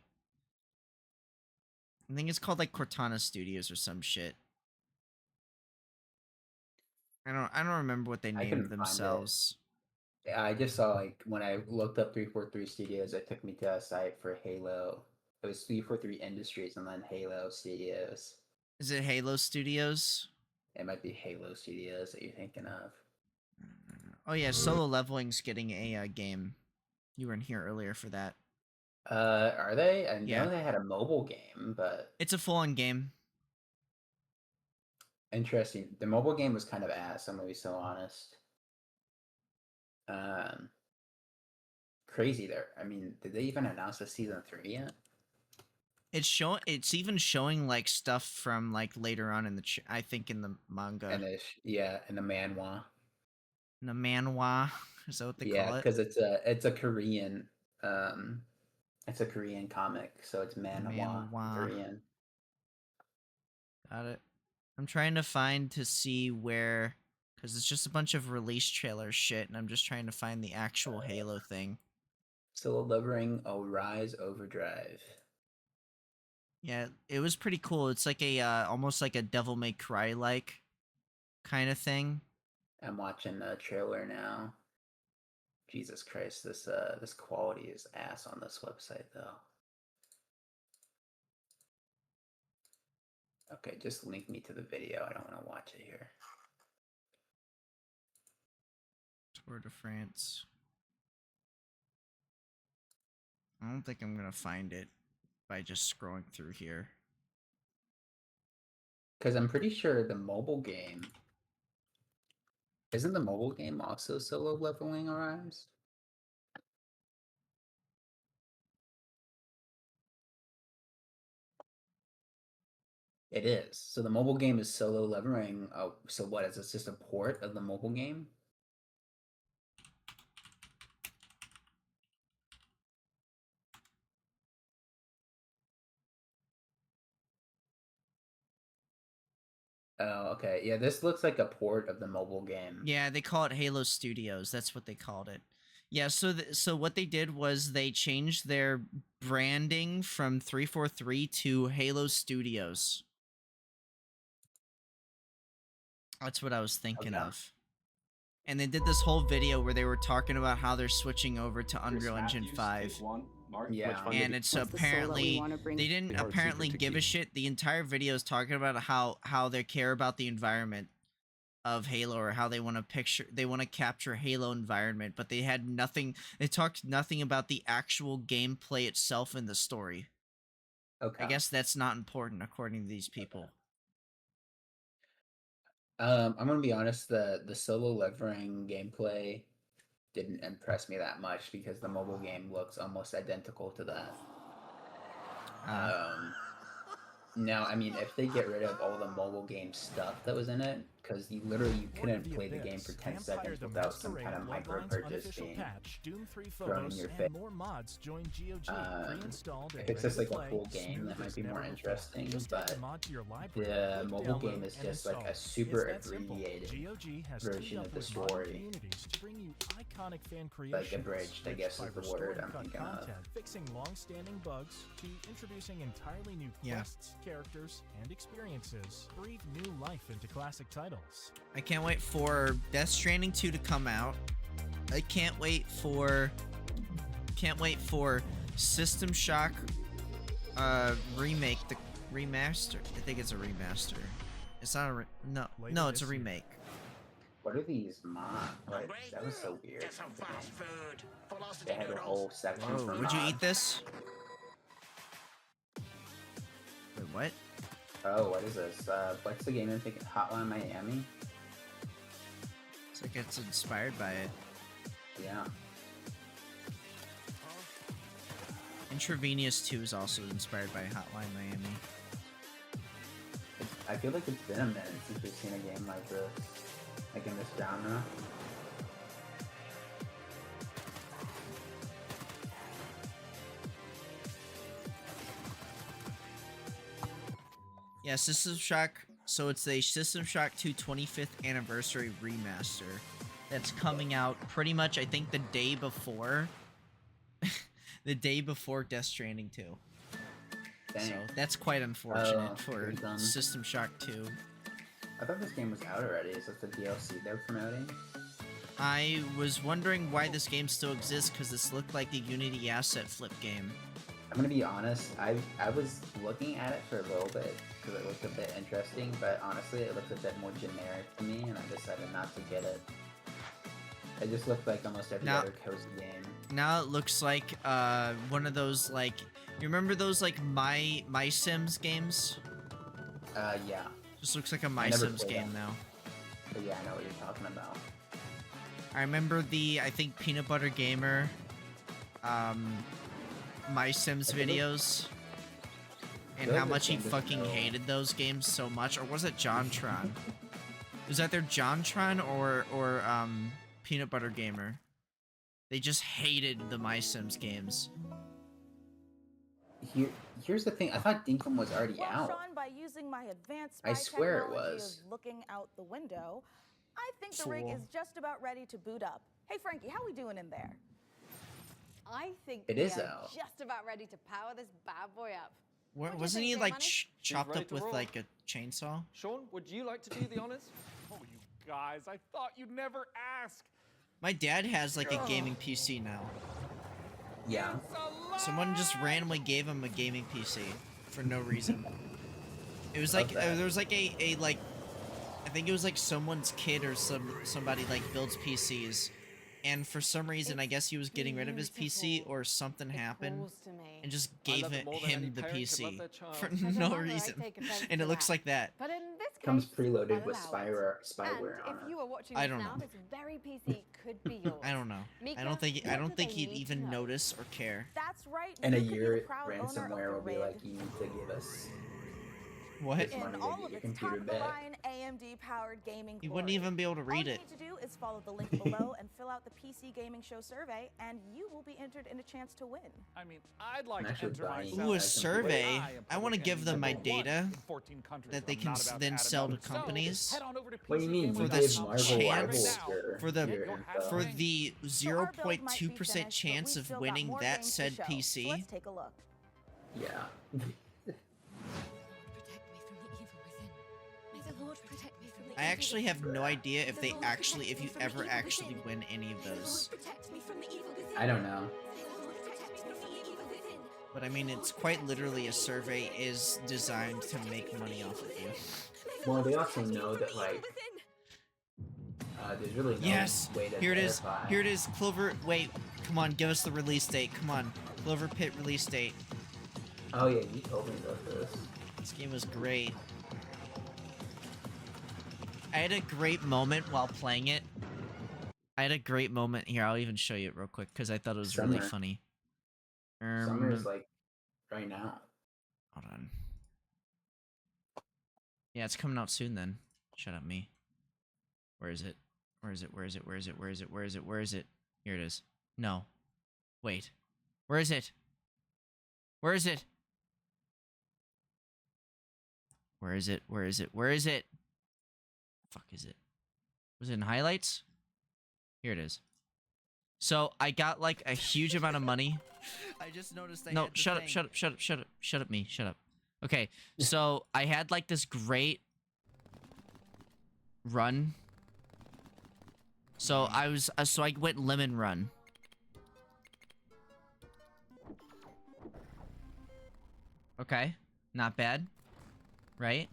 I think it's called like Cortana Studios or some shit. I don't remember what they couldn't named find it. themselves. Yeah, I just saw like when I looked up 343 Studios, it took me to a site for Halo. It was 343 Industries and then Halo Studios. Is it Halo Studios? It might be Halo Studios that you're thinking of. Oh yeah, Solo Leveling's getting a game. You were in here earlier for that. Are they? I Yeah. know they had a mobile game, but It's a full-on game. interesting. The mobile game was kind of ass, I'm gonna be so honest. Crazy there. I mean, did they even announce the season 3 yet? It's even showing like stuff from like later on in the I think in the manga. And yeah, in the manhwa. In the manhwa, is that what they Yeah, call it? because it's a Korean comic, so it's manhwa. Manhwa. Korean. Got it. I'm trying to find to see where, because it's just a bunch of release trailer shit, and I'm just trying to find the actual Halo thing. Still delivering Rise Overdrive. Yeah, it was pretty cool. It's like a almost like a Devil May Cry like kind of thing. I'm watching a trailer now. Jesus Christ, this quality is ass on this website though. Okay, just link me to the video. I don't want to watch it here. Tour de France. I don't think I'm gonna find it by just scrolling through here. Because I'm pretty sure the mobile game... Isn't the mobile game also Solo Leveling Arise? It is. So the mobile game is Solo Leveling. Oh, so what? Is this just a port of the mobile game? Oh, okay. Yeah, this looks like a port of the mobile game. Yeah, they call it Halo Studios. That's what they called it. Yeah, so so what they did was they changed their branding from 343 to Halo Studios. That's what I was thinking of. And they did this whole video where they were talking about how they're switching over to Unreal Engine 5. Yeah. And it's apparently they didn't apparently give a shit. The entire video is talking about how they care about the environment of Halo, or how they want to capture Halo environment, but they had nothing. They talked nothing about the actual gameplay itself in the story. Okay. I guess that's not important according to these people. I'm gonna be honest. The Solo Leveling gameplay didn't impress me that much because the mobile game looks almost identical to that. No, I mean, if they get rid of all the mobile game stuff that was in it, because you couldn't play the game for 10 seconds without some kind of micro purchase being thrown in your face. If it's just like a full game, that might be more interesting, but the mobile game is just like a super abbreviated version of the story. Like abridged, I guess is the word I'm thinking of. Fixing long-standing bugs to introducing entirely new quests, characters, and experiences. Breathe new life into classic titles. I can't wait for Death Stranding 2 to come out. I can't wait for System Shock remake, the remaster. I think it's a remaster. It's not a no, it's a remake. What are these Like, that was so weird. They had a whole section Whoa, for would you mods. eat this? Wait, what? Oh, what is this? What's the game I'm thinking? Hotline Miami? It's like it's inspired by it. Yeah. Intravenous 2 is also inspired by Hotline Miami. I feel like it's been a minute since we've seen a game like this. Like in this genre. Yeah, System Shock. So it's a System Shock 2 25th anniversary remaster that's coming out pretty much, I think, the day before. The day before Death Stranding 2. Dang. So that's quite unfortunate Oh, for done. System Shock 2. I thought this game was out already. Is this the DLC they're promoting? I was wondering why this game still exists because this looked like a Unity asset flip game. I'm gonna be honest, I was looking at it for a little bit because it looked a bit interesting, but honestly it looked a bit more generic to me and I decided not to get it. It just looked like almost every Now- other cozy game. Now it looks like one of those, like, you remember those like My Sims games? Yeah. Just looks like a My I never Sims played game them. now. But yeah, I know what you're talking about. I remember I think Peanut Butter Gamer, My Sims I feel like- videos, and feel like how this much he game doesn't fucking know. hated those games so much. Or was it JonTron? Was that their JonTron or Peanut Butter Gamer? They just hated the My Sims games. Here's the thing, I thought Dinkum was already Well, out. Sean, by using my advanced I spy swear it technology was. of looking out the window, I think the rig Fool. is just about ready to boot up. Hey, Frankie, how we doing in there? I think It we is are out. just about ready to power this bad boy up. What, What do you wasn't think, he Big like Money? chopped ready up to with roll. like a chainsaw? Sean, would you like to do the honors? Oh, you guys, I thought you'd never ask. My dad has like a gaming PC now. Yeah. Someone just randomly gave him a gaming PC for no reason. It was like Love that. there was like a like, I think it was like someone's kid or somebody like builds PCs, and for some reason I guess he was getting rid of his PC or something happened Calls to me. and just I gave love it more than any him the parent could love PC their child. for As a no mother, I reason, take offense and to it looks that. like that. But in this Comes case, preloaded I'll with allow it. spyware And on if it. you are watching I this don't now, know. this very PC could be yours. I don't know. Mika, I don't think what do they he'd need to even know? notice or care. That's right. In a you could be the year, proud owner of ransomware the will be rig. like, you need to give us What? this In money to all get of your its computer back. top-of-the-line AMD-powered gaming You wouldn't glory. even be able to All read you it. need to do is follow the link below and fill out the PC Gaming Show survey, and you will be entered in a chance to win. I mean, I'd like I'm to actually enter buying myself. Ooh, a I can survey. am I want to public give them my enemy number one data in 14 countries, that they I'm can not about then add sell to another. So, companies head on over to What do you mean? for You the gave Marvel chance Rivals your- for the your Your info. for the So our build might be 0.2% finished, but chance we've of still got winning more that games to said show. So PC. let's take a look. Yeah. I actually have no idea if they actually, if you ever actually win any of those. I don't know. But I mean, it's quite literally a survey is designed to make money off of you. Well, they also know that, like, there's really no Yes! way to Here it is. verify. Here it is. Clover, wait. Come on, give us the release date. Come on. Clover Pit release date. Oh yeah, you told me about this. This game was great. I had a great moment while playing it. I had a great moment here. I'll even show you it real quick because I thought it was really Summer. funny. Summer's like right now. Hold on. Yeah, it's coming out soon then. Shut up, me. Where is it? Where is it? Where is it? Where is it? Where is it? Where is it? Where is it? Here it is. No. Wait. Where is it? Where is it? Where is it? Where is it? Where is it? Fuck is it? Was it in highlights? Here it is. So I got like a huge amount of money. I just noticed I No, had the shut up, thing. shut up, shut up, shut up, shut up, me, shut up. Okay, so I had like this great run. So I was, so I went lemon run. Okay, not bad, right?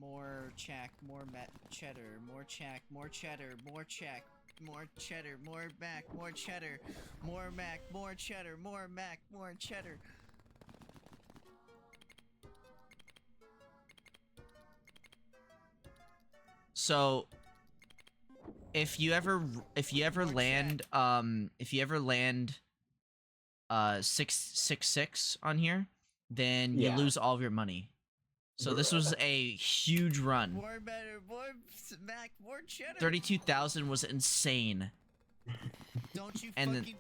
more check, more cheddar, more check, more cheddar, more check, more cheddar, more mac, more cheddar, more mac, more cheddar, more mac, more cheddar. So, if you ever land 666 on here, then you lose all of your money. So this was a huge run. More better, more mac, more cheddar. 32,000 was insane. Don't you and fucking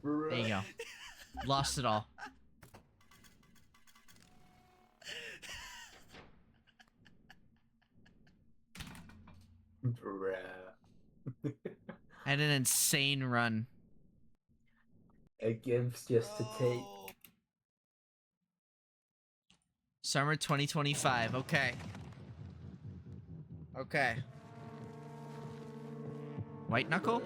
there you go. Lost it all. Had an insane run. It gives just to take. Summer 2025. Okay. Okay. White Knuckle?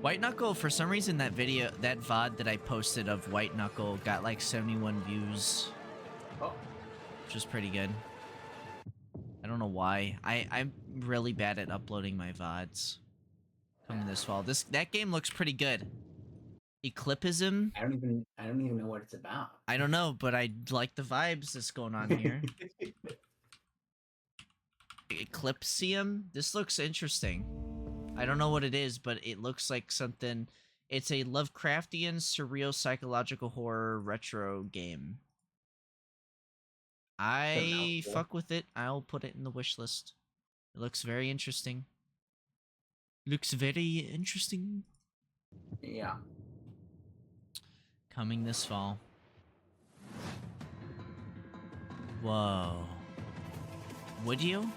White Knuckle, for some reason that video, that VOD that I posted of White Knuckle got like 71 views. Oh. Which is pretty good. I don't know why. I'm really bad at uploading my VODs. Coming this fall. That game looks pretty good. Eclipsism? I don't even know what it's about. I don't know, but I like the vibes that's going on here. Eclipsium? This looks interesting. I don't know what it is, but it looks like something. It's a Lovecraftian, surreal, psychological horror retro game. I fuck with it. I'll put it in the wish list. It looks very interesting. Looks very interesting. Yeah. Coming this fall. Whoa. Would you?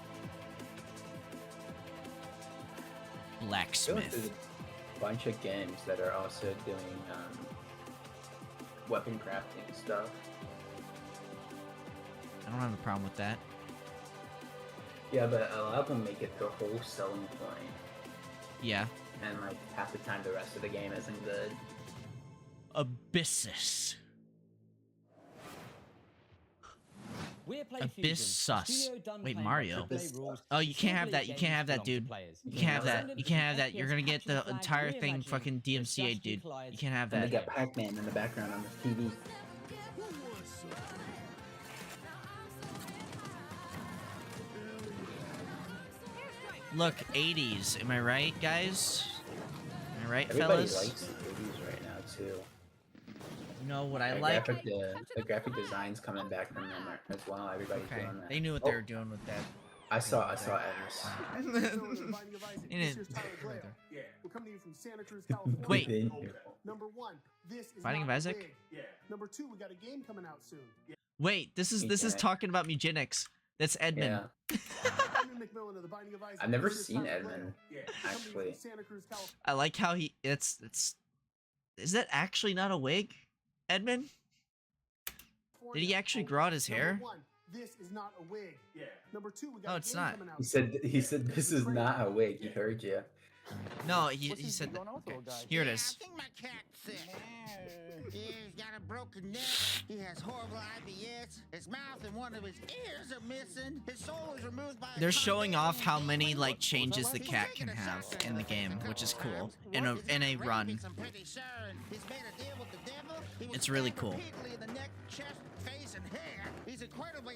Blacksmith. There's a bunch of games that are also doing weapon crafting stuff. I don't have a problem with that. Yeah, but a lot of them make it the whole selling point. Yeah. And like half the time the rest of the game isn't good. Abyssus. Abyssus. Wait, Mario. Oh, you can't have that. You can't have that, dude. You can't have that. You can't have that. You're gonna get the entire thing fucking DMCA, dude. You can't have And that. they got Pac-Man in the background on the TV. Look, 80s. Am I right, guys? Am I right, Everybody fellas? likes the 80s right now too. You know what I The like? the graphic design's coming back from them as well. Everybody's Okay, doing that. they knew what they were doing with that. I saw Evans. Yeah, we're coming to you from Santa Cruz, California. Wait. Number one, this is Binding of not Isaac? big. Yeah. Number two, we got a game coming out soon. Wait, this is talking about Mugenics. That's Edmund. McMillan of the Binding of Isaac. I've never This is seen Tyler Edmund, Blair. actually. Santa Cruz, California. I like how he. It's. Is that actually not a wig, Edmund? Did he actually grow out his hair? Number one, this is not a wig. Yeah. Number two, we got No, a it's game not. coming out He said this is not a wig. He heard you. No, he said that. Okay. Here it is. My cat's sick. He's got a broken neck. He has horrible IBS. His mouth and one of his ears are missing. His soul was removed by. They're showing off how many like changes the cat can have in the game, which is cool. In a run. It's really cool.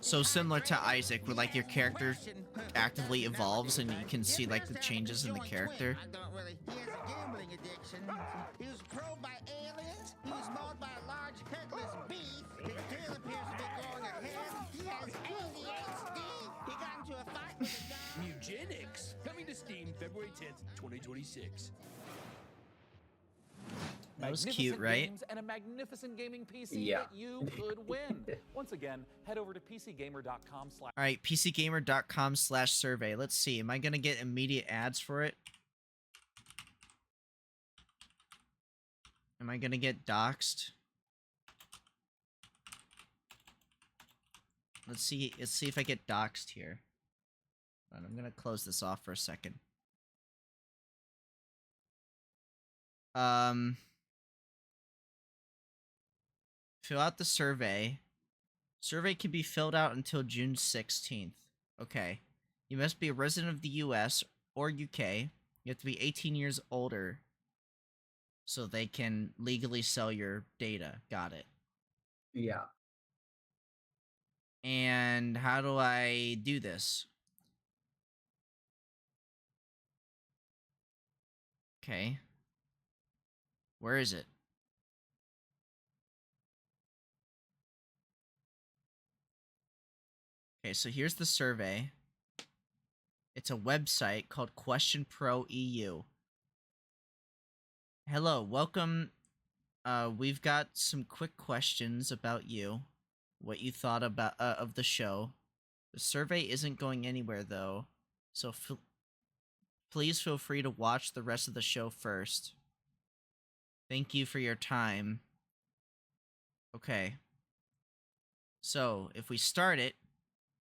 So similar to Isaac, where like your character actively evolves and you can see like the changes in the character. He has a gambling addiction. He was probed by aliens. He was mauled by a large headless beast. His tail appears to be growing a head. He has ADHD. He got into a fight with a guy. Mugenics, coming to Steam February 10th, 2026. That was Magnificent cute, right? games and a magnificent gaming PC Yeah. that you could win. Once again, head over to PCGamer.com/. All right, PCGamer.com/survey. Let's see. Am I gonna get immediate ads for it? Am I gonna get doxxed? Let's see. Let's see if I get doxxed here. Hold on, I'm gonna close this off for a second. Fill out the survey. Survey can be filled out until June 16th. Okay. You must be a resident of the US or UK. You have to be 18 years older so they can legally sell your data. Got it. Yeah. And how do I do this? Okay. Where is it? Okay, so here's the survey. It's a website called Question Pro EU. Hello, welcome. We've got some quick questions about you, what you thought about of the show. The survey isn't going anywhere though, so please feel free to watch the rest of the show first. Thank you for your time. Okay. So, if we start it...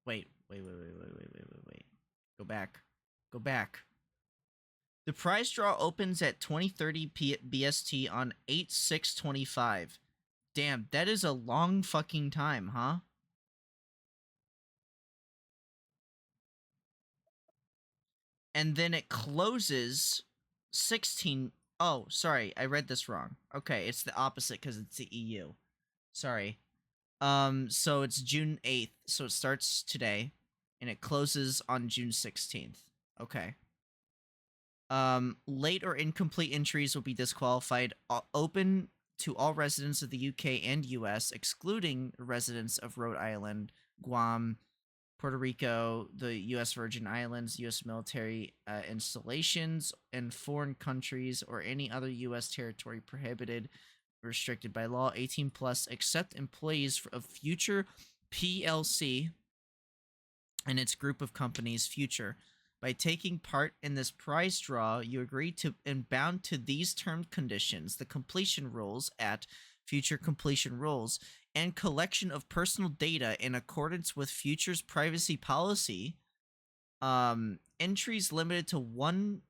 Wait. Go back. The prize draw opens at 20:30 BST on 8/6/25. Damn, that is a long fucking time, huh? And then it closes 16... Oh, sorry, I read this wrong. Okay, it's the opposite because it's the EU. Sorry. So it's June 8th, so it starts today, and it closes on June 16th. Okay. Late or incomplete entries will be disqualified. Open to all residents of the UK and US, excluding residents of Rhode Island, Guam, Puerto Rico, the US Virgin Islands, US military installations, and foreign countries or any other US territory prohibited, restricted by law, 18 plus, except employees of Future PLC and its group of companies, Future. By taking part in this prize draw, you agree to and bound to these term conditions, the completion rules at Future completion rules, and collection of personal data in accordance with Future's privacy policy. Entries limited to one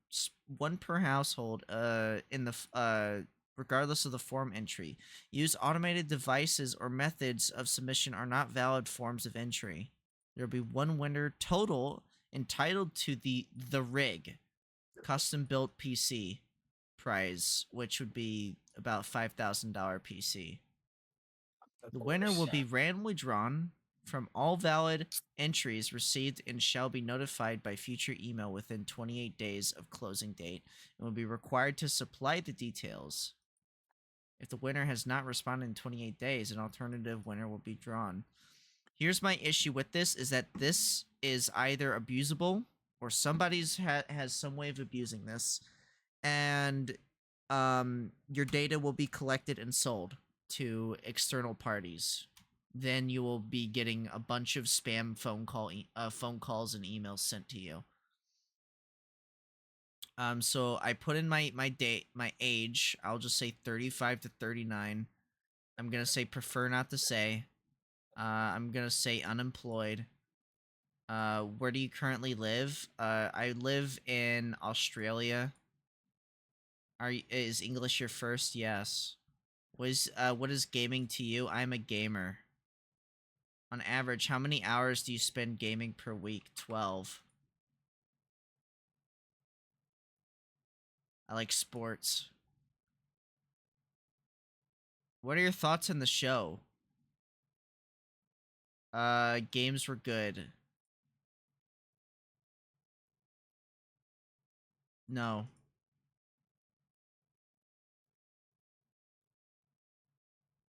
per household. In the regardless of the form entry. Use automated devices or methods of submission are not valid forms of entry. There will be one winner total entitled to the Rig custom built PC prize, which would be about $5,000 PC. The winner will be randomly drawn from all valid entries received and shall be notified by Future email within 28 days of closing date and will be required to supply the details. If the winner has not responded in 28 days, an alternative winner will be drawn. Here's my issue with this, is that this is either abusable or somebody's has some way of abusing this, and your data will be collected and sold to external parties. Then you will be getting a bunch of spam phone calls and emails sent to you. So I put in my age. I'll just say 35 to 39. I'm gonna say prefer not to say. I'm gonna say unemployed. Where do you currently live? I live in Australia. Is English your first? Yes. What is gaming to you? I'm a gamer. On average, how many hours do you spend gaming per week? 12. I like sports. What are your thoughts on the show? Games were good. No.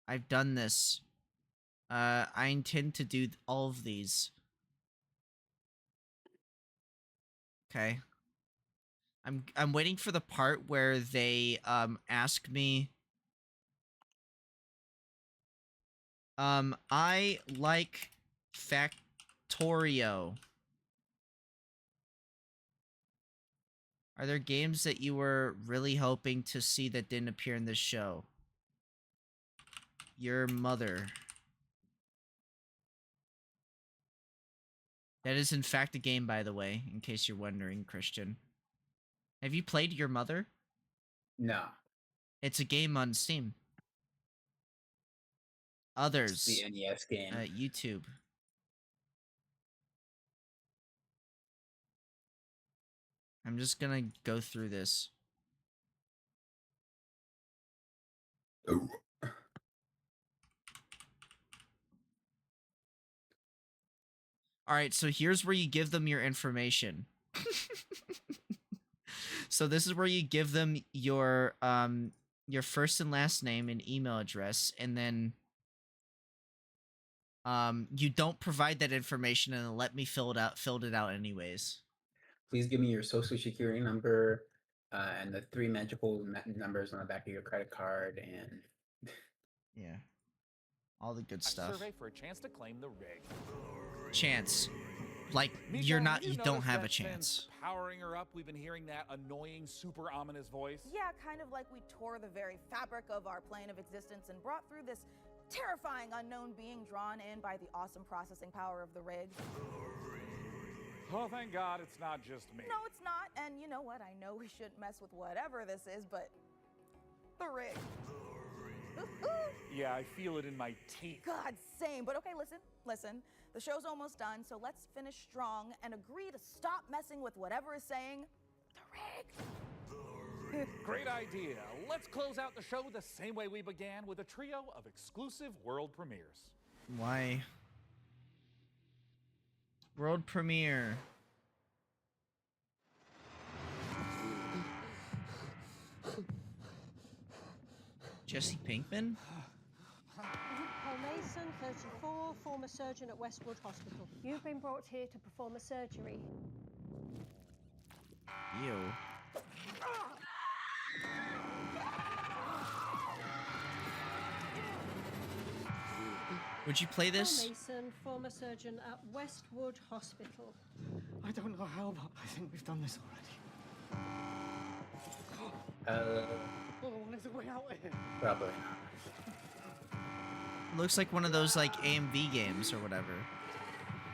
I've done this. I intend to do all of these. Okay. I'm waiting for the part where they ask me. I like Factorio. Are there games that you were really hoping to see that didn't appear in this show? Your mother. That is in fact a game, by the way, in case you're wondering, Christian. Have you played Your Mother? No. It's a game on Steam. Others. The NES game. YouTube. I'm just gonna go through this. All right, so here's where you give them your information. So this is where you give them your first and last name and email address, and then you don't provide that information and let me filled it out anyways. Please give me your social security number and the 3 magical numbers on the back of your credit card, and yeah, all the good stuff. Survey for a chance to claim the rig. Chance. Like, Miko, you don't noticed have a that chance. since powering her up, we've been hearing that annoying, super ominous voice. Yeah, kind of like we tore the very fabric of our plane of existence and brought through this terrifying unknown being drawn in by the awesome processing power of the rig. Oh, thank God it's not just me. No, it's not. And you know what? I know we shouldn't mess with whatever this is, but the rig. Yeah, I feel it in my teeth. God, same. But okay, listen. The show's almost done, so let's finish strong and agree to stop messing with whatever is saying the rig. Great idea. Let's close out the show the same way we began, with a trio of exclusive world premieres. Why? World premiere. Jesse Pinkman? Paul Mason, 34, former surgeon at Westwood Hospital. You've been brought here to perform a surgery. Ew. Would you play this? Paul Mason, former surgeon at Westwood Hospital. I don't know how, but I think we've done this already. Oh, there's a way out here. Probably not. Looks like one of those like AMV games or whatever.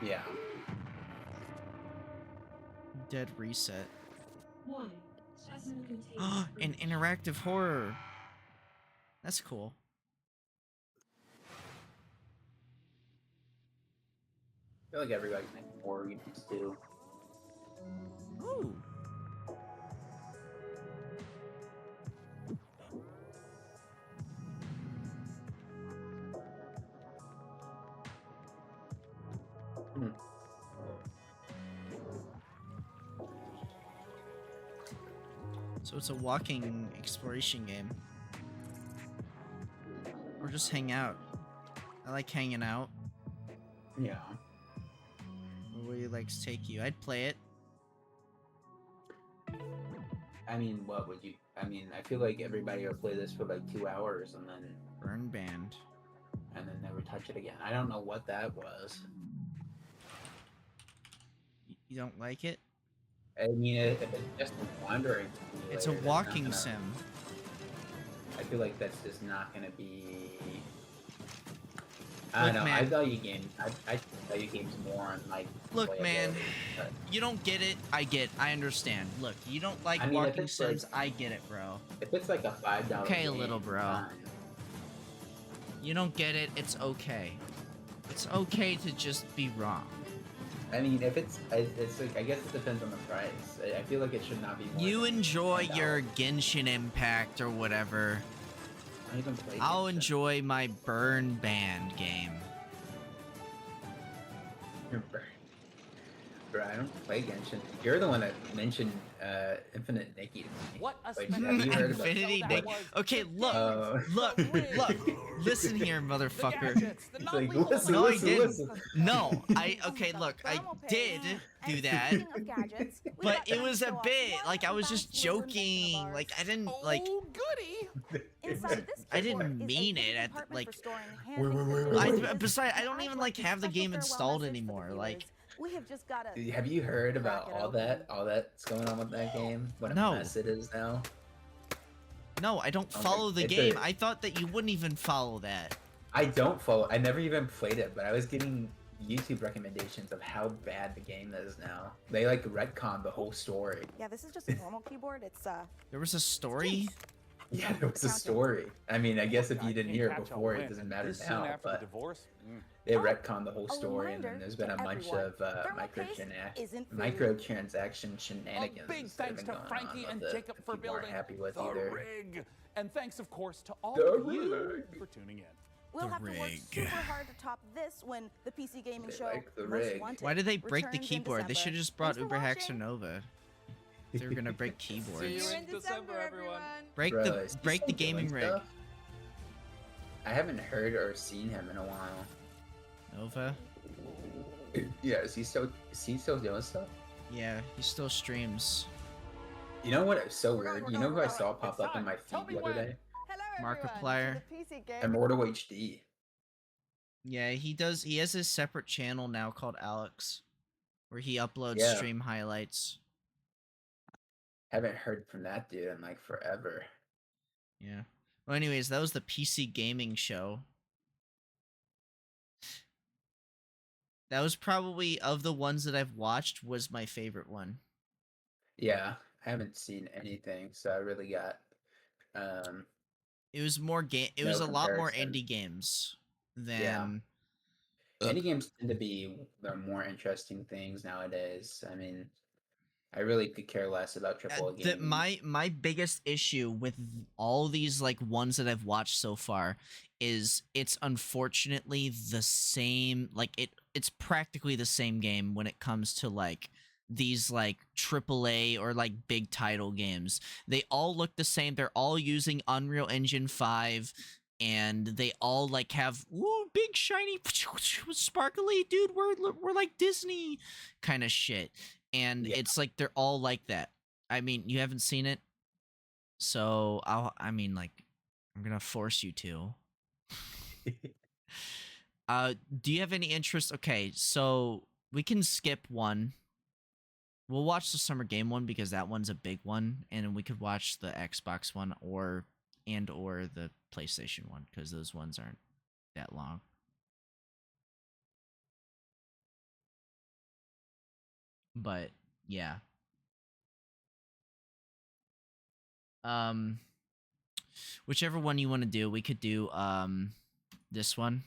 Yeah. Dead Reset. 1. Specimen contains An interactive horror. That's cool. I feel like everybody's making horror games too. Ooh. So it's a walking exploration game. Or just hang out. I like hanging out. Yeah. Where you likes take you. I'd play it. I mean, what would you? I mean, I feel like everybody will play this for like 2 hours and then burn band, and then never touch it again. I don't know what that was. You don't like it? I mean, if it's just wandering. It's a walking sim. I feel like that's just not gonna be. I don't know. Man. I value games. I value games more on like. Look, man, but you don't get it. I understand. Look, you don't like I mean, if walking it's sims. like- I get it, bro. if it's like a $5 Okay, game, little bro. fine. You don't get it. It's okay. It's okay to just be wrong. I mean, if it's like, I guess it depends on the price. I feel like it should not be more. You than enjoy $10. your Genshin Impact or whatever. I don't even play I'll Genshin. enjoy my Burn Band game. Bro, I don't play Genshin. You're the one that mentioned Infinite Nikki to me. What a Like, have you heard about Infinity that? Nick. Okay, look, look. Listen here, motherfucker. He's like, listen, No, I listen, didn't. listen. No, okay, look, I did do that, but it was a bit. Like, I was just joking. Like, I didn't, like, Oh, goody! I didn't mean it at, like, besides, I don't even, like, have the game installed anymore. Like, We have just got to. Have you heard about all that's going on with that game? What a No. mess it is now. no, I don't Okay, follow the it's game. a- I thought that you wouldn't even follow that. I don't follow. I never even played it, but I was getting YouTube recommendations of how bad the game is now. They like retcon the whole story. Yeah, this is just a normal keyboard. It's There was a story? Yeah, there was a story. I mean, I guess if you didn't hear it before, it doesn't matter now. But they retconned the whole story, and then there's been a bunch of microtransaction shenanigans. Big thanks to Frankie and Jacob for building happy with the either. rig. And thanks, of course, to all The of you rig. for tuning in. We'll have to work super hard to top this when the PC gaming show like the Most rig. Wanted Why did they break the returns in keyboard? They should have December. just brought Thanks for Uber Hex or watching. Nova. They were gonna break keyboards. See you in December, everyone. Break Bro, the is he break the still doing gaming rig. stuff? I haven't heard or seen him in a while. Nova. Yeah, is he still doing stuff? Yeah, he still streams. You know what? It's so weird. You know who I saw pop up in my feed the other day? Markiplier. Immortal HD. Yeah, he does. He has his separate channel now called Alex, where he uploads Yeah. stream highlights. Haven't heard from that dude in like forever. Yeah. Well, anyways, that was the PC gaming show. That was probably, of the ones that I've watched, was my favorite one. Yeah, I haven't seen anything, so I really got It was more game. It No was a lot more comparison. indie games than. Yeah. Indie games tend to be the more interesting things nowadays. I mean, I really could care less about AAA games. My biggest issue with all these like ones that I've watched so far is it's unfortunately the same. Like it's practically the same game when it comes to like these like AAA or like big title games. They all look the same. They're all using Unreal Engine 5. And they all like have big shiny sparkly, dude. We're like Disney kind of shit, and it's like they're all like that. I mean, you haven't seen it, so I'm gonna force you to. Do you have any interest? Okay, so we can skip one. We'll watch the Summer Game one because that one's a big one, and we could watch the Xbox one or the PlayStation one because those ones aren't that long. But yeah. Whichever one you want to do, we could do this one.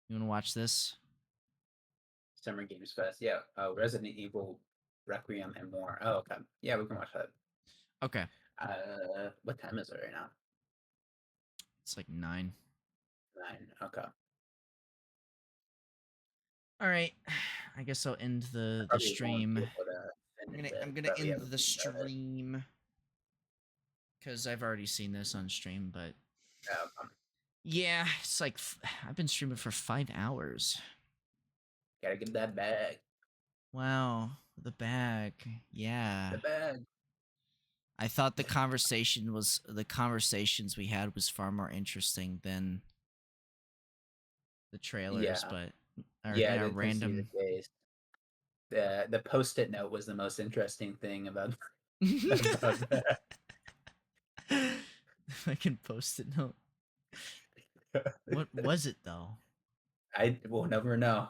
You want to watch this? Summer Games Fest. Yeah. Oh, Resident Evil Requiem and more. Oh, okay. Yeah, we can watch that. Okay. What time is it right now? It's like 9. 9. Okay. All right. I guess I'll end the Probably won't stream. be able to finish I'm it, gonna but we end haven't the seen it. stream because I've already seen this on stream, but yeah, it's like I've been streaming for 5 hours. Gotta get that bag. Wow, the bag. Yeah. The bag. I thought the conversations we had was far more interesting than the trailers, Yeah. but Yeah, yeah, that tends to be random. the case. The post-it note was the most interesting thing about that. I can post it note. What was it though? We'll never know.